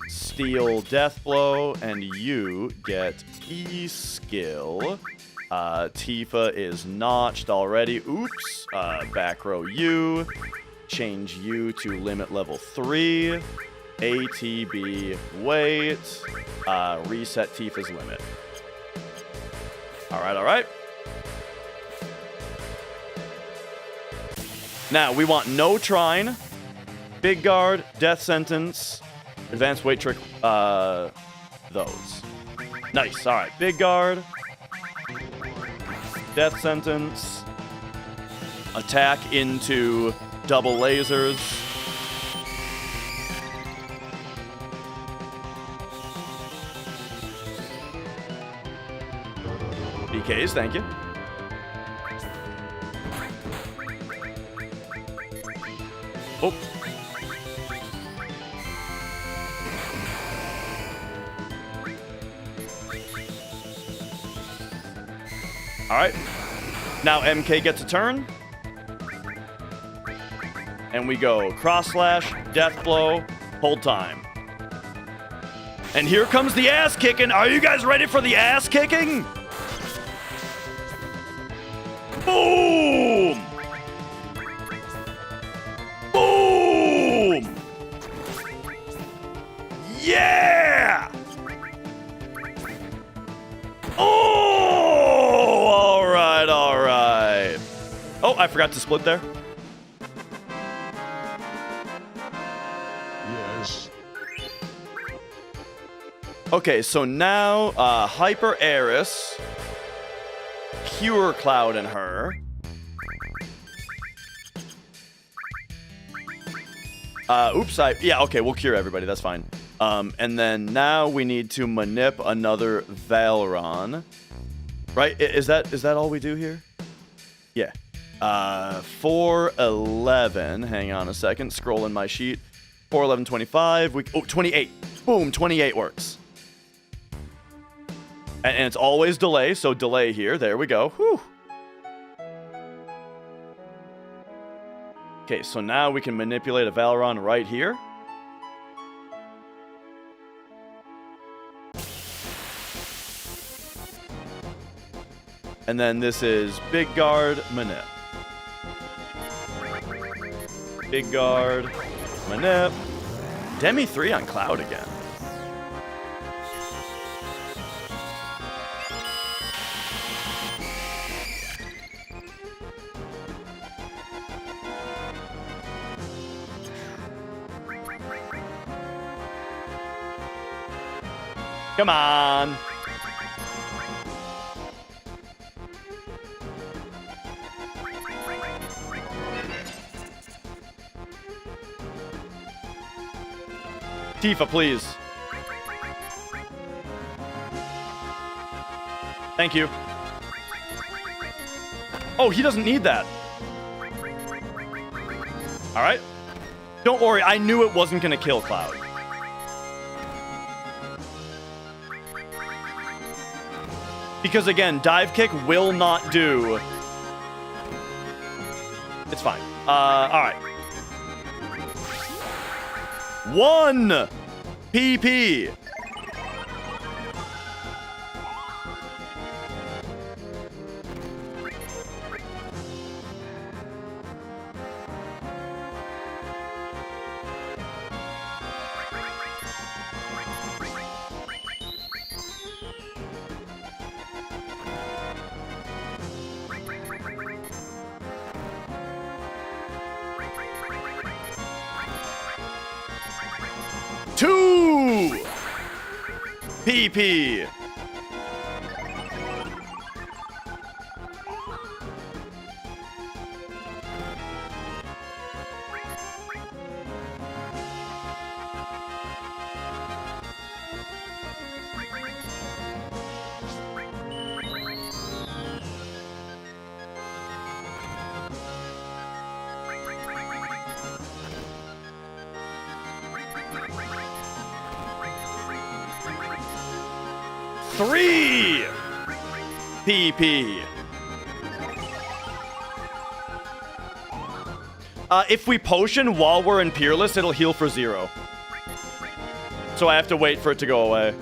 Steel Death Blow, and you get E-Skill. Tifa is notched already. Oops. Back row U. Change U to limit level 3. ATB wait. Reset Tifa's limit. Alright, alright. Now, we want no Trine, Big Guard, Death Sentence, Advanced Weight Trick, those. Nice, alright. Big Guard, Death Sentence, attack into double lasers. BKs, thank you. Oh. All right. Now MK gets a turn. And we go cross slash, death blow, hold time. And here comes the ass kicking. Are you guys ready for the ass kicking? Boom! Boom! Yeah! Oh! All right, all right. Oh, I forgot to split there. Yes. Okay, so now Hyper Eris, Cure Cloud and her. Oops, yeah, okay, we'll cure everybody, that's fine. And then now we need to manip another Valron. Right? Is that all we do here? Yeah. 411. Hang on a second. Scroll in my sheet. 411, 25. 28. Boom, 28 works. And it's always delay, so delay here. There we go. Whew. Okay, so now we can manipulate a Valron right here. And then this is Big Guard, Manip. Big Guard, Manip. Demi 3 on Cloud again. Come on. Tifa, please. Thank you. Oh, he doesn't need that. All right. Don't worry, I knew it wasn't going to kill Cloud. Because again, dive kick will not do. It's fine. All right. 1 PP. PP. Three PP. If we potion while we're in Peerless, it'll heal for 0. So I have to wait for it to go away.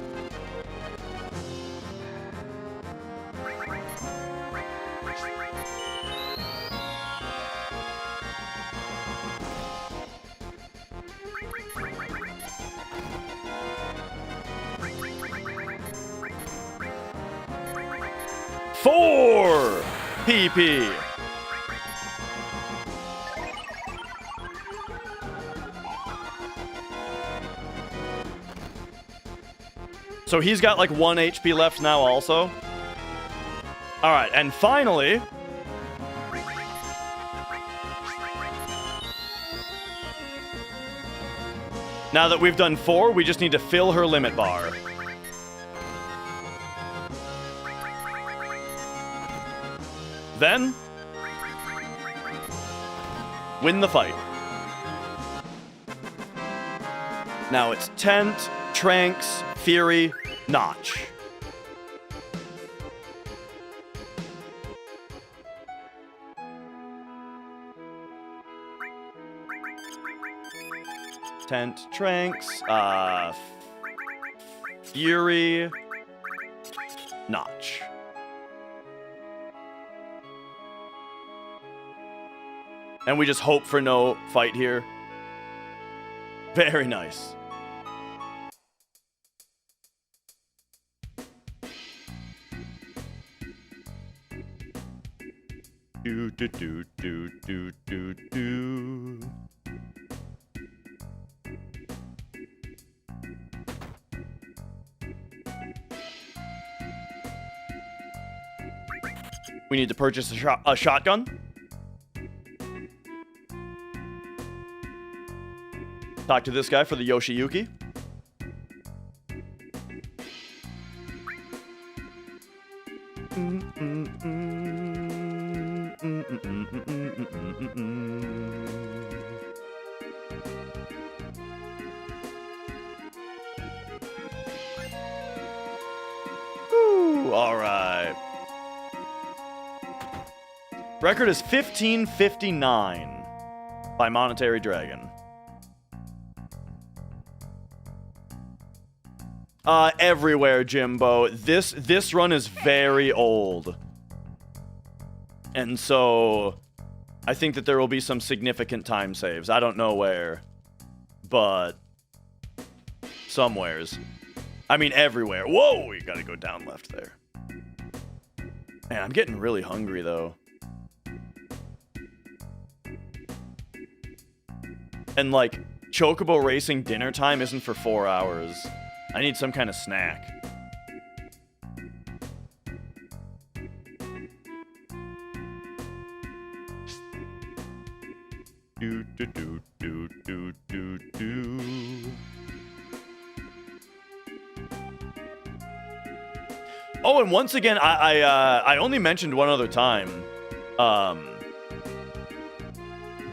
Four PP. So he's got like 1 HP left now also. All right, and finally, now that we've done 4, we just need to fill her limit bar. Then, win the fight. Now it's Tent, Tranks, Fury, Notch. Tent, Tranks, Fury, Notch. And we just hope for no fight here. Very nice. Do do do do do do do. We need to purchase a shotgun. Talk to this guy for the Yoshiyuki. Ooh, all right. Record is 1559 by Monetary Dragon. Everywhere, Jimbo. This run is very old. And so I think that there will be some significant time saves. I don't know where, but somewheres. I mean, everywhere. Whoa, you gotta go down left there. Man, I'm getting really hungry, though. And, like, Chocobo Racing dinner time isn't for 4 hours. I need some kind of snack. Do do do do do do do. Oh, and once again, I only mentioned one other time,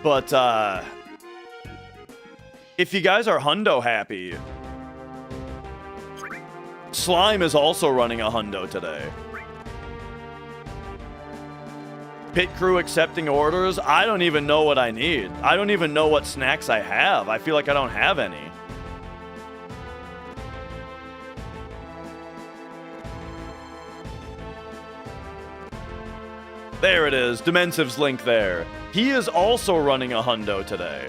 but if you guys are hundo happy, Slime is also running a hundo today. Pit crew accepting orders. I don't even know what I need. I don't even know what snacks I have. I feel like I don't have any. There it is. Dimensiv's link there. He is also running a hundo today.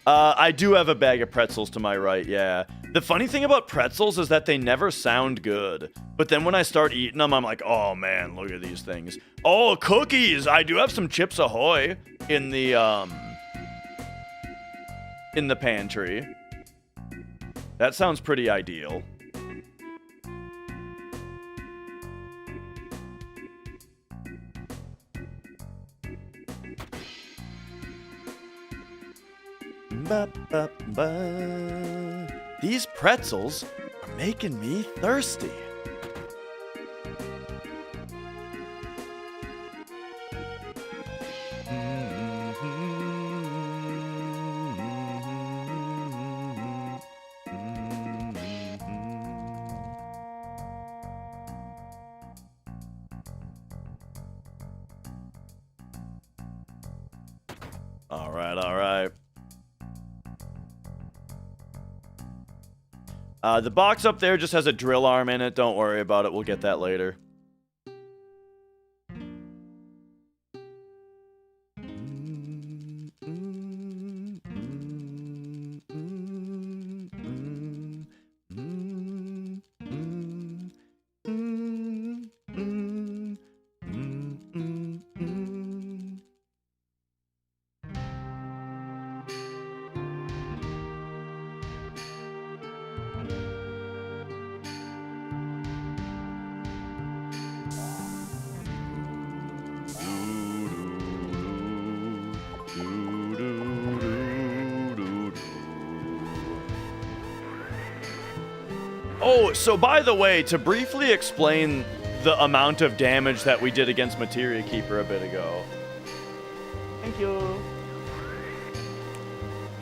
I do have a bag of pretzels to my right, yeah. The funny thing about pretzels is that they never sound good. But then when I start eating them, I'm like, oh man, look at these things. Oh, cookies! I do have some Chips Ahoy in the pantry. That sounds pretty ideal. Ba, ba, ba. These pretzels are making me thirsty. All right, all right. The box up there just has a drill arm in it. Don't worry about it. We'll get that later. Oh, so by the way, to briefly explain the amount of damage that we did against Materia Keeper a bit ago. Thank you.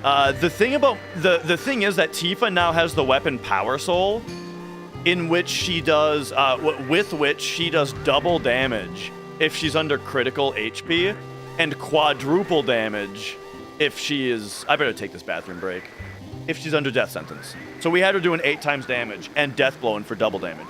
The thing is that Tifa now has the weapon Power Soul, in which she does, with which she does double damage if she's under critical HP, and quadruple damage if she is. I better take this bathroom break. If she's under death sentence. So we had her doing 8 times damage and death blowing for double damage.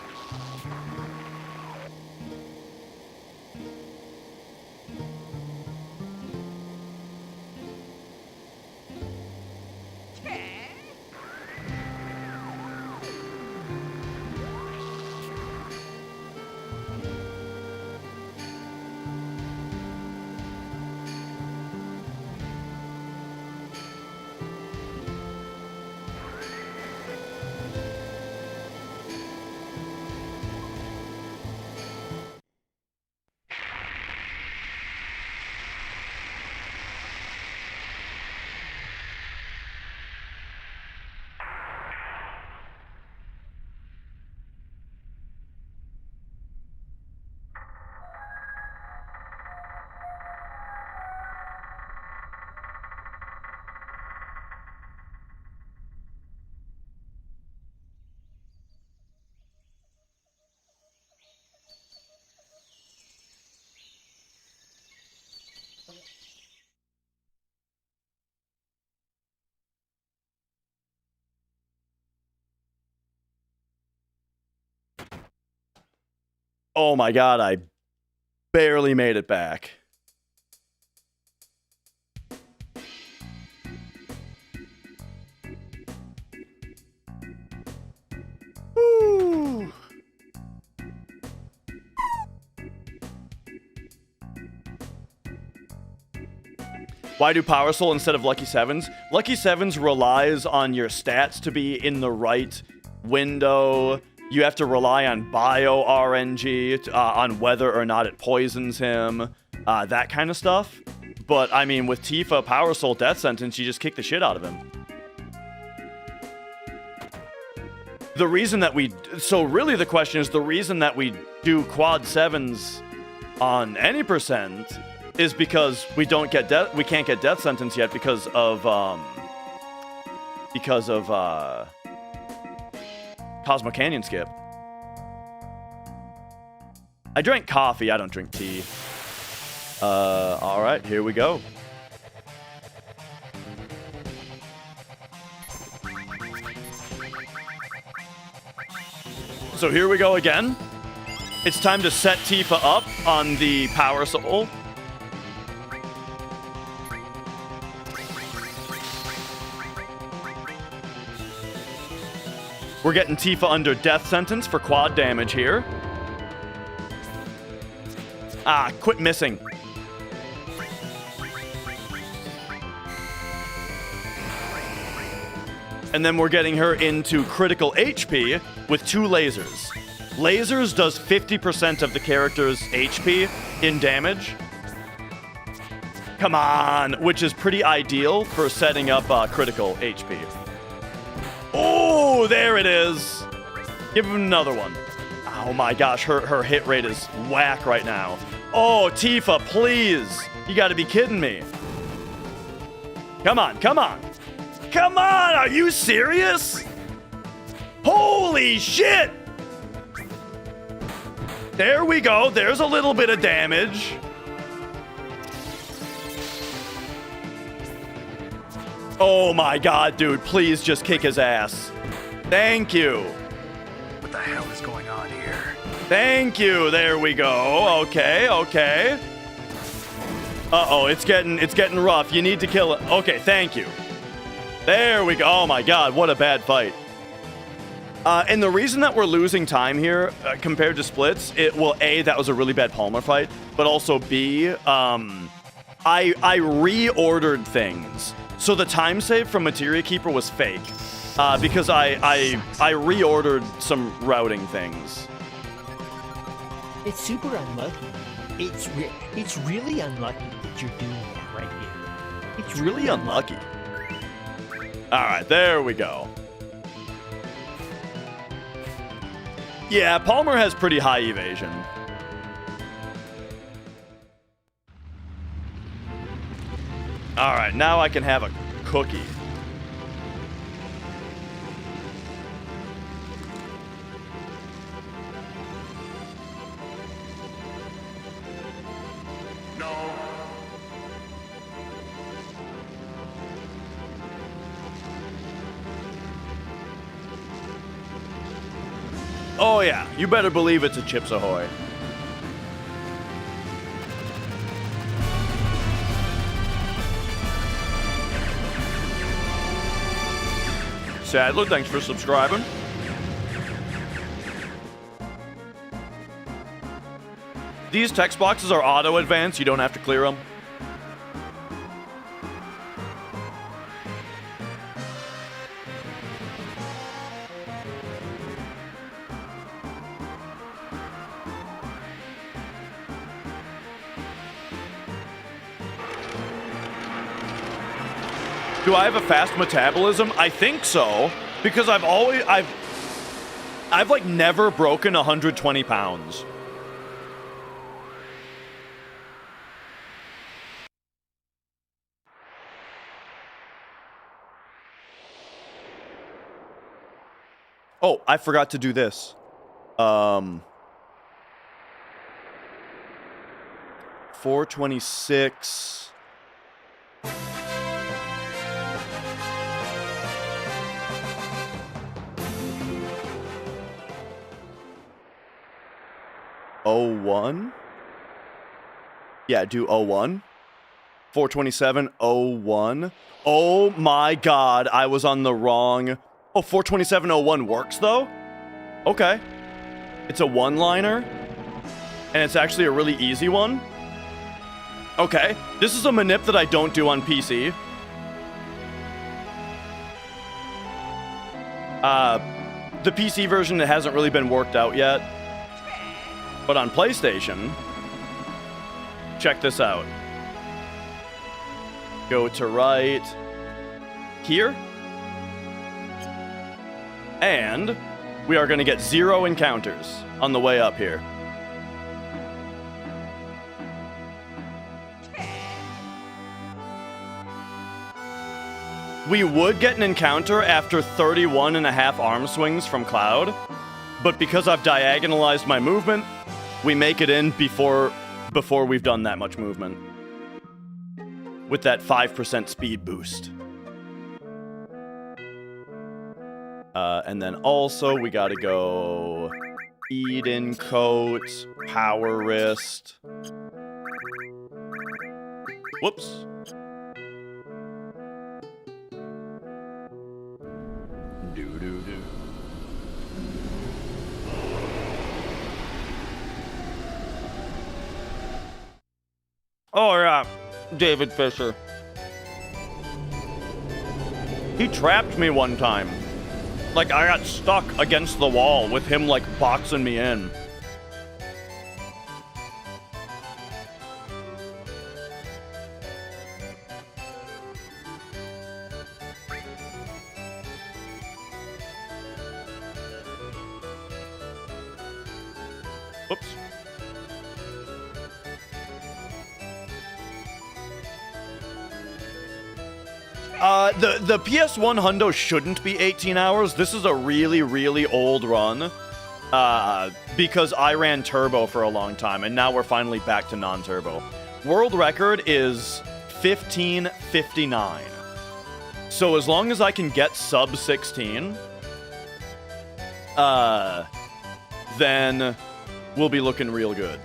Oh my god, I barely made it back. Woo. Why do Power Soul instead of Lucky Sevens? Lucky Sevens relies on your stats to be in the right window. You have to rely on bio RNG, on whether or not it poisons him, that kind of stuff. But, I mean, with Tifa, Power Soul, Death Sentence, you just kick the shit out of him. The reason that we... So, really, the question is, the reason that we do quad 7s on any percent is because we can't get Death Sentence yet because of Cosmo Canyon skip. I drank coffee, I don't drink tea. Alright, here we go. So here we go again. It's time to set Tifa up on the Power Soul. We're getting Tifa under death sentence for quad damage here. Ah, quit missing. And then we're getting her into critical HP with 2 lasers. Lasers does 50% of the character's HP in damage. Come on, which is pretty ideal for setting up critical HP. Oh, there it is. Give him another one. Oh my gosh, her hit rate is whack right now. Oh, Tifa, please. You gotta be kidding me. Come on, come on. Come on, are you serious? Holy shit! There we go, there's a little bit of damage. Oh my god, dude, please just kick his ass. Thank you. What the hell is going on here? Thank you, there we go. Okay, okay. Uh-oh, it's getting rough. You need to kill it. Okay, thank you. There we go. Oh my god, what a bad fight. And the reason that we're losing time here compared to splits, well, A, that was a really bad Palmer fight, but also B, I reordered things. So the time save from Materia Keeper was fake, because I reordered some routing things. It's super unlucky. It's really unlucky that you're doing that right here. It's Really unlucky. All right, there we go. Yeah, Palmer has pretty high evasion. All right, now I can have a cookie. No. Oh yeah, you better believe it's a Chips Ahoy. Sadler, thanks for subscribing. These text boxes are auto advance, you don't have to clear them. Do I have a fast metabolism? I think so, because I've like never broken 120 pounds. Oh, I forgot to do this. 426. Oh, 01? Yeah, do 01. 427, 01. Oh my god, I was on the wrong... Oh, 42701 works, though? Okay. It's a one-liner, and it's actually a really easy one. Okay, this is a manip that I don't do on PC. The PC version hasn't really been worked out yet. But on PlayStation, check this out. Go to right here. And we are going to get 0 encounters on the way up here. We would get an encounter after 31.5 arm swings from Cloud, but because I've diagonalized my movement, we make it in before we've done that much movement. With that 5% speed boost. And then also we gotta go Eden Coat, Power Wrist. Whoops. Oh, yeah. David Fisher. He trapped me one time. Like, I got stuck against the wall with him, like, boxing me in. Whoops. The PS1 hundo shouldn't be 18 hours. This is a really, really old run. Because I ran turbo for a long time, and now we're finally back to non-turbo. World record is 15:59. So as long as I can get sub 16, then we'll be looking real good.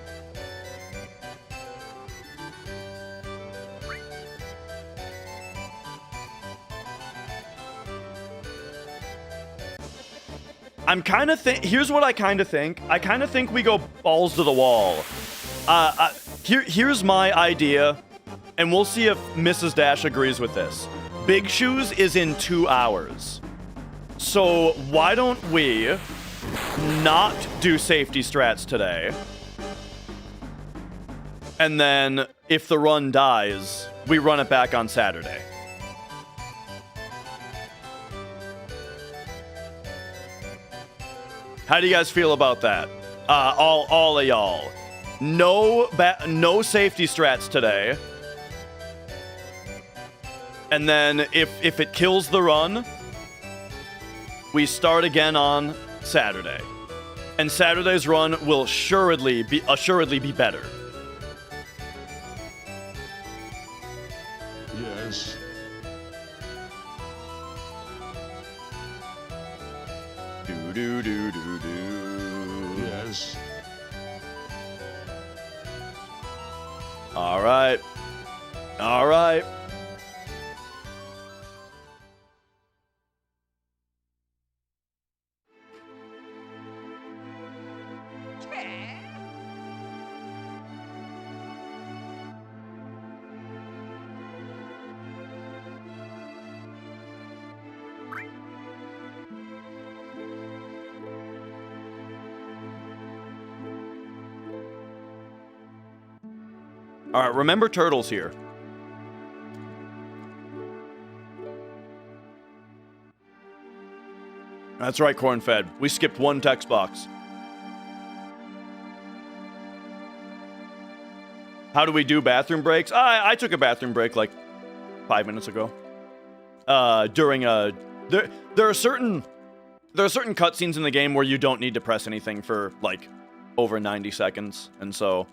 I'm kind of here's what I kind of think. I kind of think we go balls to the wall. Here's my idea, and we'll see if Mrs. Dash agrees with this. Big Shoes is in 2 hours. So why don't we not do safety strats today? And then if the run dies, we run it back on Saturday. How do you guys feel about that? All of y'all. No safety strats today. And then if it kills the run, we start again on Saturday. And Saturday's run will assuredly be better. Yes. Do. Yes. All right. All right. All right, remember Turtle's here. That's right, Corn-Fed. We skipped one text box. How do we do bathroom breaks? I took a bathroom break like 5 minutes ago. During a... There are certain cutscenes in the game where you don't need to press anything for, like, over 90 seconds. And so...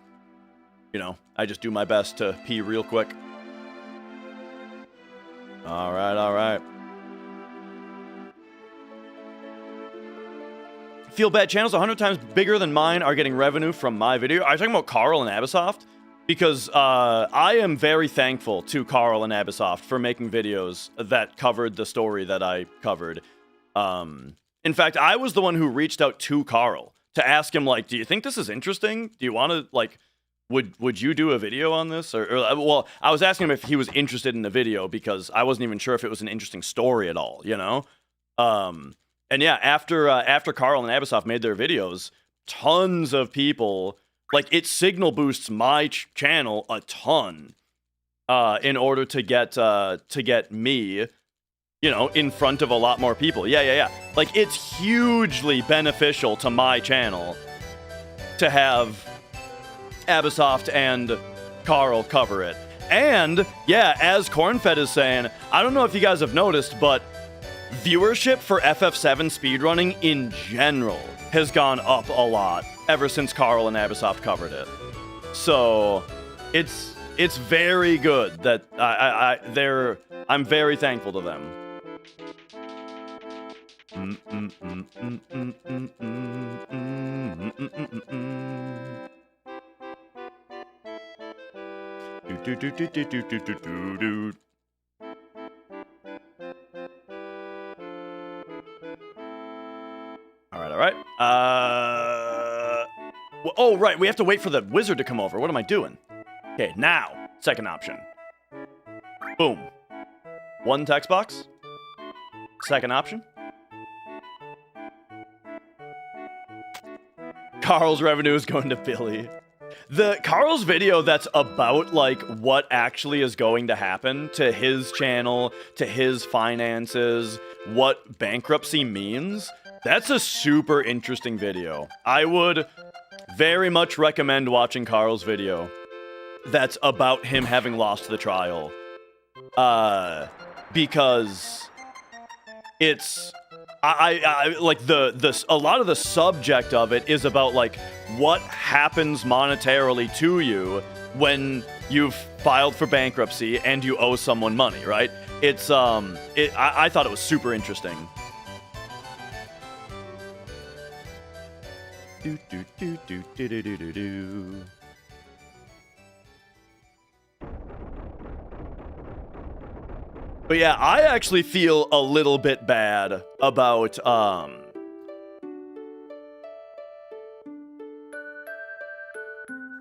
You know, I just do my best to pee real quick. All right. Feel bad channels 100 times bigger than mine are getting revenue from my video. Are you talking about Carl and Abisoft? Because I am very thankful to Carl and Abisoft for making videos that covered the story that I covered. In fact, I was the one who reached out to Carl to ask him, like, do you think this is interesting? Do you want to, like... Would you do a video on this? Or well, I was asking him if he was interested in the video because I wasn't even sure if it was an interesting story at all, you know? And yeah, after Carl and Abisoft made their videos, tons of people, like, it signal boosts my channel a ton in order to get me, you know, in front of a lot more people. Yeah. Like, it's hugely beneficial to my channel to have Abisoft and Carl cover it. And, yeah, as Cornfed is saying, I don't know if you guys have noticed, but viewership for FF7 speedrunning in general has gone up a lot ever since Carl and Abisoft covered it. So, it's very good that I'm very thankful to them. All right. Oh, right. We have to wait for the wizard to come over. What am I doing? Okay, now. Second option. Boom. One text box. Second option. Carl's revenue is going to Billy. The Carl's video that's about like what actually is going to happen to his channel, to his finances, what bankruptcy means, that's a super interesting video. I would very much recommend watching Carl's video that's about him having lost the trial. Because it's I like a lot of the subject of it is about like what happens monetarily to you when you've filed for bankruptcy and you owe someone money, right? It's I thought it was super interesting. Do do do do do do do do do. But yeah, I actually feel a little bit bad about, I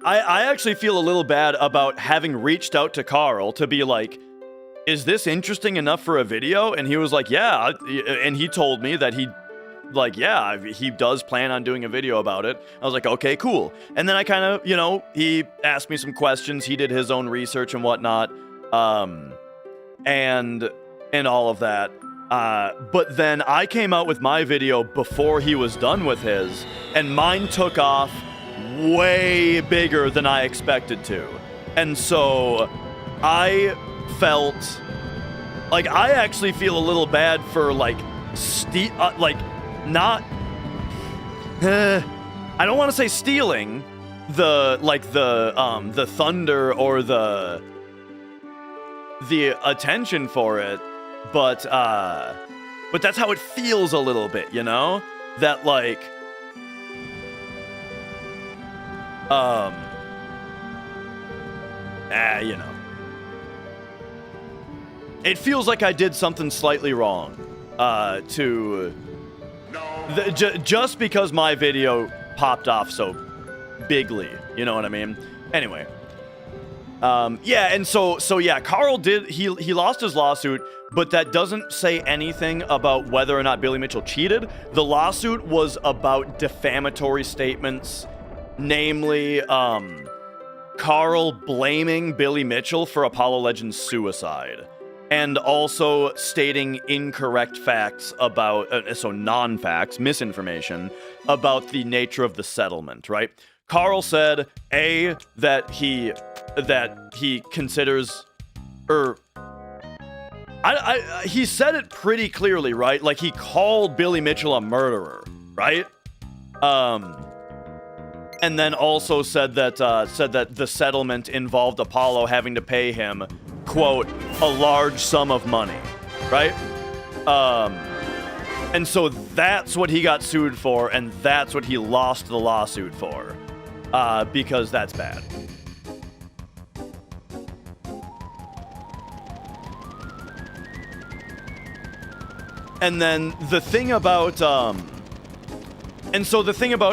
actually feel a little bad about having reached out to Carl to be like, is this interesting enough for a video? And he was like, yeah. And he told me that he does plan on doing a video about it. I was like, okay, cool. And then I kind of, he asked me some questions. He did his own research and whatnot. And all of that. But then I came out with my video before he was done with his, and mine took off way bigger than I expected to. And so I felt like I actually feel a little bad for like not I don't want to say stealing the thunder or the attention for it, but that's how it feels a little bit, that like it feels like I did something slightly wrong just because my video popped off so bigly, you know what I mean? Anyway. Carl he lost his lawsuit, but that doesn't say anything about whether or not Billy Mitchell cheated. The lawsuit was about defamatory statements, namely, Carl blaming Billy Mitchell for Apollo Legends' suicide, and also stating incorrect facts about, non-facts, misinformation, about the nature of the settlement, right? Carl said, that he considers, he said it pretty clearly, right? Like, he called Billy Mitchell a murderer, right? And then also said that the settlement involved Apollo having to pay him, quote, a large sum of money, right? And so that's what he got sued for, and that's what he lost the lawsuit for. Because that's bad. And then the thing about,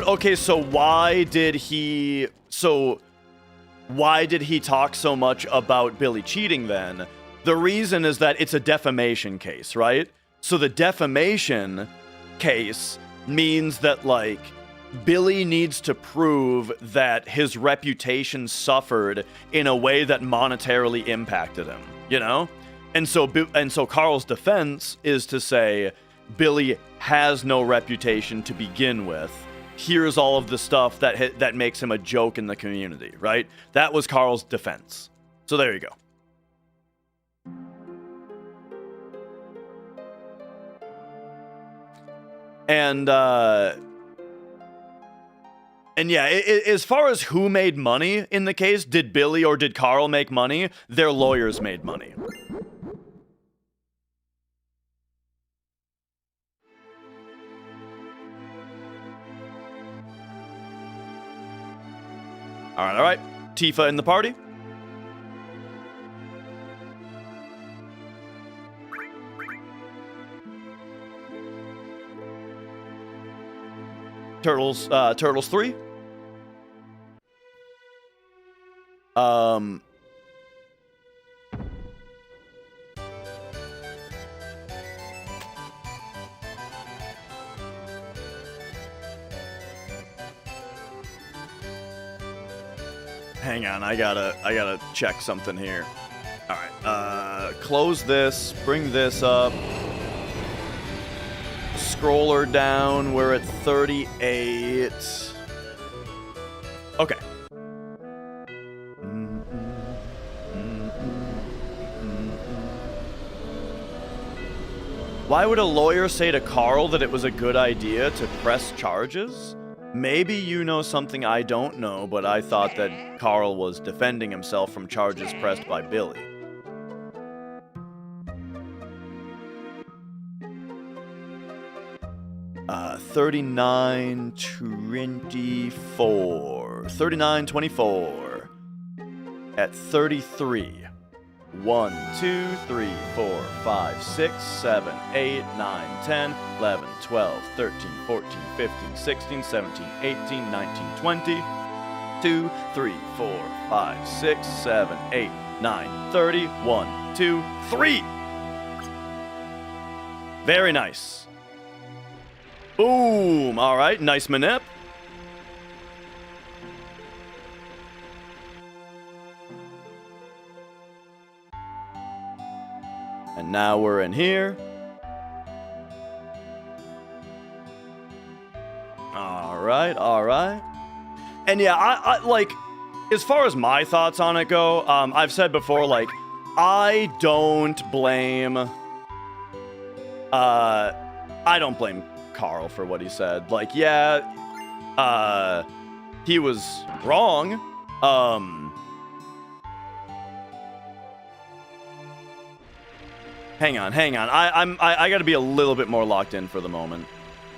okay, so why did he talk so much about Billy cheating then? The reason is that it's a defamation case, right? So the defamation case means that, like, Billy needs to prove that his reputation suffered in a way that monetarily impacted him, And so Carl's defense is to say, Billy has no reputation to begin with. Here's all of the stuff that makes him a joke in the community, right? That was Carl's defense. So there you go. And yeah, as far as who made money in the case, did Billy or did Carl make money? Their lawyers made money. All right. Tifa in the party. Turtles 3. Hang on, I gotta check something here. All right, close this, bring this up. Scroller down, we're at 38. Okay. Why would a lawyer say to Carl that it was a good idea to press charges? Maybe you know something I don't know, but I thought that Carl was defending himself from charges pressed by Billy. Uh, 39-24. 39-24. At 33. 1, 2, 3, 4, 5, 6, 7, 8, 9, 10, 11, 12, 13, 14, 15, 16, 17, 18, 19, 20. 2, 3, 4, 5, 6, 7, 8, 9, 30. 1, 2, 3. Very nice. Boom. All right. Nice manip. And now we're in here. All right, all right. And yeah, I like, as far as my thoughts on it go, I've said before, like, I don't blame Carl for what he said. Like, yeah, he was wrong. Hang on. I gotta be a little bit more locked in for the moment.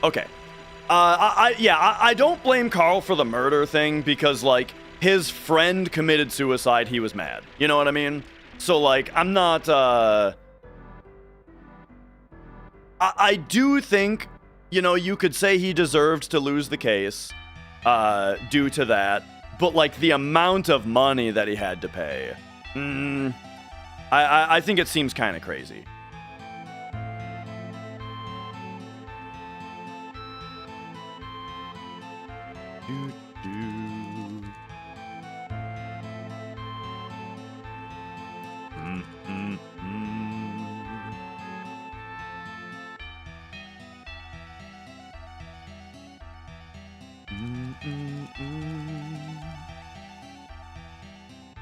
Okay. I don't blame Carl for the murder thing because, like, his friend committed suicide. He was mad. You know what I mean? So, like, I'm not, I do think, you know, you could say he deserved to lose the case, due to that. But, like, the amount of money that he had to pay, I think it seems kind of crazy.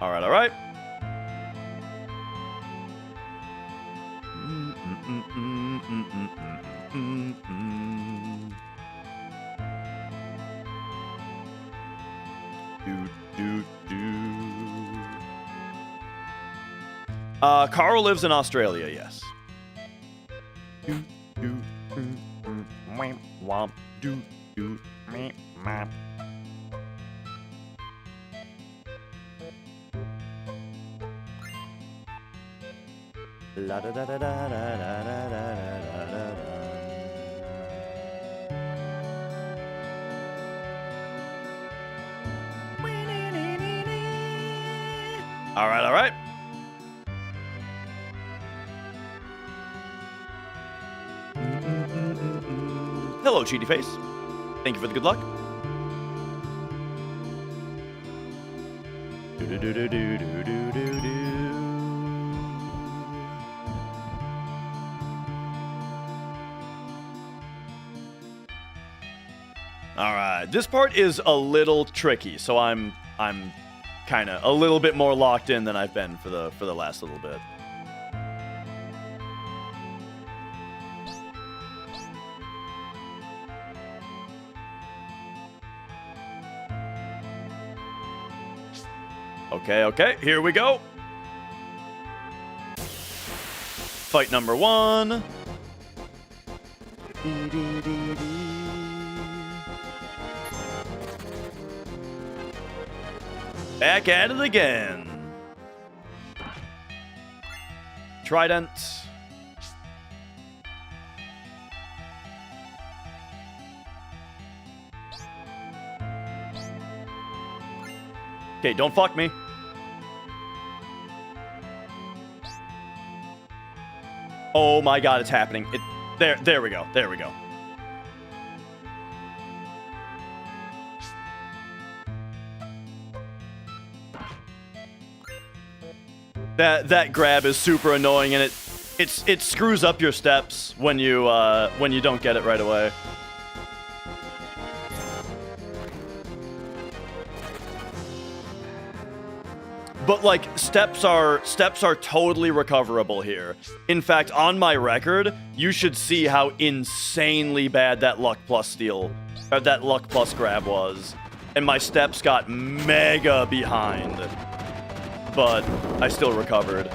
All right, all right. Carl lives in Australia, yes. La da da da da da da da da. All right, all right. Hello, Cheaty Face. Thank you for the good luck. All right, this part is a little tricky, so I'm kind of a little bit more locked in than I've been for the last little bit. Okay, here we go. Fight number 1. Back at it again. Trident. Okay, don't fuck me. Oh my god, it's happening. There we go. There we go. That grab is super annoying, and it screws up your steps when you don't get it right away. But like steps are totally recoverable here. In fact, on my record, you should see how insanely bad that luck plus grab was, and my steps got mega behind, but I still recovered.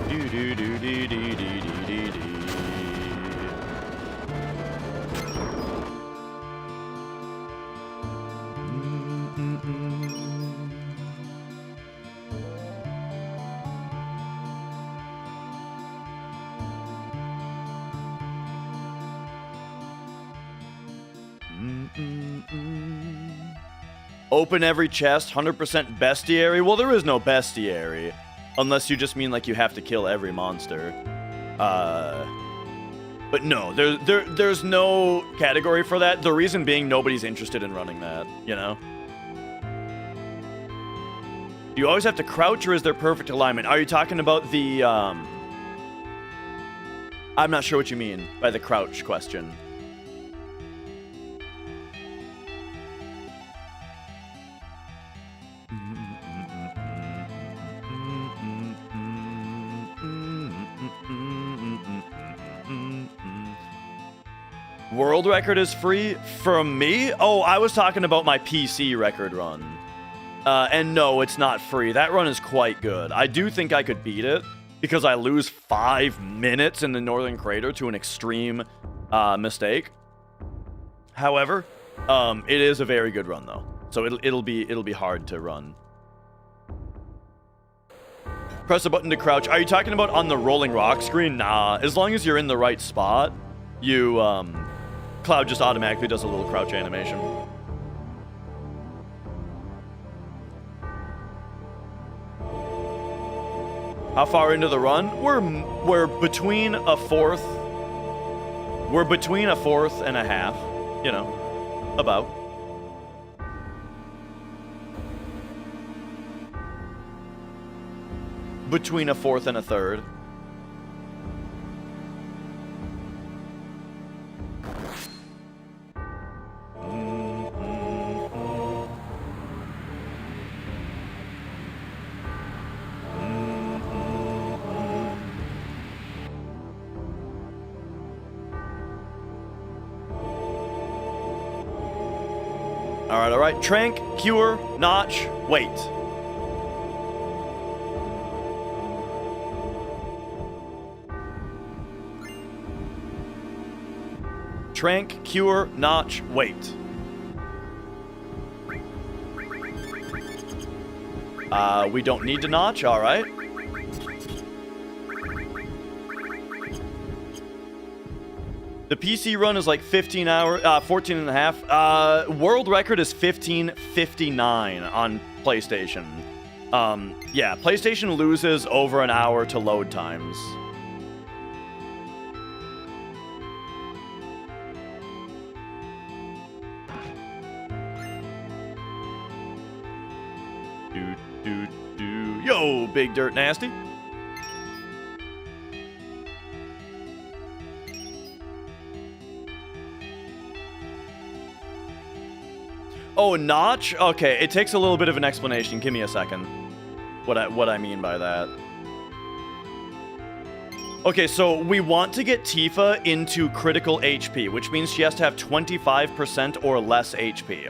Do do do do do do do do. Open every chest, 100% bestiary. Well, there is no bestiary, unless you just mean like you have to kill every monster. But no, there's no category for that. The reason being nobody's interested in running that, you know? Do you always have to crouch, or is there perfect alignment? Are you talking about the, I'm not sure what you mean by the crouch question. World record is free? From me? Oh, I was talking about my PC record run. And no, it's not free. That run is quite good. I do think I could beat it, because I lose 5 minutes in the Northern Crater to an extreme mistake. However, it is a very good run though. So it'll be hard to run. Press a button to crouch. Are you talking about on the rolling rock screen? Nah, as long as you're in the right spot, you Cloud just automatically does a little crouch animation. How far into the run? We're between a fourth. We're between a fourth and a half. You know, about. Between a fourth and a third. All right. Trank, cure, notch, wait. Trank, cure, notch, wait. We don't need to notch, all right. The PC run is like 15 hours, 14 and a half. World record is 15:59 on PlayStation. Yeah, PlayStation loses over an hour to load times. Yo, Big Dirt Nasty. Oh, notch? Okay, it takes a little bit of an explanation. Give me a second. What I mean by that. Okay, so we want to get Tifa into critical HP, which means she has to have 25% or less HP.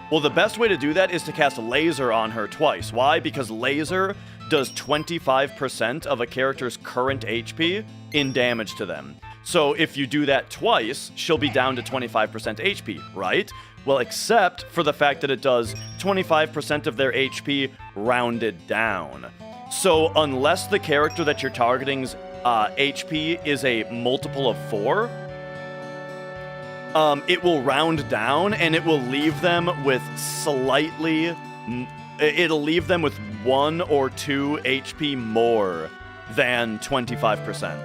Well, the best way to do that is to cast Laser on her twice. Why? Because Laser does 25% of a character's current HP in damage to them. So if you do that twice, she'll be down to 25% HP, right? Well, except for the fact that it does 25% of their HP rounded down. So unless the character that you're targeting's HP is a multiple of 4, it will round down and it will leave them with it'll leave them with 1 or 2 HP more than 25%.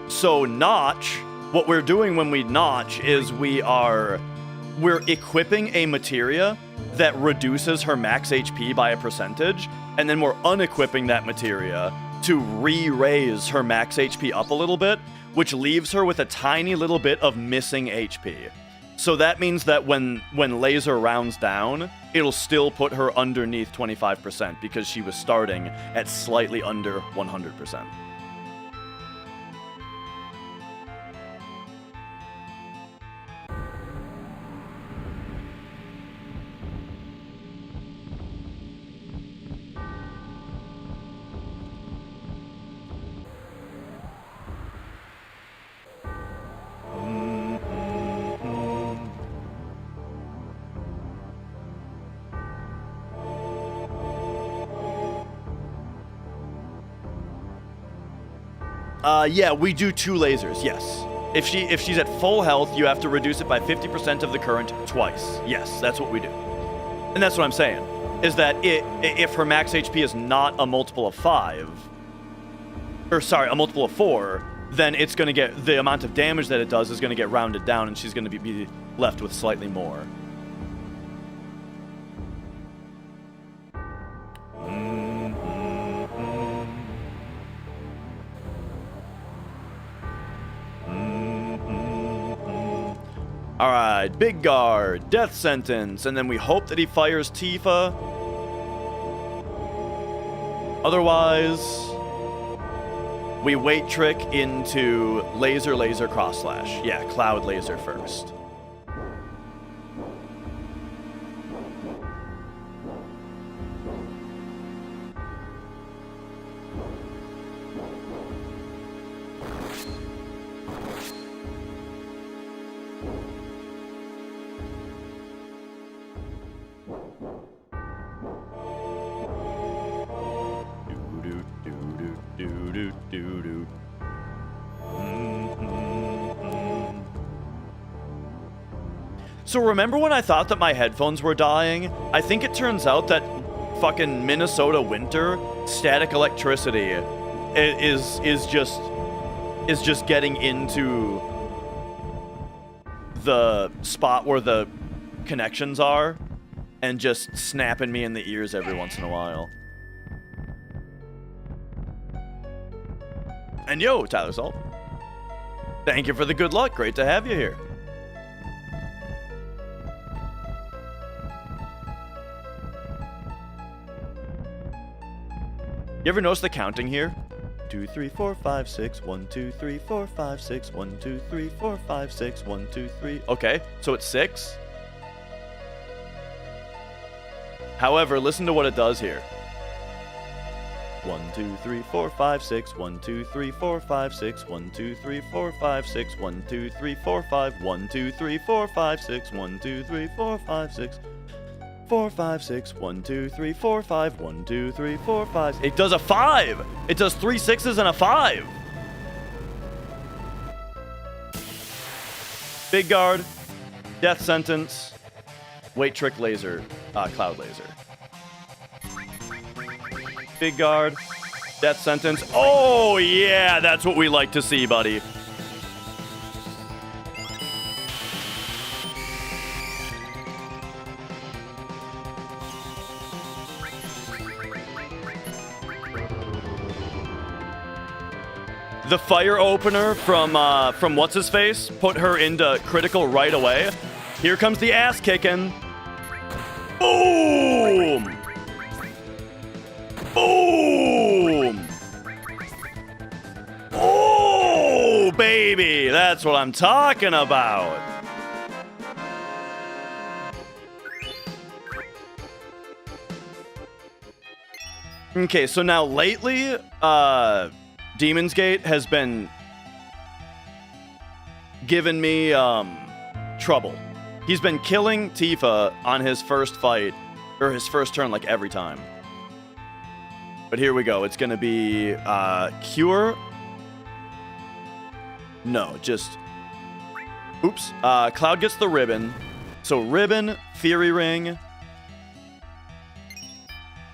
So Notch what we're doing when we notch is we're equipping a materia that reduces her max HP by a percentage, and then we're unequipping that materia to re-raise her max HP up a little bit, which leaves her with a tiny little bit of missing HP. So that means that when laser rounds down, it'll still put her underneath 25% because she was starting at slightly under 100%. Yeah, we do 2 lasers, yes. If she's at full health, you have to reduce it by 50% of the current twice. Yes, that's what we do. And that's what I'm saying, is that if her max HP is not a multiple of 5, or sorry, a multiple of 4, then it's going to get, the amount of damage that it does is going to get rounded down, and she's going to be left with slightly more. Alright, Big Guard, Death Sentence, and then we hope that he fires Tifa. Otherwise, we Weight Trick into Laser Cross Slash. Yeah, Cloud Laser first. So remember when I thought that my headphones were dying? I think it turns out that fucking Minnesota winter static electricity is just getting into the spot where the connections are and just snapping me in the ears every once in a while. And yo, Tyler Salt. Thank you for the good luck. Great to have you here. You ever notice the counting here? 2, 3, 4, 5, 6, 1, 2, 3, 4, 5, 6, 1, 2, 3, 4, 5, 6, 1, 2, 3. Okay, so it's 6. However, listen to what it does here. 1, 2, 3, 4, 5, 6, 1, 2, 3, 4, 5, 6, 1, 2, 3, 4, 5, 6, 1, 2, 3, 4, 5, 1, 2, 3, 4, 5, 6, 1, 2, 3, 4, 5, 6. 4, 5, 6, 1, 2, 3, 4, 5, 1, 2, 3, 4, 5. It does a 5! It does 3 6s and a 5! Big Guard, Death Sentence, Weight Trick Laser, Cloud Laser. Big Guard, Death Sentence. Oh yeah, that's what we like to see, buddy. The fire opener from what's his face put her into critical right away. Here comes the ass kicking. Boom! Boom! Oh, baby, that's what I'm talking about. Okay, so now lately, Demon's Gate has been giving me trouble. He's been killing Tifa on his first fight, or his first turn, like every time. But here we go. It's going to be Cure. No, just... Oops. Cloud gets the ribbon. So ribbon, Fury Ring,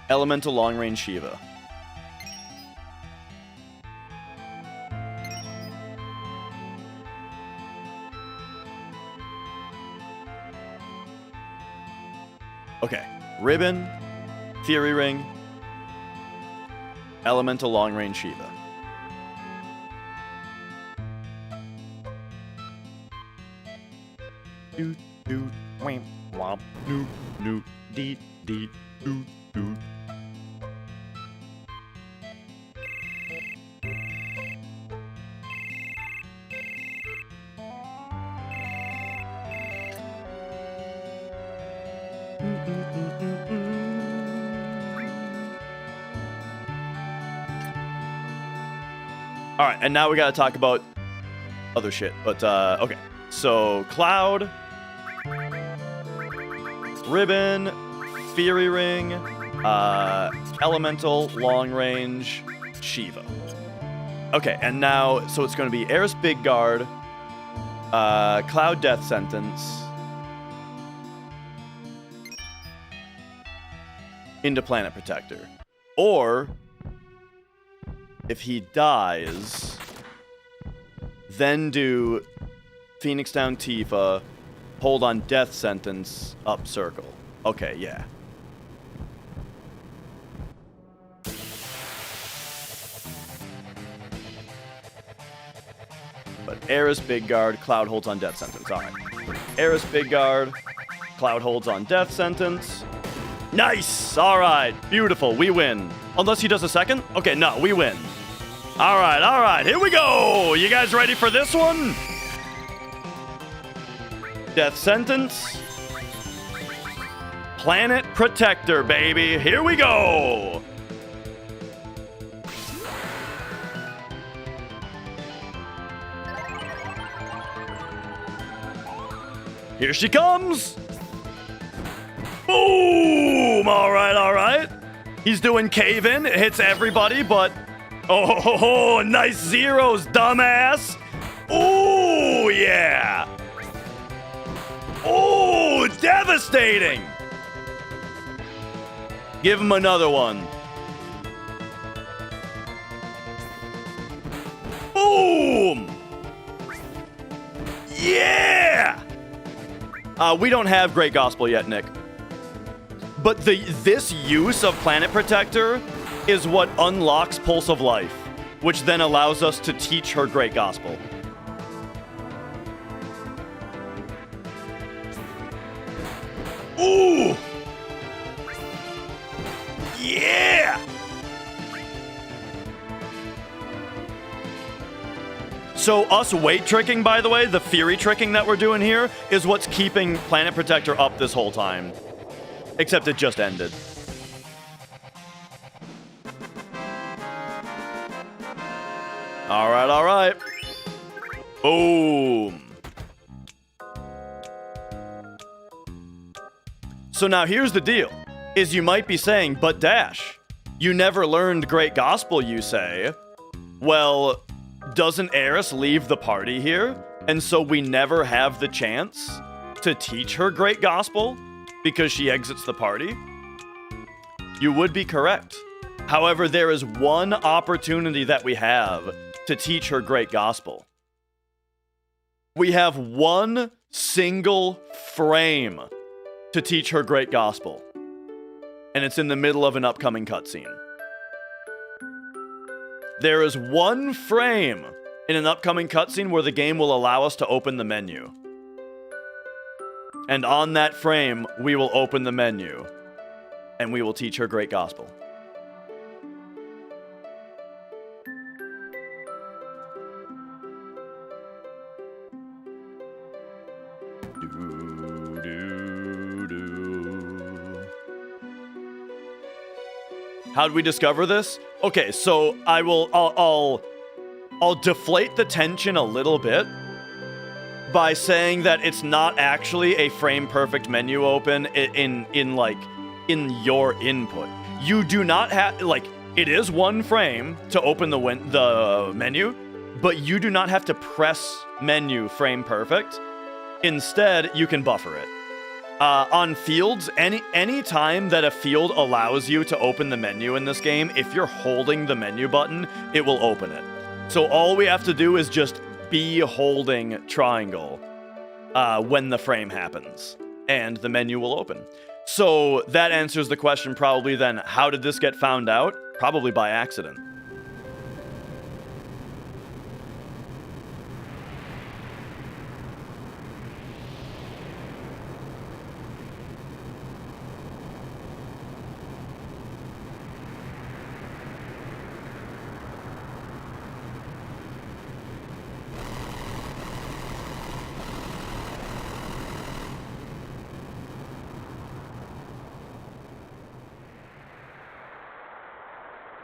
Elemental Long Range Shiva. Okay. Ribbon, Fury Ring, Elemental Long Range Shiva. Doot, doot, wham, womp, noot, noot, deet, deet, doot, doot. All right, and now we gotta talk about other shit. But okay, so Cloud, Ribbon, Fury Ring, Elemental, Long Range, Shiva. Okay, and now so it's gonna be Eris Big Guard, Cloud Death Sentence, into Planet Protector, or if he dies, then do Phoenix Down Tifa, hold on Death Sentence, up Circle. Okay, yeah. But Eris Big Guard, Cloud holds on Death Sentence. Alright. Eris Big Guard, Cloud holds on Death Sentence. Nice! Alright, beautiful, we win. Unless he does a second? Okay, no, we win. Alright, here we go! You guys ready for this one? Death Sentence. Planet Protector, baby. Here we go! Here she comes! Boom! Alright. He's doing cave-in. It hits everybody, but... Oh, nice zeros, dumbass! Ooh, yeah! Ooh, devastating! Give him another one. Boom! Yeah! We don't have Great Gospel yet, Nick. But this use of Planet Protector is what unlocks Pulse of Life, which then allows us to teach her Great Gospel. Ooh! Yeah! So us weight tricking, by the way, the Fury tricking that we're doing here, is what's keeping Planet Protector up this whole time. Except it just ended. Alright. Boom. So now here's the deal, is you might be saying, but Dash, you never learned Great Gospel, you say. Well, doesn't Eris leave the party here? And so we never have the chance to teach her Great Gospel because she exits the party? You would be correct. However, there is one opportunity that we have to teach her Great Gospel. We have one single frame to teach her Great Gospel. And it's in the middle of an upcoming cutscene. There is one frame in an upcoming cutscene where the game will allow us to open the menu. And on that frame, we will open the menu. And we will teach her Great Gospel. How'd we discover this? Okay, so I'll deflate the tension a little bit by saying that it's not actually a frame perfect menu open in your input. You do not have, it is one frame to open the menu, but you do not have to press menu frame perfect. Instead, you can buffer it. On fields, any time that a field allows you to open the menu in this game, if you're holding the menu button, it will open it. So all we have to do is just be holding triangle when the frame happens, and the menu will open. So that answers the question probably then, how did this get found out? Probably by accident.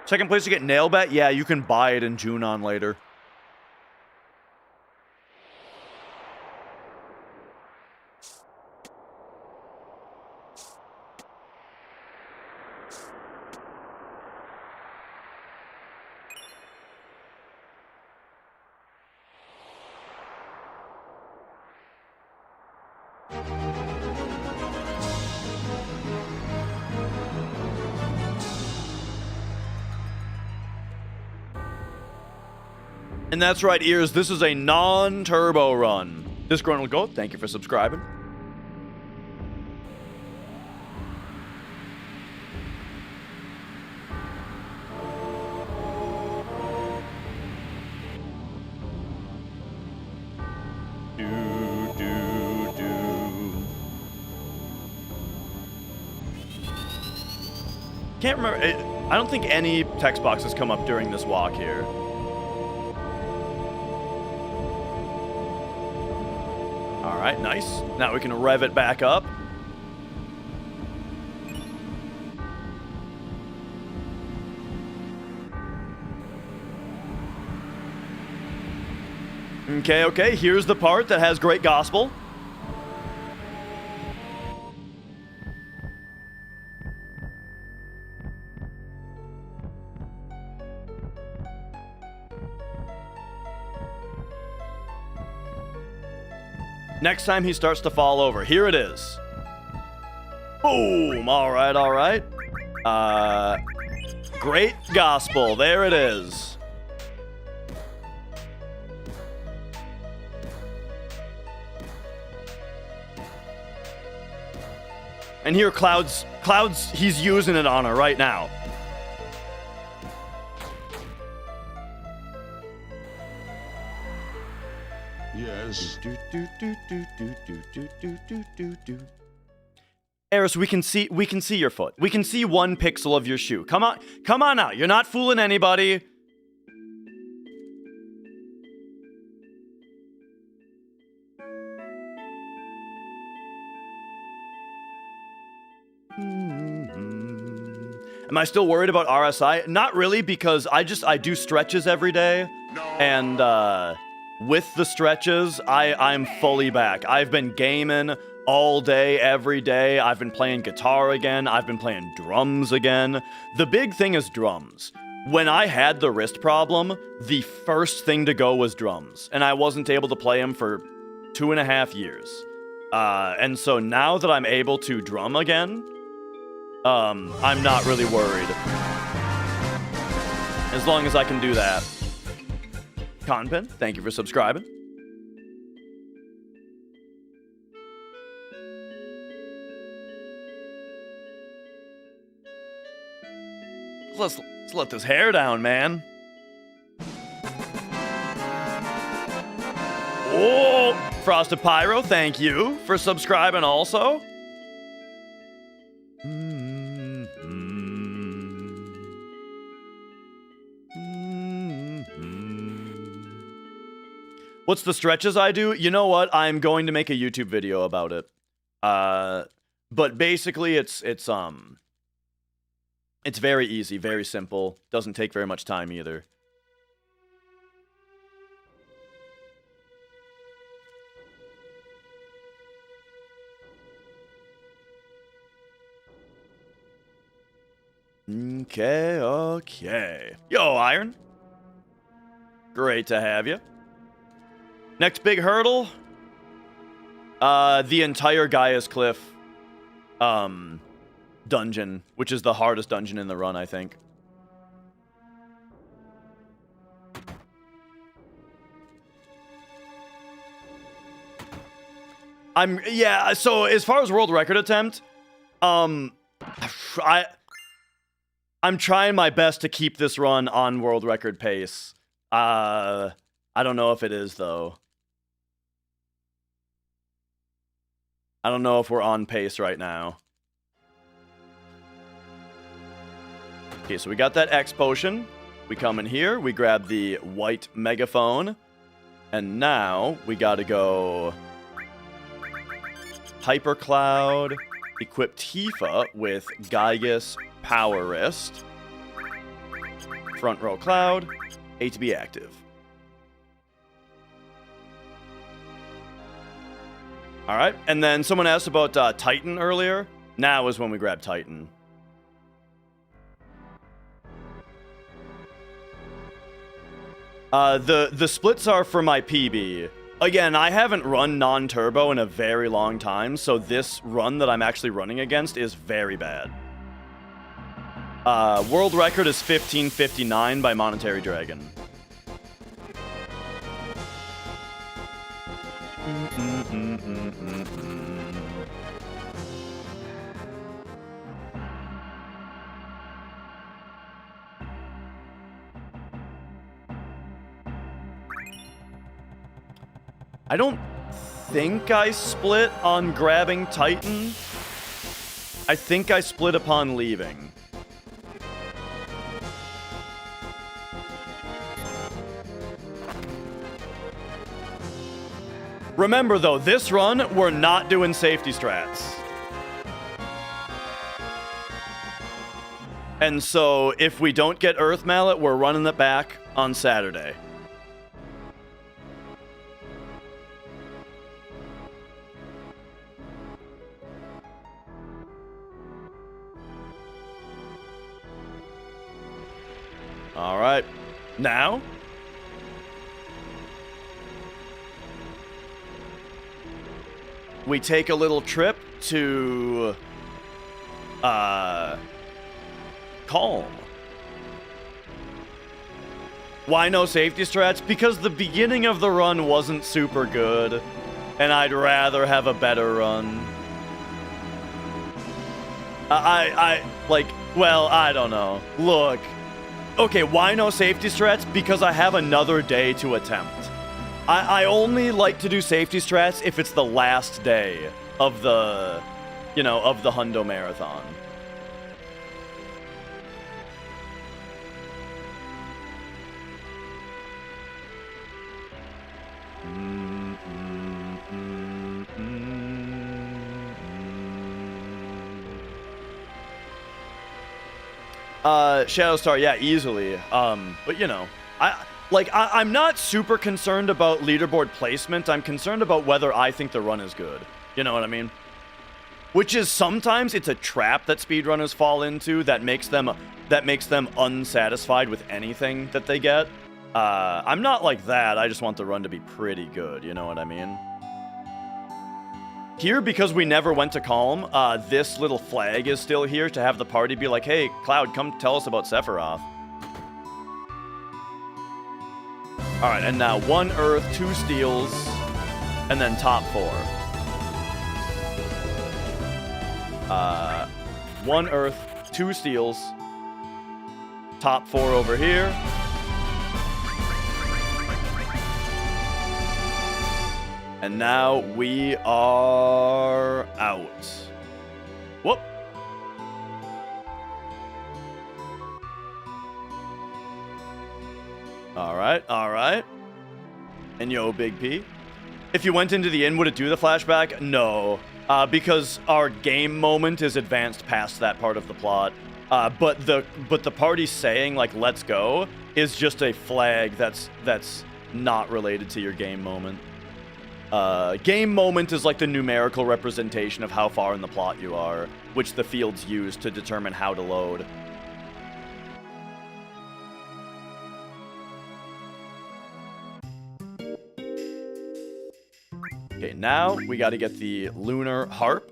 Second place to get nail bet? Yeah, you can buy it in Junon later. And that's right, Ears. This is a non-turbo run. Disgruntled Goat, thank you for subscribing. Can't remember. I don't think any text boxes come up during this walk here. All right, nice. Now we can rev it back up. Okay, here's the part that has great gospel. Next time he starts to fall over. Here it is. Boom. All right. Great gospel. There it is. And here, Cloud's, he's using it on her right now. Yes. Eris, we can see your foot. We can see 1 pixel of your shoe. Come on out. You're not fooling anybody. Am I still worried about RSI? Not really, because I do stretches every day, and with the stretches, I'm fully back. I've been gaming all day, every day. I've been playing guitar again. I've been playing drums again. The big thing is drums. When I had the wrist problem, the first thing to go was drums, and I wasn't able to play them for 2.5 years. And so now that I'm able to drum again, I'm not really worried. As long as I can do that. Conpin, thank you for subscribing. Let's let this hair down, man. Oh, Frosted Pyro, thank you for subscribing also. What's the stretches I do? You know what? I'm going to make a YouTube video about it. But basically it's very easy, very simple. Doesn't take very much time either. Okay. Yo, Iron. Great to have you. Next big hurdle. The entire Gaia's Cliff dungeon, which is the hardest dungeon in the run, I think. Yeah, so as far as world record attempt, I'm trying my best to keep this run on world record pace. I don't know if it is, though. I don't know if we're on pace right now. Okay, so we got that X potion. We come in here, we grab the white megaphone, and now we gotta go Hyper Cloud, equip Tifa with Gigas Power Wrist, front row Cloud, A to be active. Alright, and then someone asked about Titan earlier. Now is when we grab Titan. The splits are for my PB. Again, I haven't run non-turbo in a very long time, so this run that I'm actually running against is very bad. World record is 15:59 by Monetary Dragon. I don't think I split on grabbing Titan. I think I split upon leaving. Remember, though, this run, we're not doing safety strats. And so, if we don't get Earth Mallet, we're running it back on Saturday. All right. Now, we take a little trip to Calm. Why no safety strats? Because the beginning of the run wasn't super good, and I'd rather have a better run. Well, I don't know. Look. Okay, why no safety strats? Because I have another day to attempt. I only like to do safety strats if it's the last day of the, of the Hundo Marathon. Shadowstar, yeah, easily. But I'm not super concerned about leaderboard placement. I'm concerned about whether I think the run is good. You know what I mean? Which is sometimes it's a trap that speedrunners fall into that makes them unsatisfied with anything that they get. I'm not like that. I just want the run to be pretty good. You know what I mean? Here, because we never went to Calm, this little flag is still here to have the party be like, hey, Cloud, come tell us about Sephiroth. Alright, and now 1 Earth, 2 Steals, and then top 4. 1 Earth, 2 Steals, top 4 over here. And now we are out. Whoop. All right. And yo, Big P. If you went into the inn, would it do the flashback? No, because our game moment is advanced past that part of the plot. But the party saying like "Let's go" is just a flag that's not related to your game moment. Game moment is like the numerical representation of how far in the plot you are, which the fields use to determine how to load. Okay, now we gotta get the Lunar Harp.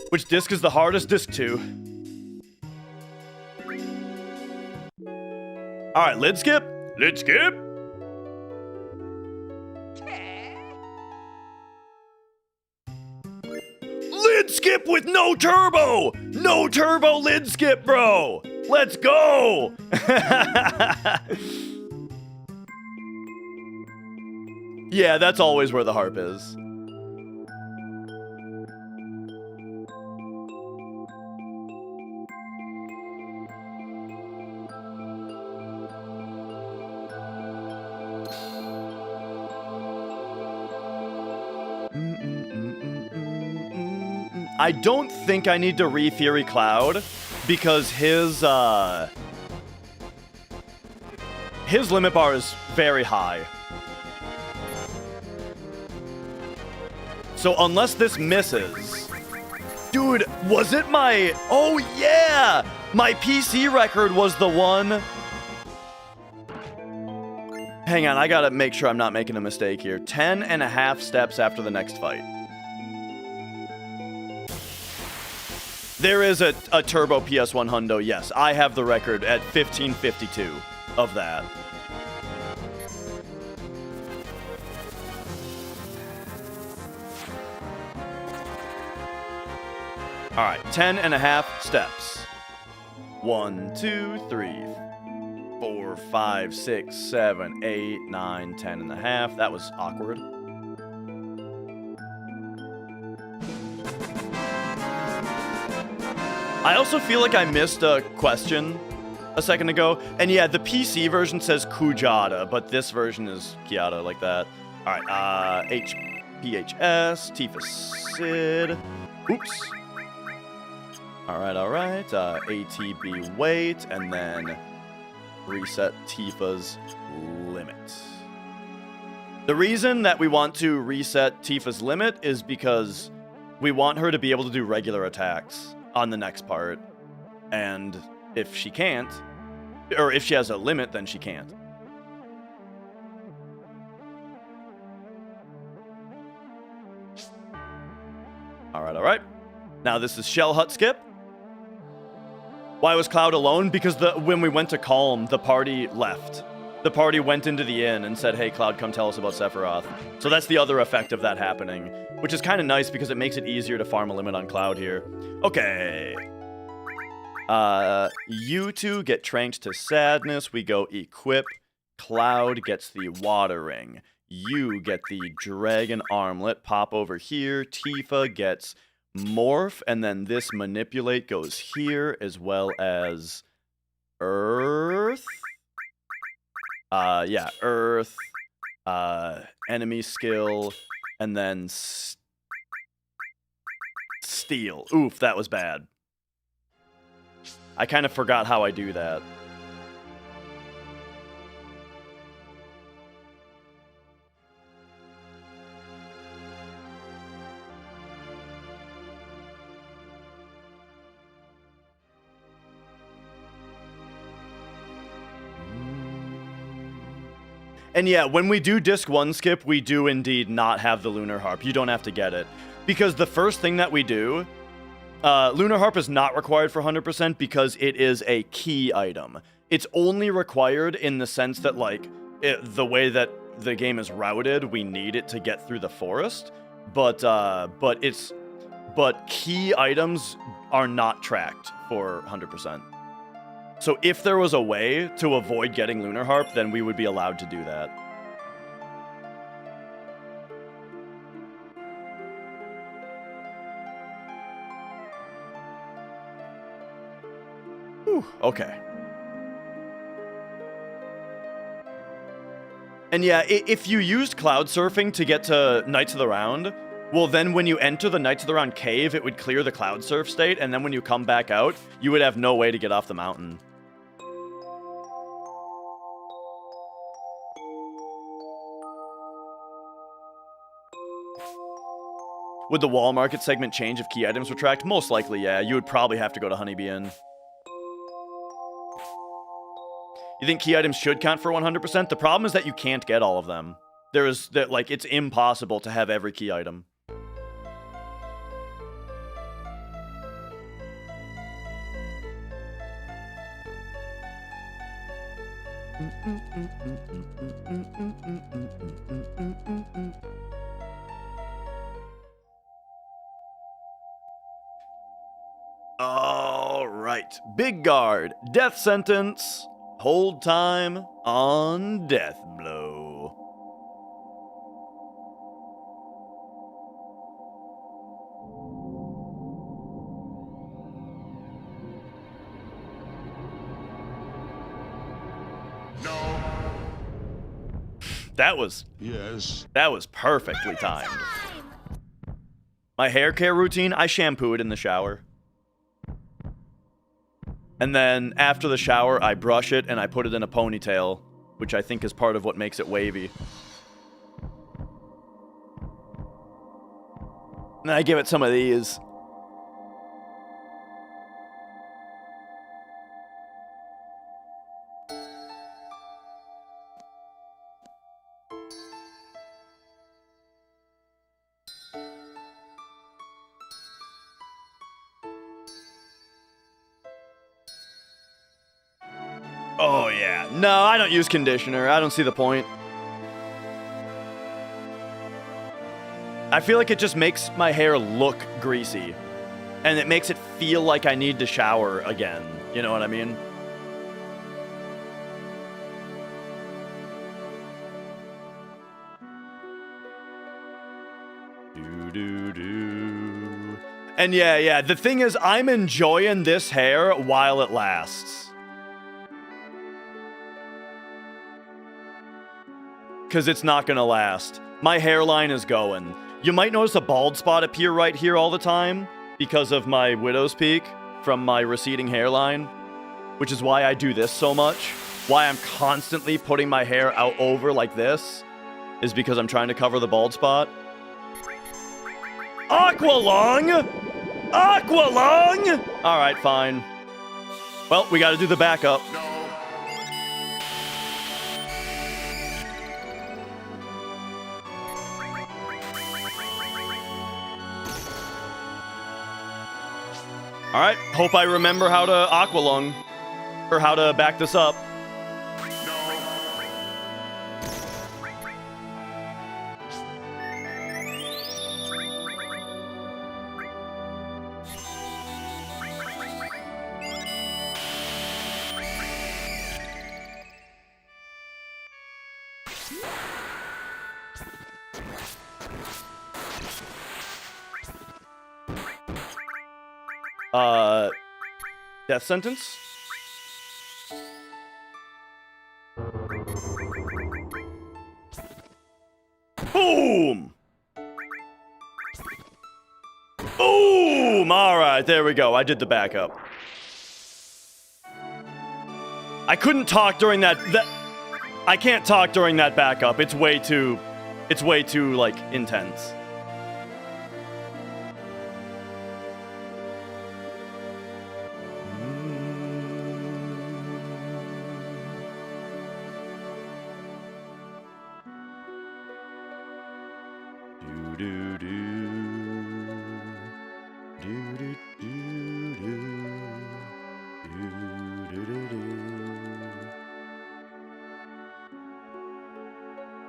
Which disc is the hardest? Disc 2. Alright, lid skip. Lid skip. skip with no turbo! No turbo lid skip, bro! Let's go! Yeah, that's always where the harp is. I don't think I need to re-theory Cloud because his limit bar is very high. So unless this misses... Dude, was it my... Oh, yeah! My PC record was the one... Hang on, I gotta make sure I'm not making a mistake here. 10.5 steps after the next fight. There is a turbo PS1 hundo, yes. I have the record at 1552 of that. All right, 10.5 steps. 1, 2, 3, 4, 5, 6, 7, 8, 9, 10.5. That was awkward. I also feel like I missed a question a second ago. And yeah, the PC version says Kujata, but this version is Kiata, like that. All right, HPHS, Tifa Sid. Oops. All right. ATB wait, and then reset Tifa's limit. The reason that we want to reset Tifa's limit is because we want her to be able to do regular attacks on the next part. And if she can't, or if she has a limit, then she can't. All right. Now this is Shell Hut skip. Why was Cloud alone? Because when we went to Calm, the party left. The party went into the inn and said, hey, Cloud, come tell us about Sephiroth. So that's the other effect of that happening, which is kind of nice because it makes it easier to farm a limit on Cloud here. Okay. You two get tranked to sadness. We go equip. Cloud gets the water ring. You get the dragon armlet. Pop over here. Tifa gets morph, and then this manipulate goes here, as well as earth. Yeah, earth, enemy skill, and then steel. Oof, that was bad. I kind of forgot how I do that. And yeah, when we do Disc 1 skip, we do indeed not have the Lunar Harp. You don't have to get it. Because the first thing that we do, Lunar Harp is not required for 100% because it is a key item. It's only required in the sense that, like, the way that the game is routed, we need it to get through the forest. But key items are not tracked for 100%. So if there was a way to avoid getting Lunar Harp, then we would be allowed to do that. Whew, okay. And yeah, if you used cloud surfing to get to Knights of the Round, well, then when you enter the Knights of the Round cave, it would clear the cloud surf state, and then when you come back out, you would have no way to get off the mountain. Would the wall market segment change if key items were tracked? Most likely, yeah. You would probably have to go to Honeybee Inn. You think key items should count for 100%? The problem is that you can't get all of them. It's impossible to have every key item. right, big guard, death sentence, hold time on death blow. No. That was Yes. perfectly timed. My hair care routine, I shampoo it in the shower. And then after the shower, I brush it and I put it in a ponytail, which I think is part of what makes it wavy. And I give it some of these. Oh, yeah. No, I don't use conditioner. I don't see the point. I feel like it just makes my hair look greasy. And it makes it feel like I need to shower again. You know what I mean? Do-do-do. And yeah, the thing is, I'm enjoying this hair while it lasts. Because it's not going to last. My hairline is going. You might notice a bald spot appear right here all the time because of my widow's peak from my receding hairline, which is why I do this so much. Why I'm constantly putting my hair out over like this is because I'm trying to cover the bald spot. Aqualung! Aqualung! All right, fine. Well, we got to do the backup. No. All right, hope I remember how to Aqualung, or how to back this up. Death sentence? Boom! Boom! Alright, there we go. I did the backup. I couldn't talk during that I can't talk during that backup. It's way too, like, intense.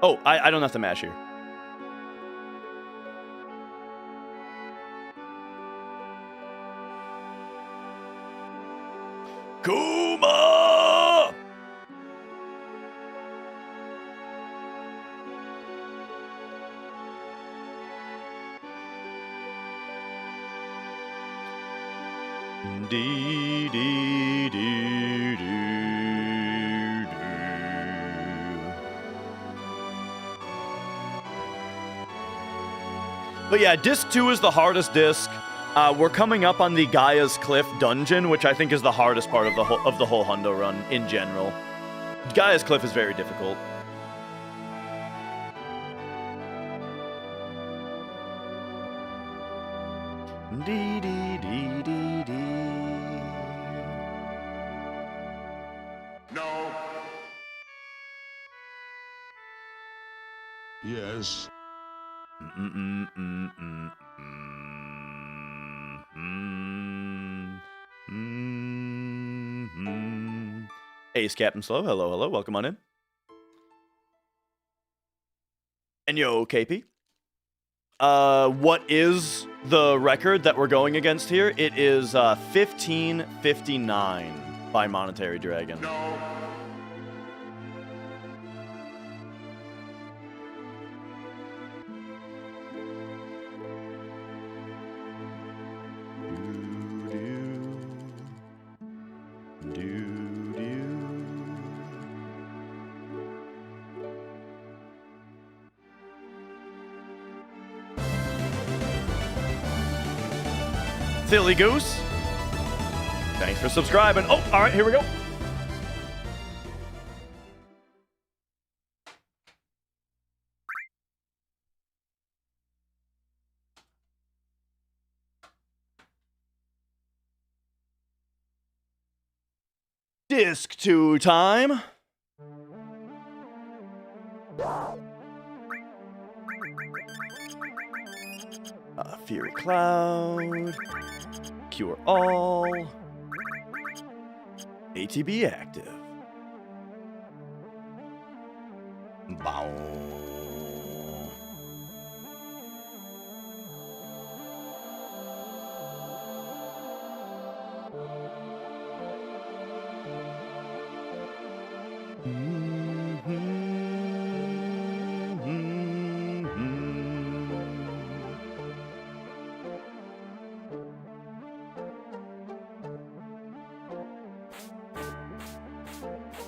Oh, I don't have to mash here. Kuma! Dee dee dee dee. But yeah, disc 2 is the hardest disc. We're coming up on the Gaia's Cliff dungeon, which I think is the hardest part of the whole Hundo run in general. Gaia's Cliff is very difficult. Dee dee dee dee dee. No. Yes. Ace Captain Slow, hello, welcome on in. And yo, KP. What is the record that we're going against here? It is 1559 by Monetary Dragon. No. Silly Goose, thanks for subscribing. Oh, all right, here we go. Disc 2 time. Fury Cloud. Cure All. ATB active. Bow.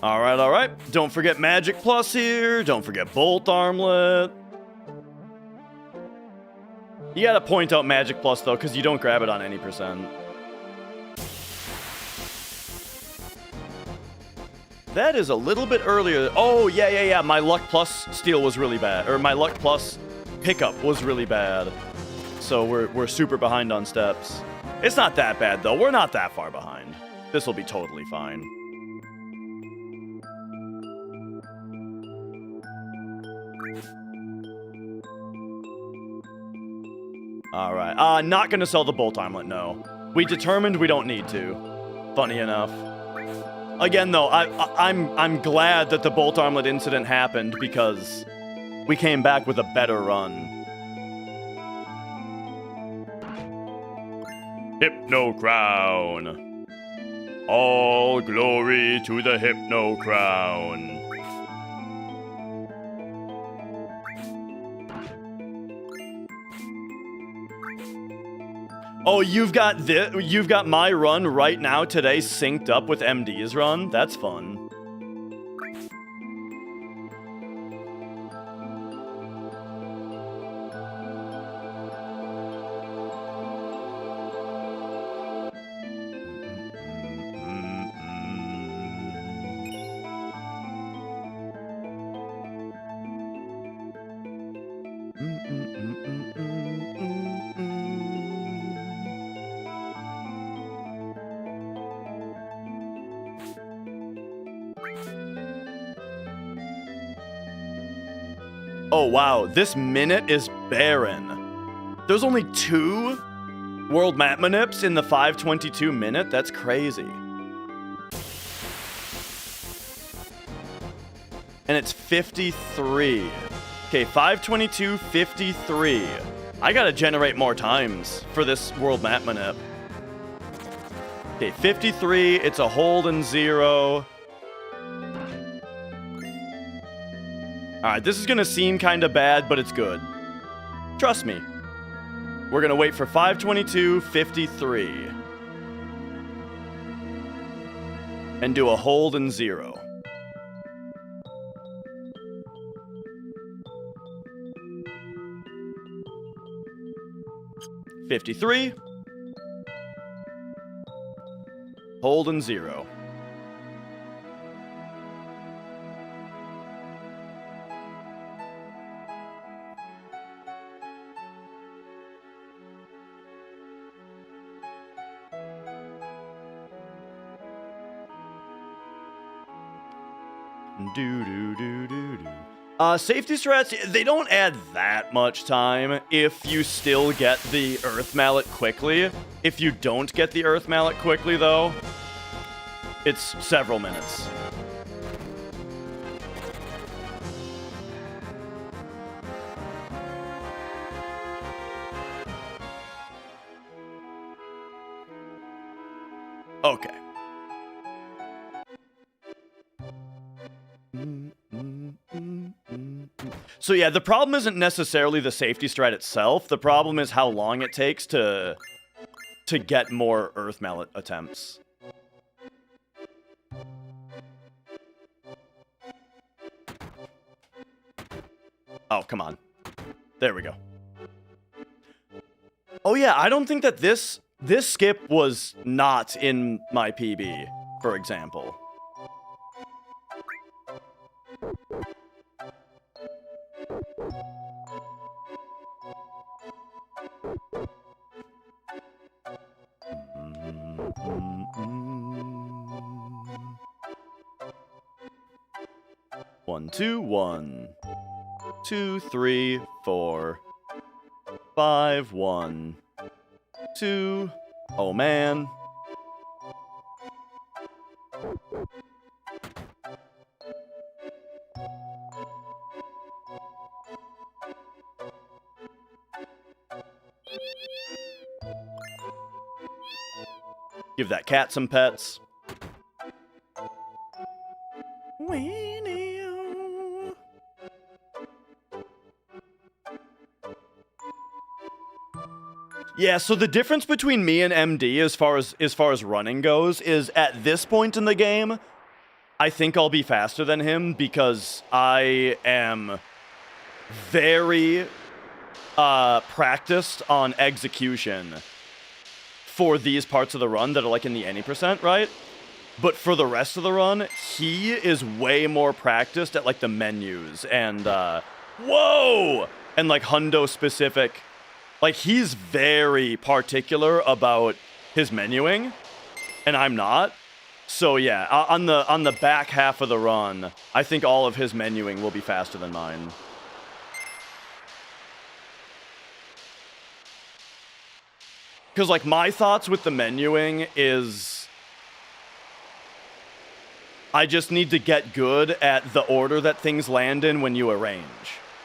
All right. Don't forget Magic Plus here. Don't forget Bolt Armlet. You gotta point out Magic Plus, though, because you don't grab it on any percent. That is a little bit earlier. Oh, yeah. My Luck Plus steal was really bad. Or my Luck Plus pickup was really bad. So we're super behind on steps. It's not that bad, though. We're not that far behind. This will be totally fine. All right. Not gonna sell the Bolt Armlet, no. We determined we don't need to. Funny enough. Again, though, I'm glad that the Bolt Armlet incident happened because we came back with a better run. Hypno Crown. All glory to the Hypno Crown. Oh, you've got my run right now today synced up with MD's run? That's fun. Oh, wow. This minute is barren. There's only 2 world map manips in the 522 minute? That's crazy. And it's 53. Okay, 522, 53. I gotta generate more times for this world map manip. Okay, 53. It's a hold and 0. Alright, this is gonna seem kinda bad, but it's good. Trust me. We're gonna wait for 522.53. And do a hold and 0. $53. Hold and 0. Safety strats, they don't add that much time if you still get the Earth Mallet quickly. If you don't get the Earth Mallet quickly, though, it's several minutes. Okay. So yeah, the problem isn't necessarily the safety strat itself. The problem is how long it takes to get more Earth Mallet attempts. Oh, come on. There we go. Oh yeah, I don't think that this skip was not in my PB, for example. One, two, 1, 2, 3, 4, 5, 1, 2. Oh man. Give that cat some pets. Yeah, so the difference between me and MD as far as running goes is at this point in the game, I think I'll be faster than him because I am very practiced on execution for these parts of the run that are like in the any percent, right? But for the rest of the run, he is way more practiced at like the menus and whoa! And like hundo specific. Like he's very particular about his menuing, and I'm not. So yeah, on the back half of the run, I think all of his menuing will be faster than mine. Because like my thoughts with the menuing is I just need to get good at the order that things land in when you arrange,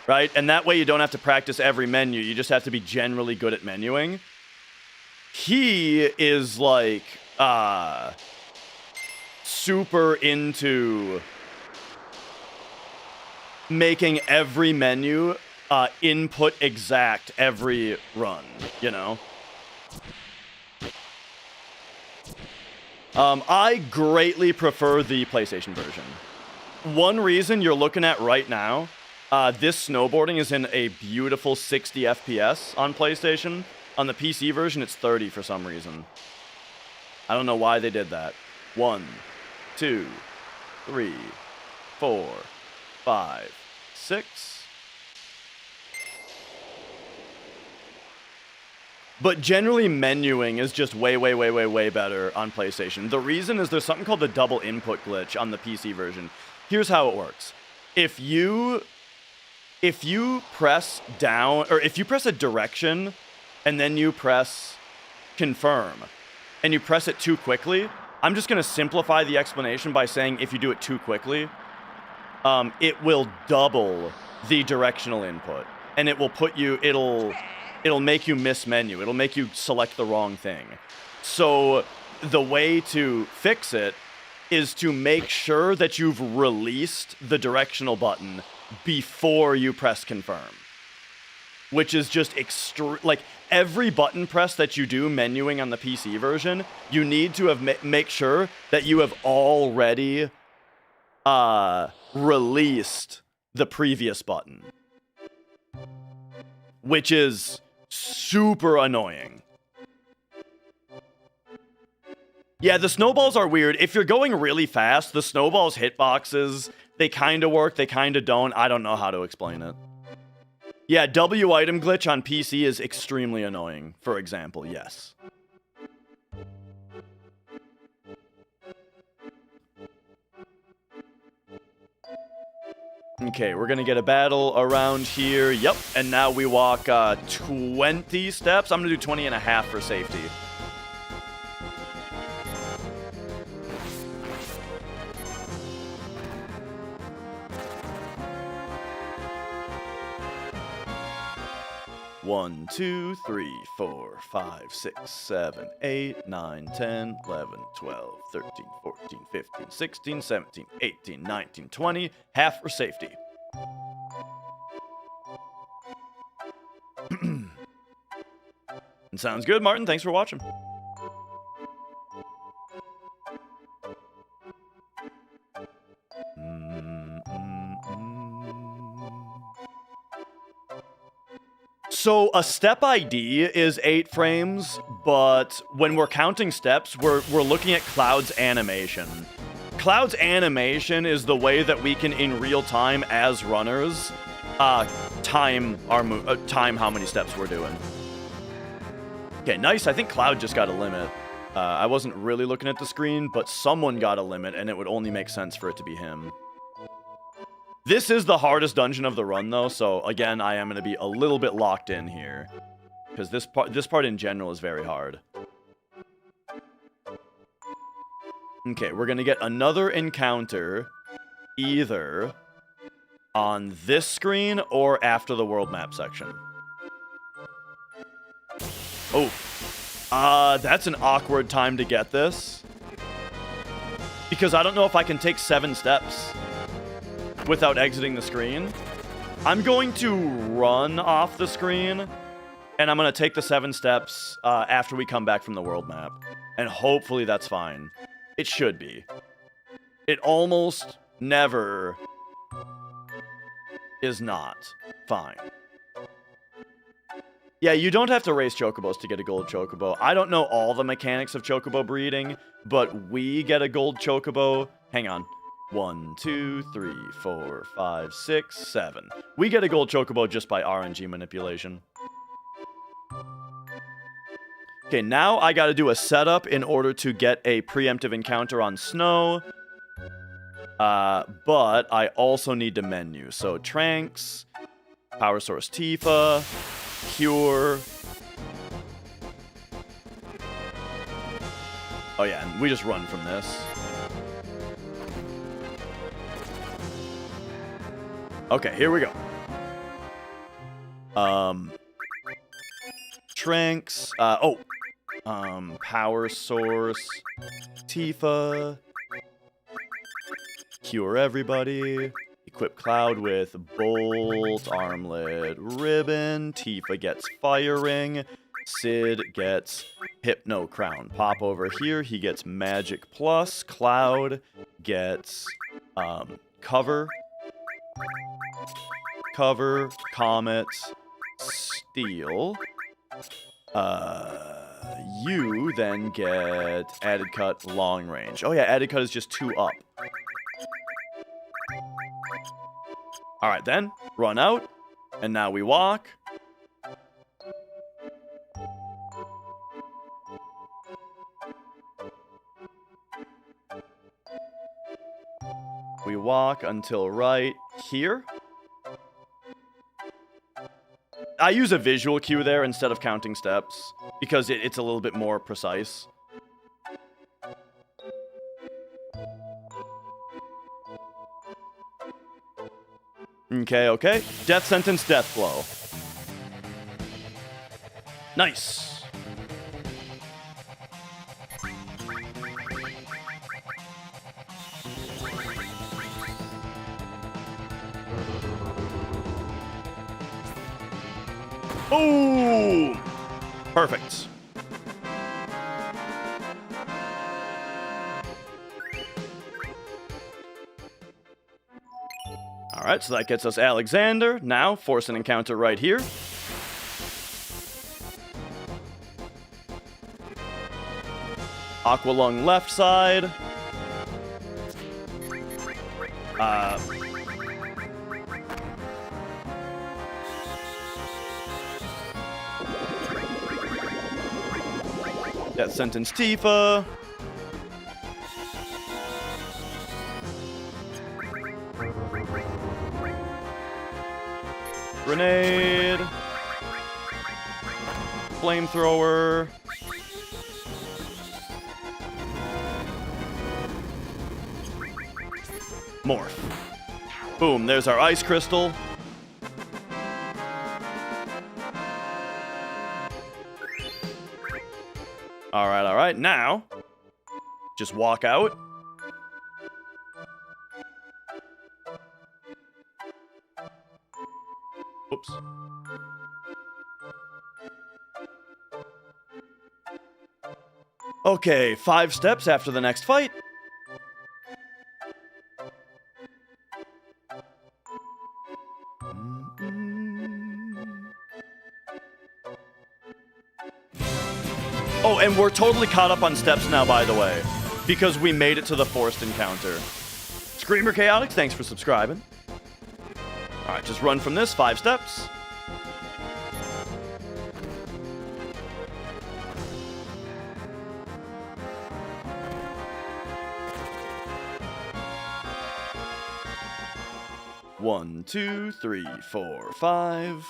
right? And that way you don't have to practice every menu, you just have to be generally good at menuing. He is like super into making every menu input exact every run, you know? I greatly prefer the PlayStation version. One reason you're looking at right now, this snowboarding is in a beautiful 60 FPS on PlayStation. On the PC version, it's 30 for some reason. I don't know why they did that. 1, 2, 3, 4, 5, 6. But generally, menuing is just way better on PlayStation. The reason is there's something called the double input glitch on the PC version. Here's how it works. If you press down, or if you press a direction, and then you press confirm, and you press it too quickly, I'm just going to simplify the explanation by saying if you do it too quickly, it will double the directional input. And it will put you, it'll make you miss menu. It'll make you select the wrong thing. So the way to fix it is to make sure that you've released the directional button before you press confirm. Which is just like every button press that you do menuing on the PC version, you need to have make sure that you have already released the previous button. Which is super annoying. Yeah, the snowballs are weird. If you're going really fast, the snowballs hitboxes, they kind of work, they kind of don't. I don't know how to explain it. Yeah, W item glitch on PC is extremely annoying, for example, yes. Okay, we're gonna get a battle around here. Yep, and now we walk 20 steps. I'm gonna do 20 and a half for safety. 1, 2, 3, 4, 5, 6, 7, 8, 9, 10, 11, 12, 13, 14, 15, 16, 17, 18, 19, 20. Half for safety. Sounds good, Martin. Thanks for watching. So a step ID is 8 frames, but when we're counting steps, we're looking at Cloud's animation. Cloud's animation is the way that we can, in real time as runners, time how many steps we're doing. Okay, nice. I think Cloud just got a limit. I wasn't really looking at the screen, but someone got a limit, and it would only make sense for it to be him. This is the hardest dungeon of the run, though, so again, I am going to be a little bit locked in here. Because this part in general is very hard. Okay, we're going to get another encounter either on this screen or after the world map section. Oh. That's an awkward time to get this. Because I don't know if I can take 7 steps without exiting the screen. I'm going to run off the screen, and I'm going to take the 7 steps after we come back from the world map. And hopefully that's fine. It should be. It almost never is not fine. Yeah, you don't have to race Chocobos to get a gold Chocobo. I don't know all the mechanics of Chocobo breeding, but we get a gold Chocobo. Hang on. 1, 2, 3, 4, 5, 6, 7. We get a gold Chocobo just by RNG manipulation. Okay, now I gotta do a setup in order to get a preemptive encounter on Snow. But I also need to menu. So, Tranks, Power Source Tifa, Cure. Oh yeah, and we just run from this. Okay, here we go. Tranks. Power Source. Tifa. Cure everybody. Equip Cloud with Bolt, Armlet, Ribbon. Tifa gets Fire Ring. Sid gets Hypno Crown. Pop over here. He gets Magic Plus. Cloud gets Cover. Cover, Comet, Steel. You then get Added Cut, Long Range. Oh yeah, Added Cut is just 2 up. Alright then, run out, and now we walk. We walk until right here. I use a visual cue there instead of counting steps, because it's a little bit more precise. Okay. Death Sentence, Death Blow. Nice. Boom! Perfect. Alright, so that gets us Alexander. Now, force an encounter right here. Aqualung left side. Death Sentence Tifa. Grenade. Flamethrower. Morph. Boom, there's our Ice Crystal. All right. Now, just walk out. Oops. Okay, 5 steps after the next fight. Oh, and we're totally caught up on steps now, by the way, because we made it to the forced encounter. Screamer Chaotix, thanks for subscribing. All right, just run from this, 5 steps. One, 2, 3, 4, 5.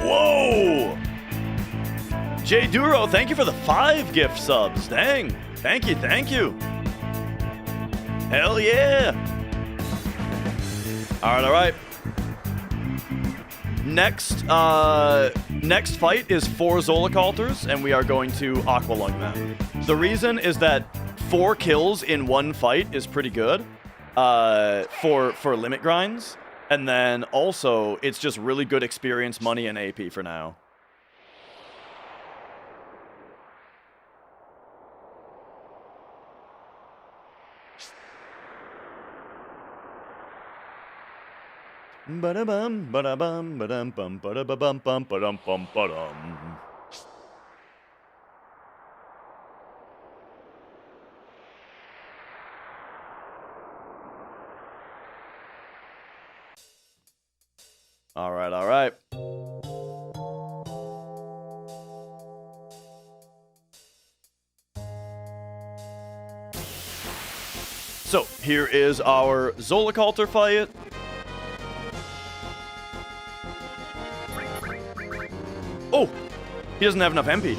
Whoa! J Duro, thank you for the 5 gift subs. Dang. Thank you. Hell yeah. All right. Next fight is 4 Zolaculters, and we are going to Aqualung them. The reason is that 4 kills in one fight is pretty good for limit grinds. And then also, it's just really good experience, money, and AP for now. Ba-da-bum, ba-da-bum, ba-dum-bum, ba-da-ba-bum, bum, ba-dum, bum, ba-dum. All right. So, here is our Zolaculter fight. Oh! He doesn't have enough MP.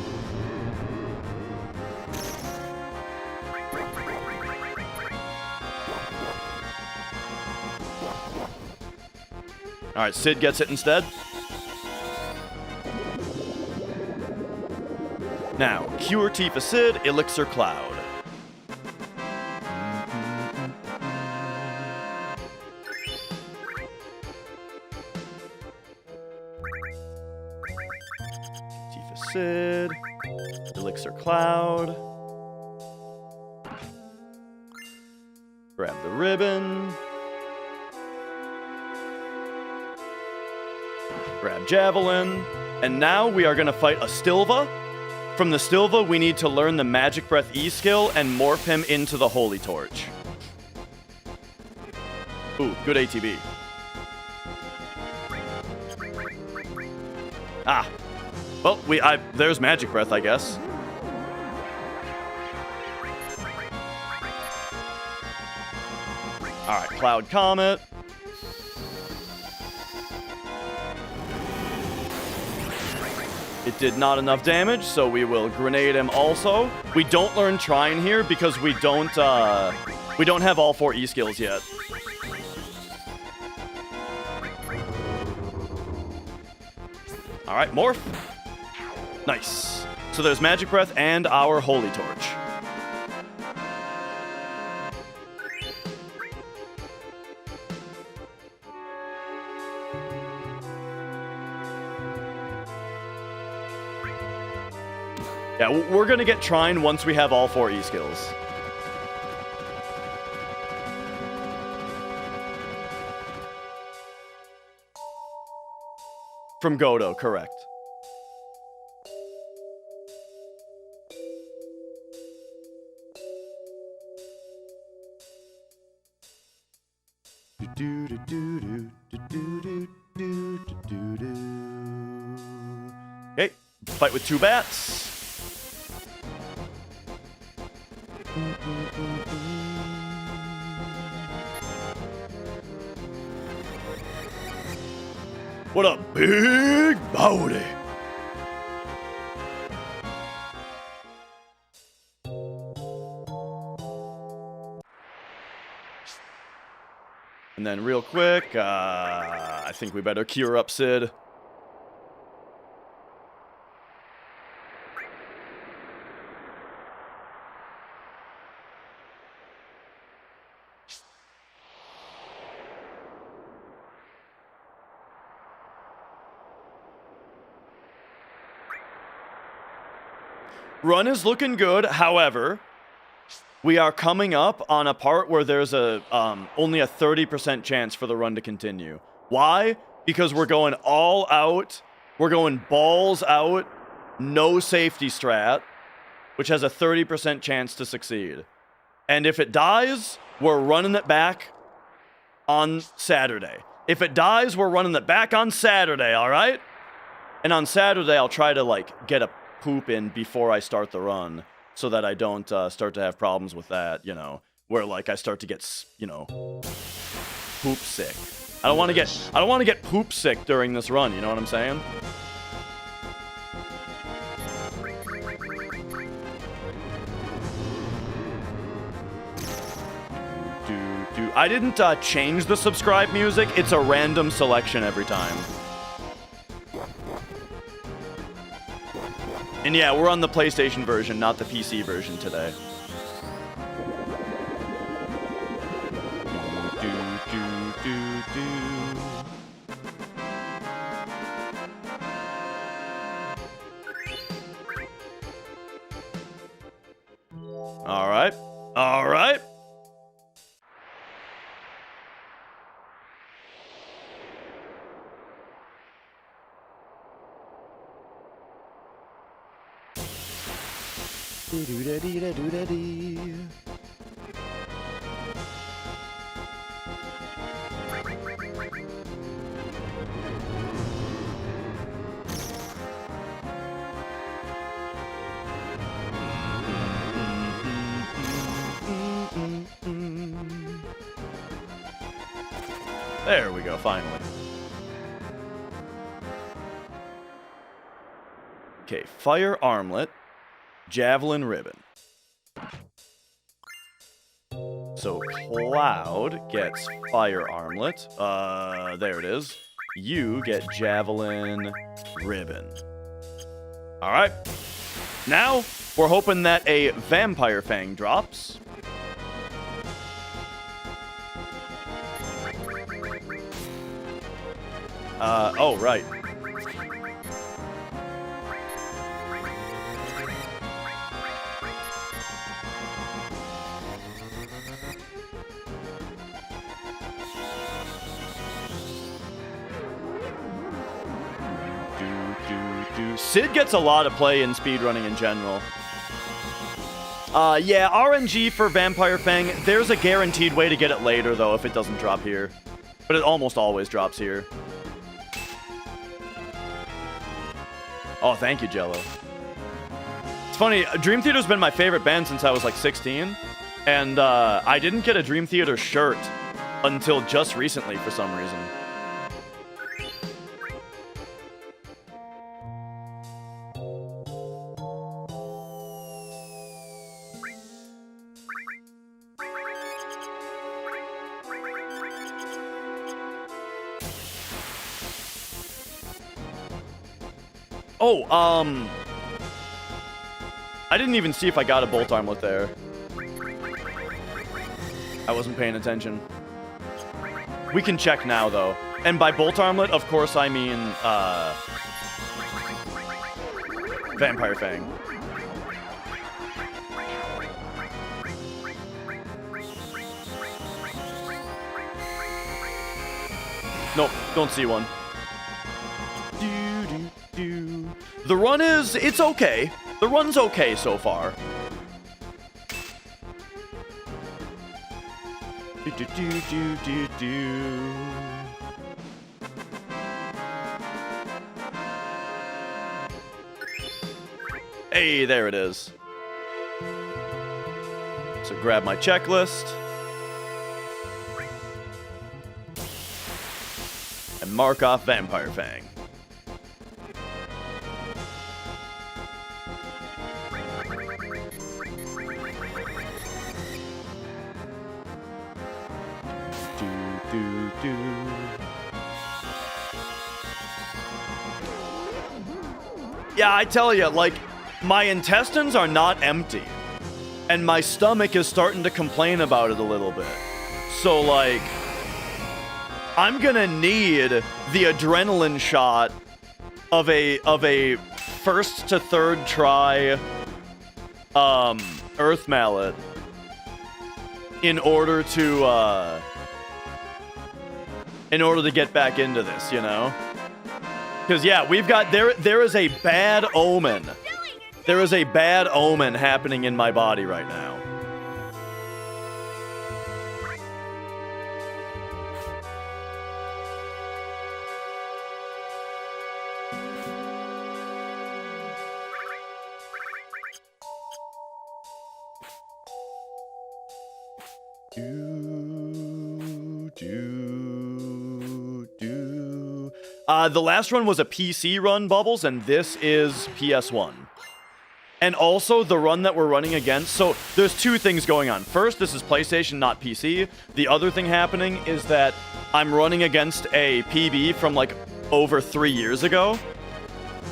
Alright, Sid gets it instead. Now, Cure Tifa Sid, Elixir Cloud. Tifa Sid, Elixir Cloud. Grab the ribbon. Grab Javelin. And now we are going to fight a Stilva. From the Stilva, we need to learn the Magic Breath E skill and morph him into the Holy Torch. Ooh, good ATB. Ah. Well, there's Magic Breath, I guess. Alright, Cloud Comet. It did not enough damage, so we will grenade him also. We don't learn Trine here because we don't have all 4 E skills yet. Alright, morph. Nice. So there's Magic Breath and our Holy Torch. Yeah, we're gonna get Trine once we have all 4 E skills. From Godo, correct. Okay, fight with 2 bats. What a big booty! in real quick. I think we better cure up Sid. Run is looking good. However, we are coming up on a part where there's a only a 30% chance for the run to continue. Why? Because we're going all out. We're going balls out. No safety strat, which has a 30% chance to succeed. And if it dies, we're running it back on Saturday. If it dies, we're running it back on Saturday, all right? And on Saturday, I'll try to, like, get a poop in before I start the run so that I don't start to have problems with that, you know, where, like, I start to get, you know, poop sick. I don't want to get poop sick during this run, you know what I'm saying? I didn't change the subscribe music. It's a random selection every time. And yeah, we're on the PlayStation version, not the PC version today. All right. All right. There we go, finally. Okay, fire armlet, javelin ribbon. So Cloud gets fire armlet. There it is. You get javelin ribbon. All right. Now we're hoping that a vampire fang drops. Oh, right. Sid gets a lot of play in speedrunning in general. Yeah, RNG for Vampire Fang. There's a guaranteed way to get it later, though, if it doesn't drop here. But it almost always drops here. Oh, thank you, Jello. It's funny, Dream Theater's been my favorite band since I was like 16. And I didn't get a Dream Theater shirt until just recently for some reason. Oh, I didn't even see if I got a bolt armlet there. I wasn't paying attention. We can check now, though. And by bolt armlet, of course, I mean, Vampire Fang. Nope, don't see one. The run is, it's okay. The run's okay so far. Hey, there it is. So grab my checklist. And mark off Vampire Fang. Yeah, I tell you, like, my intestines are not empty. And my stomach is starting to complain about it a little bit. So, like, I'm gonna need the adrenaline shot of a first to third try Earth Mallet in order to get back into this, you know? Because yeah, we've got there is a bad omen. There is a bad omen happening in my body right now. The last run was a PC run, Bubbles, and this is PS1. And also, the run that we're running against, so there's two things going on. First, this is PlayStation, not PC. The other thing happening is that I'm running against a PB from, like, over 3 years ago.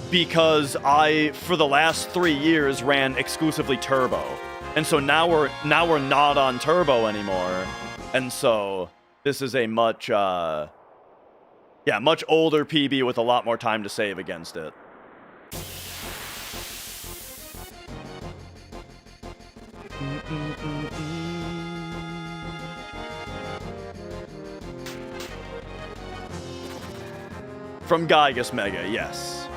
Because I, for the last 3 years, ran exclusively Turbo. And so now we're not on Turbo anymore. And so, this is a much older PB with a lot more time to save against it. From Gigas Mega, yes.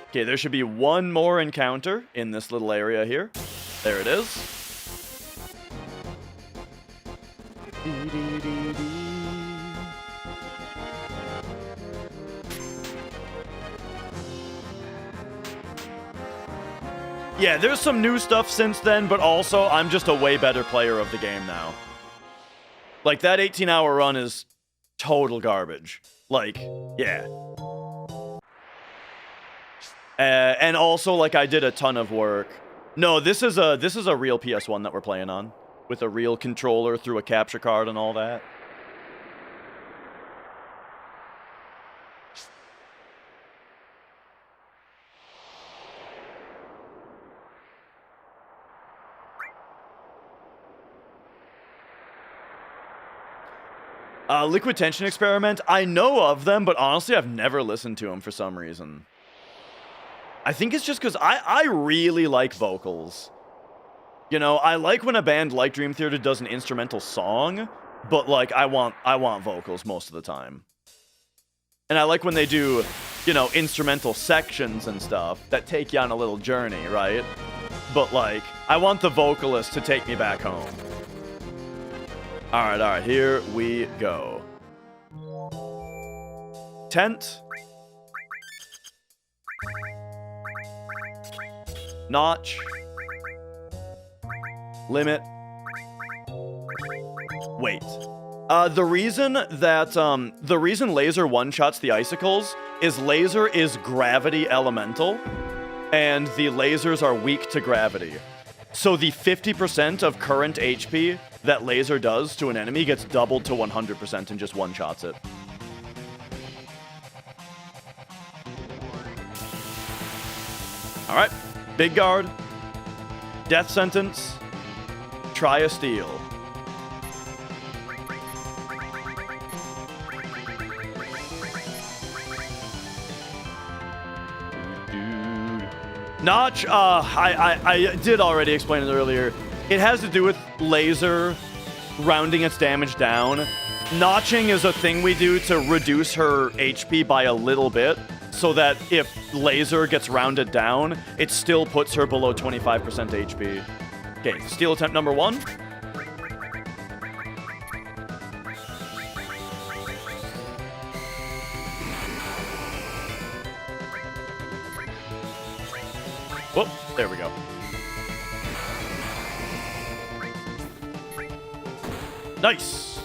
Okay, there should be one more encounter in this little area here. There it is. Yeah, there's some new stuff since then, but also I'm just a way better player of the game now. Like, that 18-hour run is total garbage. Like, yeah. And also, like, I did a ton of work. No, this is a real PS1 that we're playing on, with a real controller through a capture card and all that. Liquid Tension Experiment, I know of them, but honestly, I've never listened to them for some reason. I think it's just because I really like vocals. You know, I like when a band like Dream Theater does an instrumental song, but, like, I want vocals most of the time. And I like when they do, you know, instrumental sections and stuff that take you on a little journey, right? But, like, I want the vocalist to take me back home. Alright, here we go. Tent. Notch. Limit. Wait. The reason Laser one-shots the icicles is Laser is gravity elemental, and the lasers are weak to gravity. So the 50% of current HP that Laser does to an enemy gets doubled to 100% and just one-shots it. Alright. Big Guard. Death Sentence. Try a Steal. Notch, I did already explain it earlier. It has to do with Laser rounding its damage down. Notching is a thing we do to reduce her HP by a little bit, so that if Laser gets rounded down, it still puts her below 25% HP. Okay, steal attempt number 1. Whoop, there we go. Nice!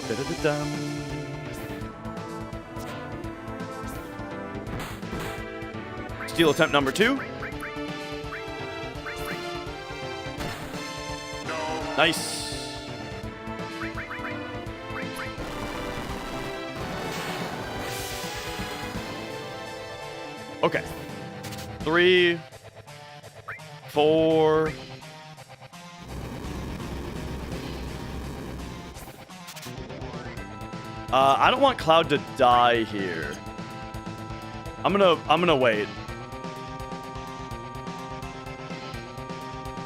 Da-da-da-dum. Steal attempt number 2. No. Nice. Okay. 3, 4. I don't want Cloud to die here. I'm gonna wait.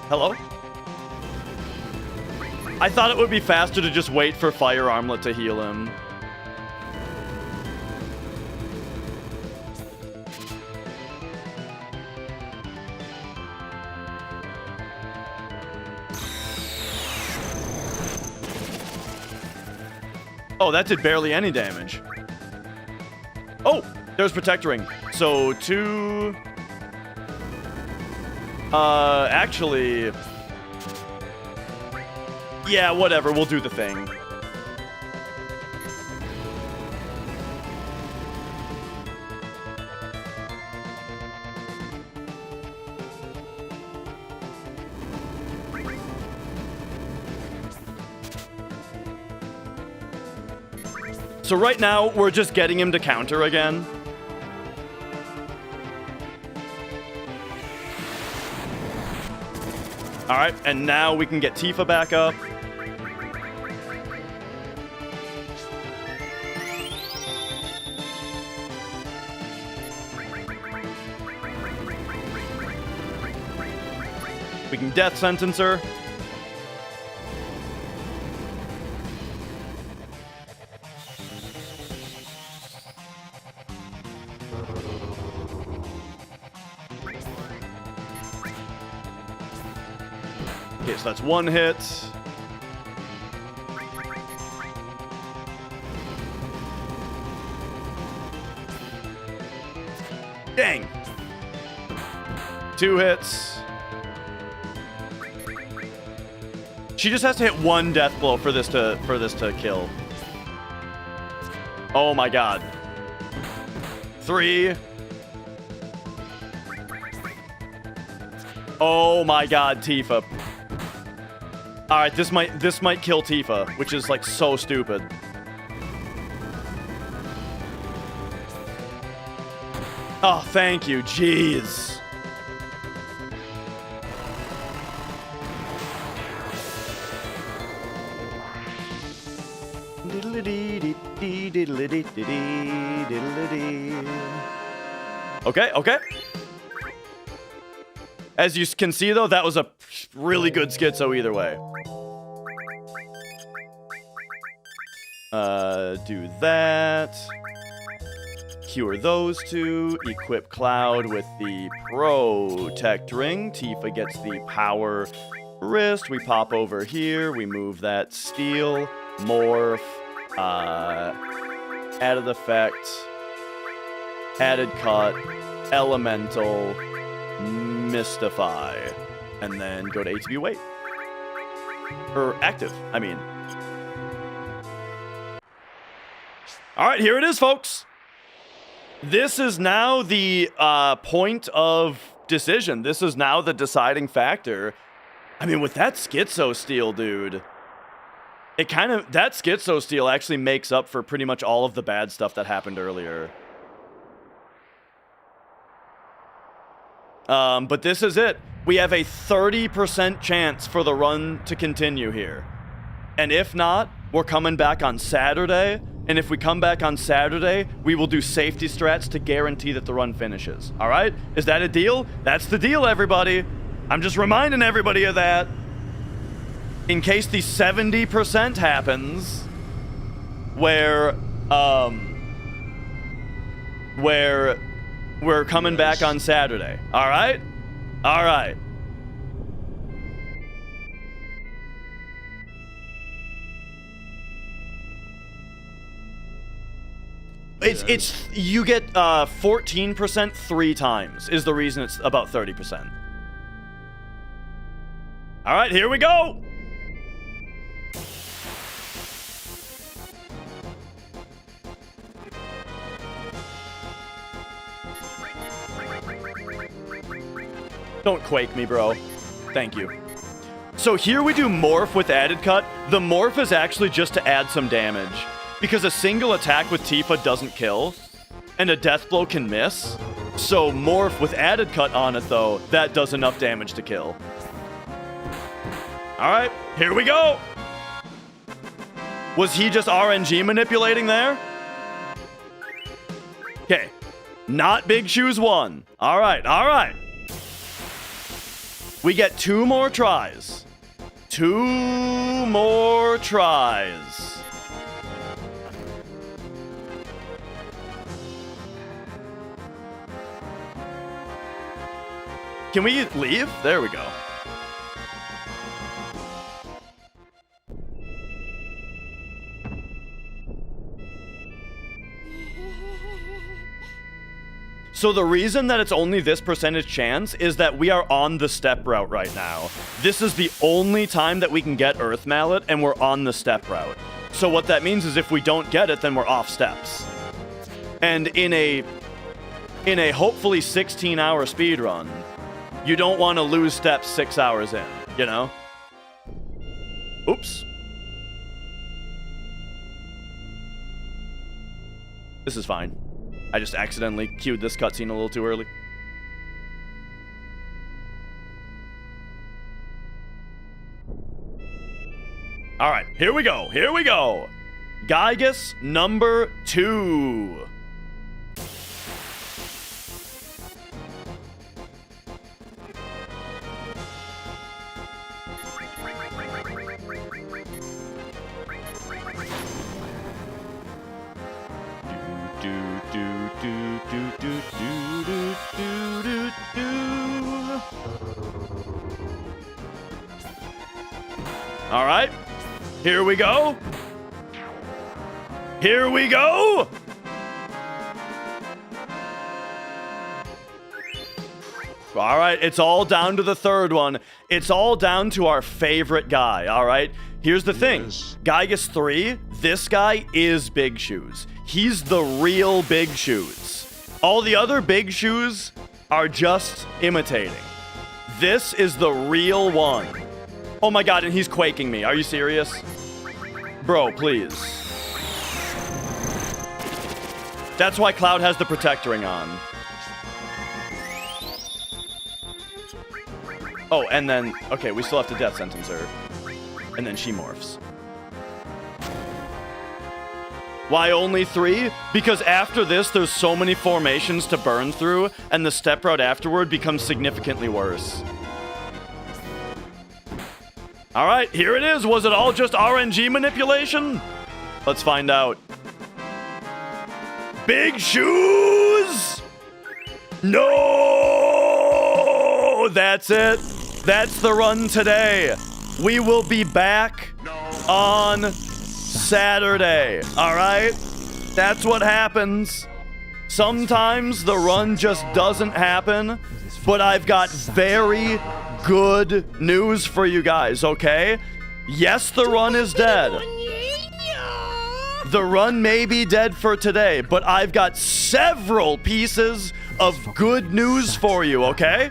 Hello? I thought it would be faster to just wait for Fire Armlet to heal him. Oh, that did barely any damage. Oh, there's Protect Ring. So 2... actually... Yeah, whatever. We'll do the thing. So right now, we're just getting him to counter again. All right, and now we can get Tifa back up. We can Death Sentence her. Okay, so that's 1 hit. Dang. 2 hits. She just has to hit 1 death blow for this to kill. Oh my god. 3. Oh my god, Tifa. All right, this might kill Tifa, which is like so stupid. Oh, thank you. Jeez. Okay. As you can see, though, that was a really good schizo either way. Do that. Cure those 2. Equip Cloud with the Protect Ring. Tifa gets the Power Wrist. We pop over here. We move that Steel. Morph. Added Effect. Added Cut. Elemental. Mystify. And then go to ATB Wait. Or Active, I mean. Alright, here it is, folks. This is now the point of decision. This is now the deciding factor. I mean, with that Schizo Steel, dude, that Schizo Steel actually makes up for pretty much all of the bad stuff that happened earlier. But this is it. We have a 30% chance for the run to continue here. And if not, we're coming back on Saturday. And if we come back on Saturday, we will do safety strats to guarantee that the run finishes. All right? Is that a deal? That's the deal, everybody. I'm just reminding everybody of that. In case the 70% happens, where we're coming back on Saturday. All right? All right. It's you get 14% 3 times is the reason it's about 30%. All right, here we go. Don't quake me, bro. Thank you. So here we do morph with added cut. The morph is actually just to add some damage, because a single attack with Tifa doesn't kill, and a death blow can miss. So morph with added cut on it, though, that does enough damage to kill. All right, here we go. Was he just RNG manipulating there? Okay, not Big Shoes 1. All right, all right. We get 2 more tries. 2 more tries. Can we leave? There we go. So the reason that it's only this percentage chance is that we are on the step route right now. This is the only time that we can get Earth Mallet, and we're on the step route. So what that means is if we don't get it, then we're off steps. And in a hopefully 16-hour speedrun, you don't want to lose steps 6 hours in, you know? Oops. This is fine. I just accidentally queued this cutscene a little too early. All right, here we go. Here we go. Gigas number 2. All right, here we go. Here we go. All right, it's all down to the third one. It's all down to our favorite guy, all right? Here's the thing. Yes. Gigas 3, this guy is Big Shoes. He's the real Big Shoes. All the other Big Shoes are just imitating. This is the real one. Oh my god, and he's quaking me. Are you serious? Bro, please. That's why Cloud has the protectoring on. Oh, and then, okay, we still have to death sentence her. And then she morphs. Why only 3? Because after this, there's so many formations to burn through, and the step route afterward becomes significantly worse. All right, here it is. Was it all just RNG manipulation? Let's find out. Big Shoes! No! That's it. That's the run today. We will be back on Saturday. All right? That's what happens. Sometimes the run just doesn't happen, but I've got very good news for you guys, okay? Yes, the run is dead. The run may be dead for today, but I've got several pieces of good news for you, okay?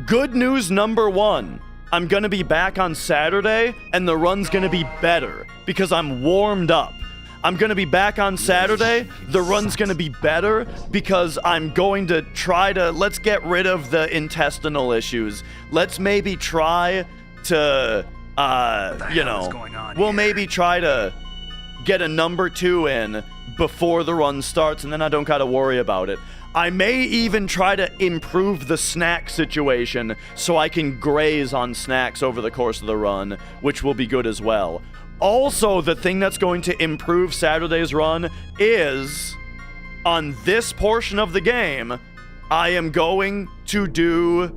Good news number 1. I'm gonna be back on Saturday, and the run's gonna be better because I'm warmed up. I'm gonna be back on Saturday. The run's gonna be better because I'm going to try to, let's get rid of the intestinal issues. Let's maybe try to, we'll maybe try to get a number 2 in before the run starts, and then I don't gotta worry about it. I may even try to improve the snack situation so I can graze on snacks over the course of the run, which will be good as well. Also, the thing that's going to improve Saturday's run is, on this portion of the game, I am going to do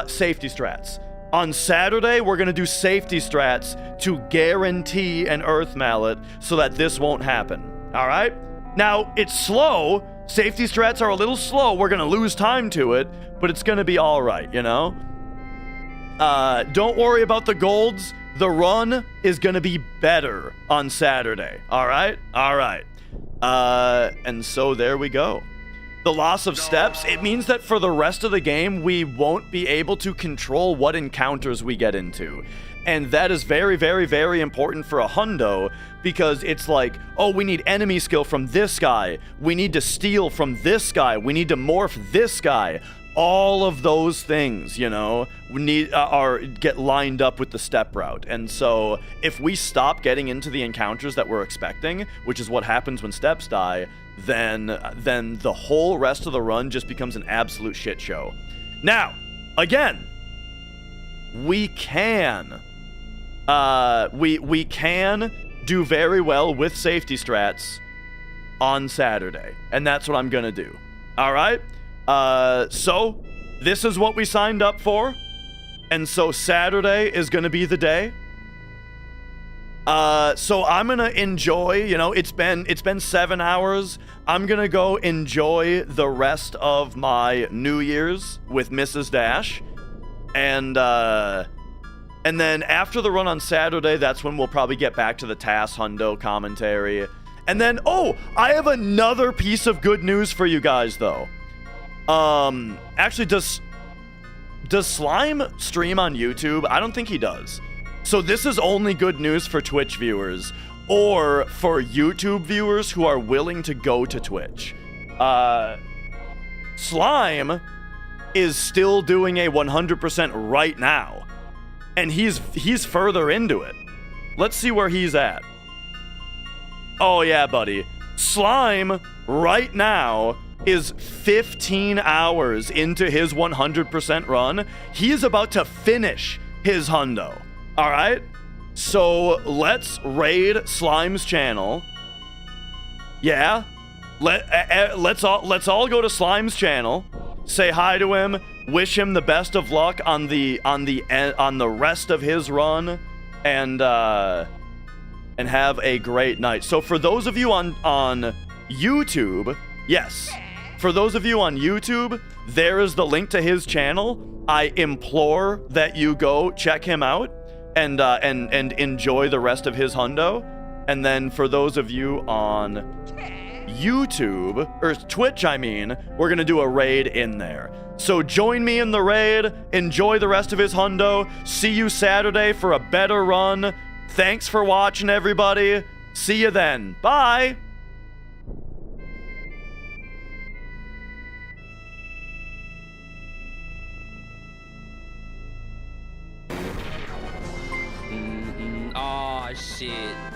safety strats. On Saturday, we're going to do safety strats to guarantee an Earth Mallet so that this won't happen. All right? Now, it's slow. Safety strats are a little slow. We're going to lose time to it, but it's going to be all right, you know? Don't worry about the golds. The run is going to be better on Saturday. All right? All right. And so there we go. the loss of steps, it means that for the rest of the game, we won't be able to control what encounters we get into. And that is very, very, very important for a hundo, because it's like, oh, we need enemy skill from this guy. We need to steal from this guy. We need to morph this guy. All of those things, you know, we need get lined up with the step route. And so if we stop getting into the encounters that we're expecting, which is what happens when steps die, then the whole rest of the run just becomes an absolute shit show. Now, again, we can we can do very well with safety strats on Saturday, and that's what I'm gonna do. All right. So this is what we signed up for, and so Saturday is gonna be the day. So I'm gonna enjoy, you know, it's been 7 hours. I'm gonna go enjoy the rest of my New Year's with Mrs. Dash, and then after the run on Saturday, that's when we'll probably get back to the TAS Hundo commentary. And then, oh, I have another piece of good news for you guys, though. Actually, does Slime stream on YouTube? I don't think he does. So this is only good news for Twitch viewers, or for YouTube viewers who are willing to go to Twitch. Slime is still doing a 100% right now, and he's further into it. Let's see where he's at. Oh yeah, buddy. Slime right now is 15 hours into his 100% run. He is about to finish his hundo. All right? So let's raid Slime's channel. Yeah? Let's all go to Slime's channel. Say hi to him. Wish him the best of luck on the rest of his run, and have a great night. So for those of you on YouTube, yes, for those of you on YouTube, there is the link to his channel. I implore that you go check him out and enjoy the rest of his hundo. And then for those of you on YouTube, or Twitch, I mean, we're gonna do a raid in there. So join me in the raid, enjoy the rest of his hundo. See you Saturday for a better run. Thanks for watching, everybody. See you then. Bye. Oh shit.